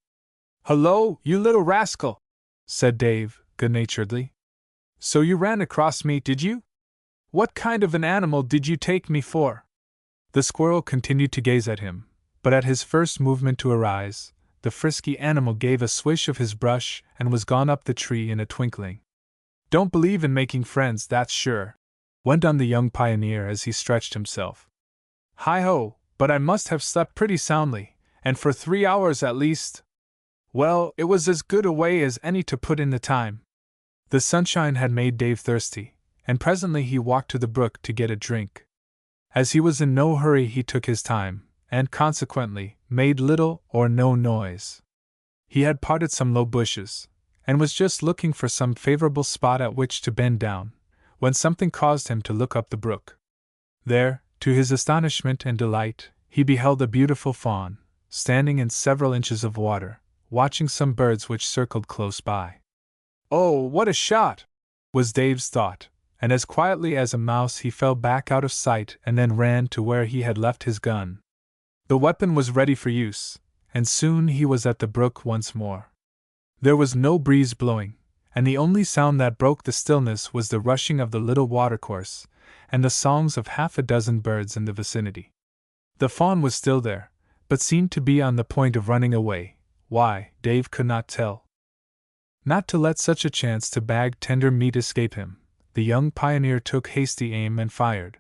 S1: "Hullo, you little rascal!" said Dave, good-naturedly. "So you ran across me, did you? What kind of an animal did you take me for?" The squirrel continued to gaze at him, but at his first movement to arise, the frisky animal gave a swish of his brush and was gone up the tree in a twinkling. "Don't believe in making friends, that's sure," went on the young pioneer as he stretched himself. "Hi-ho, but I must have slept pretty soundly, and for 3 hours at least. Well, it was as good a way as any to put in the time." The sunshine had made Dave thirsty, and presently he walked to the brook to get a drink. As he was in no hurry, he took his time, and consequently made little or no noise. He had parted some low bushes, and was just looking for some favorable spot at which to bend down, when something caused him to look up the brook. There, to his astonishment and delight, he beheld a beautiful fawn, standing in several inches of water, watching some birds which circled close by. "Oh, what a shot!" was Dave's thought, and as quietly as a mouse he fell back out of sight and then ran to where he had left his gun. The weapon was ready for use, and soon he was at the brook once more. There was no breeze blowing, and the only sound that broke the stillness was the rushing of the little watercourse and the songs of half a dozen birds in the vicinity. The fawn was still there, but seemed to be on the point of running away. Why, Dave could not tell. Not to let such a chance to bag tender meat escape him, the young pioneer took hasty aim and fired.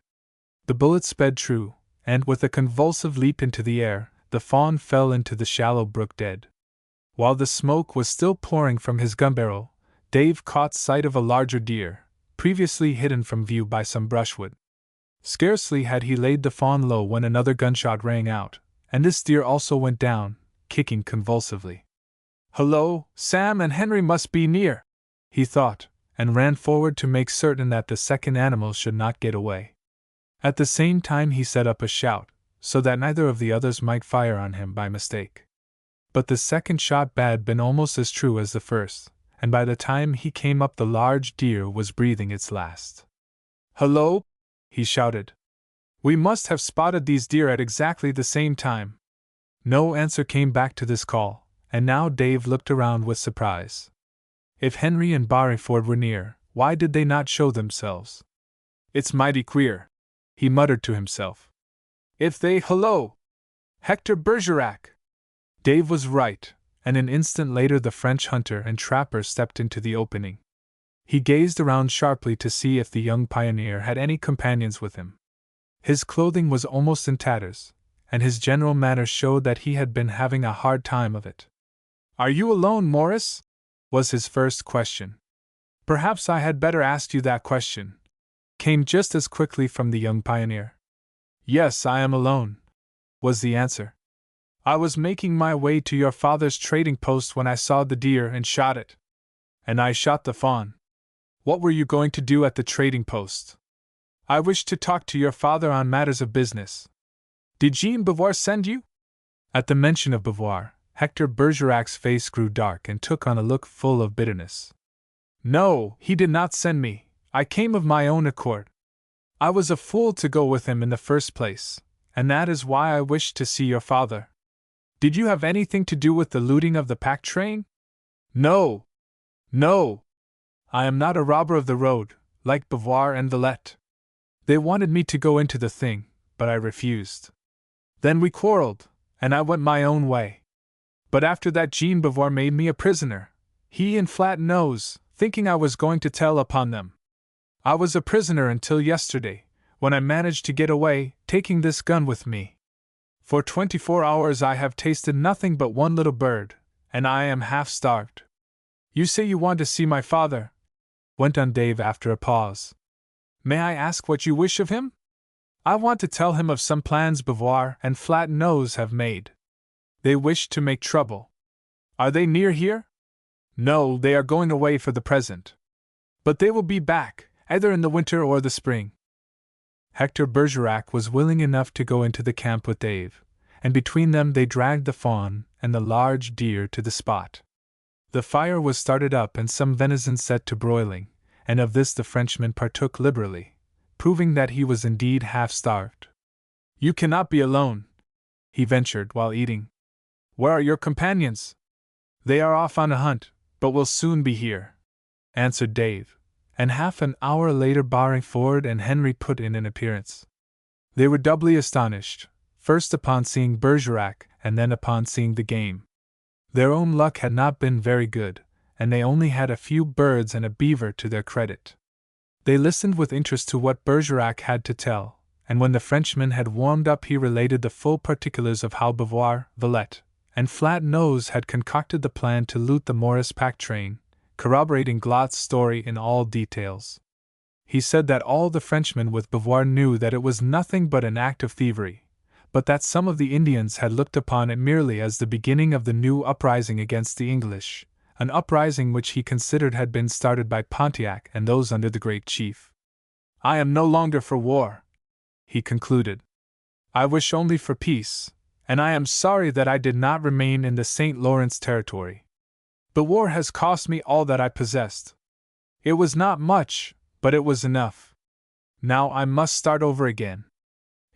S1: The bullet sped true, and with a convulsive leap into the air, the fawn fell into the shallow brook dead. While the smoke was still pouring from his gun barrel, Dave caught sight of a larger deer, previously hidden from view by some brushwood. Scarcely had he laid the fawn low when another gunshot rang out, and this deer also went down, kicking convulsively. "Hullo, Sam and Henry must be near," he thought, and ran forward to make certain that the second animal should not get away. At the same time he set up a shout, so that neither of the others might fire on him by mistake. But the second shot had been almost as true as the first, and by the time he came up the large deer was breathing its last. "Hullo!" he shouted. "We must have spotted these deer at exactly the same time." No answer came back to this call, and now Dave looked around with surprise. If Henry and Barringford were near, why did they not show themselves? "It's mighty queer," he muttered to himself. "If they hullo! Hector Bergerac!" Dave was right, and an instant later the French hunter and trapper stepped into the opening. He gazed around sharply to see if the young pioneer had any companions with him. His clothing was almost in tatters, and his general manner showed that he had been having a hard time of it. "Are you alone, Morris?" was his first question. "Perhaps I had better ask you that question," came just as quickly from the young pioneer. "Yes, I am alone," was the answer. "I was making my way to your father's trading post when I saw the deer and shot it. And I shot the fawn." "What were you going to do at the trading post?" "I wished to talk to your father on matters of business." "Did Jean Beauvoir send you?" At the mention of Beauvoir, Hector Bergerac's face grew dark and took on a look full of bitterness. "No, he did not send me. I came of my own accord. I was a fool to go with him in the first place, and that is why I wished to see your father." "Did you have anything to do with the looting of the pack train?" "No. No. I am not a robber of the road, like Beauvoir and Villette. They wanted me to go into the thing, but I refused. Then we quarreled, and I went my own way. But after that Jean Beauvoir made me a prisoner, he and Flat Nose, thinking I was going to tell upon them. I was a prisoner until yesterday, when I managed to get away, taking this gun with me. For 24 hours I have tasted nothing but one little bird, and I am half starved. You say you want to see my father?" went on Dave after a pause. "May I ask what you wish of him?" "I want to tell him of some plans Beauvoir and Flat Nose have made. They wish to make trouble." "Are they near here?" "No, they are going away for the present. But they will be back, either in the winter or the spring." Hector Bergerac was willing enough to go into the camp with Dave, and between them they dragged the fawn and the large deer to the spot. The fire was started up and some venison set to broiling, and of this the Frenchman partook liberally, proving that he was indeed half-starved. "You cannot be alone," he ventured while eating. "Where are your companions?" "They are off on a hunt, but will soon be here," answered Dave, and half an hour later Barringford and Henry put in an appearance. They were doubly astonished, first upon seeing Bergerac and then upon seeing the game. Their own luck had not been very good, and they only had a few birds and a beaver to their credit. They listened with interest to what Bergerac had to tell, and when the Frenchman had warmed up he related the full particulars of how Beauvoir, Villette, and Flat Nose had concocted the plan to loot the Morris pack train, corroborating Glot's story in all details. He said that all the Frenchmen with Beauvoir knew that it was nothing but an act of thievery, but that some of the Indians had looked upon it merely as the beginning of the new uprising against the English, an uprising which he considered had been started by Pontiac and those under the great chief. "I am no longer for war," he concluded. "I wish only for peace, and I am sorry that I did not remain in the St. Lawrence territory. The war has cost me all that I possessed. It was not much, but it was enough. Now I must start over again.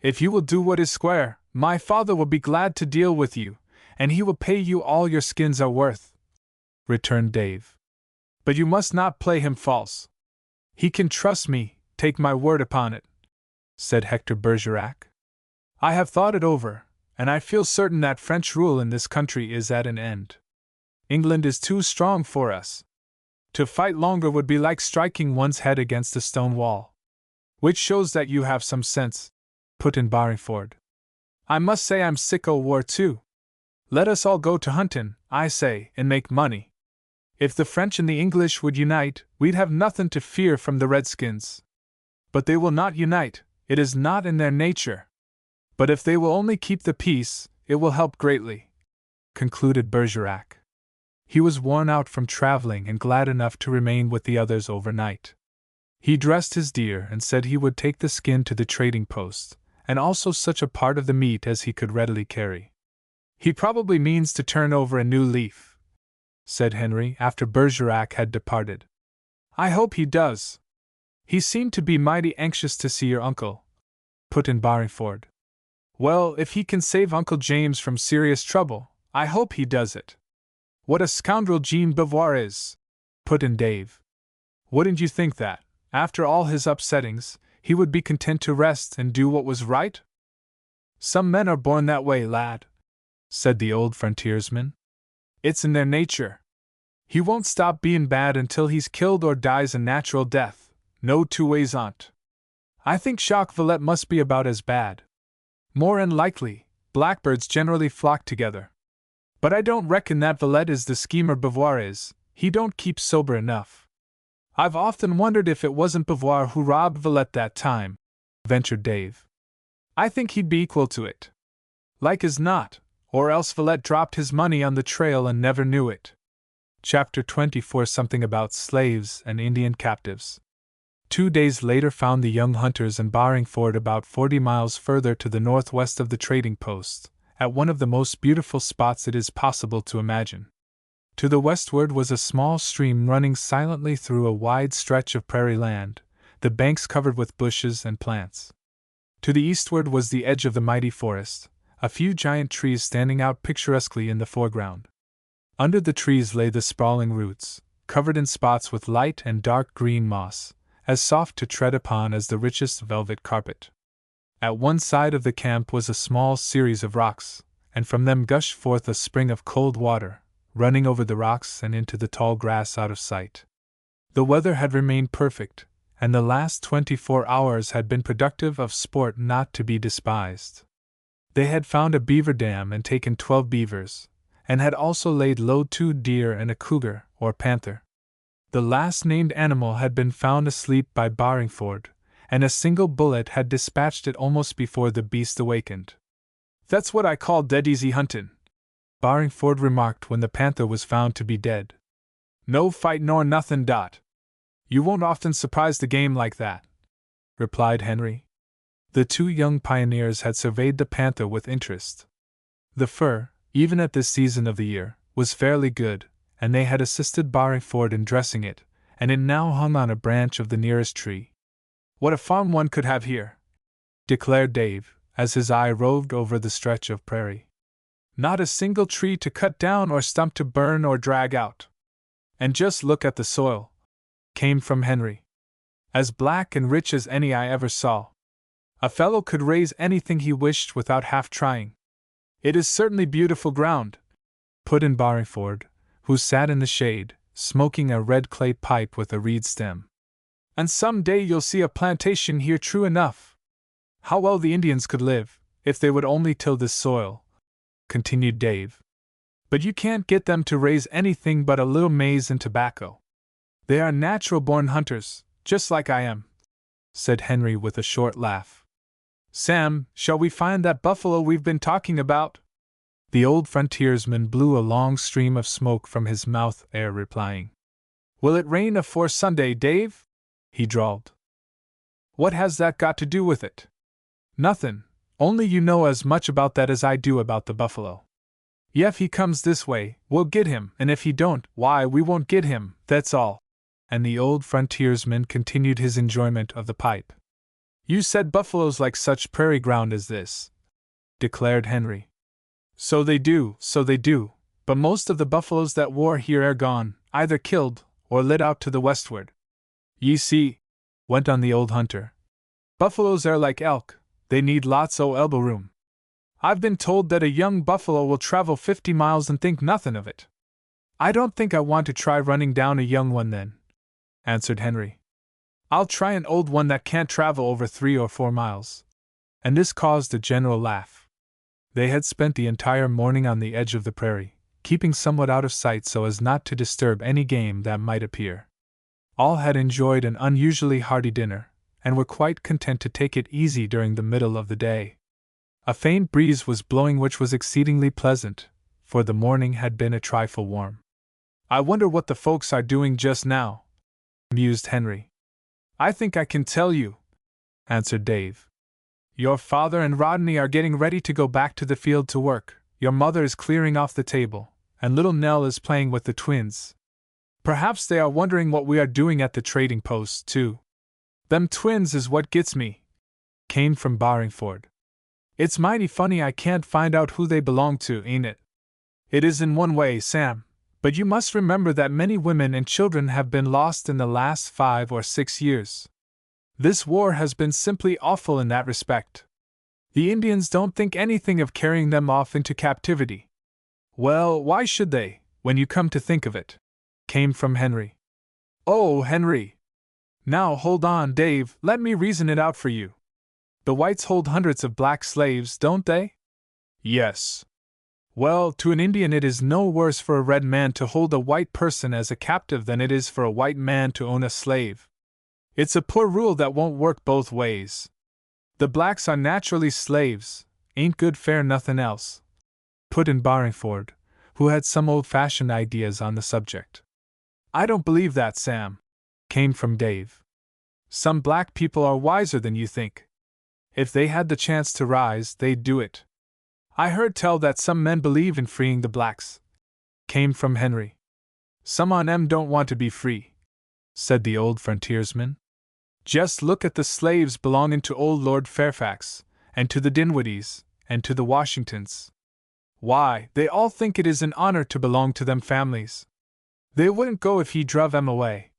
S1: If you will do what is square, my father will be glad to deal with you, and he will pay you all your skins are worth," returned Dave. "But you must not play him false. He can trust me, take my word upon it," said Hector Bergerac. "I have thought it over, and I feel certain that French rule in this country is at an end. England is too strong for us. To fight longer would be like striking one's head against a stone wall." "Which shows that you have some sense," put in Barringford. "I must say I'm sick o' war too. Let us all go to huntin', I say, and make money. If the French and the English would unite, we'd have nothing to fear from the Redskins. But they will not unite, it is not in their nature. But if they will only keep the peace, it will help greatly," concluded Bergerac. He was worn out from traveling and glad enough to remain with the others overnight. He dressed his deer and said he would take the skin to the trading post, and also such a part of the meat as he could readily carry. "He probably means to turn over a new leaf," said Henry after Bergerac had departed. "I hope he does. He seemed to be mighty anxious to see your uncle," put in Barringford. "Well, if he can save Uncle James from serious trouble, I hope he does it." "What a scoundrel Jean Beauvoir is," put in Dave. "Wouldn't you think that, after all his upsettings, he would be content to rest and do what was right?" "Some men are born that way, lad," said the old frontiersman. "It's in their nature. He won't stop being bad until he's killed or dies a natural death, no two ways on't. I think Jacques Villette must be about as bad. More than likely, blackbirds generally flock together. But I don't reckon that Villette is the schemer Beauvoir is, he don't keep sober enough. I've often wondered if it wasn't Beauvoir who robbed Villette that time," ventured Dave. "I think he'd be equal to it. Like as not, or else Villette dropped his money on the trail and never knew it." Chapter 24 Something about slaves and Indian captives. 2 days later found the young hunters and Barringford about 40 miles further to the northwest of the trading post, at one of the most beautiful spots it is possible to imagine. To the westward was a small stream running silently through a wide stretch of prairie land, the banks covered with bushes and plants. To the eastward was the edge of the mighty forest, a few giant trees standing out picturesquely in the foreground. Under the trees lay the sprawling roots, covered in spots with light and dark green moss, as soft to tread upon as the richest velvet carpet. At one side of the camp was a small series of rocks, and from them gushed forth a spring of cold water, running over the rocks and into the tall grass out of sight. The weather had remained perfect, and the last 24 hours had been productive of sport not to be despised. They had found a beaver dam and taken 12 beavers, and had also laid low 2 deer and a cougar, or panther. The last named animal had been found asleep by Barringford, and a single bullet had dispatched it almost before the beast awakened. "That's what I call dead easy huntin'," Barringford remarked when the panther was found to be dead. "No fight nor nothin', Dot. You won't often surprise the game like that," replied Henry. The 2 young pioneers had surveyed the panther with interest. The fur, even at this season of the year, was fairly good, and they had assisted Barringford in dressing it, and it now hung on a branch of the nearest tree. "What a farm one could have here," declared Dave, as his eye roved over the stretch of prairie. "Not a single tree to cut down or stump to burn or drag out. And just look at the soil," came from Henry. "As black and rich as any I ever saw. A fellow could raise anything he wished without half trying." "It is certainly beautiful ground," put in Barringford, who sat in the shade, smoking a red clay pipe with a reed stem. "And some day you'll see a plantation here true enough. How well the Indians could live, if they would only till this soil," continued Dave. "But you can't get them to raise anything but a little maize and tobacco. They are natural-born hunters, just like I am," said Henry with a short laugh. "Sam, shall we find that buffalo we've been talking about?" The old frontiersman blew a long stream of smoke from his mouth ere replying. "Will it rain afore Sunday, Dave?" he drawled. "What has that got to do with it?" "Nothin', Only you know as much about that as I do about the buffalo. If he comes this way, we'll get him, and if he don't, why, we won't get him, that's all." And the old frontiersman continued his enjoyment of the pipe. "You said buffaloes like such prairie ground as this," declared Henry. So they do, but most of the buffaloes that war here are gone, either killed, or lit out to the westward. "Ye see," went on the old hunter, "buffaloes are like elk, they need lots o' elbow room. I've been told that a young buffalo will travel 50 miles and think nothing of it." "I don't think I want to try running down a young one then," answered Henry. "I'll try an old one that can't travel over 3 or 4 miles. And this caused a general laugh. They had spent the entire morning on the edge of the prairie, keeping somewhat out of sight so as not to disturb any game that might appear. All had enjoyed an unusually hearty dinner, and were quite content to take it easy during the middle of the day. A faint breeze was blowing, which was exceedingly pleasant, for the morning had been a trifle warm. "I wonder what the folks are doing just now," mused Henry. "I think I can tell you," answered Dave. "Your father and Rodney are getting ready to go back to the field to work, your mother is clearing off the table, and little Nell is playing with the twins. Perhaps they are wondering what we are doing at the trading post, too. Them twins is what gets me," came from Barringford. "It's mighty funny I can't find out who they belong to, ain't it?" "It is in one way, Sam, but you must remember that many women and children have been lost in the last 5 or 6 years. This war has been simply awful in that respect. The Indians don't think anything of carrying them off into captivity." "Well, why should they, when you come to think of it?" came from Henry. "Oh, Henry! Now hold on, Dave, let me reason it out for you. The whites hold hundreds of black slaves, don't they?" "Yes." "Well, to an Indian it is no worse for a red man to hold a white person as a captive than it is for a white man to own a slave. It's a poor rule that won't work both ways. The blacks are naturally slaves, ain't good fare nothing else," put in Barringford, who had some old-fashioned ideas on the subject. "I don't believe that, Sam," came from Dave. "Some black people are wiser than you think. If they had the chance to rise, they'd do it. I heard tell that some men believe in freeing the blacks," came from Henry. "Some on 'em don't want to be free," said the old frontiersman. "Just look at the slaves belonging to old Lord Fairfax, and to the Dinwiddies, and to the Washingtons. Why, they all think it is an honor to belong to them families. They wouldn't go if he druv 'em away."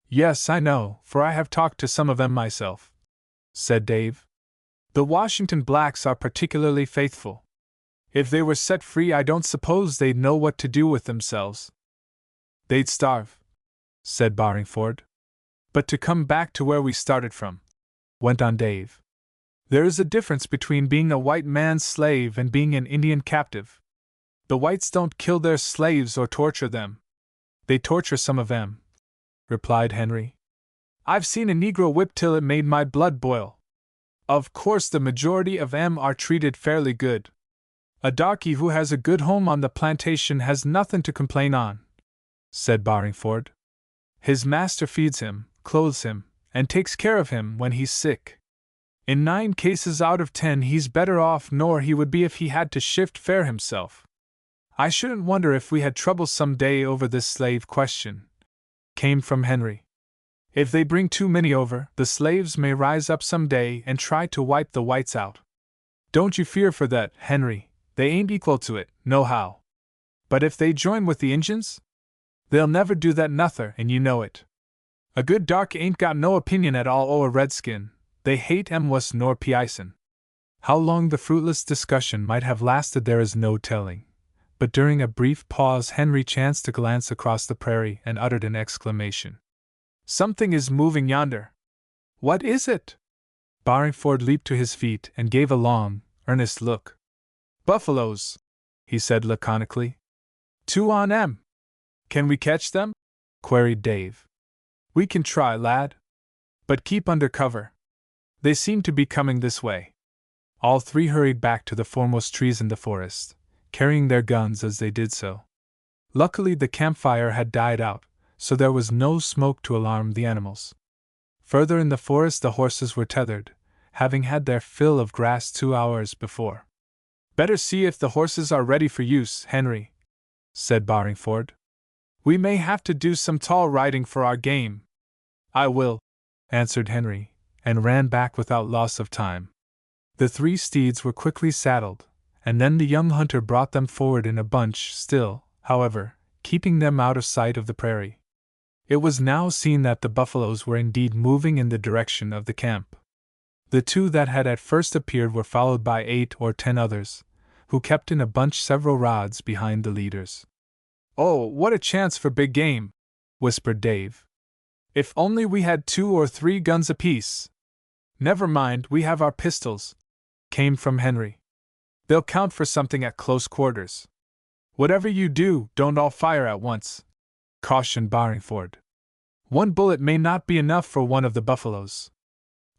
S1: "Yes, I know, for I have talked to some of 'em myself," said Dave. "The Washington blacks are particularly faithful. If they were set free, I don't suppose they'd know what to do with themselves." "They'd starve," said Barringford. "But to come back to where we started from," went on Dave, "there is a difference between being a white man's slave and being an Indian captive. The whites don't kill their slaves or torture them. They torture some of 'em," replied Henry. "I've seen a Negro whipped till it made my blood boil. Of course the majority of 'em are treated fairly good. A darky who has a good home on the plantation has nothing to complain on," said Barringford. "His master feeds him, clothes him, and takes care of him when he's sick. In 9 cases out of 10 he's better off nor he would be if he had to shift fare himself. I shouldn't wonder if we had trouble some day over this slave question," came from Henry. "If they bring too many over, the slaves may rise up some day and try to wipe the whites out. Don't you fear for that, Henry, they ain't equal to it, nohow. But if they join with the Injuns? They'll never do that nuther, and you know it. A good dark ain't got no opinion at all o' a redskin, they hate 'em wuss nor p'ison." How long the fruitless discussion might have lasted there is no telling, but during a brief pause Henry chanced to glance across the prairie and uttered an exclamation. "Something is moving yonder." "What is it?" Barringford leaped to his feet and gave a long, earnest look. "Buffaloes," he said laconically. "2 on 'em." "Can we catch them?" queried Dave. "We can try, lad. But keep under cover. They seem to be coming this way." All 3 hurried back to the foremost trees in the forest, carrying their guns as they did so. Luckily the campfire had died out, so there was no smoke to alarm the animals. Further in the forest the horses were tethered, having had their fill of grass 2 hours before. "Better see if the horses are ready for use, Henry," said Barringford. "We may have to do some tall riding for our game." "I will," answered Henry, and ran back without loss of time. The 3 steeds were quickly saddled, and then the young hunter brought them forward in a bunch, still, however, keeping them out of sight of the prairie. It was now seen that the buffaloes were indeed moving in the direction of the camp. The 2 that had at first appeared were followed by 8 or 10 others, who kept in a bunch several rods behind the leaders. "Oh, what a chance for big game!" whispered Dave. "If only we had 2 or 3 guns apiece!" "Never mind, we have our pistols," came from Henry. "They'll count for something at close quarters." "Whatever you do, don't all fire at once," cautioned Barringford. "One bullet may not be enough for one of the buffaloes.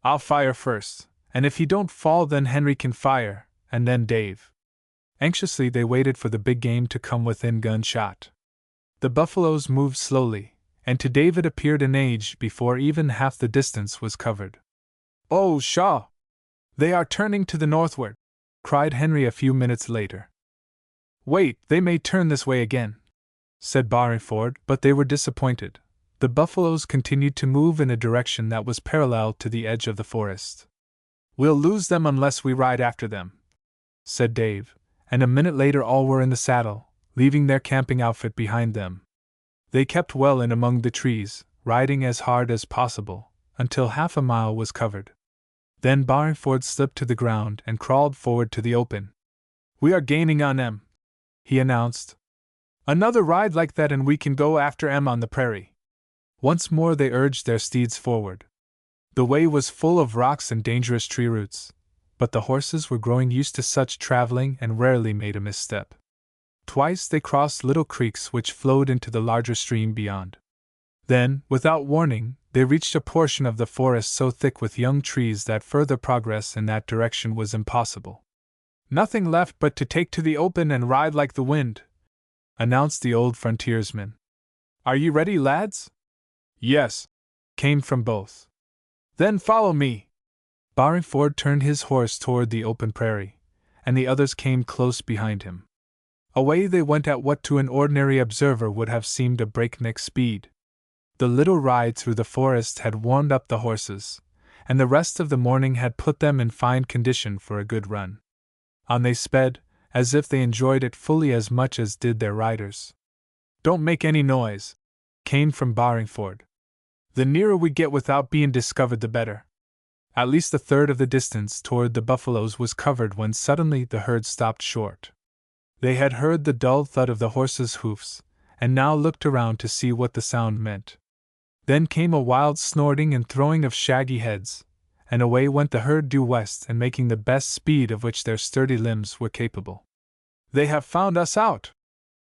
S1: I'll fire first, and if he don't fall then Henry can fire, and then Dave." Anxiously they waited for the big game to come within gunshot. The buffaloes moved slowly, and to Dave it appeared an age before even half the distance was covered. "Oh, Shaw! They are turning to the northward," cried Henry a few minutes later. "Wait, they may turn this way again," said Barringford, but they were disappointed. The buffaloes continued to move in a direction that was parallel to the edge of the forest. "We'll lose them unless we ride after them," said Dave, and a minute later all were in the saddle, leaving their camping outfit behind them. They kept well in among the trees, riding as hard as possible, until half a mile was covered. Then Barringford slipped to the ground and crawled forward to the open. "We are gaining on them," he announced. "Another ride like that and we can go after them on the prairie." Once more they urged their steeds forward. The way was full of rocks and dangerous tree roots, but the horses were growing used to such traveling and rarely made a misstep. Twice they crossed little creeks which flowed into the larger stream beyond. Then, without warning, they reached a portion of the forest so thick with young trees that further progress in that direction was impossible. "Nothing left but to take to the open and ride like the wind," announced the old frontiersman. "Are you ready, lads?" "Yes," came from both. "Then follow me." Barringford turned his horse toward the open prairie, and the others came close behind him. Away they went at what to an ordinary observer would have seemed a breakneck speed. The little ride through the forest had warmed up the horses, and the rest of the morning had put them in fine condition for a good run. On they sped, as if they enjoyed it fully as much as did their riders. "Don't make any noise," came from Barringford. "The nearer we get without being discovered the better." At least a third of the distance toward the buffaloes was covered when suddenly the herd stopped short. They had heard the dull thud of the horses' hoofs, and now looked around to see what the sound meant. Then came a wild snorting and throwing of shaggy heads, and away went the herd due west and making the best speed of which their sturdy limbs were capable. "They have found us out!"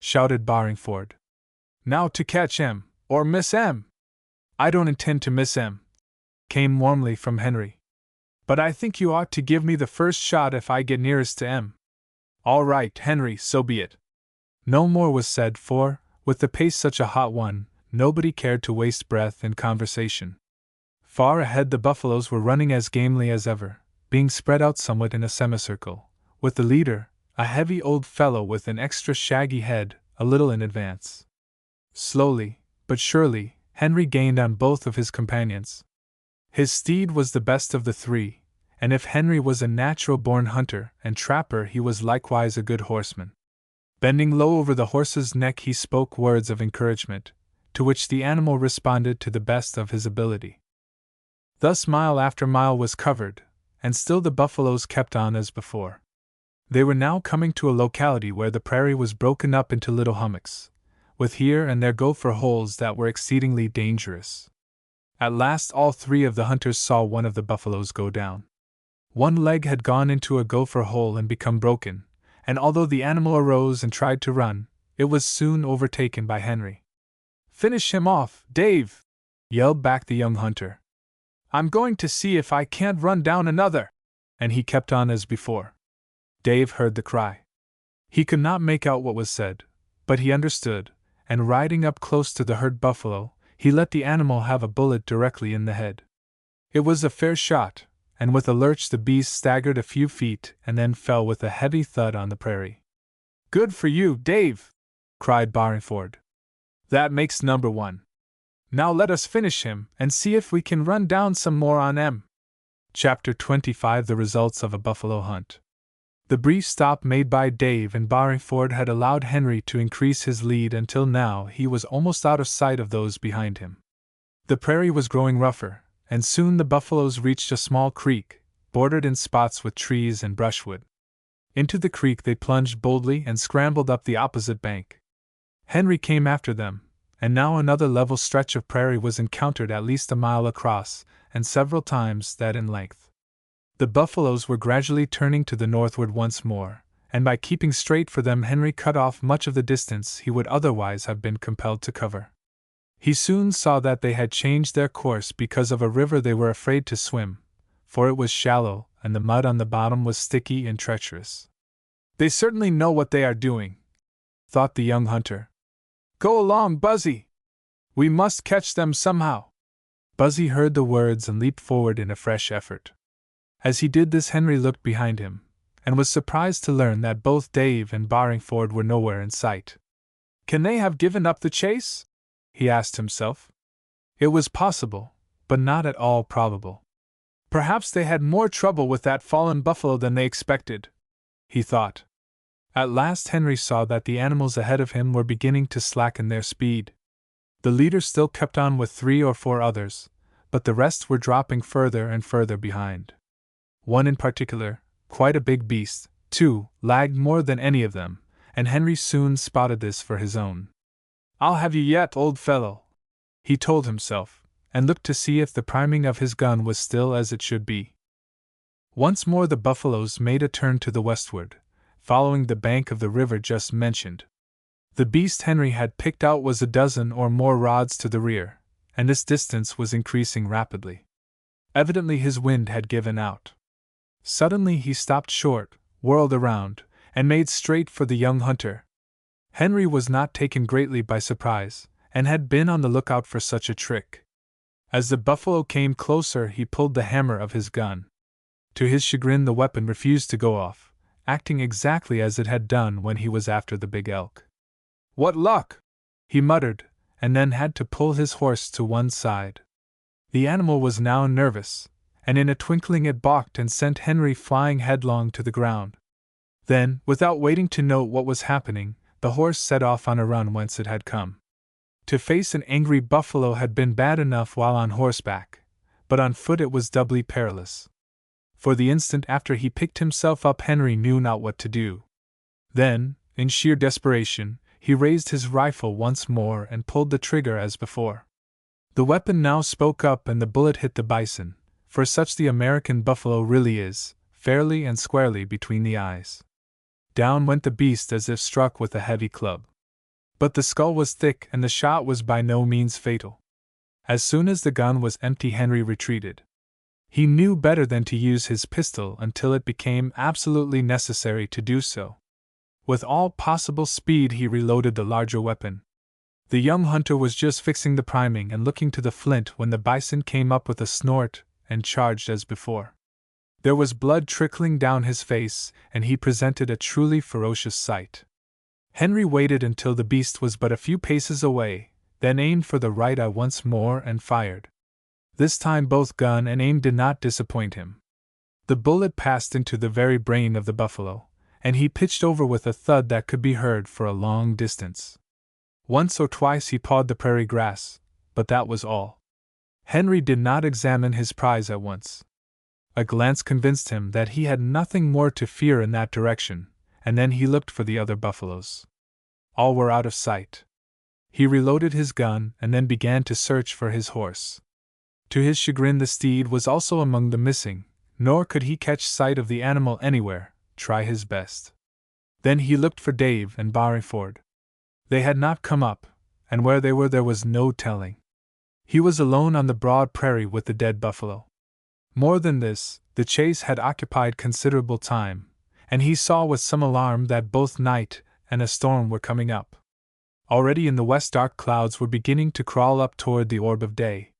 S1: shouted Barringford. "Now to catch 'em, or miss 'em!" "I don't intend to miss 'em," came warmly from Henry. "But I think you ought to give me the first shot if I get nearest to 'em." "All right, Henry, so be it." No more was said, for, with the pace such a hot one, nobody cared to waste breath in conversation. Far ahead the buffaloes were running as gamely as ever, being spread out somewhat in a semicircle, with the leader, a heavy old fellow with an extra shaggy head, a little in advance. Slowly, but surely, Henry gained on both of his companions. His steed was the best of the 3, and if Henry was a natural-born hunter and trapper he was likewise a good horseman. Bending low over the horse's neck he spoke words of encouragement, to which the animal responded to the best of his ability. Thus mile after mile was covered, and still the buffaloes kept on as before. They were now coming to a locality where the prairie was broken up into little hummocks, with here and there gopher holes that were exceedingly dangerous. At last all 3 of the hunters saw one of the buffaloes go down. One leg had gone into a gopher hole and become broken, and although the animal arose and tried to run, it was soon overtaken by Henry. "Finish him off, Dave!" yelled back the young hunter. "I'm going to see if I can't run down another!" And he kept on as before. Dave heard the cry. He could not make out what was said, but he understood, and riding up close to the herd buffalo, he let the animal have a bullet directly in the head. It was a fair shot, and with a lurch the beast staggered a few feet and then fell with a heavy thud on the prairie. "Good for you, Dave!" cried Barringford. "That makes number one. Now let us finish him and see if we can run down some more on him." Chapter 25: The Results of a Buffalo Hunt. The brief stop made by Dave and Barringford had allowed Henry to increase his lead until now he was almost out of sight of those behind him. The prairie was growing rougher, and soon the buffaloes reached a small creek, bordered in spots with trees and brushwood. Into the creek they plunged boldly and scrambled up the opposite bank. Henry came after them, and now another level stretch of prairie was encountered at least a mile across, and several times that in length. The buffaloes were gradually turning to the northward once more, and by keeping straight for them Henry cut off much of the distance he would otherwise have been compelled to cover. He soon saw that they had changed their course because of a river they were afraid to swim, for it was shallow and the mud on the bottom was sticky and treacherous. "They certainly know what they are doing," thought the young hunter. "Go along, Buzzy! We must catch them somehow." Buzzy heard the words and leaped forward in a fresh effort. As he did this Henry looked behind him, and was surprised to learn that both Dave and Barringford were nowhere in sight. "Can they have given up the chase?" he asked himself. It was possible, but not at all probable. Perhaps they had more trouble with that fallen buffalo than they expected, he thought. At last Henry saw that the animals ahead of him were beginning to slacken their speed. The leader still kept on with 3 or 4 others, but the rest were dropping further and further behind. One in particular, quite a big beast, too, lagged more than any of them, and Henry soon spotted this for his own. "I'll have you yet, old fellow," he told himself, and looked to see if the priming of his gun was still as it should be. Once more the buffaloes made a turn to the westward, following the bank of the river just mentioned. The beast Henry had picked out was a dozen or more rods to the rear, and this distance was increasing rapidly. Evidently his wind had given out. Suddenly he stopped short, whirled around, and made straight for the young hunter. Henry was not taken greatly by surprise, and had been on the lookout for such a trick. As the buffalo came closer he pulled the hammer of his gun. To his chagrin the weapon refused to go off, acting exactly as it had done when he was after the big elk. "What luck!" he muttered, and then had to pull his horse to one side. The animal was now nervous, and in a twinkling it balked and sent Henry flying headlong to the ground. Then, without waiting to note what was happening, the horse set off on a run whence it had come. To face an angry buffalo had been bad enough while on horseback, but on foot it was doubly perilous. For the instant after he picked himself up Henry knew not what to do. Then, in sheer desperation, he raised his rifle once more and pulled the trigger as before. The weapon now spoke up and the bullet hit the bison, for such the American buffalo really is, fairly and squarely between the eyes. Down went the beast as if struck with a heavy club. But the skull was thick and the shot was by no means fatal. As soon as the gun was empty Henry retreated. He knew better than to use his pistol until it became absolutely necessary to do so. With all possible speed he reloaded the larger weapon. The young hunter was just fixing the priming and looking to the flint when the bison came up with a snort and charged as before. There was blood trickling down his face, and he presented a truly ferocious sight. Henry waited until the beast was but a few paces away, then aimed for the right eye once more and fired. This time both gun and aim did not disappoint him. The bullet passed into the very brain of the buffalo, and he pitched over with a thud that could be heard for a long distance. Once or twice he pawed the prairie grass, but that was all. Henry did not examine his prize at once. A glance convinced him that he had nothing more to fear in that direction, and then he looked for the other buffaloes. All were out of sight. He reloaded his gun and then began to search for his horse. To his chagrin the steed was also among the missing, nor could he catch sight of the animal anywhere, try his best. Then he looked for Dave and Barringford. They had not come up, and where they were there was no telling. He was alone on the broad prairie with the dead buffalo. More than this, the chase had occupied considerable time, and he saw with some alarm that both night and a storm were coming up. Already in the west dark clouds were beginning to crawl up toward the orb of day.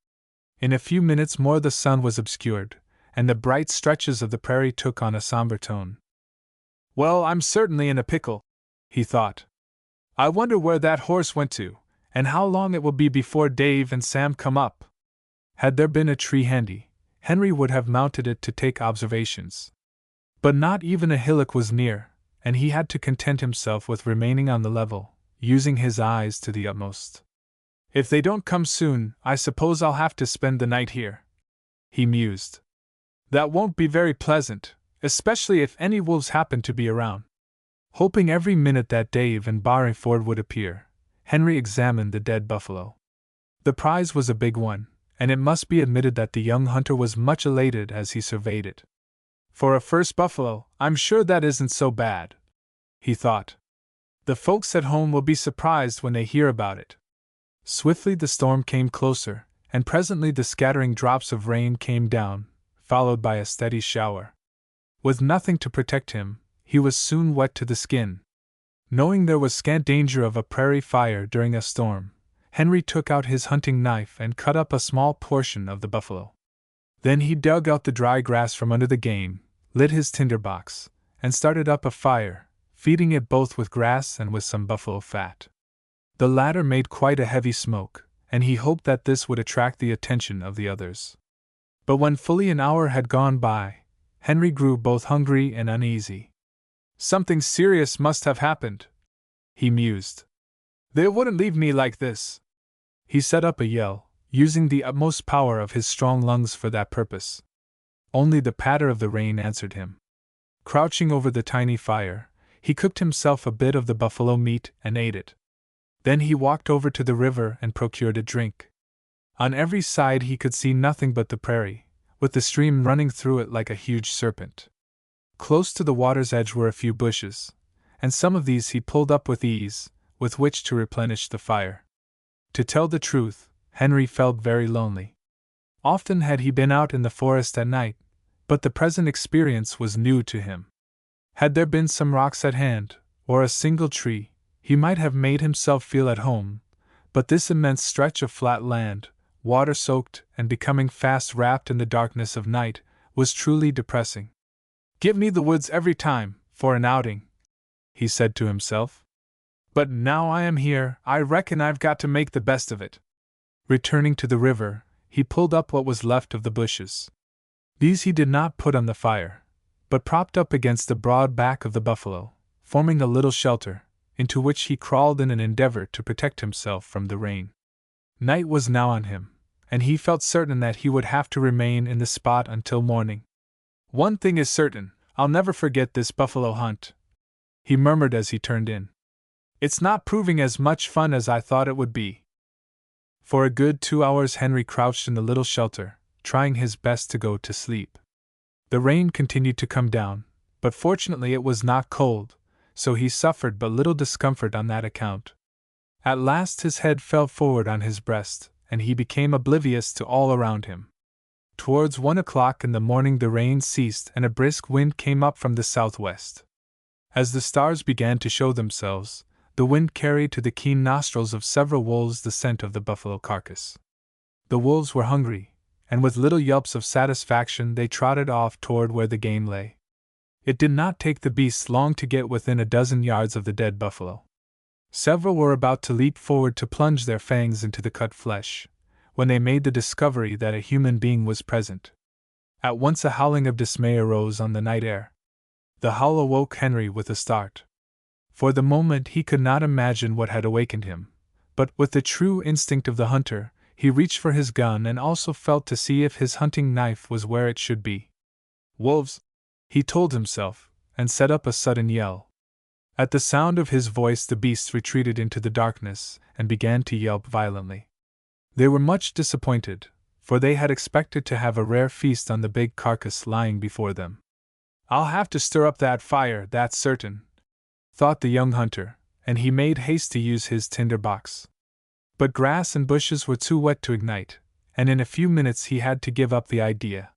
S1: In a few minutes more the sun was obscured, and the bright stretches of the prairie took on a somber tone. "Well, I'm certainly in a pickle," he thought. "I wonder where that horse went to, and how long it will be before Dave and Sam come up." Had there been a tree handy, Henry would have mounted it to take observations. But not even a hillock was near, and he had to content himself with remaining on the level, using his eyes to the utmost. "If they don't come soon, I suppose I'll have to spend the night here," he mused. "That won't be very pleasant, especially if any wolves happen to be around." Hoping every minute that Dave and Barringford would appear, Henry examined the dead buffalo. The prize was a big one, and it must be admitted that the young hunter was much elated as he surveyed it. "For a first buffalo, I'm sure that isn't so bad," he thought. "The folks at home will be surprised when they hear about it." Swiftly the storm came closer, and presently the scattering drops of rain came down, followed by a steady shower. With nothing to protect him, he was soon wet to the skin. Knowing there was scant danger of a prairie fire during a storm, Henry took out his hunting knife and cut up a small portion of the buffalo. Then he dug out the dry grass from under the game, lit his tinderbox, and started up a fire, feeding it both with grass and with some buffalo fat. The latter made quite a heavy smoke, and he hoped that this would attract the attention of the others. But when fully an hour had gone by, Henry grew both hungry and uneasy. "Something serious must have happened," he mused. "They wouldn't leave me like this." He set up a yell, using the utmost power of his strong lungs for that purpose. Only the patter of the rain answered him. Crouching over the tiny fire, he cooked himself a bit of the buffalo meat and ate it. Then he walked over to the river and procured a drink. On every side he could see nothing but the prairie, with the stream running through it like a huge serpent. Close to the water's edge were a few bushes, and some of these he pulled up with ease, with which to replenish the fire. To tell the truth, Henry felt very lonely. Often had he been out in the forest at night, but the present experience was new to him. Had there been some rocks at hand, or a single tree, he might have made himself feel at home, but this immense stretch of flat land, water-soaked and becoming fast wrapped in the darkness of night, was truly depressing. "Give me the woods every time, for an outing," he said to himself. "But now I am here, I reckon I've got to make the best of it." Returning to the river, he pulled up what was left of the bushes. These he did not put on the fire, but propped up against the broad back of the buffalo, forming a little shelter, into which he crawled in an endeavor to protect himself from the rain. Night was now on him, and he felt certain that he would have to remain in the spot until morning. "One thing is certain, I'll never forget this buffalo hunt," he murmured as he turned in. "It's not proving as much fun as I thought it would be." For a good 2 hours Henry crouched in the little shelter, trying his best to go to sleep. The rain continued to come down, but fortunately it was not cold, so he suffered but little discomfort on that account. At last his head fell forward on his breast, and he became oblivious to all around him. Towards 1 o'clock in the morning the rain ceased and a brisk wind came up from the southwest. As the stars began to show themselves, the wind carried to the keen nostrils of several wolves the scent of the buffalo carcass. The wolves were hungry, and with little yelps of satisfaction they trotted off toward where the game lay. It did not take the beasts long to get within a dozen yards of the dead buffalo. Several were about to leap forward to plunge their fangs into the cut flesh, when they made the discovery that a human being was present. At once a howling of dismay arose on the night air. The howl awoke Henry with a start. For the moment he could not imagine what had awakened him, but with the true instinct of the hunter, he reached for his gun and also felt to see if his hunting knife was where it should be. "Wolves!" he told himself, and set up a sudden yell. At the sound of his voice the beasts retreated into the darkness and began to yelp violently. They were much disappointed, for they had expected to have a rare feast on the big carcass lying before them. "I'll have to stir up that fire, that's certain," thought the young hunter, and he made haste to use his tinder box. But grass and bushes were too wet to ignite, and in a few minutes he had to give up the idea.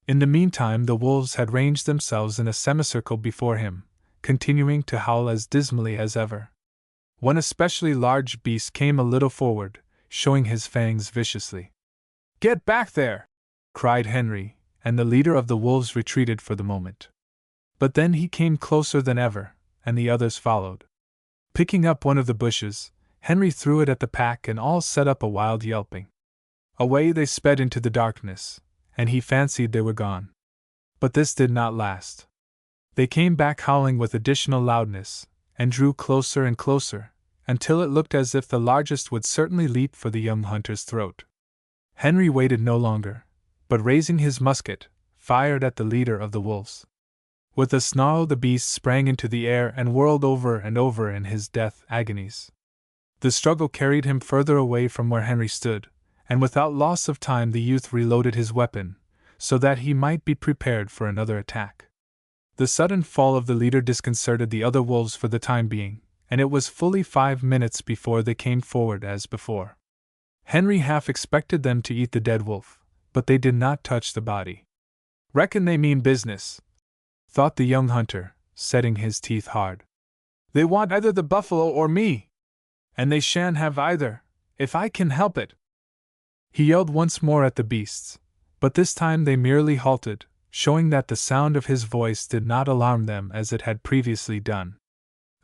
S1: In the meantime the wolves had ranged themselves in a semicircle before him, continuing to howl as dismally as ever. One especially large beast came a little forward, showing his fangs viciously. "Get back there!" cried Henry, and the leader of the wolves retreated for the moment. But then he came closer than ever, and the others followed. Picking up one of the bushes, Henry threw it at the pack and all set up a wild yelping. Away they sped into the darkness, and he fancied they were gone. But this did not last. They came back howling with additional loudness, and drew closer and closer, until it looked as if the largest would certainly leap for the young hunter's throat. Henry waited no longer, but raising his musket, fired at the leader of the wolves. With a snarl the beast sprang into the air and whirled over and over in his death agonies. The struggle carried him further away from where Henry stood, and without loss of time the youth reloaded his weapon, so that he might be prepared for another attack. The sudden fall of the leader disconcerted the other wolves for the time being, and it was fully 5 minutes before they came forward as before. Henry half expected them to eat the dead wolf, but they did not touch the body. "Reckon they mean business," thought the young hunter, setting his teeth hard. "They want either the buffalo or me, and they shan't have either, if I can help it." He yelled once more at the beasts, but this time they merely halted, showing that the sound of his voice did not alarm them as it had previously done.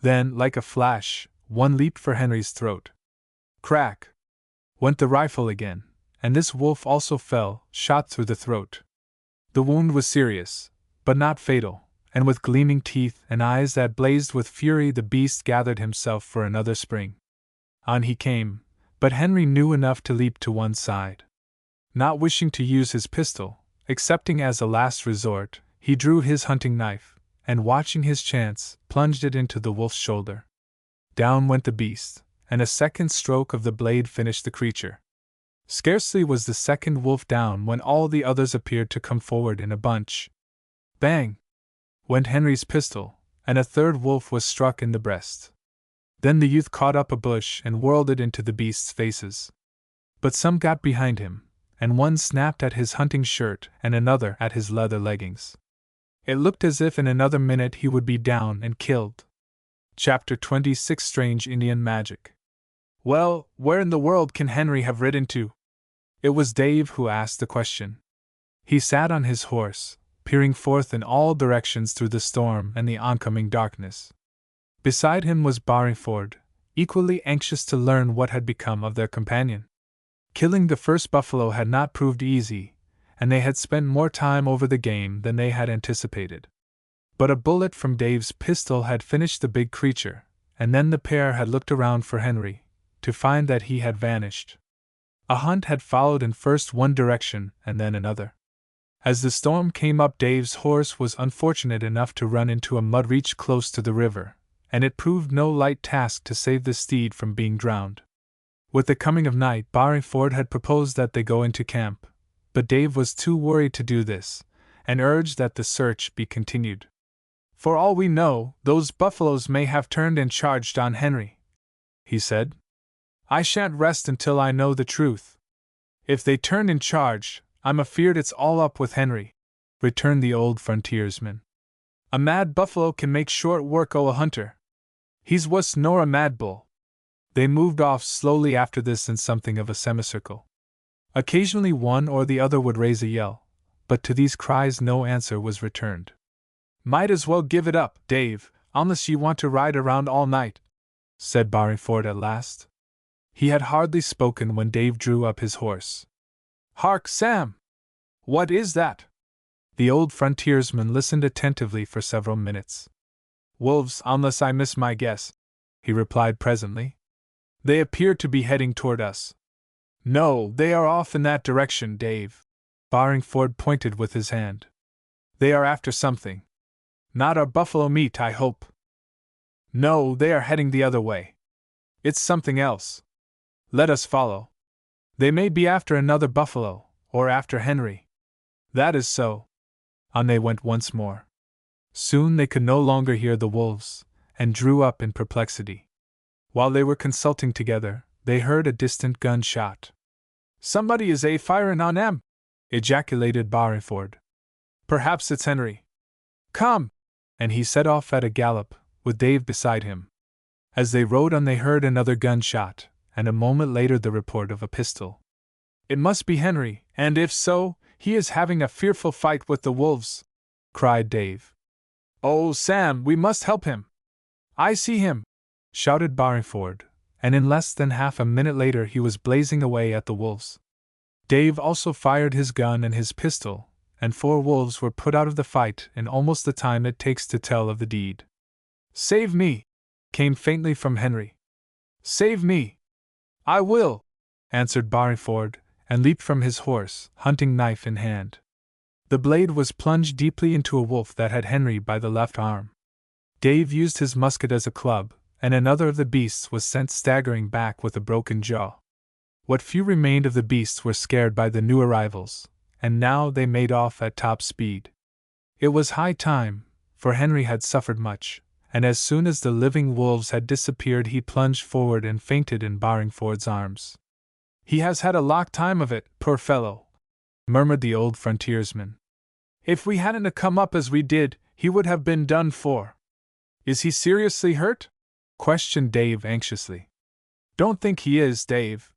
S1: Then, like a flash, one leaped for Henry's throat. Crack! Went the rifle again, and this wolf also fell, shot through the throat. The wound was serious, but not fatal, and with gleaming teeth and eyes that blazed with fury the beast gathered himself for another spring. On he came, but Henry knew enough to leap to one side. Not wishing to use his pistol, excepting as a last resort, he drew his hunting knife, and watching his chance, plunged it into the wolf's shoulder. Down went the beast, and a second stroke of the blade finished the creature. Scarcely was the second wolf down when all the others appeared to come forward in a bunch. Bang! Went Henry's pistol, and a third wolf was struck in the breast. Then the youth caught up a bush and whirled it into the beasts' faces. But some got behind him, and one snapped at his hunting shirt and another at his leather leggings. It looked as if in another minute he would be down and killed. Chapter 26: Strange Indian Magic. "Well, where in the world can Henry have ridden to?" It was Dave who asked the question. He sat on his horse, peering forth in all directions through the storm and the oncoming darkness. Beside him was Barringford, equally anxious to learn what had become of their companion. Killing the first buffalo had not proved easy, and they had spent more time over the game than they had anticipated. But a bullet from Dave's pistol had finished the big creature, and then the pair had looked around for Henry, to find that he had vanished. A hunt had followed in first one direction and then another. As the storm came up, Dave's horse was unfortunate enough to run into a mud reach close to the river, and it proved no light task to save the steed from being drowned. With the coming of night, Barringford had proposed that they go into camp, but Dave was too worried to do this, and urged that the search be continued. "For all we know, those buffaloes may have turned and charged on Henry," he said. "I shan't rest until I know the truth. If they turn and charge, I'm afeard it's all up with Henry," returned the old frontiersman. "A mad buffalo can make short work o' a hunter. He's wuss nor a mad bull." They moved off slowly after this in something of a semicircle. Occasionally one or the other would raise a yell, but to these cries no answer was returned. "Might as well give it up, Dave, unless ye want to ride around all night," said Barringford at last. He had hardly spoken when Dave drew up his horse. "Hark, Sam! What is that?" The old frontiersman listened attentively for several minutes. "Wolves, unless I miss my guess," he replied presently. "They appear to be heading toward us." "No, they are off in that direction, Dave." Barringford pointed with his hand. "They are after something. Not our buffalo meat, I hope." "No, they are heading the other way. It's something else. Let us follow. They may be after another buffalo, or after Henry." "That is so." On they went once more. Soon they could no longer hear the wolves, and drew up in perplexity. While they were consulting together, they heard a distant gunshot. "Somebody is firing on 'em!" ejaculated Barringford. "Perhaps it's Henry. Come!" And he set off at a gallop, with Dave beside him. As they rode on, they heard another gunshot, and a moment later the report of a pistol. "It must be Henry, and if so, He is having a fearful fight with the wolves!" cried Dave. "Oh, Sam, we must help him!" "I see him!" shouted Barringford, and in less than half a minute later he was blazing away at the wolves. Dave also fired his gun and his pistol, and 4 wolves were put out of the fight in almost the time it takes to tell of the deed. "Save me!" came faintly from Henry. "Save me!" "I will!" answered Barringford, and leaped from his horse, hunting knife in hand. The blade was plunged deeply into a wolf that had Henry by the left arm. Dave used his musket as a club, and another of the beasts was sent staggering back with a broken jaw. What few remained of the beasts were scared by the new arrivals, and now they made off at top speed. It was high time, for Henry had suffered much, and as soon as the living wolves had disappeared he plunged forward and fainted in Barringford's arms. "He has had a lock time of it, poor fellow," murmured the old frontiersman. "If we hadn't come up as we did, he would have been done for." "Is he seriously hurt?" questioned Dave anxiously. "Don't think he is, Dave.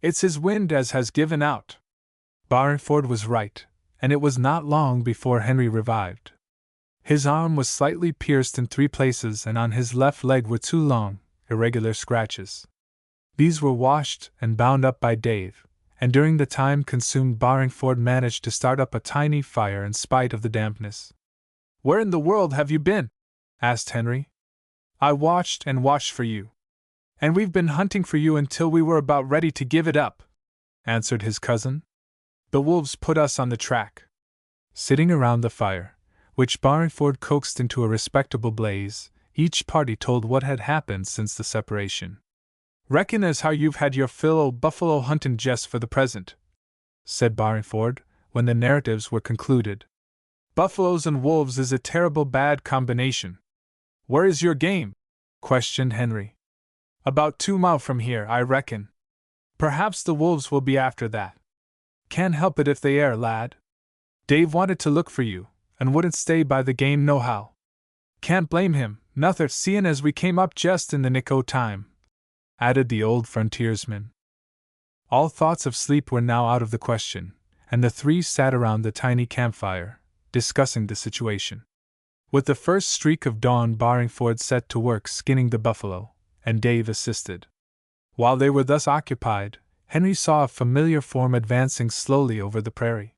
S1: It's his wind as has given out." Barringford was right, and it was not long before Henry revived. His arm was slightly pierced in 3 places, and on his left leg were 2 long, irregular scratches. These were washed and bound up by Dave, and during the time consumed Barringford managed to start up a tiny fire in spite of the dampness. "Where in the world have you been?" asked Henry. "I watched and watched for you. And we've been hunting for you until we were about ready to give it up," answered his cousin. "The wolves put us on the track." Sitting around the fire, which Barringford coaxed into a respectable blaze, each party told what had happened since the separation. "Reckon as how you've had your fill o' buffalo huntin' jest for the present," said Barringford, when the narratives were concluded. "Buffaloes and wolves is a terrible bad combination." "Where is your game?" questioned Henry. "About 2 mile from here, I reckon. Perhaps the wolves will be after that." "Can't help it if they air, lad. Dave wanted to look for you, and wouldn't stay by the game nohow. Can't blame him, nuther, seein' as we came up jest in the nick o' time," added the old frontiersman. All thoughts of sleep were now out of the question, and the 3 sat around the tiny campfire, discussing the situation. With the first streak of dawn Barringford set to work skinning the buffalo, and Dave assisted. While they were thus occupied, Henry saw a familiar form advancing slowly over the prairie.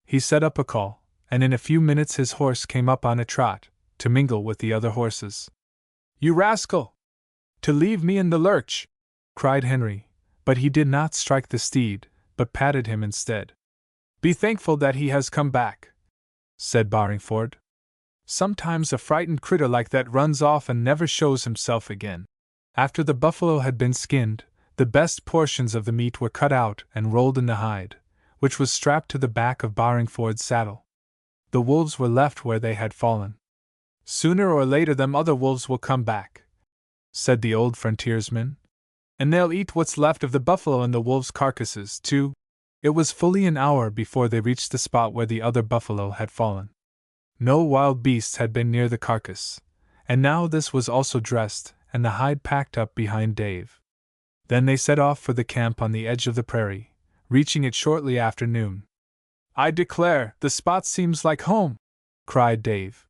S1: He set up a call, and in a few minutes his horse came up on a trot, to mingle with the other horses. "You rascal! To leave me in the lurch!" cried Henry, but he did not strike the steed, but patted him instead. "Be thankful that he has come back," said Barringford. "Sometimes a frightened critter like that runs off and never shows himself again." After the buffalo had been skinned, the best portions of the meat were cut out and rolled in the hide, which was strapped to the back of Barringford's saddle. The wolves were left where they had fallen. "Sooner or later them other wolves will come back," said the old frontiersman. "And they'll eat what's left of the buffalo and the wolves' carcasses, too." It was fully an hour before they reached the spot where the other buffalo had fallen. No wild beasts had been near the carcass, and now this was also dressed, and the hide packed up behind Dave. Then they set off for the camp on the edge of the prairie, reaching it shortly after noon. "I declare, the spot seems like home!" cried Dave.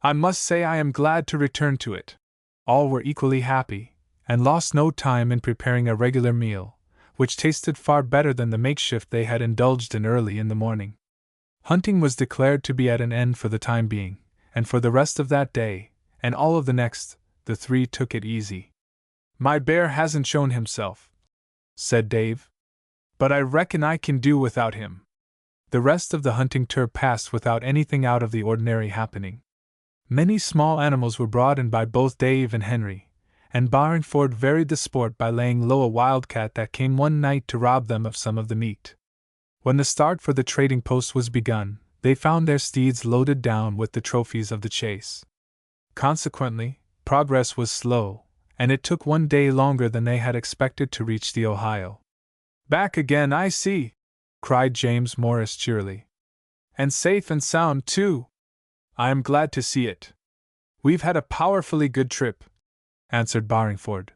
S1: "I must say I am glad to return to it." All were equally happy, and lost no time in preparing a regular meal, which tasted far better than the makeshift they had indulged in early in the morning. Hunting was declared to be at an end for the time being, and for the rest of that day, and all of the next, the 3 took it easy. "My bear hasn't shown himself," said Dave, "but I reckon I can do without him." The rest of the hunting tour passed without anything out of the ordinary happening. Many small animals were brought in by both Dave and Henry, and Barringford varied the sport by laying low a wildcat that came one night to rob them of some of the meat. When the start for the trading post was begun, they found their steeds loaded down with the trophies of the chase. Consequently, progress was slow, and it took 1 day longer than they had expected to reach the Ohio. "Back again, I see!" cried James Morris cheerily. "And safe and sound, too! I am glad to see it." "We've had a powerfully good trip," answered Barringford.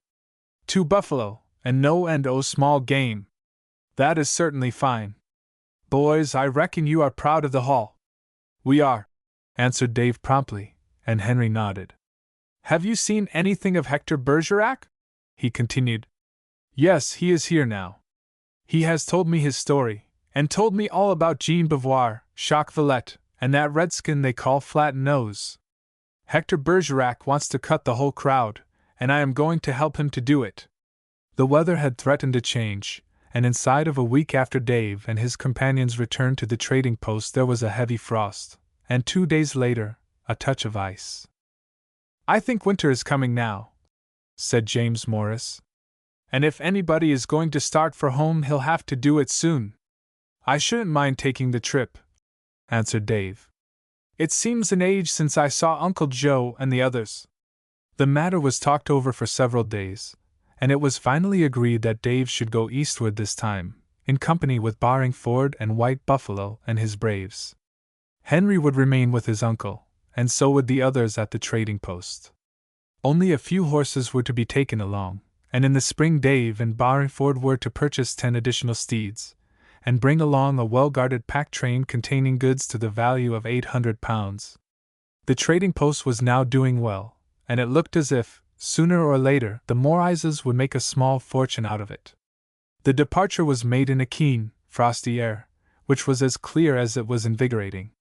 S1: "2 buffalo, and no end o' small game. That is certainly fine." boys, I reckon you are proud of the haul." "We are," answered Dave promptly, and Henry nodded. "Have you seen anything of Hector Bergerac?" he continued. "Yes, he is here now. He has told me his story, and told me all about Jean Beauvoir, Jacques Villette, and that redskin they call Flat Nose. Hector Bergerac wants to cut the whole crowd, and I am going to help him to do it." The weather had threatened to change, and inside of a week after Dave and his companions returned to the trading post there was a heavy frost, and 2 days later, a touch of ice. "I think winter is coming now," said James Morris. "And if anybody is going to start for home he'll have to do it soon." "I shouldn't mind taking the trip," answered Dave. "It seems an age since I saw Uncle Joe and the others." The matter was talked over for several days, and it was finally agreed that Dave should go eastward this time, in company with Barringford and White Buffalo and his braves. Henry would remain with his uncle, and so would the others at the trading post. Only a few horses were to be taken along, and in the spring Dave and Barringford were to purchase 10 additional steeds, and bring along a well-guarded pack train containing goods to the value of £800. The trading post was now doing well, and it looked as if, sooner or later, the Morrises would make a small fortune out of it. The departure was made in a keen, frosty air, which was as clear as it was invigorating.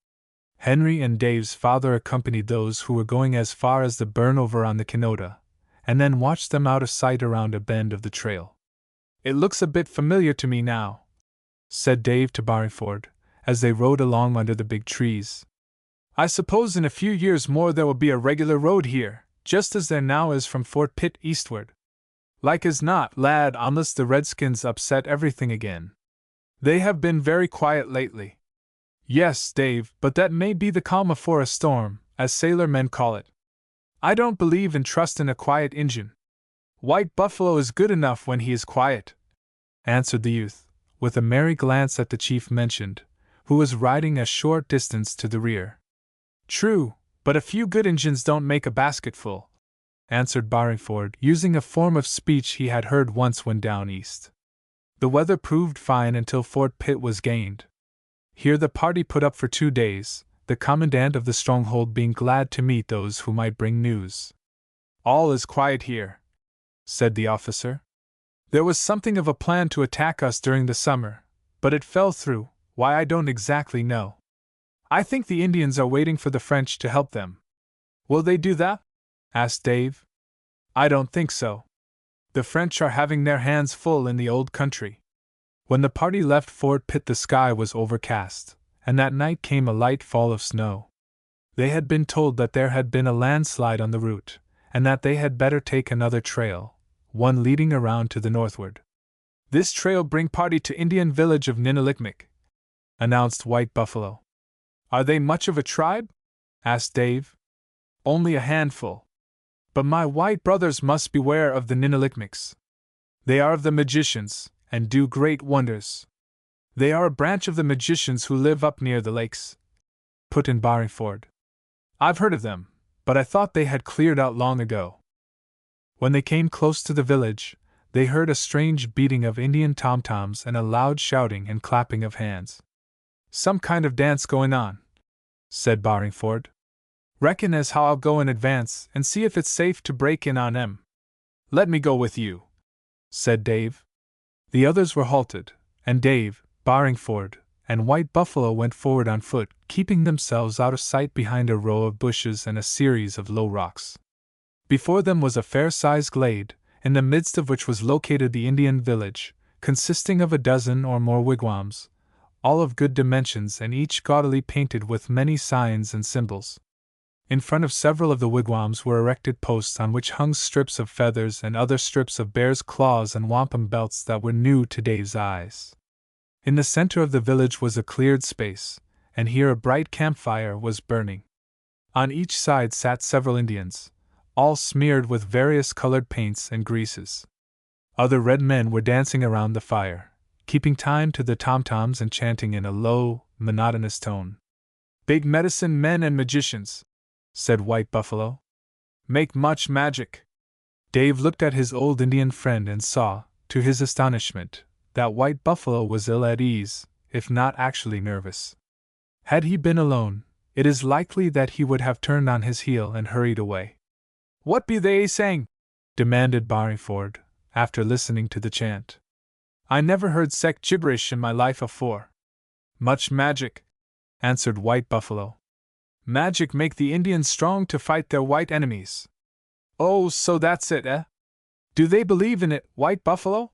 S1: Henry and Dave's father accompanied those who were going as far as the burn over on the Kenota, and then watched them out of sight around a bend of the trail. "It looks a bit familiar to me now," said Dave to Barringford, as they rode along under the big trees. "I suppose in a few years more there will be a regular road here, just as there now is from Fort Pitt eastward." "Like as not, lad, unless the Redskins upset everything again. They have been very quiet lately." "Yes, Dave, but that may be the calm afore a storm, as sailor men call it. I don't believe in trustin' a quiet Injun. White Buffalo is good enough when he is quiet," answered the youth, with a merry glance at the chief mentioned, who was riding a short distance to the rear. "True, but a few good Injuns don't make a basketful," answered Barringford, using a form of speech he had heard once when down east. The weather proved fine until Fort Pitt was gained. Here the party put up for 2 days, the commandant of the stronghold being glad to meet those who might bring news. "All is quiet here," said the officer. "There was something of a plan to attack us during the summer, but it fell through, why I don't exactly know. I think the Indians are waiting for the French to help them." "Will they do that?" asked Dave. "I don't think so. The French are having their hands full in the old country." When the party left Fort Pitt the sky was overcast, and that night came a light fall of snow. They had been told that there had been a landslide on the route, and that they had better take another trail, one leading around to the northward. "This trail bring party to Indian village of Ninilichmic," announced White Buffalo. "Are they much of a tribe?" asked Dave. "Only a handful. But my white brothers must beware of the Ninilichmics. They are of the magicians, and do great wonders." "They are a branch of the magicians who live up near the lakes," put in Barringford. "I've heard of them, but I thought they had cleared out long ago." When they came close to the village, they heard a strange beating of Indian tom-toms and a loud shouting and clapping of hands. "Some kind of dance going on," said Barringford. "Reckon as how I'll go in advance and see if it's safe to break in on 'em." "Let me go with you," said Dave. The others were halted, and Dave, Barringford, and White Buffalo went forward on foot, keeping themselves out of sight behind a row of bushes and a series of low rocks. Before them was a fair-sized glade, in the midst of which was located the Indian village, consisting of a dozen or more wigwams, all of good dimensions and each gaudily painted with many signs and symbols. In front of several of the wigwams were erected posts on which hung strips of feathers and other strips of bear's claws and wampum belts that were new to Dave's eyes. In the center of the village was a cleared space, and here a bright campfire was burning. On each side sat several Indians, all smeared with various colored paints and greases. Other red men were dancing around the fire, keeping time to the tom-toms and chanting in a low, monotonous tone. "Big medicine men and magicians," said White Buffalo. "Make much magic." Dave looked at his old Indian friend and saw, to his astonishment, that White Buffalo was ill at ease, if not actually nervous. Had he been alone, it is likely that he would have turned on his heel and hurried away. "What be they saying?" demanded Barringford, after listening to the chant. "I never heard sech gibberish in my life afore." "Much magic," answered White Buffalo. "Magic make the Indians strong to fight their white enemies." "Oh, so that's it, eh? Do they believe in it, White Buffalo?"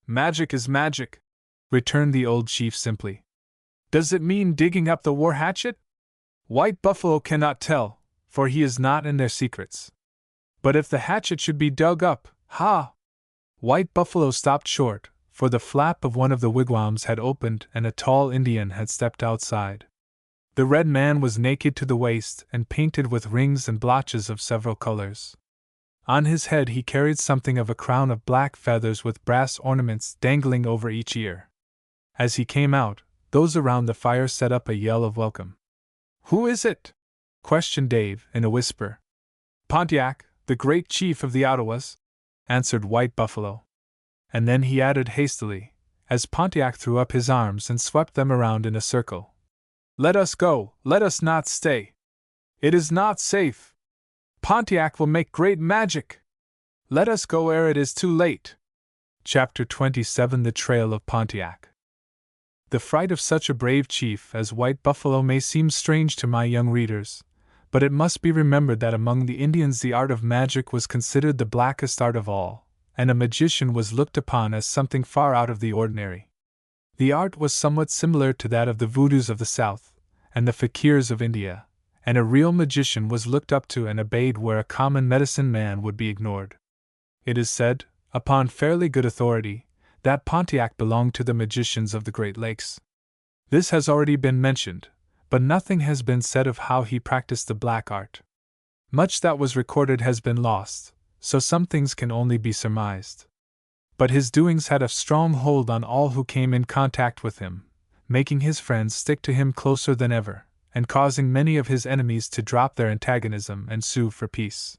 S1: "Magic is magic," returned the old chief simply. "Does it mean digging up the war hatchet?" White Buffalo cannot tell, for he is not in their secrets. "But if the hatchet should be dug up, ha!" White Buffalo stopped short, for the flap of one of the wigwams had opened and a tall Indian had stepped outside. The red man was naked to the waist and painted with rings and blotches of several colors. On his head he carried something of a crown of black feathers with brass ornaments dangling over each ear. As he came out, those around the fire set up a yell of welcome. "Who is it?" questioned Dave in a whisper. "Pontiac, the great chief of the Ottawas," answered White Buffalo. And then he added hastily, as Pontiac threw up his arms and swept them around in a circle, "Let us go, let us not stay. It is not safe. Pontiac will make great magic. Let us go ere it is too late." Chapter 27: The Trail of Pontiac. The fright of such a brave chief as White Buffalo may seem strange to my young readers, but it must be remembered that among the Indians the art of magic was considered the blackest art of all, and a magician was looked upon as something far out of the ordinary. The art was somewhat similar to that of the voodoos of the South, and the fakirs of India, and a real magician was looked up to and obeyed where a common medicine man would be ignored. It is said, upon fairly good authority, that Pontiac belonged to the magicians of the Great Lakes. This has already been mentioned, but nothing has been said of how he practiced the black art. Much that was recorded has been lost, so some things can only be surmised. But his doings had a strong hold on all who came in contact with him, making his friends stick to him closer than ever, and causing many of his enemies to drop their antagonism and sue for peace.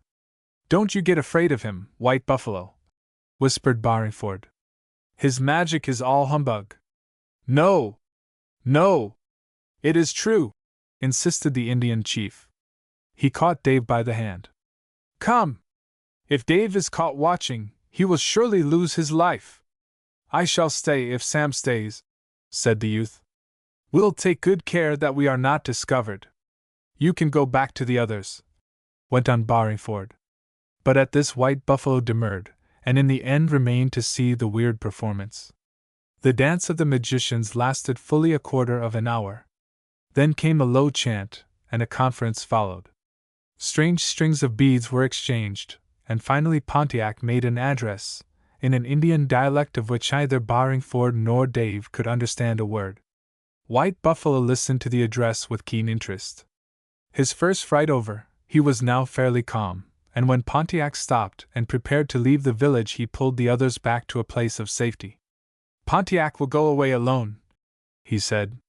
S1: "Don't you get afraid of him, White Buffalo," whispered Barringford. "His magic is all humbug." "No! No! It is true," insisted the Indian chief. He caught Dave by the hand. "Come! If Dave is caught watching, he will surely lose his life." "I shall stay if Sam stays," said the youth. "We'll take good care that we are not discovered. You can go back to the others," went on Barringford. But at this White Buffalo demurred, and in the end remained to see the weird performance. The dance of the magicians lasted fully a quarter of an hour. Then came a low chant, and a conference followed. Strange strings of beads were exchanged, and finally Pontiac made an address, in an Indian dialect of which neither Barringford nor Dave could understand a word. White Buffalo listened to the address with keen interest. His first fright over, he was now fairly calm, and when Pontiac stopped and prepared to leave the village he pulled the others back to a place of safety. "Pontiac will go away alone," he said.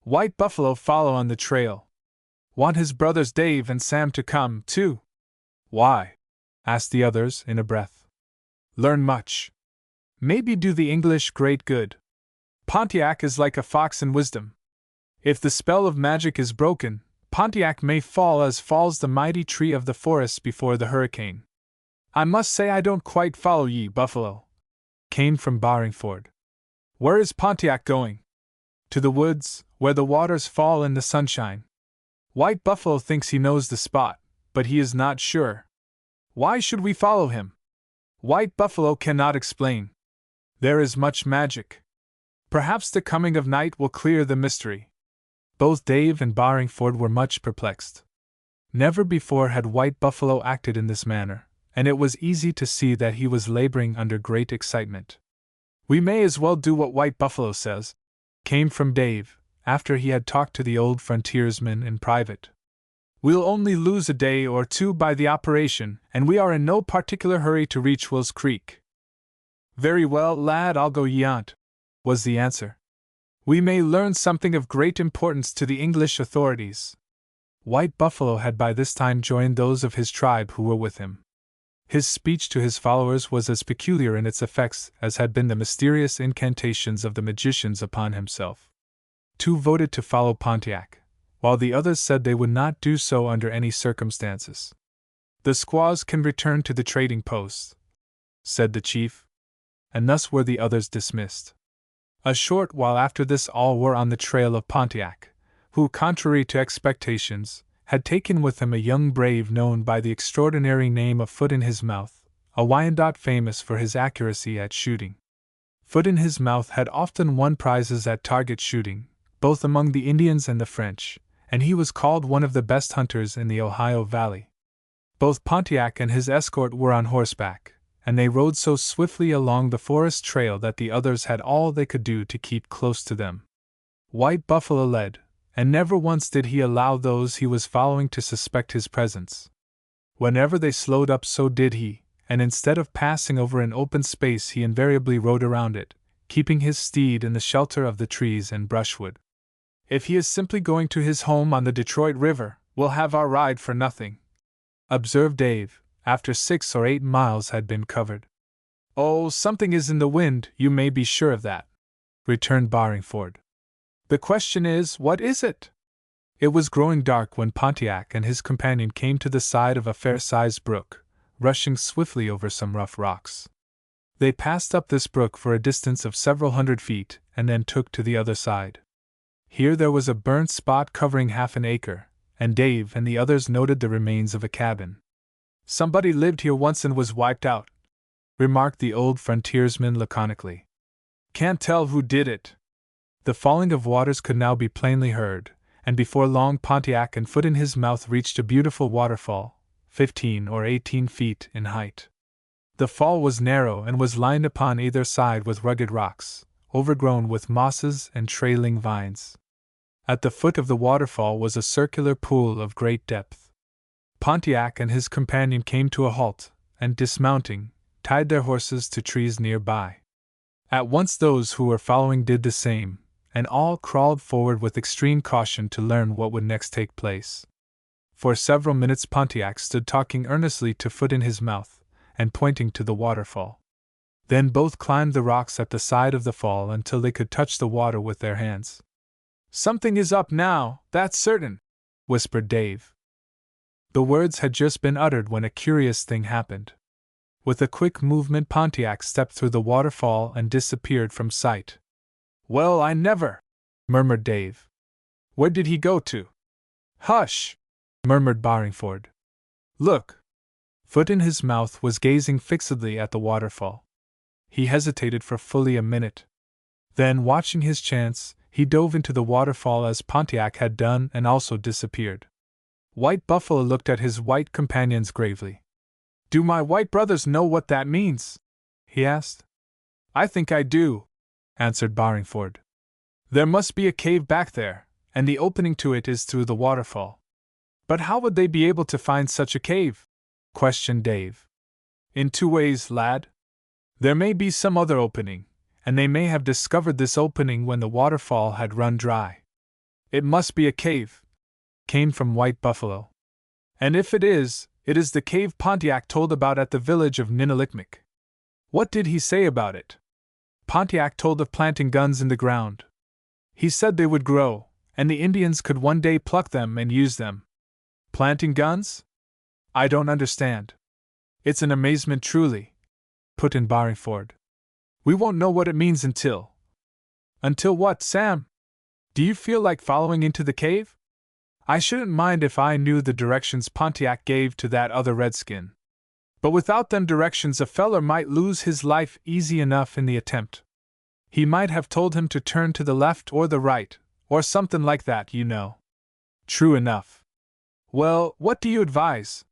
S1: "White Buffalo follow on the trail. Want his brothers Dave and Sam to come, too." "Why?" asked the others in a breath. "Learn much. Maybe do the English great good. Pontiac is like a fox in wisdom. If the spell of magic is broken, Pontiac may fall as falls the mighty tree of the forest before the hurricane." "I must say I don't quite follow ye, Buffalo," came from Barringford. "Where is Pontiac going?" "To the woods, where the waters fall in the sunshine. White Buffalo thinks he knows the spot, but he is not sure." "Why should we follow him?" "White Buffalo cannot explain. There is much magic. Perhaps the coming of night will clear the mystery." Both Dave and Barringford were much perplexed. Never before had White Buffalo acted in this manner, and it was easy to see that he was laboring under great excitement. "We may as well do what White Buffalo says," came from Dave, after he had talked to the old frontiersman in private. "We'll only lose a day or two by the operation, and we are in no particular hurry to reach Will's Creek." "Very well, lad, I'll go yont," was the answer. "We may learn something of great importance to the English authorities." White Buffalo had by this time joined those of his tribe who were with him. His speech to his followers was as peculiar in its effects as had been the mysterious incantations of the magicians upon himself. two voted to follow Pontiac, while the others said they would not do so under any circumstances. "The squaws can return to the trading posts," said the chief, and thus were the others dismissed. A short while after this all were on the trail of Pontiac, who, contrary to expectations, had taken with him a young brave known by the extraordinary name of Foot in His Mouth, a Wyandot famous for his accuracy at shooting. Foot in His Mouth had often won prizes at target shooting, both among the Indians and the French, and he was called one of the best hunters in the Ohio Valley. Both Pontiac and his escort were on horseback, and they rode so swiftly along the forest trail that the others had all they could do to keep close to them. White Buffalo led, and never once did he allow those he was following to suspect his presence. Whenever they slowed up, so did he, and instead of passing over an open space he invariably rode around it, keeping his steed in the shelter of the trees and brushwood. "If he is simply going to his home on the Detroit River, we'll have our ride for nothing," observed Dave, after 6 or 8 miles had been covered. "Oh, something is in the wind, you may be sure of that," returned Barringford. "The question is, what is it?" It was growing dark when Pontiac and his companion came to the side of a fair-sized brook, rushing swiftly over some rough rocks. They passed up this brook for a distance of several hundred feet, and then took to the other side. Here there was a burnt spot covering half an acre, and Dave and the others noted the remains of a cabin. "Somebody lived here once and was wiped out," remarked the old frontiersman laconically. "Can't tell who did it." The falling of waters could now be plainly heard, and before long Pontiac and Foot in His Mouth reached a beautiful waterfall, 15 or 18 feet in height. The fall was narrow and was lined upon either side with rugged rocks, overgrown with mosses and trailing vines. At the foot of the waterfall was a circular pool of great depth. Pontiac and his companion came to a halt, and dismounting, tied their horses to trees nearby. At once those who were following did the same, and all crawled forward with extreme caution to learn what would next take place. For several minutes Pontiac stood talking earnestly to Foot in His Mouth, and pointing to the waterfall. Then both climbed the rocks at the side of the fall until they could touch the water with their hands. "Something is up now, that's certain," whispered Dave. The words had just been uttered when a curious thing happened. With a quick movement Pontiac stepped through the waterfall and disappeared from sight. "Well, I never!" murmured Dave. "Where did he go to?" "Hush!" murmured Barringford. "Look!" Foot in His Mouth was gazing fixedly at the waterfall. He hesitated for fully a minute. Then, watching his chance, he dove into the waterfall as Pontiac had done and also disappeared. White Buffalo looked at his white companions gravely. "Do my white brothers know what that means?" he asked. "I think I do," answered Barringford. "There must be a cave back there, and the opening to it is through the waterfall." "But how would they be able to find such a cave?" questioned Dave. "In 2 ways, lad. There may be some other opening, and they may have discovered this opening when the waterfall had run dry." "It must be a cave," came from White Buffalo. "And if it is the cave Pontiac told about at the village of Ninilichmic." "What did he say about it?" "Pontiac told of planting guns in the ground. He said they would grow, and the Indians could one day pluck them and use them." "Planting guns? I don't understand." "It's an amazement truly," put in Barringford. "We won't know what it means until—" "Until what, Sam? Do you feel like following into the cave?" "I shouldn't mind if I knew the directions Pontiac gave to that other redskin. But without them directions a feller might lose his life easy enough in the attempt. He might have told him to turn to the left or the right, or something like that, you know." "True enough. Well, what do you advise?"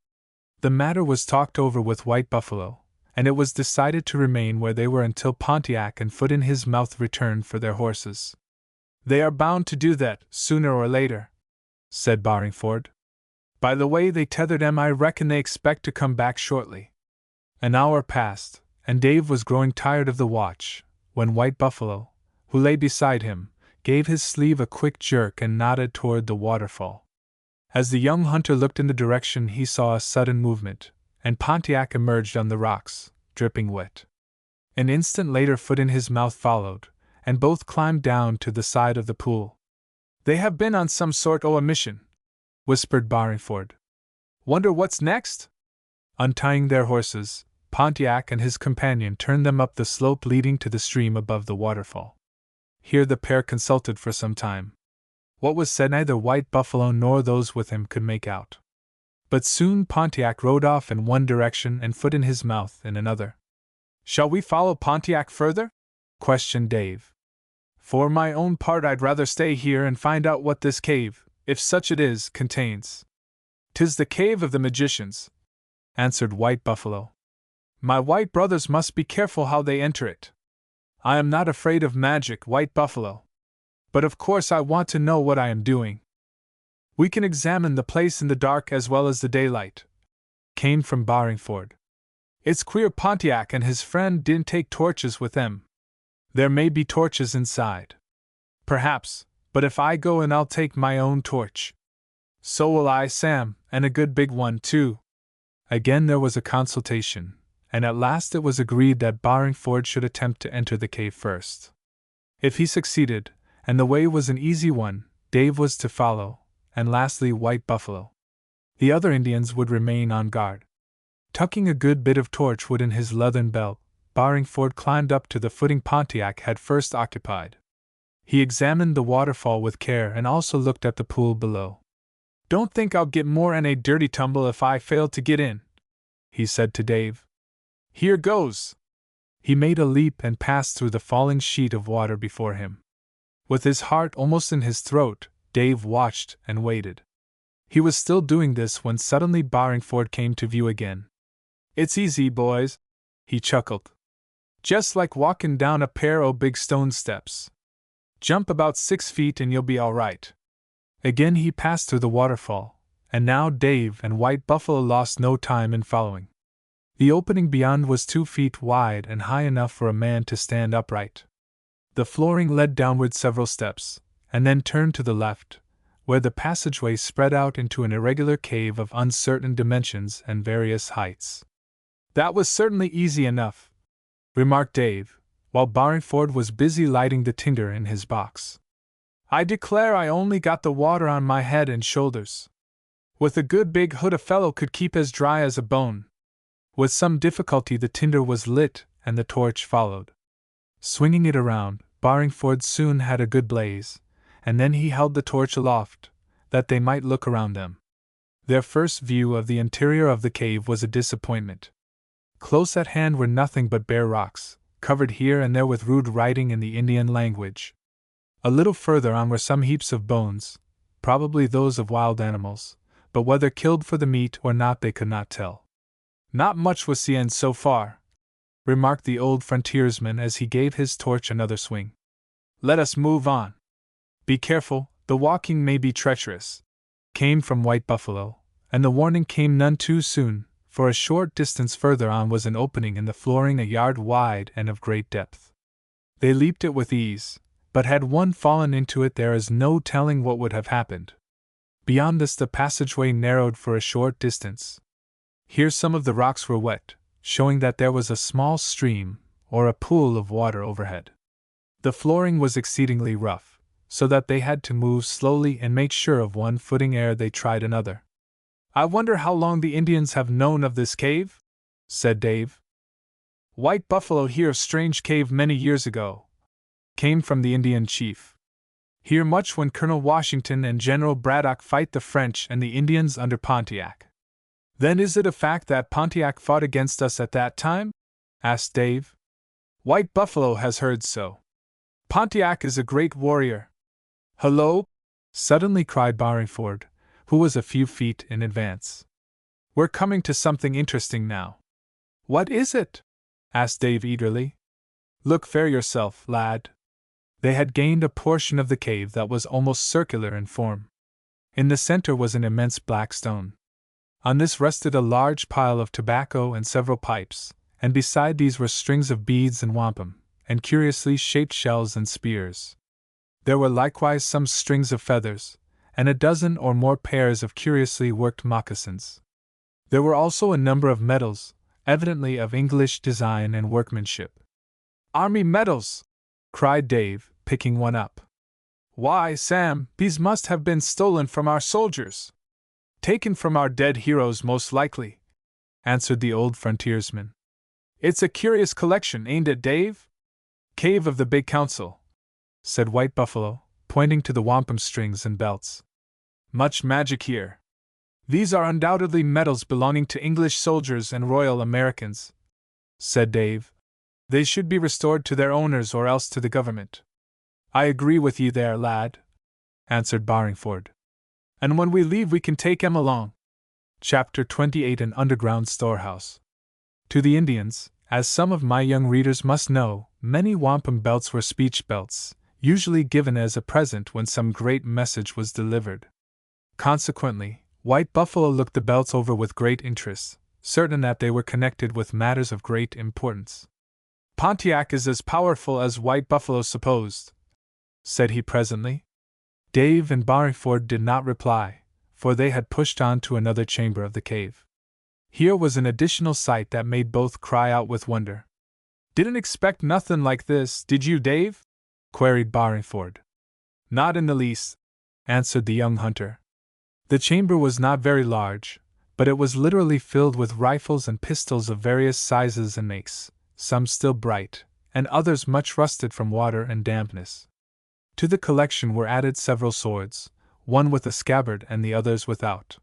S1: The matter was talked over with White Buffalo, and it was decided to remain where they were until Pontiac and Foot in His Mouth returned for their horses. "They are bound to do that, sooner or later," said Barringford. "By the way they tethered him, I reckon they expect to come back shortly." An hour passed, and Dave was growing tired of the watch, when White Buffalo, who lay beside him, gave his sleeve a quick jerk and nodded toward the waterfall. As the young hunter looked in the direction, he saw a sudden movement, and Pontiac emerged on the rocks, dripping wet. An instant later Foot in His Mouth followed, and both climbed down to the side of the pool. They have been on some sort o' a mission, whispered Barringford. Wonder what's next? Untying their horses, Pontiac and his companion turned them up the slope leading to the stream above the waterfall. Here the pair consulted for some time. What was said neither White Buffalo nor those with him could make out. But soon Pontiac rode off in one direction and Foot in his mouth in another. Shall we follow Pontiac further? Questioned Dave. For my own part, I'd rather stay here and find out what this cave, if such it is, contains. 'Tis the cave of the magicians, answered White Buffalo. My white brothers must be careful how they enter it. I am not afraid of magic, White Buffalo. But of course I want to know what I am doing. We can examine the place in the dark as well as the daylight, came from Barringford. It's queer Pontiac and his friend didn't take torches with them. There may be torches inside. Perhaps, but if I go in I'll take my own torch. So will I, Sam, and a good big one, too. Again there was a consultation, and at last it was agreed that Barringford should attempt to enter the cave first. If he succeeded, and the way was an easy one, Dave was to follow, and lastly White Buffalo. The other Indians would remain on guard. Tucking a good bit of torchwood in his leathern belt, Barringford climbed up to the footing Pontiac had first occupied. He examined the waterfall with care and also looked at the pool below. Don't think I'll get more than a dirty tumble if I fail to get in, he said to Dave. Here goes! He made a leap and passed through the falling sheet of water before him. With his heart almost in his throat, Dave watched and waited. He was still doing this when suddenly Barringford came to view again. It's easy, boys, he chuckled. Just like walking down a pair o' big stone steps. Jump about 6 feet and you'll be all right. Again he passed through the waterfall, and now Dave and White Buffalo lost no time in following. The opening beyond was 2 feet wide and high enough for a man to stand upright. The flooring led downward several steps, and then turned to the left, where the passageway spread out into an irregular cave of uncertain dimensions and various heights. That was certainly easy enough, remarked Dave, while Barringford was busy lighting the tinder in his box. I declare I only got the water on my head and shoulders. With a good big hood a fellow could keep as dry as a bone. With some difficulty the tinder was lit and the torch followed. Swinging it around, Barringford soon had a good blaze, and then he held the torch aloft, that they might look around them. Their first view of the interior of the cave was a disappointment. Close at hand were nothing but bare rocks, covered here and there with rude writing in the Indian language. A little further on were some heaps of bones, probably those of wild animals, but whether killed for the meat or not they could not tell. Not much was seen so far, remarked the old frontiersman as he gave his torch another swing. Let us move on. Be careful, the walking may be treacherous, came from White Buffalo, and the warning came none too soon, for a short distance further on was an opening in the flooring a yard wide and of great depth. They leaped it with ease, but had one fallen into it there is no telling what would have happened. Beyond this the passageway narrowed for a short distance. Here some of the rocks were wet, showing that there was a small stream, or a pool of water overhead. The flooring was exceedingly rough, so that they had to move slowly and make sure of one footing ere they tried another. I wonder how long the Indians have known of this cave? Said Dave. White Buffalo hear of strange cave many years ago, came from the Indian chief. Hear much when Colonel Washington and General Braddock fight the French and the Indians under Pontiac. Then is it a fact that Pontiac fought against us at that time? Asked Dave. White Buffalo has heard so. Pontiac is a great warrior. Hello! Suddenly cried Barringford, who was a few feet in advance. We're coming to something interesting now. What is it? Asked Dave eagerly. Look fair yourself, lad. They had gained a portion of the cave that was almost circular in form. In the center was an immense black stone. On this rested a large pile of tobacco and several pipes, and beside these were strings of beads and wampum, and curiously shaped shells and spears. There were likewise some strings of feathers, and a dozen or more pairs of curiously worked moccasins. There were also a number of medals, evidently of English design and workmanship. Army medals! Cried Dave, picking one up. Why, Sam, these must have been stolen from our soldiers. Taken from our dead heroes, most likely, answered the old frontiersman. It's a curious collection, ain't it, Dave? Cave of the Big Council, said White Buffalo, pointing to the wampum strings and belts. Much magic here. These are undoubtedly medals belonging to English soldiers and Royal Americans, said Dave. They should be restored to their owners or else to the government. I agree with ye there, lad, answered Barringford. And when we leave we can take 'em along. Chapter 28 An Underground Storehouse. To the Indians, as some of my young readers must know, many wampum belts were speech belts, usually given as a present when some great message was delivered. Consequently, White Buffalo looked the belts over with great interest, certain that they were connected with matters of great importance. Pontiac is as powerful as White Buffalo supposed, said he presently. Dave and Barringford did not reply, for they had pushed on to another chamber of the cave. Here was an additional sight that made both cry out with wonder. Didn't expect nothing like this, did you, Dave? Queried Barringford. Not in the least, answered the young hunter. The chamber was not very large, but it was literally filled with rifles and pistols of various sizes and makes, some still bright, and others much rusted from water and dampness. To the collection were added several swords, one with a scabbard and the others without.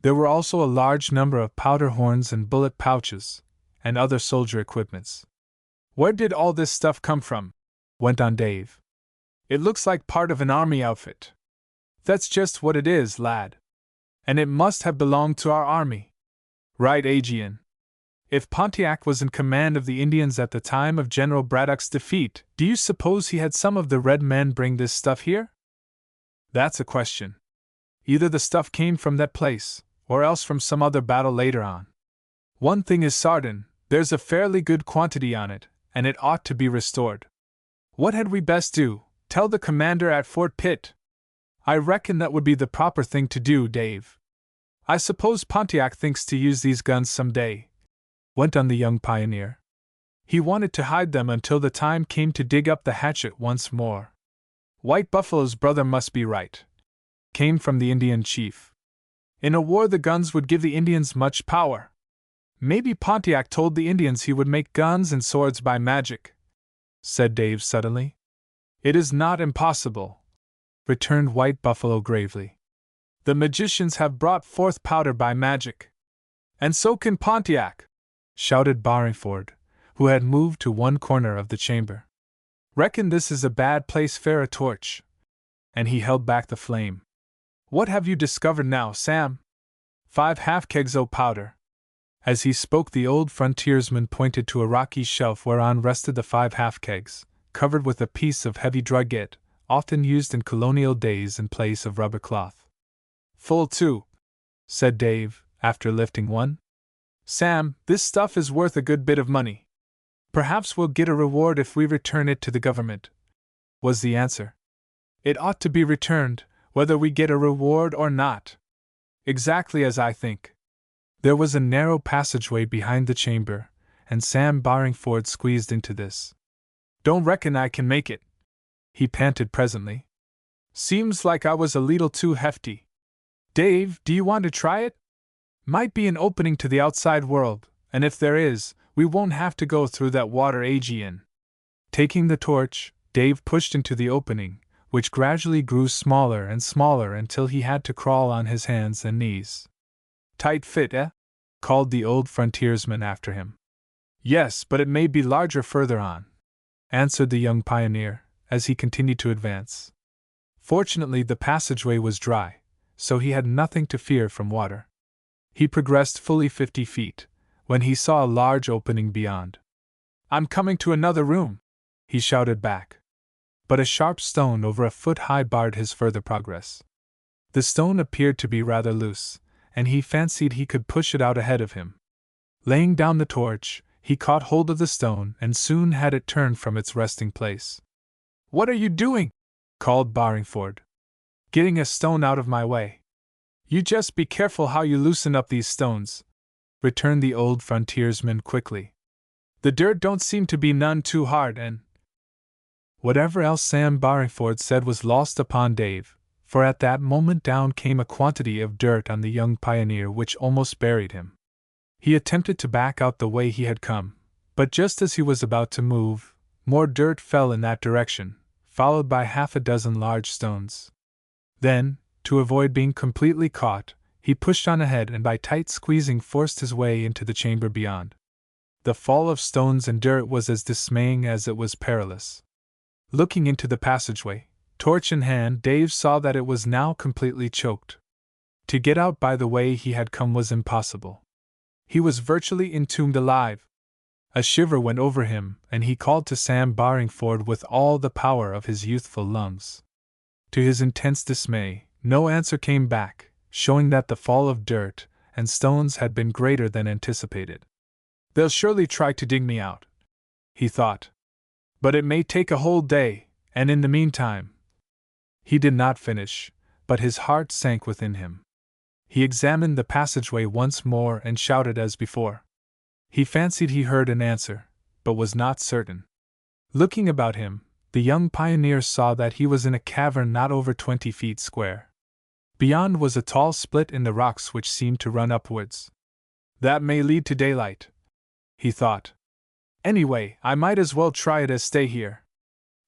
S1: There were also a large number of powder horns and bullet pouches, and other soldier equipments. Where did all this stuff come from? Went on Dave. It looks like part of an army outfit. That's just what it is, lad. And it must have belonged to our army. Right, Aegean. If Pontiac was in command of the Indians at the time of General Braddock's defeat, do you suppose he had some of the red men bring this stuff here? That's a question. Either the stuff came from that place, or else from some other battle later on. One thing is certain, there's a fairly good quantity on it, and it ought to be restored. What had we best do? Tell the commander at Fort Pitt? I reckon that would be the proper thing to do, Dave. I suppose Pontiac thinks to use these guns some day, went on the young pioneer. He wanted to hide them until the time came to dig up the hatchet once more. White Buffalo's brother must be right, came from the Indian chief. In a war the guns would give the Indians much power. Maybe Pontiac told the Indians he would make guns and swords by magic, said Dave suddenly. It is not impossible, returned White Buffalo gravely. The magicians have brought forth powder by magic. And so can Pontiac, shouted Barringford, who had moved to one corner of the chamber. Reckon this is a bad place for a torch. And he held back the flame. What have you discovered now, Sam? 5 half-kegs o' powder. As he spoke, the old frontiersman pointed to a rocky shelf whereon rested the 5 half-kegs, covered with a piece of heavy drugget, often used in colonial days in place of rubber cloth. Full too, said Dave, after lifting one. Sam, this stuff is worth a good bit of money. Perhaps we'll get a reward if we return it to the government, was the answer. It ought to be returned, whether we get a reward or not. Exactly as I think. There was a narrow passageway behind the chamber, and Sam Barringford squeezed into this. Don't reckon I can make it, he panted presently. Seems like I was a leetle too hefty. Dave, do you want to try it? Might be an opening to the outside world, and if there is, we won't have to go through that water Aegean. Taking the torch, Dave pushed into the opening, which gradually grew smaller and smaller until he had to crawl on his hands and knees. Tight fit, eh? Called the old frontiersman after him. Yes, but it may be larger further on, answered the young pioneer, as he continued to advance. Fortunately, the passageway was dry, so he had nothing to fear from water. He progressed fully 50 feet, when he saw a large opening beyond. I'm coming to another room, he shouted back. But a sharp stone over a foot high barred his further progress. The stone appeared to be rather loose, and he fancied he could push it out ahead of him. Laying down the torch, he caught hold of the stone and soon had it turned from its resting place. What are you doing? Called Barringford. Getting a stone out of my way. You just be careful how you loosen up these stones, returned the old frontiersman quickly. The dirt don't seem to be none too hard, and Whatever else Sam Barringford said was lost upon Dave, for at that moment down came a quantity of dirt on the young pioneer which almost buried him. He attempted to back out the way he had come, but just as he was about to move, more dirt fell in that direction, followed by half a dozen large stones. Then, to avoid being completely caught, he pushed on ahead and by tight squeezing forced his way into the chamber beyond. The fall of stones and dirt was as dismaying as it was perilous. Looking into the passageway, torch in hand, Dave saw that it was now completely choked. To get out by the way he had come was impossible. He was virtually entombed alive. A shiver went over him, and he called to Sam Barringford with all the power of his youthful lungs. To his intense dismay, no answer came back, showing that the fall of dirt and stones had been greater than anticipated. "They'll surely try to dig me out," he thought. "But it may take a whole day, and in the meantime—" He did not finish, but his heart sank within him. He examined the passageway once more and shouted as before. He fancied he heard an answer, but was not certain. Looking about him, the young pioneer saw that he was in a cavern not over 20 feet square. Beyond was a tall split in the rocks which seemed to run upwards. "That may lead to daylight," he thought. "Anyway, I might as well try it as stay here."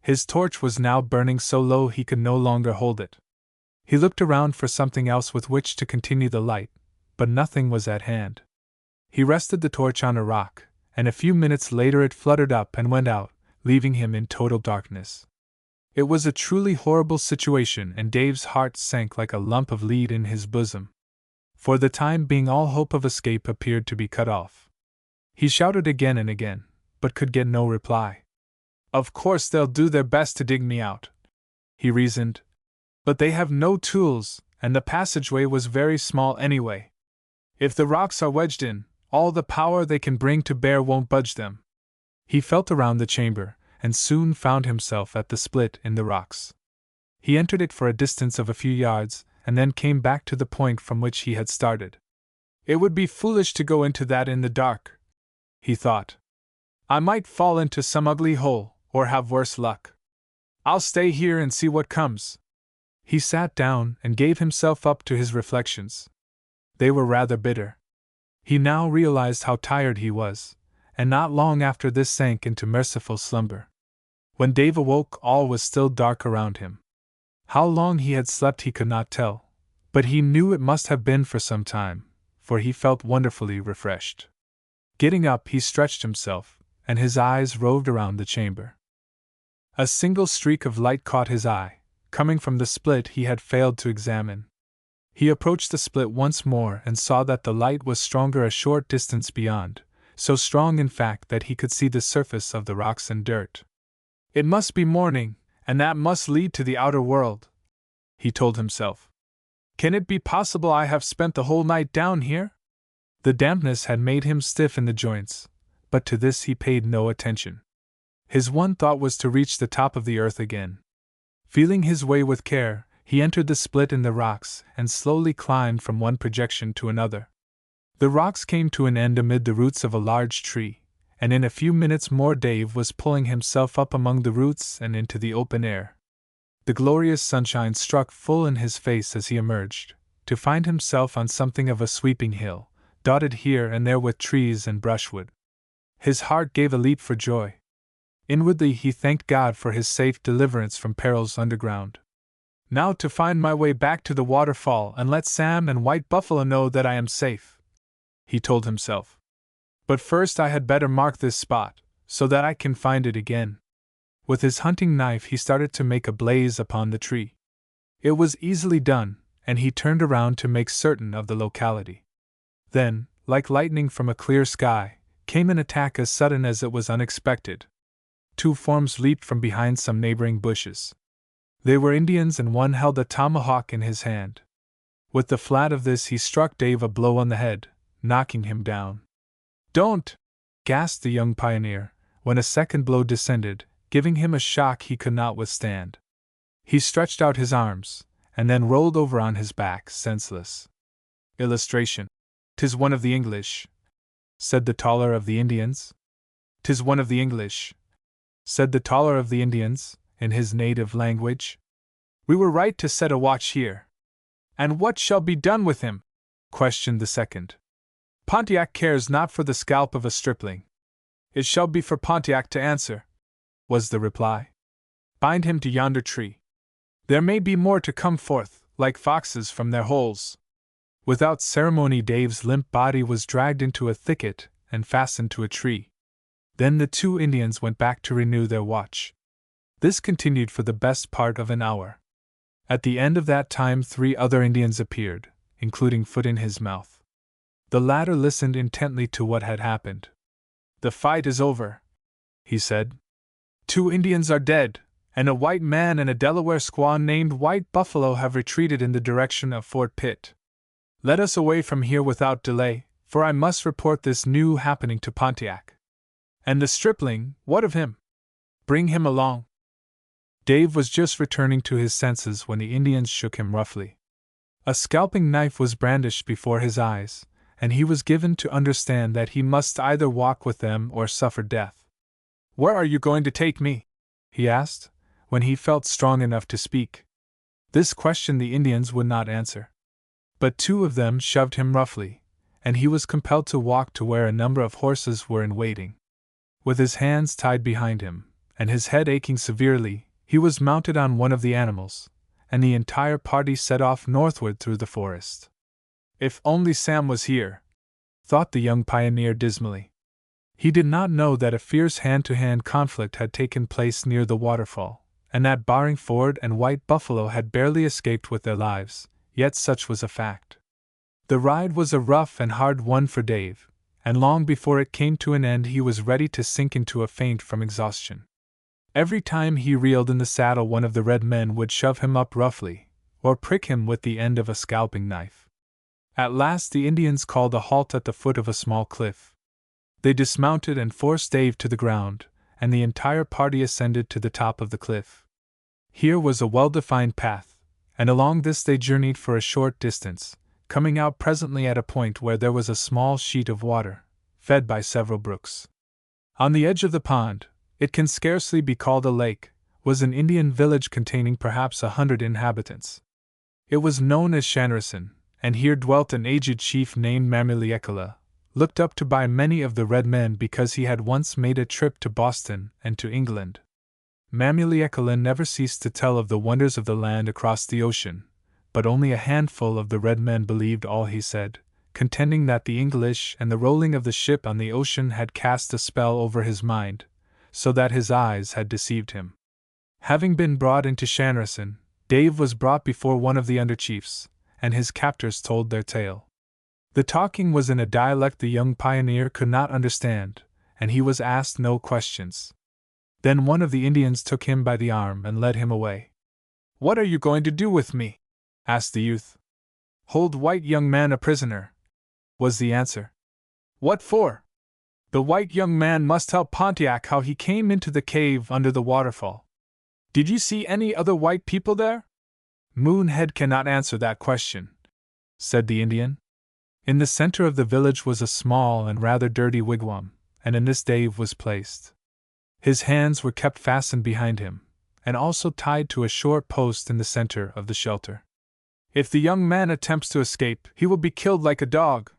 S1: His torch was now burning so low he could no longer hold it. He looked around for something else with which to continue the light, but nothing was at hand. He rested the torch on a rock, and a few minutes later it fluttered up and went out, leaving him in total darkness. It was a truly horrible situation, and Dave's heart sank like a lump of lead in his bosom. For the time being all hope of escape appeared to be cut off. He shouted again and again, but could get no reply. "Of course they'll do their best to dig me out," he reasoned. "But they have no tools, and the passageway was very small anyway. If the rocks are wedged in, all the power they can bring to bear won't budge them." He felt around the chamber, and soon found himself at the split in the rocks. He entered it for a distance of a few yards, and then came back to the point from which he had started. "It would be foolish to go into that in the dark," he thought. "I might fall into some ugly hole, or have worse luck. I'll stay here and see what comes." He sat down and gave himself up to his reflections. They were rather bitter. He now realized how tired he was, and not long after this sank into merciful slumber. When Dave awoke, all was still dark around him. How long he had slept he could not tell, but he knew it must have been for some time, for he felt wonderfully refreshed. Getting up, he stretched himself, and his eyes roved around the chamber. A single streak of light caught his eye, coming from the split he had failed to examine. He approached the split once more and saw that the light was stronger a short distance beyond, so strong in fact that he could see the surface of the rocks and dirt. "It must be morning, and that must lead to the outer world," he told himself. "Can it be possible I have spent the whole night down here?" The dampness had made him stiff in the joints, but to this he paid no attention. His one thought was to reach the top of the earth again. Feeling his way with care, he entered the split in the rocks and slowly climbed from one projection to another. The rocks came to an end amid the roots of a large tree, and in a few minutes more Dave was pulling himself up among the roots and into the open air. The glorious sunshine struck full in his face as he emerged, to find himself on something of a sweeping hill, dotted here and there with trees and brushwood. His heart gave a leap for joy. Inwardly he thanked God for his safe deliverance from perils underground. "Now to find my way back to the waterfall and let Sam and White Buffalo know that I am safe," he told himself. "But first I had better mark this spot, so that I can find it again." With his hunting knife he started to make a blaze upon the tree. It was easily done, and he turned around to make certain of the locality. Then, like lightning from a clear sky, came an attack as sudden as it was unexpected. Two forms leaped from behind some neighboring bushes. They were Indians, and one held a tomahawk in his hand. With the flat of this he struck Dave a blow on the head, knocking him down. "Don't!" gasped the young pioneer, when a second blow descended, giving him a shock he could not withstand. He stretched out his arms, and then rolled over on his back, senseless. Illustration. "'Tis one of the English," said the taller of the Indians. "'Tis one of the English," said the taller of the Indians, in his native language. "We were right to set a watch here." "And what shall be done with him?" questioned the second. "Pontiac cares not for the scalp of a stripling." "It shall be for Pontiac to answer," was the reply. "Bind him to yonder tree. There may be more to come forth, like foxes from their holes." Without ceremony, Dave's limp body was dragged into a thicket and fastened to a tree. Then the two Indians went back to renew their watch. This continued for the best part of an hour. At the end of that time, 3 other Indians appeared, including Foot in his mouth. The latter listened intently to what had happened. "The fight is over," he said. "2 Indians are dead, and a white man and a Delaware squaw named White Buffalo have retreated in the direction of Fort Pitt. Let us away from here without delay, for I must report this new happening to Pontiac. And the stripling, what of him? Bring him along." Dave was just returning to his senses when the Indians shook him roughly. A scalping knife was brandished before his eyes, and he was given to understand that he must either walk with them or suffer death. "Where are you going to take me?" he asked, when he felt strong enough to speak. This question the Indians would not answer. But 2 of them shoved him roughly, and he was compelled to walk to where a number of horses were in waiting. With his hands tied behind him, and his head aching severely, he was mounted on one of the animals, and the entire party set off northward through the forest. "If only Sam was here," thought the young pioneer dismally. He did not know that a fierce hand-to-hand conflict had taken place near the waterfall, and that barring Ford and White Buffalo had barely escaped with their lives, yet such was a fact. The ride was a rough and hard one for Dave, and long before it came to an end he was ready to sink into a faint from exhaustion. Every time he reeled in the saddle, one of the red men would shove him up roughly, or prick him with the end of a scalping knife. At last the Indians called a halt at the foot of a small cliff. They dismounted and forced Dave to the ground, and the entire party ascended to the top of the cliff. Here was a well-defined path, and along this they journeyed for a short distance, coming out presently at a point where there was a small sheet of water, fed by several brooks. On the edge of the pond, it can scarcely be called a lake, was an Indian village containing perhaps 100 inhabitants. It was known as Shanarison, and here dwelt an aged chief named Mamiliekala, looked up to by many of the red men because he had once made a trip to Boston and to England. Mamiliekala never ceased to tell of the wonders of the land across the ocean, but only a handful of the red men believed all he said, contending that the English and the rolling of the ship on the ocean had cast a spell over his mind, so that his eyes had deceived him. Having been brought into Shanarison, Dave was brought before one of the under-chiefs, and his captors told their tale. The talking was in a dialect the young pioneer could not understand, and he was asked no questions. Then one of the Indians took him by the arm and led him away. "What are you going to do with me?" asked the youth. "Hold white young man a prisoner," was the answer. "What for?" "The white young man must tell Pontiac how he came into the cave under the waterfall." "Did you see any other white people there?" "Moonhead cannot answer that question," said the Indian. In the center of the village was a small and rather dirty wigwam, and in this Dave was placed. His hands were kept fastened behind him, and also tied to a short post in the center of the shelter. "If the young man attempts to escape, he will be killed like a dog,"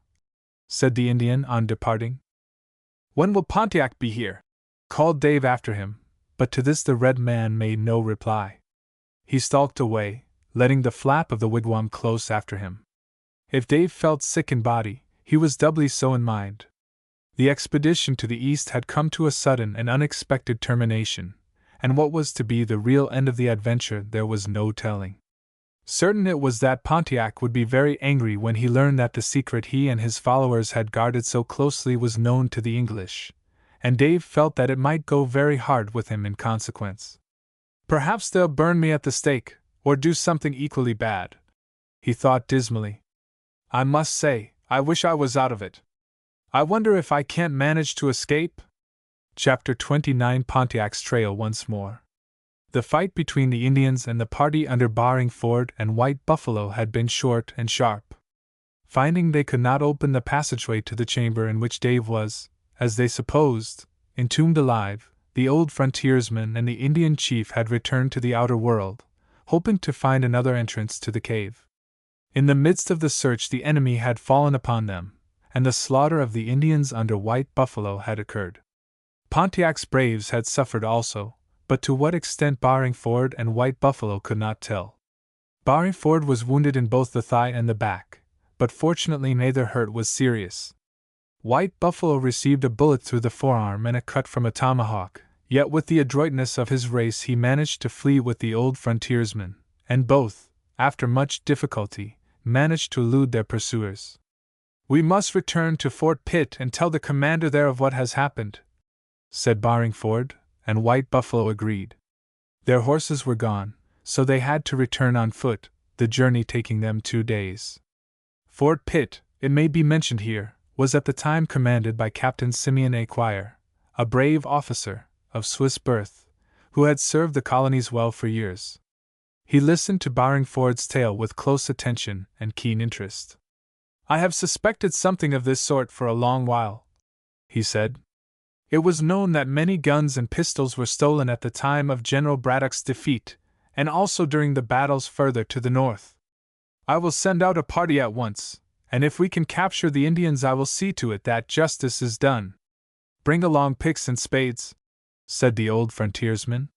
S1: said the Indian on departing. "When will Pontiac be here?" called Dave after him, but to this the red man made no reply. He stalked away, letting the flap of the wigwam close after him. If Dave felt sick in body, he was doubly so in mind. The expedition to the east had come to a sudden and unexpected termination, and what was to be the real end of the adventure there was no telling. Certain it was that Pontiac would be very angry when he learned that the secret he and his followers had guarded so closely was known to the English, and Dave felt that it might go very hard with him in consequence. "Perhaps they'll burn me at the stake, or do something equally bad," he thought dismally. "I must say, I wish I was out of it. I wonder if I can't manage to escape?" Chapter 29 Pontiac's Trail once more. The fight between the Indians and the party under Barring Ford and White Buffalo had been short and sharp. Finding they could not open the passageway to the chamber in which Dave was, as they supposed, entombed alive, the old frontiersman and the Indian chief had returned to the outer world, hoping to find another entrance to the cave. In the midst of the search, the enemy had fallen upon them, and the slaughter of the Indians under White Buffalo had occurred. Pontiac's braves had suffered also, but to what extent Barringford and White Buffalo could not tell. Barringford was wounded in both the thigh and the back, but fortunately neither hurt was serious. White Buffalo received a bullet through the forearm and a cut from a tomahawk, yet with the adroitness of his race he managed to flee with the old frontiersman, and both, after much difficulty, managed to elude their pursuers. "We must return to Fort Pitt and tell the commander there of what has happened," said Barringford, and White Buffalo agreed. Their horses were gone, so they had to return on foot, the journey taking them 2 days. Fort Pitt, it may be mentioned here, was at the time commanded by Captain Simeon A. Quire, a brave officer, of Swiss birth, who had served the colonies well for years. He listened to Barringford's tale with close attention and keen interest. "I have suspected something of this sort for a long while," he said. "It was known that many guns and pistols were stolen at the time of General Braddock's defeat, and also during the battles further to the north. I will send out a party at once, and if we can capture the Indians I will see to it that justice is done." "Bring along picks and spades," said the old frontiersman.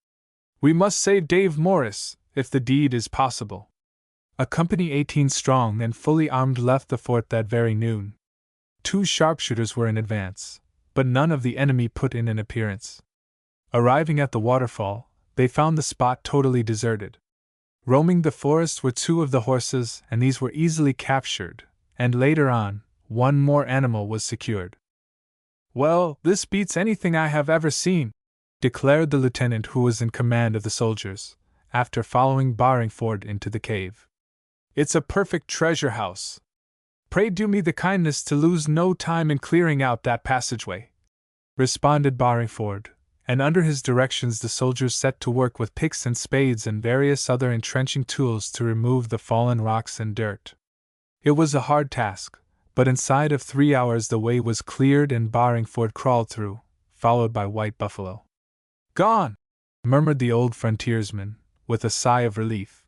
S1: "We must save Dave Morris, if the deed is possible." A company 18 strong and fully armed left the fort that very noon. 2 sharpshooters were in advance, but none of the enemy put in an appearance. Arriving at the waterfall, they found the spot totally deserted. Roaming the forest were 2 of the horses, and these were easily captured, and later on, 1 more animal was secured. "Well, this beats anything I have ever seen," declared the lieutenant who was in command of the soldiers, after following Barringford into the cave. "It's a perfect treasure house. Pray do me the kindness to lose no time in clearing out that passageway," responded Barringford, and under his directions the soldiers set to work with picks and spades and various other entrenching tools to remove the fallen rocks and dirt. It was a hard task, but inside of 3 hours the way was cleared and Barringford crawled through, followed by White Buffalo. "Gone!" murmured the old frontiersman, with a sigh of relief.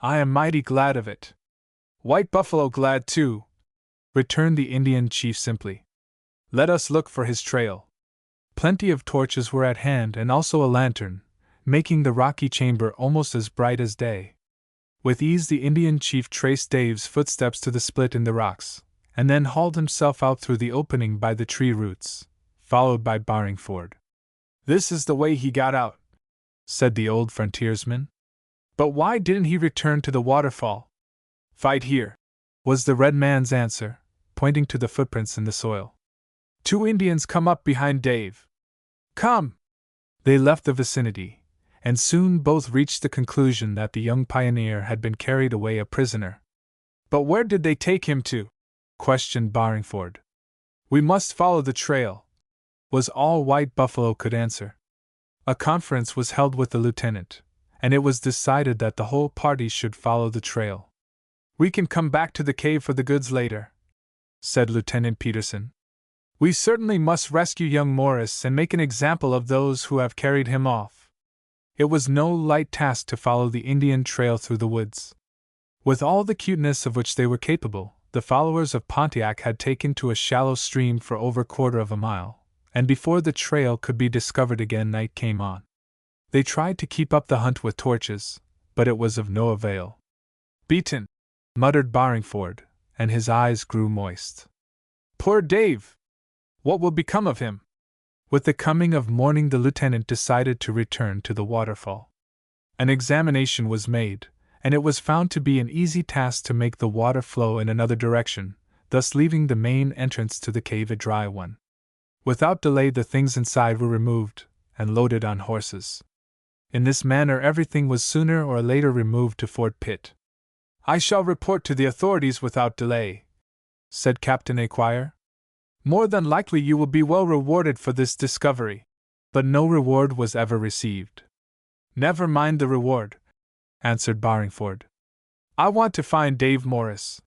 S1: "I am mighty glad of it." "White Buffalo glad too," returned the Indian chief simply. "Let us look for his trail." Plenty of torches were at hand and also a lantern, making the rocky chamber almost as bright as day. With ease the Indian chief traced Dave's footsteps to the split in the rocks, and then hauled himself out through the opening by the tree roots, followed by Barringford. "This is the way he got out," said the old frontiersman. "But why didn't he return to the waterfall?" "Fight here," was the red man's answer, pointing to the footprints in the soil. "2 Indians come up behind Dave." "Come!" They left the vicinity, and soon both reached the conclusion that the young pioneer had been carried away a prisoner. "But where did they take him to?" questioned Barringford. "We must follow the trail," was all White Buffalo could answer. A conference was held with the lieutenant, and it was decided that the whole party should follow the trail. "We can come back to the cave for the goods later," said Lieutenant Peterson. "We certainly must rescue young Morris and make an example of those who have carried him off." It was no light task to follow the Indian trail through the woods. With all the cuteness of which they were capable, the followers of Pontiac had taken to a shallow stream for over 1/4 of a mile, and before the trail could be discovered again night came on. They tried to keep up the hunt with torches, but it was of no avail. "Beaten," muttered Barringford, and his eyes grew moist. "Poor Dave! What will become of him?" With the coming of morning the lieutenant decided to return to the waterfall. An examination was made, and it was found to be an easy task to make the water flow in another direction, thus leaving the main entrance to the cave a dry one. Without delay the things inside were removed, and loaded on horses. In this manner everything was sooner or later removed to Fort Pitt. "I shall report to the authorities without delay," said Captain Quire. "More than likely you will be well rewarded for this discovery." But no reward was ever received. "Never mind the reward," answered Barringford. "I want to find Dave Morris.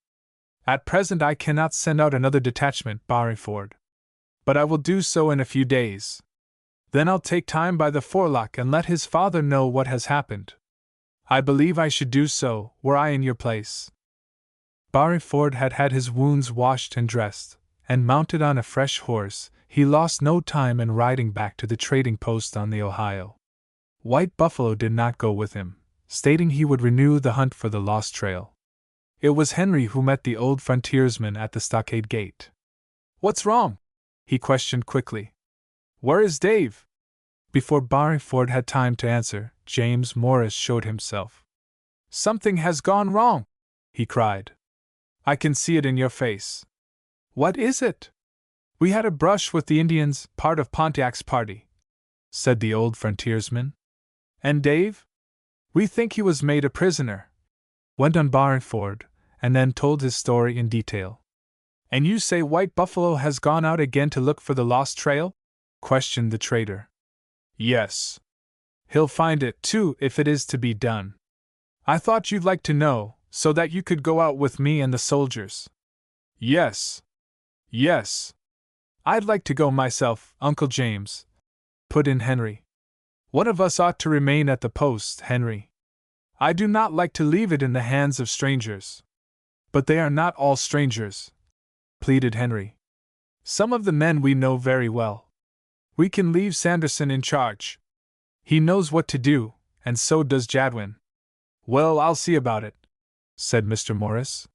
S1: At present I cannot send out another detachment, Barringford. But I will do so in a few days." Then I'll take time by the forelock and let his father know what has happened. I believe I should do so, were I in your place. Barleyford had had his wounds washed and dressed, and mounted on a fresh horse, he lost no time in riding back to the trading post on the Ohio. White Buffalo did not go with him, stating he would renew the hunt for the lost trail. It was Henry who met the old frontiersman at the stockade gate. "What's wrong?" he questioned quickly. "Where is Dave?" Before Barleyford had time to answer, James Morris showed himself. "Something has gone wrong," he cried. "I can see it in your face." "What is it?" "We had a brush with the Indians, part of Pontiac's party," said the old frontiersman. "And Dave? We think he was made a prisoner," went on Barleyford, and then told his story in detail. "And you say White Buffalo has gone out again to look for the lost trail?" questioned the trader. "Yes. He'll find it, too, if it is to be done. I thought you'd like to know, so that you could go out with me and the soldiers." "Yes. Yes. I'd like to go myself, Uncle James," put in Henry. "One of us ought to remain at the post, Henry. I do not like to leave it in the hands of strangers." "But they are not all strangers," pleaded Henry. "Some of the men we know very well. We can leave Sanderson in charge. He knows what to do, and so does Jadwin." "Well, I'll see about it," said Mr. Morris.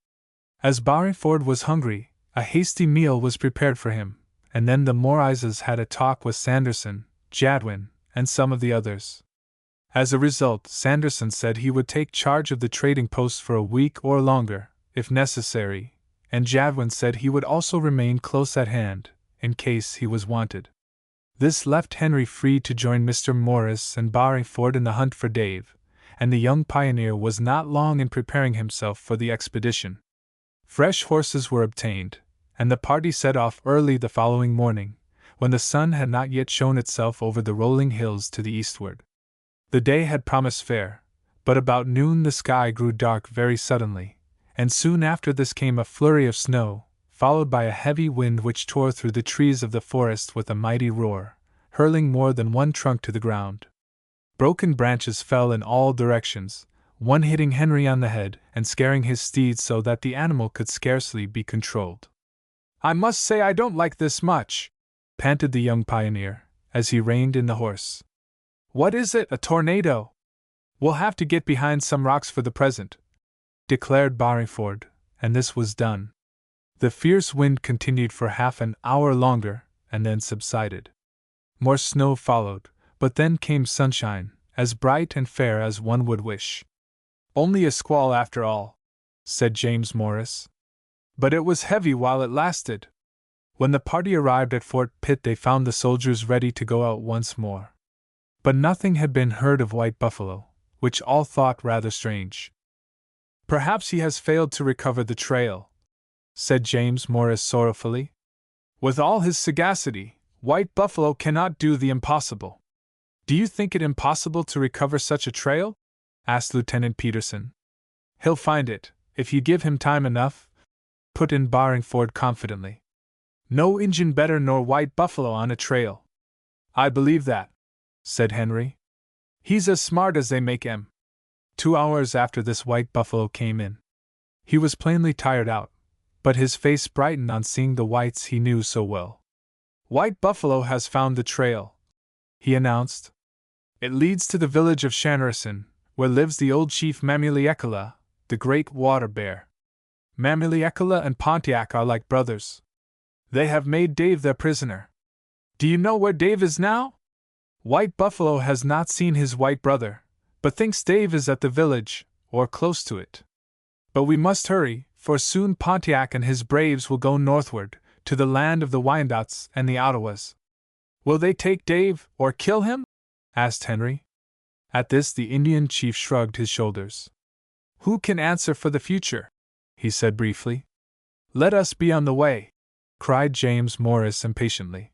S1: As Barleyford was hungry, a hasty meal was prepared for him, and then the Morrises had a talk with Sanderson, Jadwin, and some of the others. As a result, Sanderson said he would take charge of the trading post for a week or longer, if necessary, and Jadwin said he would also remain close at hand, in case he was wanted. This left Henry free to join Mr. Morris and Barleyford in the hunt for Dave, and the young pioneer was not long in preparing himself for the expedition. Fresh horses were obtained, and the party set off early the following morning, when the sun had not yet shown itself over the rolling hills to the eastward. The day had promised fair, but about noon the sky grew dark very suddenly, and soon after this came a flurry of snow, followed by a heavy wind which tore through the trees of the forest with a mighty roar, hurling more than one trunk to the ground. Broken branches fell in all directions, one hitting Henry on the head and scaring his steed so that the animal could scarcely be controlled. "I must say I don't like this much," panted the young pioneer, as he reined in the horse. "What is it, a tornado?" "We'll have to get behind some rocks for the present," declared Barleyford, and this was done. The fierce wind continued for half an hour longer, and then subsided. More snow followed, but then came sunshine, as bright and fair as one would wish. "Only a squall after all," said James Morris. "But it was heavy while it lasted." When the party arrived at Fort Pitt, they found the soldiers ready to go out once more. But nothing had been heard of White Buffalo, which all thought rather strange. "Perhaps he has failed to recover the trail," said James Morris sorrowfully. "With all his sagacity, White Buffalo cannot do the impossible." "Do you think it impossible to recover such a trail?" asked Lieutenant Peterson. "He'll find it, if you give him time enough," put in Barleyford confidently. "No Injun better nor White Buffalo on a trail." "I believe that," said Henry. "He's as smart as they make 'em." 2 hours after this White Buffalo came in. He was plainly tired out, but his face brightened on seeing the whites he knew so well. "White Buffalo has found the trail," he announced. "It leads to the village of Sanderson, where lives the old chief Mamiliekala, the great water bear. Mamiliekala and Pontiac are like brothers. They have made Dave their prisoner. Do you know where Dave is now? White Buffalo has not seen his white brother, but thinks Dave is at the village, or close to it. But we must hurry, for soon Pontiac and his braves will go northward, to the land of the Wyandots and the Ottawas." "Will they take Dave, or kill him?" asked Henry. At this the Indian chief shrugged his shoulders. "Who can answer for the future?" he said briefly. "Let us be on the way," cried James Morris impatiently.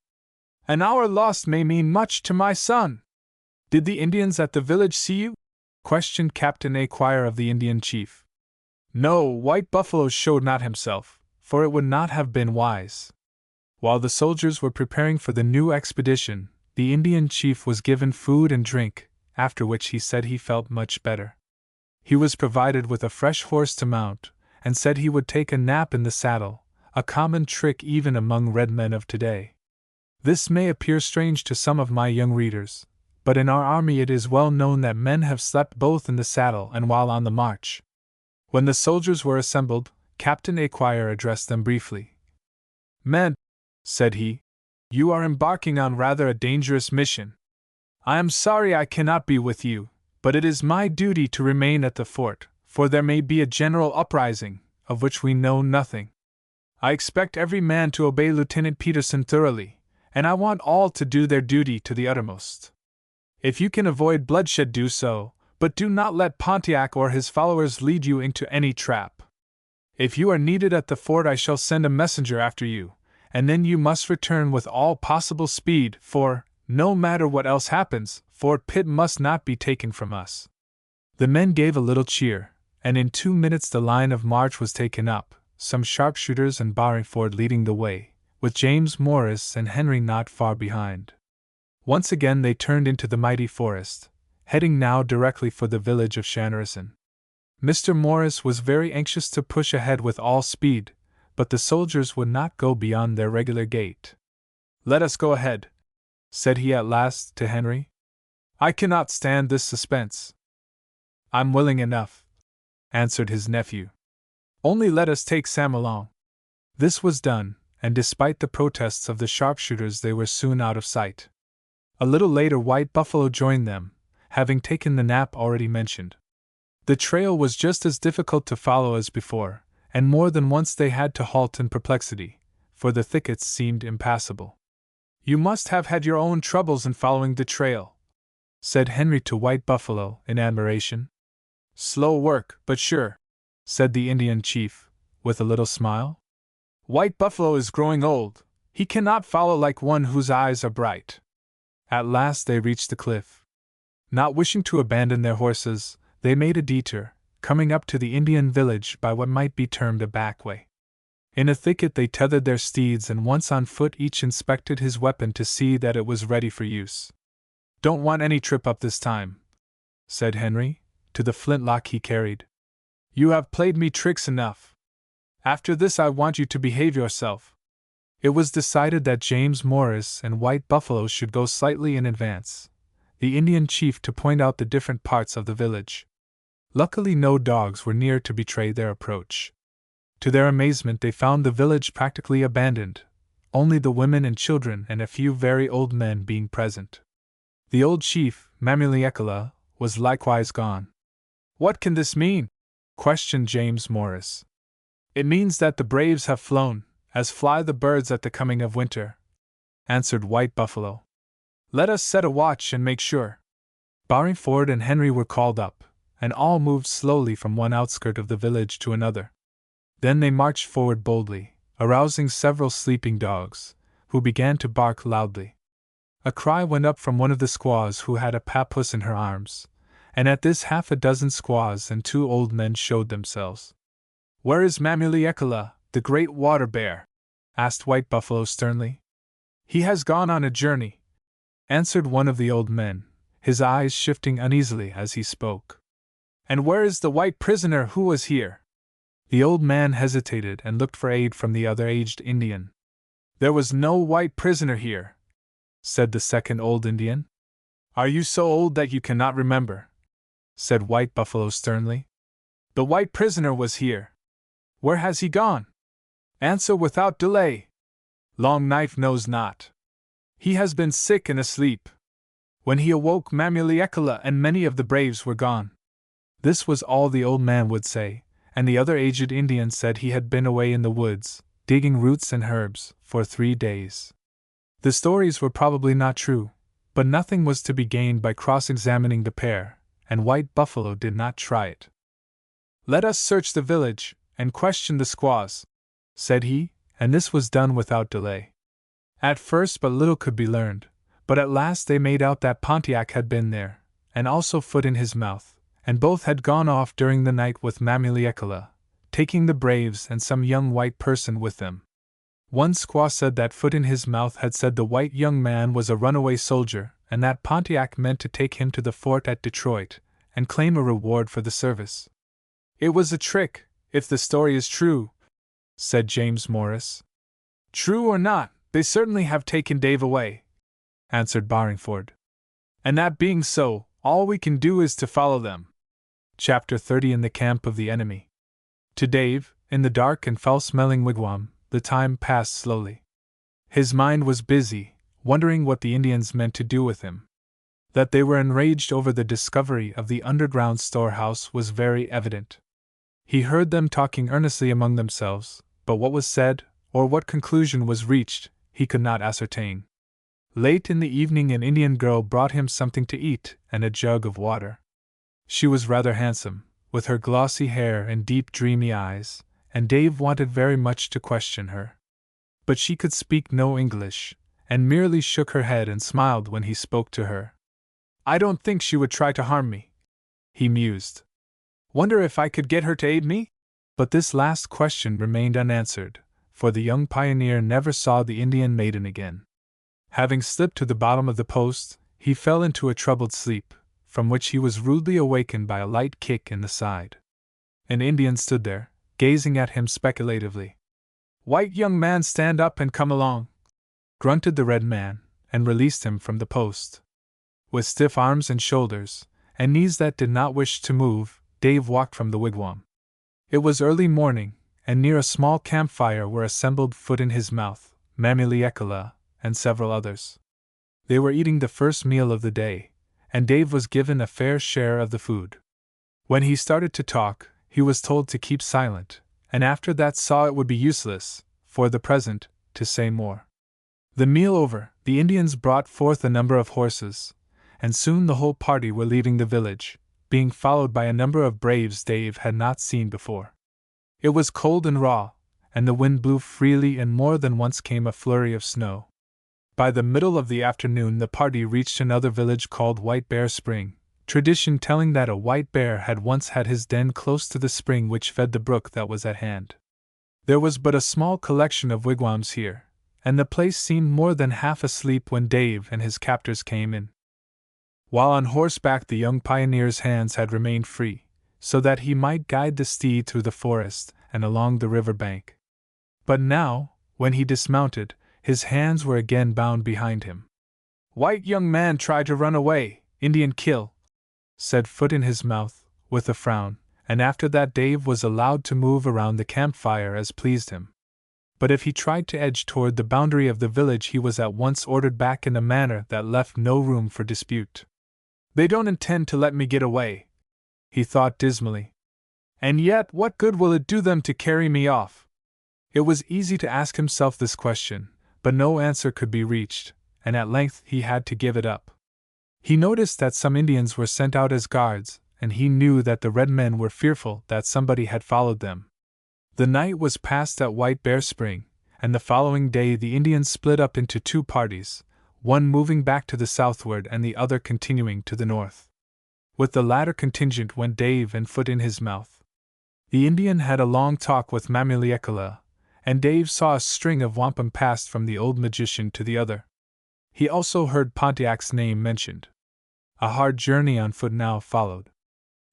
S1: "An hour lost may mean much to my son." "Did the Indians at the village see you?" questioned Captain Aquire of the Indian chief. "No, White Buffalo showed not himself, for it would not have been wise." While the soldiers were preparing for the new expedition, The Indian chief was given food and drink, after which he said he felt much better. He was provided with a fresh horse to mount, and said he would take a nap in the saddle, a common trick even among red men of today. This may appear strange to some of my young readers, but in our army it is well known that men have slept both in the saddle and while on the march. When the soldiers were assembled, Captain Acquire addressed them briefly. "Men," said he, "you are embarking on rather a dangerous mission. I am sorry I cannot be with you, but it is my duty to remain at the fort, for there may be a general uprising, of which we know nothing. I expect every man to obey Lieutenant Peterson thoroughly, and I want all to do their duty to the uttermost. If you can avoid bloodshed, do so, but do not let Pontiac or his followers lead you into any trap. If you are needed at the fort, I shall send a messenger after you, and then you must return with all possible speed, for, no matter what else happens, Fort Pitt must not be taken from us." The men gave a little cheer, and in 2 minutes the line of march was taken up, some sharpshooters and Barringford leading the way, with James Morris and Henry not far behind. Once again they turned into the mighty forest, heading now directly for the village of Narration. Mr. Morris was very anxious to push ahead with all speed, but the soldiers would not go beyond their regular gait. "Let us go ahead," said he at last to Henry. "I cannot stand this suspense." "I'm willing enough," answered his nephew. "Only let us take Sam along." This was done, and despite the protests of the sharpshooters they were soon out of sight. A little later White Buffalo joined them, having taken the nap already mentioned. The trail was just as difficult to follow as before, and more than once they had to halt in perplexity, for the thickets seemed impassable. "You must have had your own troubles in following the trail," said Henry to White Buffalo in admiration. "Slow work, but sure," said the Indian chief, with a little smile. "White Buffalo is growing old, he cannot follow like one whose eyes are bright." At last they reached the cliff. Not wishing to abandon their horses, they made a detour, coming up to the Indian village by what might be termed a back way. In a thicket they tethered their steeds, and once on foot each inspected his weapon to see that it was ready for use. "Don't want any trip up this time," said Henry, to the flintlock he carried. "You have played me tricks enough. After this I want you to behave yourself." It was decided that James Morris and White Buffalo should go slightly in advance, the Indian chief to point out the different parts of the village. Luckily no dogs were near to betray their approach. To their amazement they found the village practically abandoned, only the women and children and a few very old men being present. The old chief, Mamiliekala, was likewise gone. "What can this mean?" questioned James Morris. "It means that the braves have flown, as fly the birds at the coming of winter," answered White Buffalo. "Let us set a watch and make sure." Barringford and Henry were called up, and all moved slowly from one outskirt of the village to another. Then they marched forward boldly, arousing several sleeping dogs, who began to bark loudly. A cry went up from one of the squaws who had a papoose in her arms, and at this half a dozen squaws and 2 old men showed themselves. "Where is Mamiliekala, the great water bear?" asked White Buffalo sternly. "He has gone on a journey," answered one of the old men, his eyes shifting uneasily as he spoke. "And where is the white prisoner who was here?" The old man hesitated and looked for aid from the other aged Indian. "There was no white prisoner here," said the second old Indian. "Are you so old that you cannot remember?" said White Buffalo sternly. "The white prisoner was here. Where has he gone? Answer without delay." "Long Knife knows not. He has been sick and asleep. When he awoke, Mamiliekala and many of the braves were gone." This was all the old man would say, and the other aged Indian said he had been away in the woods, digging roots and herbs, for 3 days. The stories were probably not true, but nothing was to be gained by cross-examining the pair, and White Buffalo did not try it. "Let us search the village, and question the squaws," said he, and this was done without delay. At first but little could be learned, but at last they made out that Pontiac had been there, and also foot in his mouth, and both had gone off during the night with Mamiliekala, taking the braves and some young white person with them. One squaw said that Foot in his Mouth had said the white young man was a runaway soldier and that Pontiac meant to take him to the fort at Detroit and claim a reward for the service. It was a trick, if the story is true, said James Morris. True or not, they certainly have taken Dave away, answered Barringford. And that being so, all we can do is to follow them. Chapter 30. In the camp of the enemy. To Dave, in the dark and foul-smelling wigwam, the time passed slowly. His mind was busy, wondering what the Indians meant to do with him. That they were enraged over the discovery of the underground storehouse was very evident. He heard them talking earnestly among themselves, but what was said, or what conclusion was reached, he could not ascertain. Late in the evening an Indian girl brought him something to eat and a jug of water. She was rather handsome, with her glossy hair and deep dreamy eyes, and Dave wanted very much to question her. But she could speak no English, and merely shook her head and smiled when he spoke to her. I don't think she would try to harm me, he mused. Wonder if I could get her to aid me? But this last question remained unanswered, for the young pioneer never saw the Indian maiden again. Having slipped to the bottom of the post, he fell into a troubled sleep, from which he was rudely awakened by a light kick in the side. An Indian stood there, gazing at him speculatively. White young man, stand up and come along, grunted the red man, and released him from the post. With stiff arms and shoulders, and knees that did not wish to move, Dave walked from the wigwam. It was early morning, and near a small campfire were assembled Foot in his Mouth, Mamiliekala, and several others. They were eating the first meal of the day, and Dave was given a fair share of the food. When he started to talk, he was told to keep silent, and after that saw it would be useless, for the present, to say more. The meal over, the Indians brought forth a number of horses, and soon the whole party were leaving the village, being followed by a number of braves Dave had not seen before. It was cold and raw, and the wind blew freely, and more than once came a flurry of snow. By the middle of the afternoon the party reached another village called White Bear Spring, tradition telling that a white bear had once had his den close to the spring which fed the brook that was at hand. There was but a small collection of wigwams here, and the place seemed more than half asleep when Dave and his captors came in. While on horseback the young pioneer's hands had remained free, so that he might guide the steed through the forest and along the river bank. But now, when he dismounted, his hands were again bound behind him. White young man try to run away, Indian kill, said Foot in his Mouth, with a frown, and after that Dave was allowed to move around the campfire as pleased him. But if he tried to edge toward the boundary of the village he was at once ordered back in a manner that left no room for dispute. They don't intend to let me get away, he thought dismally. And yet what good will it do them to carry me off? It was easy to ask himself this question, but no answer could be reached, and at length he had to give it up. He noticed that some Indians were sent out as guards, and he knew that the red men were fearful that somebody had followed them. The night was passed at White Bear Spring, and the following day the Indians split up into two parties, one moving back to the southward and the other continuing to the north. With the latter contingent went Dave and Foot in his Mouth. The Indian had a long talk with Mamiliekala, and Dave saw a string of wampum passed from the old magician to the other. He also heard Pontiac's name mentioned. A hard journey on foot now followed.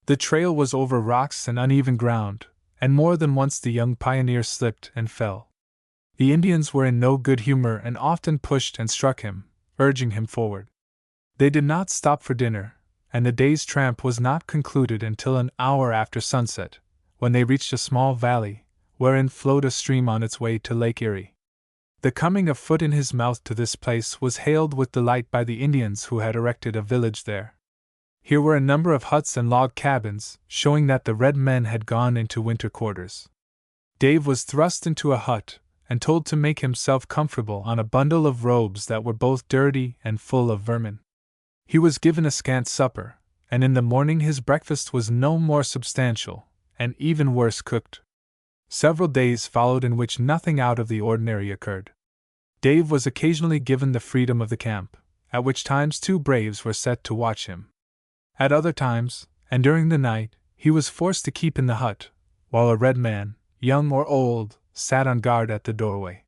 S1: The trail was over rocks and uneven ground, and more than once the young pioneer slipped and fell. The Indians were in no good humor and often pushed and struck him, urging him forward. They did not stop for dinner, and the day's tramp was not concluded until an hour after sunset, when they reached a small valley, wherein flowed a stream on its way to Lake Erie. The coming of Foot in his Mouth to this place was hailed with delight by the Indians who had erected a village there. Here were a number of huts and log cabins, showing that the red men had gone into winter quarters. Dave was thrust into a hut, and told to make himself comfortable on a bundle of robes that were both dirty and full of vermin. He was given a scant supper, and in the morning his breakfast was no more substantial, and even worse cooked. Several days followed in which nothing out of the ordinary occurred. Dave was occasionally given the freedom of the camp, at which times two braves were set to watch him. At other times, and during the night, he was forced to keep in the hut, while a red man, young or old, sat on guard at the doorway.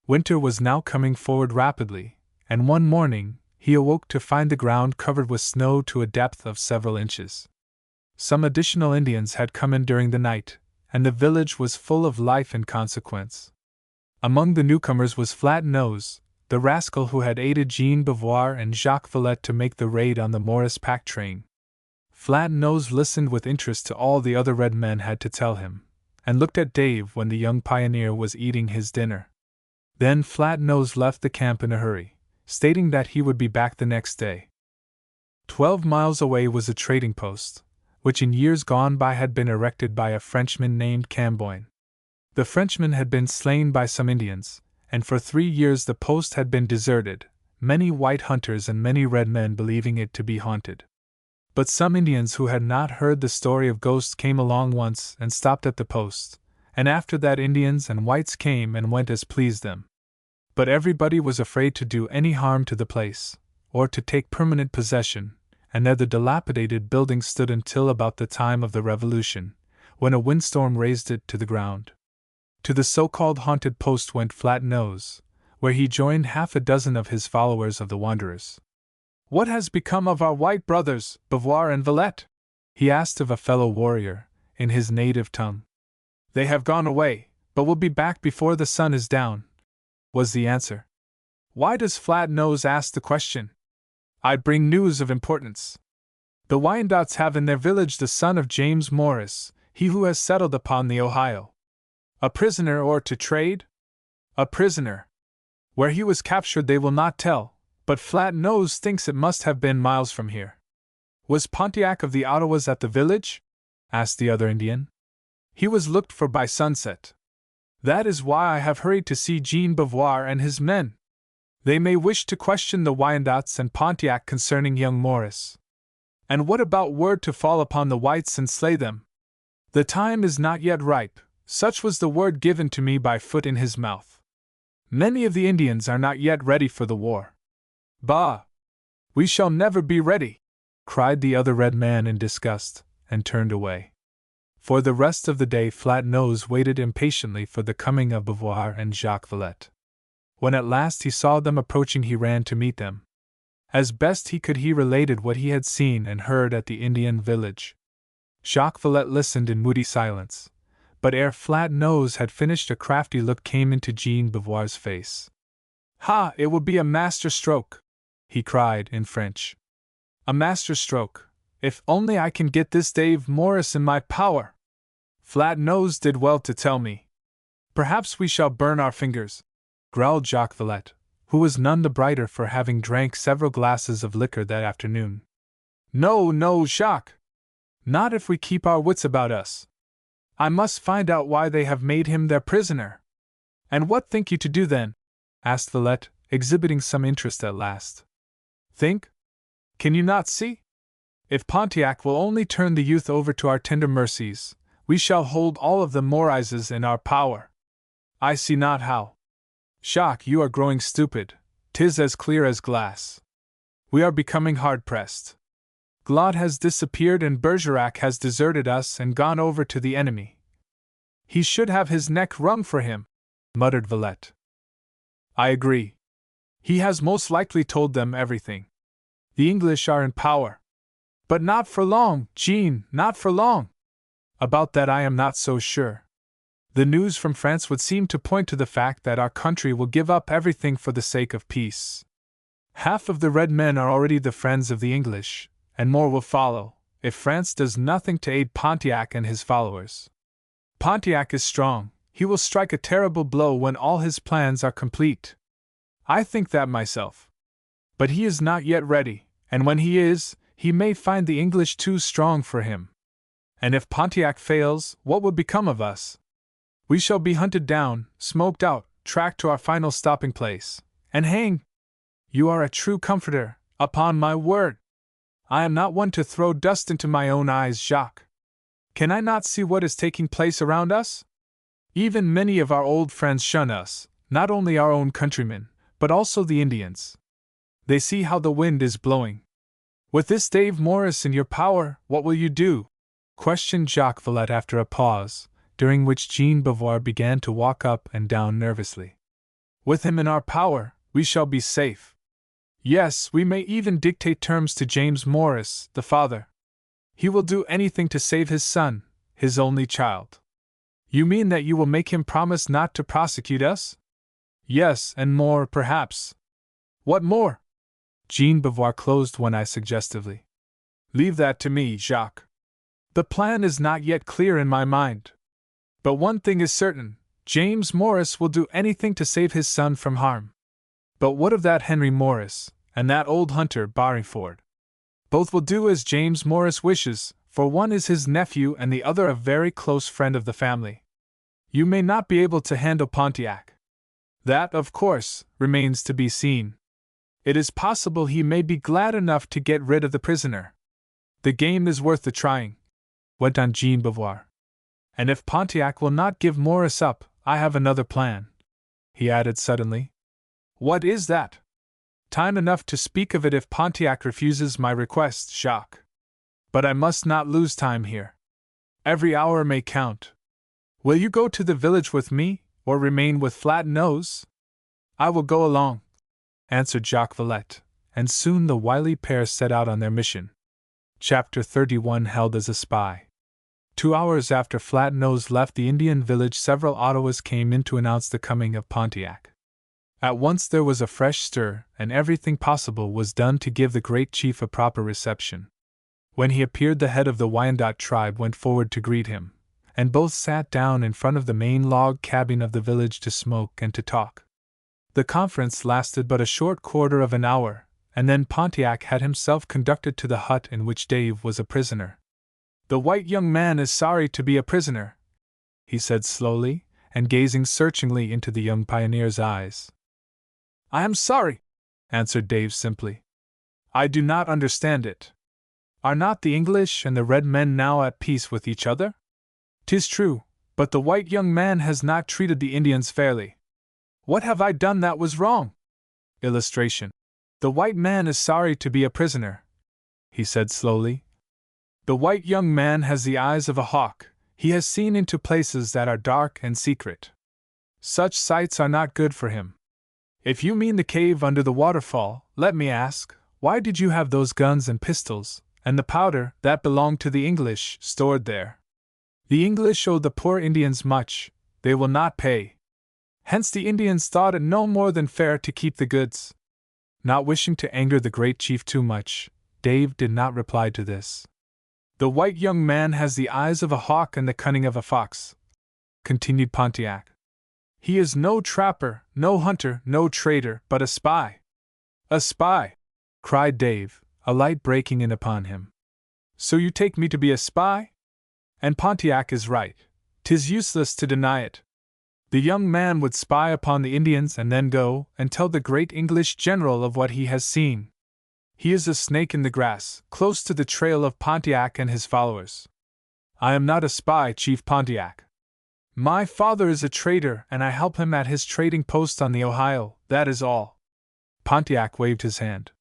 S1: Winter was now coming forward rapidly, and one morning he awoke to find the ground covered with snow to a depth of several inches. Some additional Indians had come in during the night, and the village was full of life in consequence. Among the newcomers was Flat Nose, the rascal who had aided Jean Beauvoir and Jacques Villette to make the raid on the Morris pack train. Flat Nose listened with interest to all the other red men had to tell him, and looked at Dave when the young pioneer was eating his dinner. Then Flat Nose left the camp in a hurry, stating that he would be back the next day. 12 miles away was a trading post, which in years gone by had been erected by a Frenchman named Camboin. The Frenchman had been slain by some Indians, and for 3 years the post had been deserted, many white hunters and many red men believing it to be haunted. But some Indians who had not heard the story of ghosts came along once and stopped at the post, and after that Indians and whites came and went as pleased them. But everybody was afraid to do any harm to the place, or to take permanent possession, and there the dilapidated building stood until about the time of the Revolution, when a windstorm razed it to the ground. To the so-called haunted post went Flat Nose, where he joined half a dozen of his followers of the Wanderers. "What has become of our white brothers, Beauvoir and Villette?" he asked of a fellow warrior, in his native tongue. "They have gone away, but will be back before the sun is down," was the answer. "Why does Flat Nose ask the question?" "I bring news of importance. The Wyandots have in their village the son of James Morris, he who has settled upon the Ohio. A prisoner or to trade?" "A prisoner. Where he was captured they will not tell, but Flat Nose thinks it must have been miles from here." "Was Pontiac of the Ottawas at the village?" asked the other Indian. "He was looked for by sunset. That is why I have hurried to see Jean Beauvoir and his men. They may wish to question the Wyandots and Pontiac concerning young Morris." "And what about word to fall upon the whites and slay them?" "The time is not yet ripe. Such was the word given to me by Foot in his mouth. Many of the Indians are not yet ready for the war." "Bah! We shall never be ready!" cried the other red man in disgust, and turned away. For the rest of the day Flat Nose waited impatiently for the coming of Beauvoir and Jacques Villette. When at last he saw them approaching he ran to meet them. As best he could he related what he had seen and heard at the Indian village. Jacques Villette listened in moody silence, but ere Flat Nose had finished a crafty look came into Jean Beauvoir's face. "Ha! It will be a master stroke!" he cried in French. "A master stroke, if only I can get this Dave Morris in my power! Flat Nose did well to tell me. Perhaps we shall burn our fingers," growled Jacques Villette, who was none the brighter for having drank several glasses of liquor that afternoon. "No, no, Jacques! Not if we keep our wits about us. I must find out why they have made him their prisoner." "And what think you to do then?" asked Villette, exhibiting some interest at last. "Think? Can you not see? If Pontiac will only turn the youth over to our tender mercies, we shall hold all of the Morises in our power. I see not how." "Jacques, you are growing stupid. 'Tis as clear as glass. We are becoming hard-pressed. Glaude has disappeared and Bergerac has deserted us and gone over to the enemy. He should have his neck wrung for him," muttered Villette. "I agree. He has most likely told them everything. The English are in power. But not for long, Jean, not for long." "About that I am not so sure. The news from France would seem to point to the fact that our country will give up everything for the sake of peace. Half of the red men are already the friends of the English, and more will follow, if France does nothing to aid Pontiac and his followers. Pontiac is strong, he will strike a terrible blow when all his plans are complete. I think that myself. But he is not yet ready, and when he is, he may find the English too strong for him. And if Pontiac fails, what will become of us? We shall be hunted down, smoked out, tracked to our final stopping place, and hanged. You are a true comforter, upon my word. I am not one to throw dust into my own eyes, Jacques. Can I not see what is taking place around us? Even many of our old friends shun us, not only our own countrymen, but also the Indians. They see how the wind is blowing. With this Dave Morris in your power, what will you do?" questioned Jacques Villette after a pause, during which Jean Beauvoir began to walk up and down nervously. With him in our power, we shall be safe. Yes, we may even dictate terms to James Morris, the father. He will do anything to save his son, his only child. You mean that you will make him promise not to prosecute us? Yes, and more, perhaps. What more? Jean Beauvoir closed one eye suggestively. Leave that to me, Jacques. The plan is not yet clear in my mind. But one thing is certain, James Morris will do anything to save his son from harm. But what of that Henry Morris, and that old hunter Barringford? Both will do as James Morris wishes, for one is his nephew and the other a very close friend of the family. You may not be able to handle Pontiac. That, of course, remains to be seen. It is possible he may be glad enough to get rid of the prisoner. The game is worth the trying, went on Jean Beauvoir. And if Pontiac will not give Morris up, I have another plan, he added suddenly. What is that? Time enough to speak of it if Pontiac refuses my request, Jacques. But I must not lose time here. Every hour may count. Will you go to the village with me, or remain with Flat Nose? I will go along, answered Jacques Villette, and soon the wily pair set out on their mission. Chapter 31 Held as a Spy. 2 hours after Flat Nose left the Indian village, several Ottawas came in to announce the coming of Pontiac. At once there was a fresh stir, and everything possible was done to give the great chief a proper reception. When he appeared, the head of the Wyandot tribe went forward to greet him, and both sat down in front of the main log cabin of the village to smoke and to talk. The conference lasted but a short quarter of an hour, and then Pontiac had himself conducted to the hut in which Dave was a prisoner. The white young man is sorry to be a prisoner, he said slowly, and gazing searchingly into the young pioneer's eyes. I am sorry, answered Dave simply. I do not understand it. Are not the English and the red men now at peace with each other? 'Tis true, but the white young man has not treated the Indians fairly. What have I done that was wrong? Illustration. The white man is sorry to be a prisoner, he said slowly. The white young man has the eyes of a hawk. He has seen into places that are dark and secret. Such sights are not good for him. If you mean the cave under the waterfall, let me ask, why did you have those guns and pistols, and the powder that belonged to the English, stored there? The English owe the poor Indians much, they will not pay. Hence the Indians thought it no more than fair to keep the goods. Not wishing to anger the great chief too much, Dave did not reply to this. The white young man has the eyes of a hawk and the cunning of a fox, continued Pontiac. He is no trapper, no hunter, no trader, but a spy. A spy! Cried Dave, a light breaking in upon him. So you take me to be a spy? And Pontiac is right. 'Tis useless to deny it. The young man would spy upon the Indians and then go and tell the great English general of what he has seen. He is a snake in the grass, close to the trail of Pontiac and his followers. I am not a spy, Chief Pontiac. My father is a trader, and I help him at his trading post on the Ohio, that is all. Pontiac waved his hand.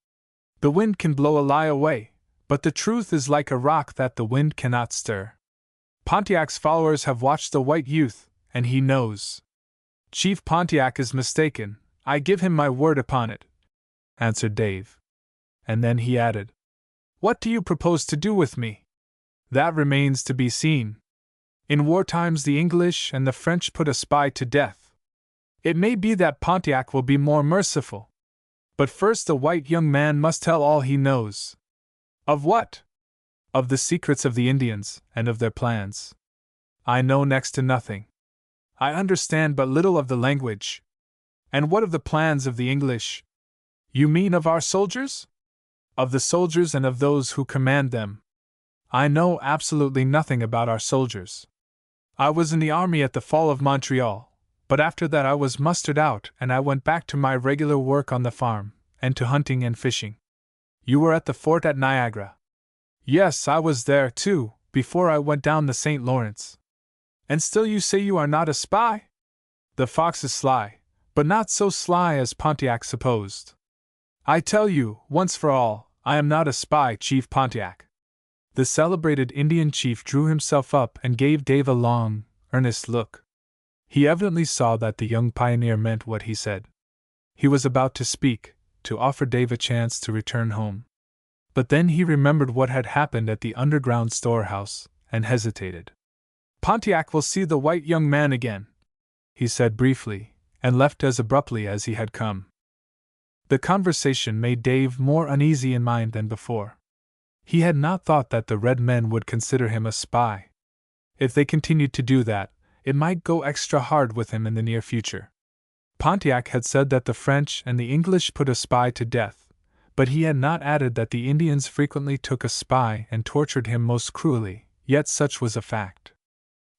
S1: The wind can blow a lie away, but the truth is like a rock that the wind cannot stir. Pontiac's followers have watched the white youth, and he knows. Chief Pontiac is mistaken, I give him my word upon it, answered Dave. And then he added, What do you propose to do with me? That remains to be seen. In war times the English and the French put a spy to death. It may be that Pontiac will be more merciful. But first the white young man must tell all he knows. Of what? Of the secrets of the Indians, and of their plans. I know next to nothing. I understand but little of the language. And what of the plans of the English? You mean of our soldiers? Of the soldiers and of those who command them. I know absolutely nothing about our soldiers. I was in the army at the fall of Montreal, but after that I was mustered out and I went back to my regular work on the farm, and to hunting and fishing. You were at the fort at Niagara. Yes, I was there, too, before I went down the St. Lawrence. And still you say you are not a spy? The fox is sly, but not so sly as Pontiac supposed. I tell you, once for all, I am not a spy, Chief Pontiac. The celebrated Indian chief drew himself up and gave Dave a long, earnest look. He evidently saw that the young pioneer meant what he said. He was about to speak, to offer Dave a chance to return home. But then he remembered what had happened at the underground storehouse, and hesitated. "Pontiac will see the white young man again," he said briefly, and left as abruptly as he had come. The conversation made Dave more uneasy in mind than before. He had not thought that the red men would consider him a spy. If they continued to do that, it might go extra hard with him in the near future. Pontiac had said that the French and the English put a spy to death, but he had not added that the Indians frequently took a spy and tortured him most cruelly, yet such was a fact.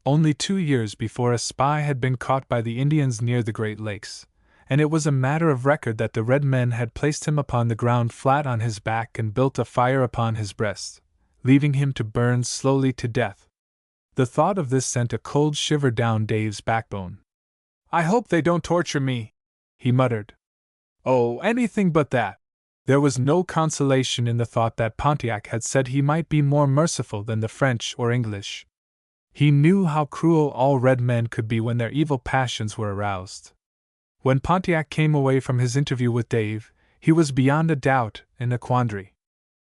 S1: Only 2 years before a spy had been caught by the Indians near the Great Lakes, and it was a matter of record that the red men had placed him upon the ground flat on his back and built a fire upon his breast, leaving him to burn slowly to death. The thought of this sent a cold shiver down Dave's backbone. "I hope they don't torture me," he muttered. "Oh, anything but that." There was no consolation in the thought that Pontiac had said he might be more merciful than the French or English. He knew how cruel all red men could be when their evil passions were aroused. When Pontiac came away from his interview with Dave, he was beyond a doubt in a quandary.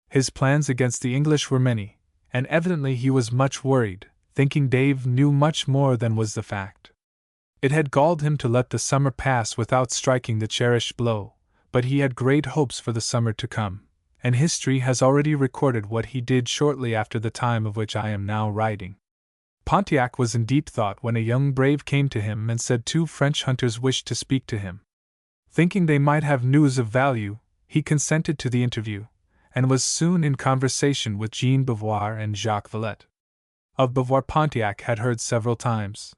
S1: His plans against the English were many, and evidently he was much worried, thinking Dave knew much more than was the fact. It had galled him to let the summer pass without striking the cherished blow, but he had great hopes for the summer to come, and history has already recorded what he did shortly after the time of which I am now writing. Pontiac was in deep thought when a young brave came to him and said 2 French hunters wished to speak to him. Thinking they might have news of value, he consented to the interview, and was soon in conversation with Jean Beauvoir and Jacques Villette. Of Beauvoir Pontiac had heard several times.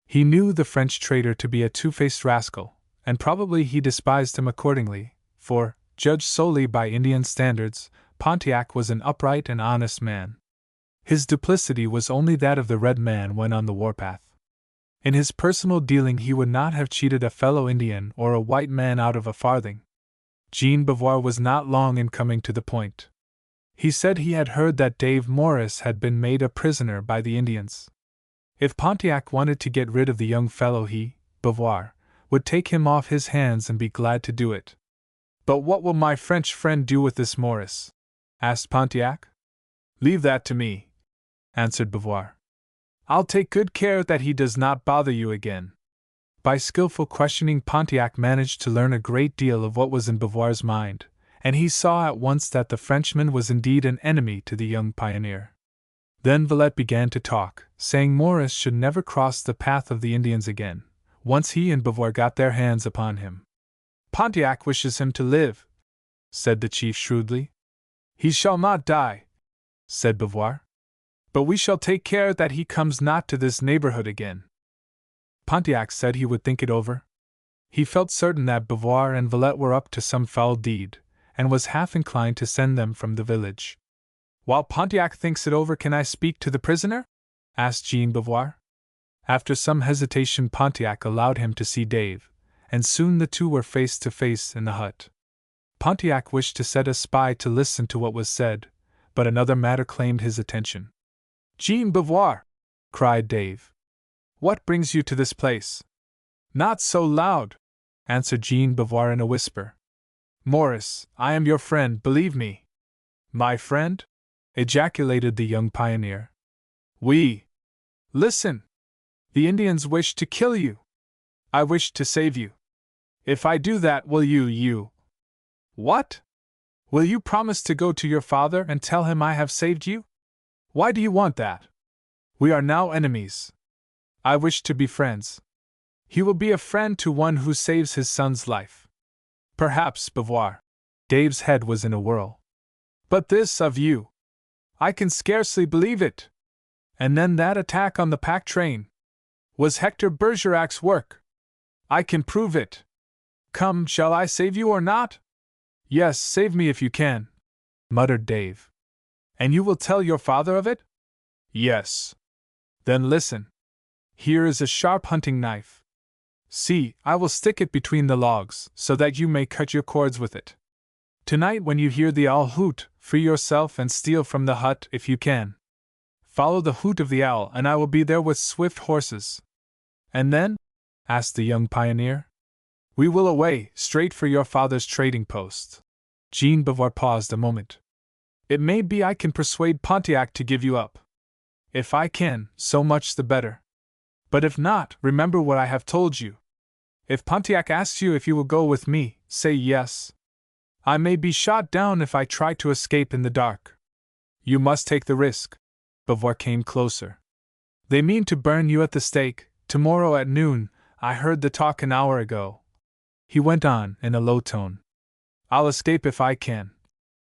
S1: He knew the French trader to be a two-faced rascal, and probably he despised him accordingly, for, judged solely by Indian standards, Pontiac was an upright and honest man. His duplicity was only that of the red man when on the warpath. In his personal dealing he would not have cheated a fellow Indian or a white man out of a farthing. Jean Beauvoir was not long in coming to the point. He said he had heard that Dave Morris had been made a prisoner by the Indians. If Pontiac wanted to get rid of the young fellow he, Beauvoir, would take him off his hands and be glad to do it. "But what will my French friend do with this Morris?" asked Pontiac. "Leave that to me," answered Beauvoir. "I'll take good care that he does not bother you again." By skillful questioning Pontiac managed to learn a great deal of what was in Beauvoir's mind, and he saw at once that the Frenchman was indeed an enemy to the young pioneer. Then Villette began to talk, saying Morris should never cross the path of the Indians again, once he and Beauvoir got their hands upon him. "Pontiac wishes him to live," said the chief shrewdly. "He shall not die," said Beauvoir. "But we shall take care that he comes not to this neighborhood again." Pontiac said he would think it over. He felt certain that Beauvoir and Villette were up to some foul deed, and was half inclined to send them from the village. "While Pontiac thinks it over, can I speak to the prisoner?" asked Jean Beauvoir. After some hesitation Pontiac allowed him to see Dave, and soon the two were face to face in the hut. Pontiac wished to set a spy to listen to what was said, but another matter claimed his attention. "Jean Beauvoir!" cried Dave. "What brings you to this place?" "Not so loud," answered Jean Beauvoir in a whisper. "Morris, I am your friend, believe me." "My friend?" ejaculated the young pioneer. "Oui. Listen. The Indians wish to kill you. I wish to save you. If I do that, will you... What? Will you promise to go to your father and tell him I have saved you? Why do you want that? We are now enemies. I wish to be friends. He will be a friend to one who saves his son's life. Perhaps, Beauvoir." Dave's head was in a whirl. "But this of you. I can scarcely believe it. And then that attack on the pack train was Hector Bergerac's work. I can prove it. Come, shall I save you or not?" "Yes, save me if you can," muttered Dave. "And you will tell your father of it?" "Yes." "Then listen. Here is a sharp hunting knife. See, I will stick it between the logs, so that you may cut your cords with it. Tonight, when you hear the owl hoot, free yourself and steal from the hut if you can. Follow the hoot of the owl, and I will be there with swift horses." "And then?" asked the young pioneer. We will away, straight for your father's trading post. Jean Beauvoir paused a moment. It may be I can persuade Pontiac to give you up. If I can, so much the better. But if not, remember what I have told you. If Pontiac asks you if you will go with me, say yes. I may be shot down if I try to escape in the dark. You must take the risk. Beauvoir came closer. They mean to burn you at the stake, tomorrow at noon. I heard the talk an hour ago. He went on, in a low tone. I'll escape if I can,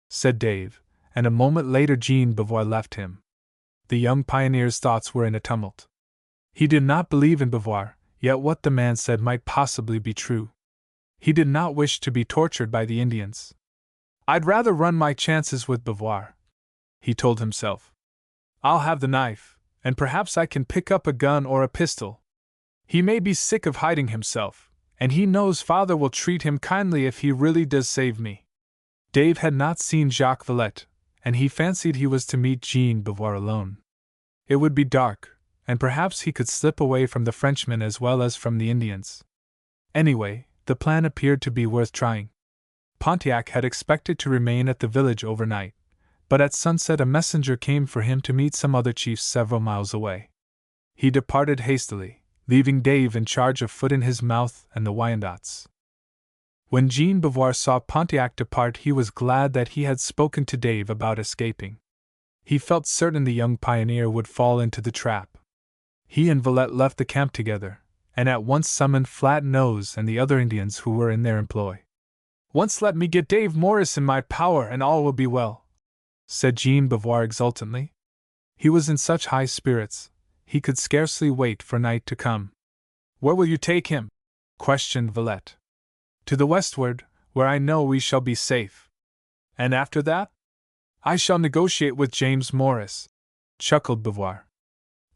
S1: said Dave, and a moment later Jean Beauvoir left him. The young pioneer's thoughts were in a tumult. He did not believe in Beauvoir, yet what the man said might possibly be true. He did not wish to be tortured by the Indians. I'd rather run my chances with Beauvoir, he told himself. I'll have the knife, and perhaps I can pick up a gun or a pistol. He may be sick of hiding himself, and he knows father will treat him kindly if he really does save me. Dave had not seen Jacques Villette, and he fancied he was to meet Jean Beauvoir alone. It would be dark, and perhaps he could slip away from the Frenchmen as well as from the Indians. Anyway, the plan appeared to be worth trying. Pontiac had expected to remain at the village overnight, but at sunset a messenger came for him to meet some other chiefs several miles away. He departed hastily, leaving Dave in charge of Foot in his Mouth and the Wyandots. When Jean Beauvoir saw Pontiac depart, he was glad that he had spoken to Dave about escaping. He felt certain the young pioneer would fall into the trap. He and Villette left the camp together, and at once summoned Flat Nose and the other Indians who were in their employ. Once let me get Dave Morris in my power and all will be well, said Jean Beauvoir exultantly. He was in such high spirits, he could scarcely wait for night to come. Where will you take him? Questioned Villette. To the westward, where I know we shall be safe. And after that? I shall negotiate with James Morris, chuckled Beauvoir.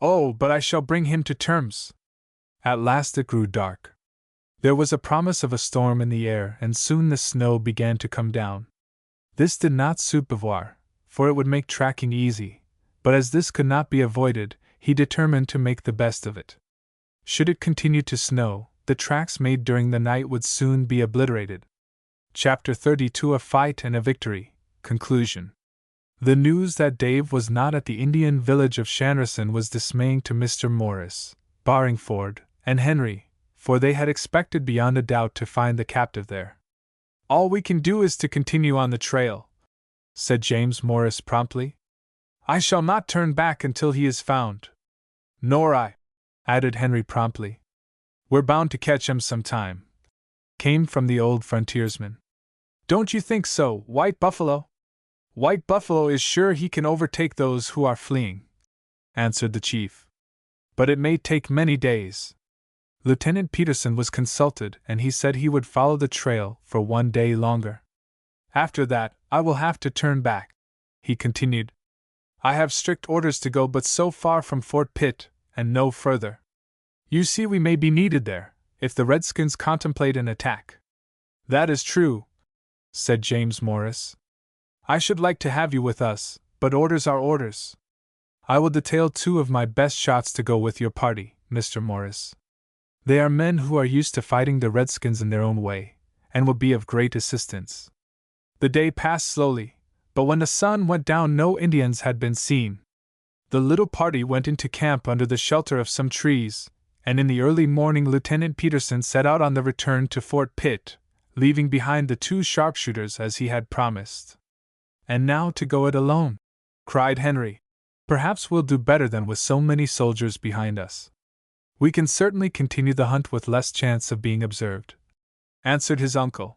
S1: Oh, but I shall bring him to terms. At last it grew dark. There was a promise of a storm in the air, and soon the snow began to come down. This did not suit Beauvoir, for it would make tracking easy, but as this could not be avoided, he determined to make the best of it. Should it continue to snow, the tracks made during the night would soon be obliterated. Chapter 32: A Fight and a Victory. Conclusion. The news that Dave was not at the Indian village of Shanrasson was dismaying to Mr. Morris, Barringford, and Henry, for they had expected beyond a doubt to find the captive there. All we can do is to continue on the trail, said James Morris promptly. I shall not turn back until he is found. Nor I, added Henry promptly. We're bound to catch him sometime, came from the old frontiersman. Don't you think so, White Buffalo? White Buffalo is sure he can overtake those who are fleeing, answered the chief. But it may take many days. Lieutenant Peterson was consulted, and he said he would follow the trail for 1 day longer. After that, I will have to turn back, he continued. I have strict orders to go but so far from Fort Pitt, and no further. You see, we may be needed there, if the Redskins contemplate an attack. That is true, said James Morris. I should like to have you with us, but orders are orders. I will detail 2 of my best shots to go with your party, Mr. Morris. They are men who are used to fighting the Redskins in their own way, and will be of great assistance. The day passed slowly, but when the sun went down no Indians had been seen. The little party went into camp under the shelter of some trees, and in the early morning Lieutenant Peterson set out on the return to Fort Pitt, leaving behind the 2 sharpshooters as he had promised. And now to go it alone, cried Henry. Perhaps we'll do better than with so many soldiers behind us. We can certainly continue the hunt with less chance of being observed, answered his uncle.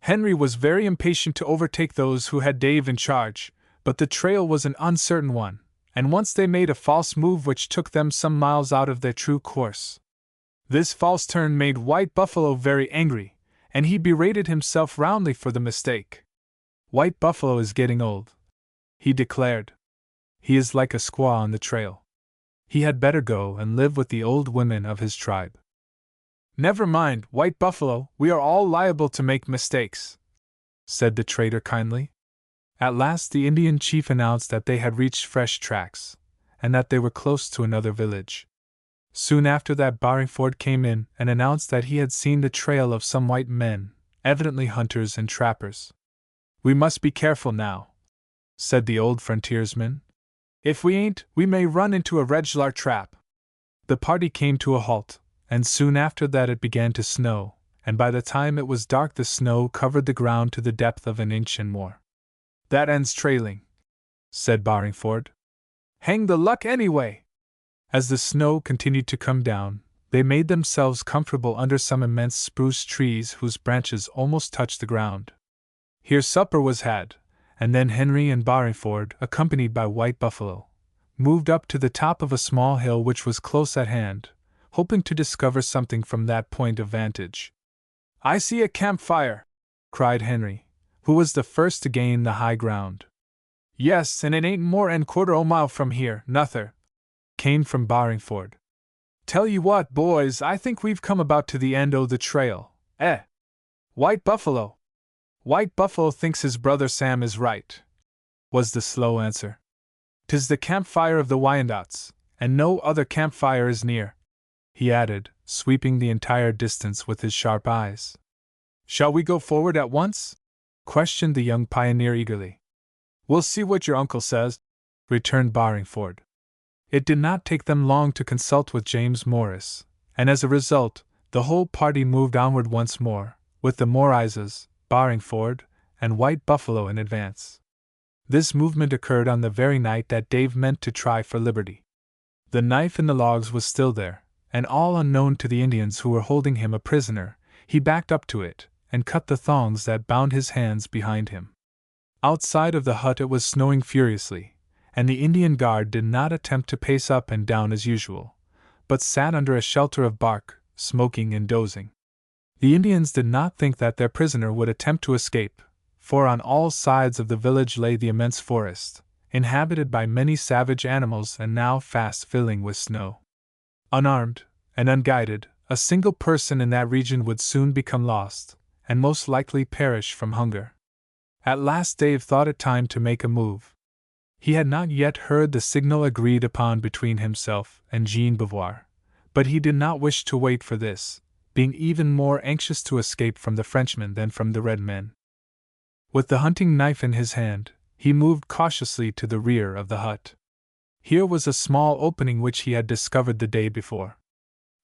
S1: Henry was very impatient to overtake those who had Dave in charge, but the trail was an uncertain one, and once they made a false move which took them some miles out of their true course. This false turn made White Buffalo very angry, and he berated himself roundly for the mistake. White Buffalo is getting old, he declared. He is like a squaw on the trail. He had better go and live with the old women of his tribe. Never mind, White Buffalo, we are all liable to make mistakes, said the trader kindly. At last the Indian chief announced that they had reached fresh tracks, and that they were close to another village. Soon after that, Barringford came in and announced that he had seen the trail of some white men, evidently hunters and trappers. "We must be careful now," said the old frontiersman. "If we ain't, we may run into a reg'lar trap." The party came to a halt, and soon after that it began to snow, and by the time it was dark the snow covered the ground to the depth of an inch and more. "That ends trailing," said Barringford. "Hang the luck anyway!" As the snow continued to come down, they made themselves comfortable under some immense spruce trees whose branches almost touched the ground. Here supper was had, and then Henry and Barringford, accompanied by White Buffalo, moved up to the top of a small hill which was close at hand, hoping to discover something from that point of vantage. "I see a campfire!" cried Henry, who was the first to gain the high ground. "Yes, and it ain't more 'n quarter o' mile from here, nuther," came from Barringford. "Tell you what, boys, I think we've come about to the end o' the trail, eh? White Buffalo thinks his brother Sam is right," was the slow answer. "'Tis the campfire of the Wyandots, and no other campfire is near," he added, sweeping the entire distance with his sharp eyes. "Shall we go forward at once?" questioned the young pioneer eagerly. "We'll see what your uncle says," returned Barringford. It did not take them long to consult with James Morris, and as a result, the whole party moved onward once more, with the Morrises, Barringford, and White Buffalo in advance. This movement occurred on the very night that Dave meant to try for liberty. The knife in the logs was still there, and all unknown to the Indians who were holding him a prisoner, he backed up to it, and cut the thongs that bound his hands behind him. Outside of the hut it was snowing furiously, and the Indian guard did not attempt to pace up and down as usual, but sat under a shelter of bark, smoking and dozing. The Indians did not think that their prisoner would attempt to escape, for on all sides of the village lay the immense forest, inhabited by many savage animals and now fast filling with snow. Unarmed and unguided, a single person in that region would soon become lost, and most likely perish from hunger. At last Dave thought it time to make a move. He had not yet heard the signal agreed upon between himself and Jean Beauvoir, but he did not wish to wait for this, being even more anxious to escape from the Frenchmen than from the red men. With the hunting knife in his hand, he moved cautiously to the rear of the hut. Here was a small opening which he had discovered the day before.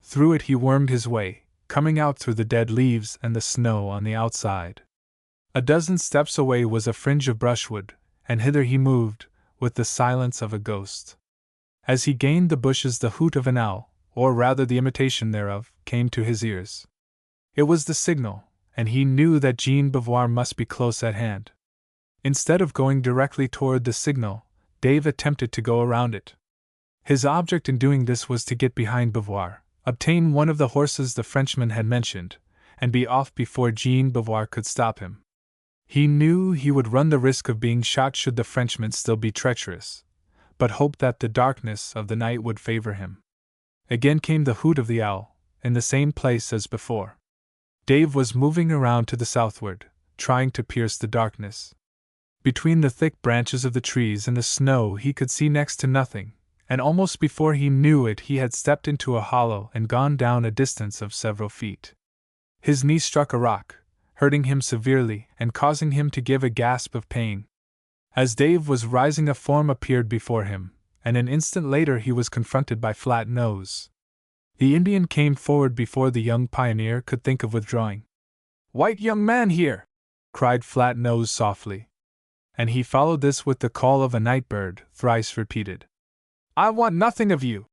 S1: Through it he wormed his way, coming out through the dead leaves and the snow on the outside. A dozen steps away was a fringe of brushwood, and hither he moved, with the silence of a ghost. As he gained the bushes, the hoot of an owl, or rather the imitation thereof, came to his ears. It was the signal, and he knew that Jean Beauvoir must be close at hand. Instead of going directly toward the signal, Dave attempted to go around it. His object in doing this was to get behind Beauvoir, obtain one of the horses the Frenchman had mentioned, and be off before Jean Beauvoir could stop him. He knew he would run the risk of being shot should the Frenchman still be treacherous, but hoped that the darkness of the night would favor him. Again came the hoot of the owl, in the same place as before. Dave was moving around to the southward, trying to pierce the darkness. Between the thick branches of the trees and the snow he could see next to nothing, and almost before he knew it he had stepped into a hollow and gone down a distance of several feet. His knee struck a rock, hurting him severely and causing him to give a gasp of pain. As Dave was rising, a form appeared before him, and an instant later he was confronted by Flat Nose. The Indian came forward before the young pioneer could think of withdrawing. "White young man here!" cried Flat Nose softly. And he followed this with the call of a night bird, thrice repeated. "I want nothing of you!"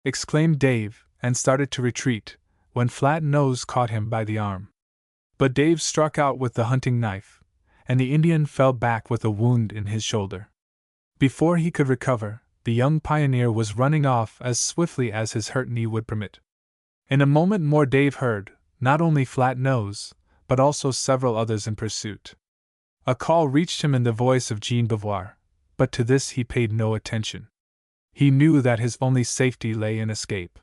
S1: exclaimed Dave, and started to retreat, when Flat Nose caught him by the arm. But Dave struck out with the hunting knife, and the Indian fell back with a wound in his shoulder. Before he could recover, the young pioneer was running off as swiftly as his hurt knee would permit. In a moment more Dave heard, not only Flat Nose, but also several others in pursuit. A call reached him in the voice of Jean Beauvoir, but to this he paid no attention. He knew that his only safety lay in escape.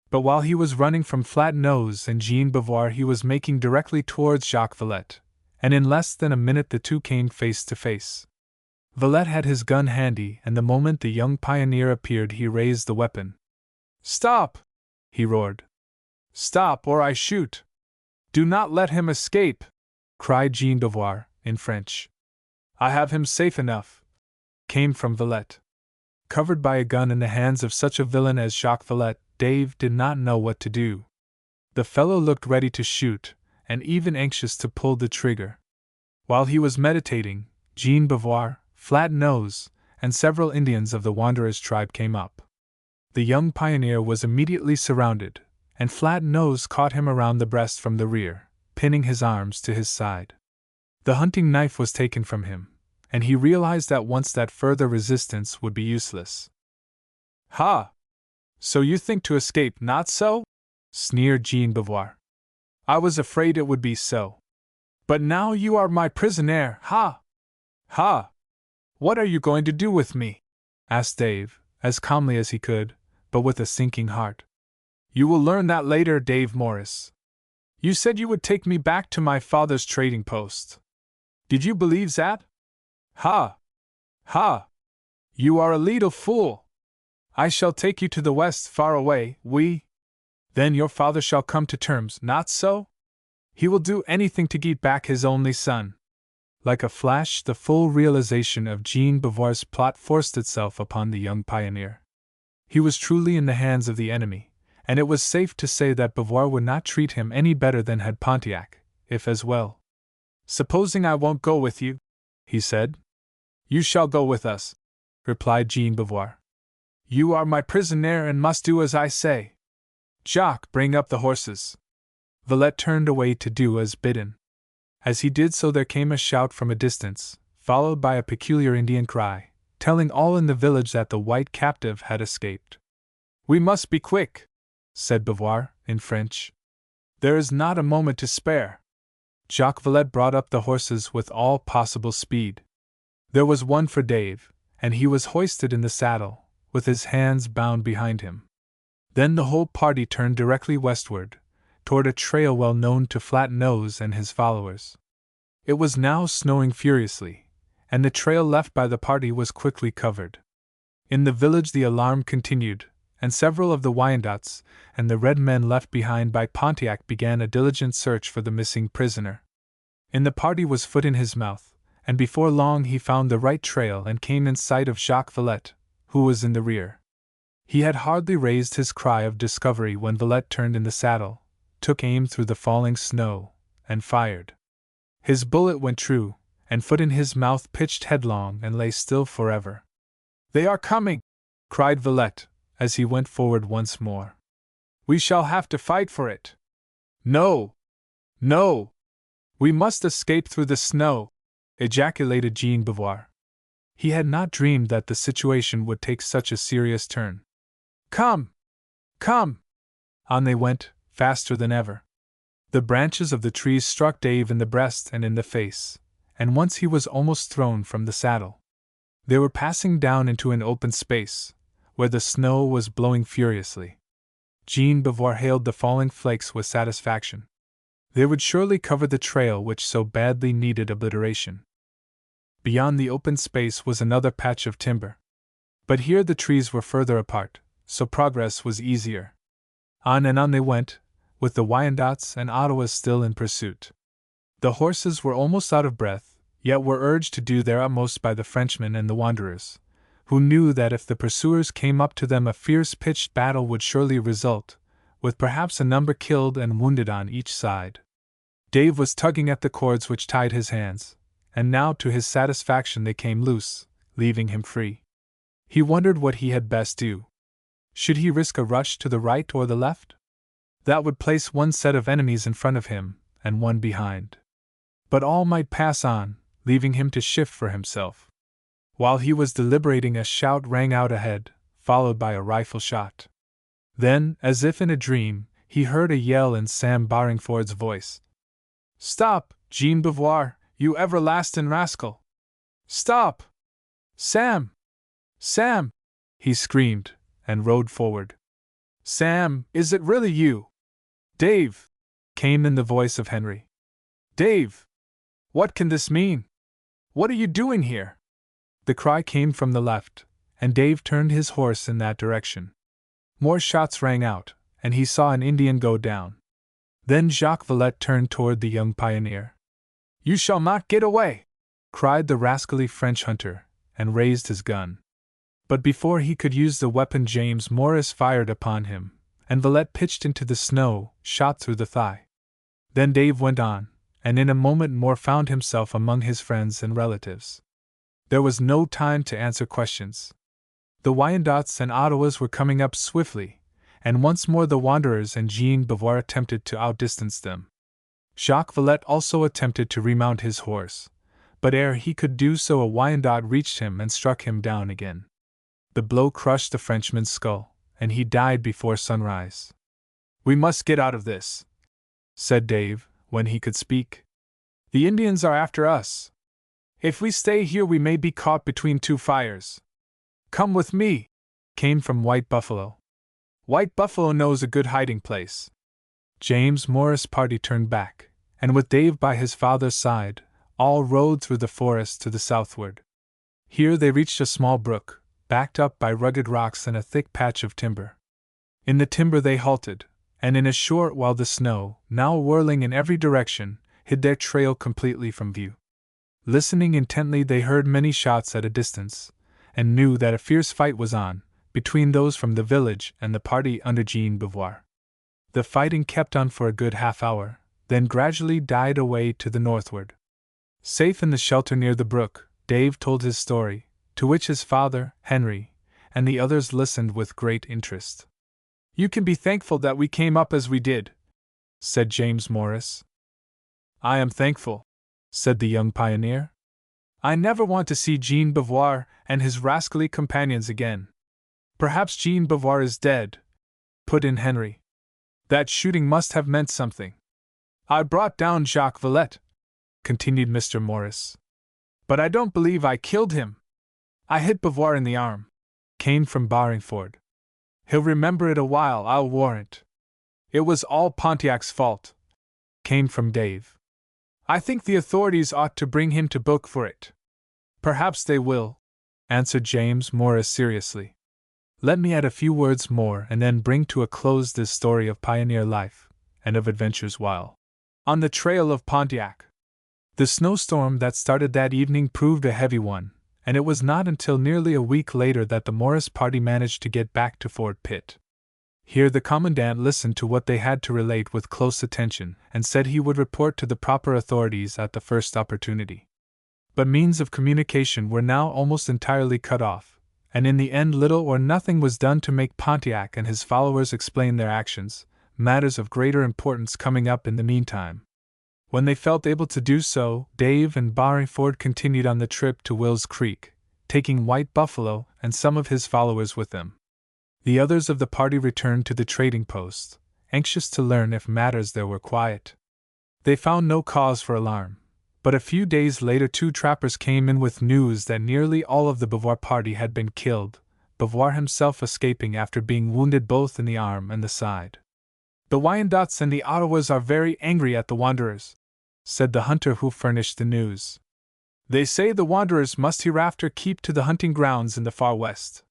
S1: But while he was running from Flat Nose and Jean Beauvoir he was making directly towards Jacques Villette, and in less than a minute the two came face to face. Villette had his gun handy, and the moment the young pioneer appeared he raised the weapon. "Stop!" he roared. "Stop, or I shoot! Do not let him escape!" cried Jean Beauvoir, in French. "I have him safe enough," came from Villette. Covered by a gun in the hands of such a villain as Jacques Villette, Dave did not know what to do. The fellow looked ready to shoot, and even anxious to pull the trigger. While he was meditating, Jean Beauvoir, Flat Nose, and several Indians of the Wanderers tribe came up. The young pioneer was immediately surrounded, and Flat Nose caught him around the breast from the rear, pinning his arms to his side. The hunting knife was taken from him, and he realized at once that further resistance would be useless. "Ha! So you think to escape, not so?" sneered Jean Beauvoir. "I was afraid it would be so. But now you are my prisoner, ha! Ha! What are you going to do with me?" asked Dave, as calmly as he could, but with a sinking heart. "You will learn that later, Dave Morris. You said you would take me back to my father's trading post. Did you believe that? Ha! Ha! You are a little fool. I shall take you to the west far away, Then your father shall come to terms, not so? He will do anything to get back his only son." Like a flash, the full realization of Jean Beauvoir's plot forced itself upon the young pioneer. He was truly in the hands of the enemy, and it was safe to say that Beauvoir would not treat him any better than had Pontiac, if as well. "Supposing I won't go with you?" he said. "You shall go with us," replied Jean Beauvoir. "You are my prisoner and must do as I say. Jacques, bring up the horses." Villette turned away to do as bidden. As he did so, there came a shout from a distance, followed by a peculiar Indian cry, telling all in the village that the white captive had escaped. "We must be quick," said Beauvoir, in French. "There is not a moment to spare." Jacques Villette brought up the horses with all possible speed. There was one for Dave, and he was hoisted in the saddle, with his hands bound behind him. Then the whole party turned directly westward, toward a trail well known to Flat Nose and his followers. It was now snowing furiously, and the trail left by the party was quickly covered. In the village the alarm continued, and several of the Wyandots and the red men left behind by Pontiac began a diligent search for the missing prisoner. In the party was Foot in his mouth, and before long he found the right trail and came in sight of Jacques Villette, who was in the rear. He had hardly raised his cry of discovery when Villette turned in the saddle, took aim through the falling snow, and fired. His bullet went true, and Foot in his mouth pitched headlong and lay still forever. "They are coming!" cried Villette, as he went forward once more. "We shall have to fight for it." "No! No! We must escape through the snow!" ejaculated Jean Beauvoir. He had not dreamed that the situation would take such a serious turn. "Come! Come!" On they went, faster than ever. The branches of the trees struck Dave in the breast and in the face, and once he was almost thrown from the saddle. They were passing down into an open space, where the snow was blowing furiously. Jean Beauvoir hailed the falling flakes with satisfaction. They would surely cover the trail which so badly needed obliteration. Beyond the open space was another patch of timber. But here the trees were further apart, so progress was easier. On and on they went, with the Wyandots and Ottawas still in pursuit. The horses were almost out of breath, yet were urged to do their utmost by the Frenchmen and the Wanderers, who knew that if the pursuers came up to them a fierce pitched battle would surely result, with perhaps a number killed and wounded on each side. Dave was tugging at the cords which tied his hands, and now to his satisfaction they came loose, leaving him free. He wondered what he had best do. Should he risk a rush to the right or the left? That would place one set of enemies in front of him, and one behind. But all might pass on, leaving him to shift for himself. While he was deliberating, a shout rang out ahead, followed by a rifle shot. Then, as if in a dream, he heard a yell in Sam Barringford's voice. "Stop, Jean Beauvoir, you everlasting rascal! Stop! Sam! Sam!" he screamed, and rode forward. "Sam, is it really you?" "Dave!" came in the voice of Henry. "Dave! What can this mean? What are you doing here?" The cry came from the left, and Dave turned his horse in that direction. More shots rang out, and he saw an Indian go down. Then Jacques Villette turned toward the young pioneer. "You shall not get away!" cried the rascally French hunter, and raised his gun. But before he could use the weapon, James Morris fired upon him, and Villette pitched into the snow, shot through the thigh. Then Dave went on, and in a moment more found himself among his friends and relatives. There was no time to answer questions. The Wyandots and Ottawas were coming up swiftly, and once more the Wanderers and Jean Beauvoir attempted to outdistance them. Jacques Villette also attempted to remount his horse, but ere he could do so a Wyandot reached him and struck him down again. The blow crushed the Frenchman's skull, and he died before sunrise. "We must get out of this," said Dave, when he could speak. "The Indians are after us. If we stay here we may be caught between two fires." "Come with me," came from White Buffalo. "White Buffalo knows a good hiding place." James Morris' party turned back, and with Dave by his father's side, all rode through the forest to the southward. Here they reached a small brook, backed up by rugged rocks and a thick patch of timber. In the timber they halted, and in a short while the snow, now whirling in every direction, hid their trail completely from view. Listening intently, they heard many shots at a distance, and knew that a fierce fight was on, between those from the village and the party under Jean Beauvoir. The fighting kept on for a good half-hour, then gradually died away to the northward. Safe in the shelter near the brook, Dave told his story, to which his father, Henry, and the others listened with great interest. "You can be thankful that we came up as we did," said James Morris. "I am thankful," said the young pioneer. "I never want to see Jean Beauvoir and his rascally companions again." "Perhaps Jean Beauvoir is dead," put in Henry. "That shooting must have meant something." "I brought down Jacques Villette," continued Mr. Morris. "But I don't believe I killed him. I hit Beauvoir in the arm," came from Barringford. "He'll remember it a while, I'll warrant." "It was all Pontiac's fault," came from Dave. "I think the authorities ought to bring him to book for it." "Perhaps they will," answered James Morris seriously. Let me add a few words more and then bring to a close this story of pioneer life, and of adventures while on the Trail of Pontiac. The snowstorm that started that evening proved a heavy one, and it was not until nearly a week later that the Morris party managed to get back to Fort Pitt. Here the commandant listened to what they had to relate with close attention, and said he would report to the proper authorities at the first opportunity. But means of communication were now almost entirely cut off, and in the end little or nothing was done to make Pontiac and his followers explain their actions, matters of greater importance coming up in the meantime. When they felt able to do so, Dave and Barringford continued on the trip to Will's Creek, taking White Buffalo and some of his followers with them. The others of the party returned to the trading post, anxious to learn if matters there were quiet. They found no cause for alarm, but a few days later 2 trappers came in with news that nearly all of the Beauvoir party had been killed, Beauvoir himself escaping after being wounded both in the arm and the side. "The Wyandots and the Ottawas are very angry at the Wanderers," said the hunter who furnished the news. "They say the Wanderers must hereafter keep to the hunting grounds in the far west.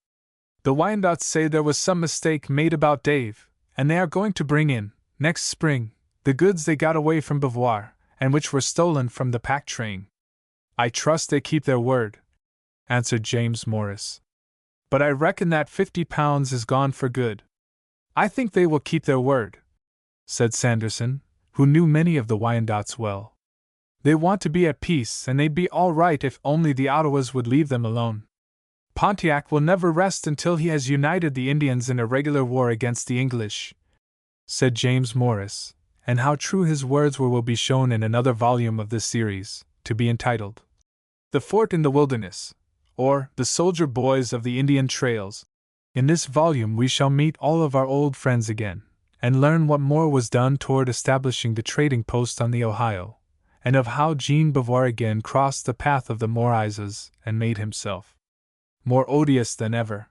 S1: The Wyandots say there was some mistake made about Dave, and they are going to bring in, next spring, the goods they got away from Beauvoir, and which were stolen from the pack train." "I trust they keep their word," answered James Morris. "But I reckon that £50 is gone for good." "I think they will keep their word," said Sanderson, who knew many of the Wyandots well. "They want to be at peace, and they'd be all right if only the Ottawas would leave them alone. Pontiac will never rest until he has united the Indians in a regular war against the English," said James Morris, and how true his words were will be shown in another volume of this series, to be entitled The Fort in the Wilderness, or The Soldier Boys of the Indian Trails. In this volume we shall meet all of our old friends again, and learn what more was done toward establishing the trading post on the Ohio, and of how Jean Beauvoir again crossed the path of the Morises and made himself more odious than ever.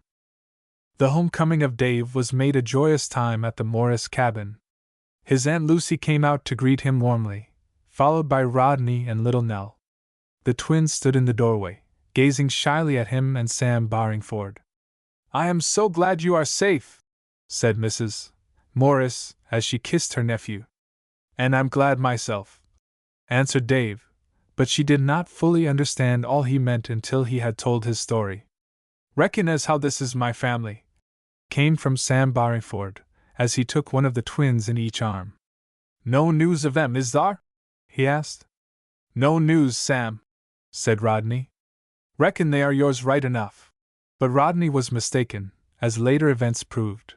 S1: The homecoming of Dave was made a joyous time at the Morris cabin. His Aunt Lucy came out to greet him warmly, followed by Rodney and Little Nell. The twins stood in the doorway, gazing shyly at him and Sam Barringford. "I am so glad you are safe," said Mrs. Morris, as she kissed her nephew. And I'm glad myself, answered Dave, but she did not fully understand all he meant until he had told his story. Reckon as how this is my family, came from Sam Barringford, as he took one of the twins in each arm. No news of them, is thar? He asked. No news, Sam, said Rodney. Reckon they are yours right enough. But Rodney was mistaken, as later events proved.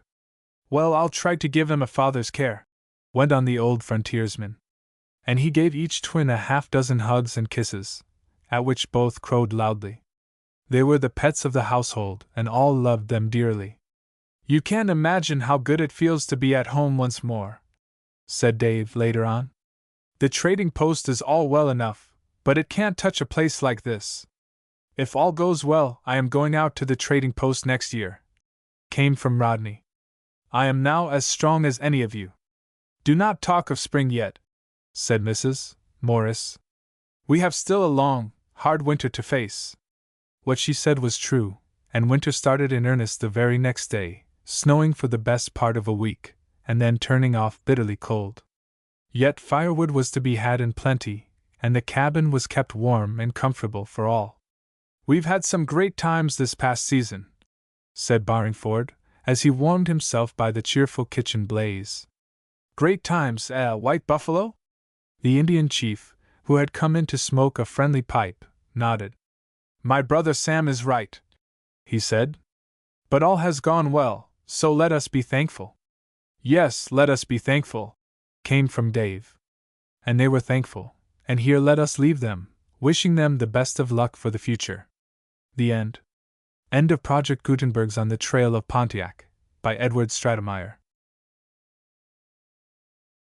S1: Well, I'll try to give them a father's care, went on the old frontiersman. And he gave each twin a half-dozen hugs and kisses, at which both crowed loudly. They were the pets of the household, and all loved them dearly. You can't imagine how good it feels to be at home once more, said Dave later on. The trading post is all well enough, but it can't touch a place like this. If all goes well, I am going out to the trading post next year, came from Rodney. I am now as strong as any of you. Do not talk of spring yet, said Mrs. Morris. We have still a long, hard winter to face. What she said was true, and winter started in earnest the very next day, snowing for the best part of a week, and then turning off bitterly cold. Yet firewood was to be had in plenty, and the cabin was kept warm and comfortable for all. We've had some great times this past season, said Barringford, as he warmed himself by the cheerful kitchen blaze. Great times, White Buffalo? The Indian chief, who had come in to smoke a friendly pipe, nodded. My brother Sam is right, he said. But all has gone well, so let us be thankful. Yes, let us be thankful, came from Dave. And they were thankful, and here let us leave them, wishing them the best of luck for the future. The End. End of Project Gutenberg's On the Trail of Pontiac, by Edward Stratemeyer.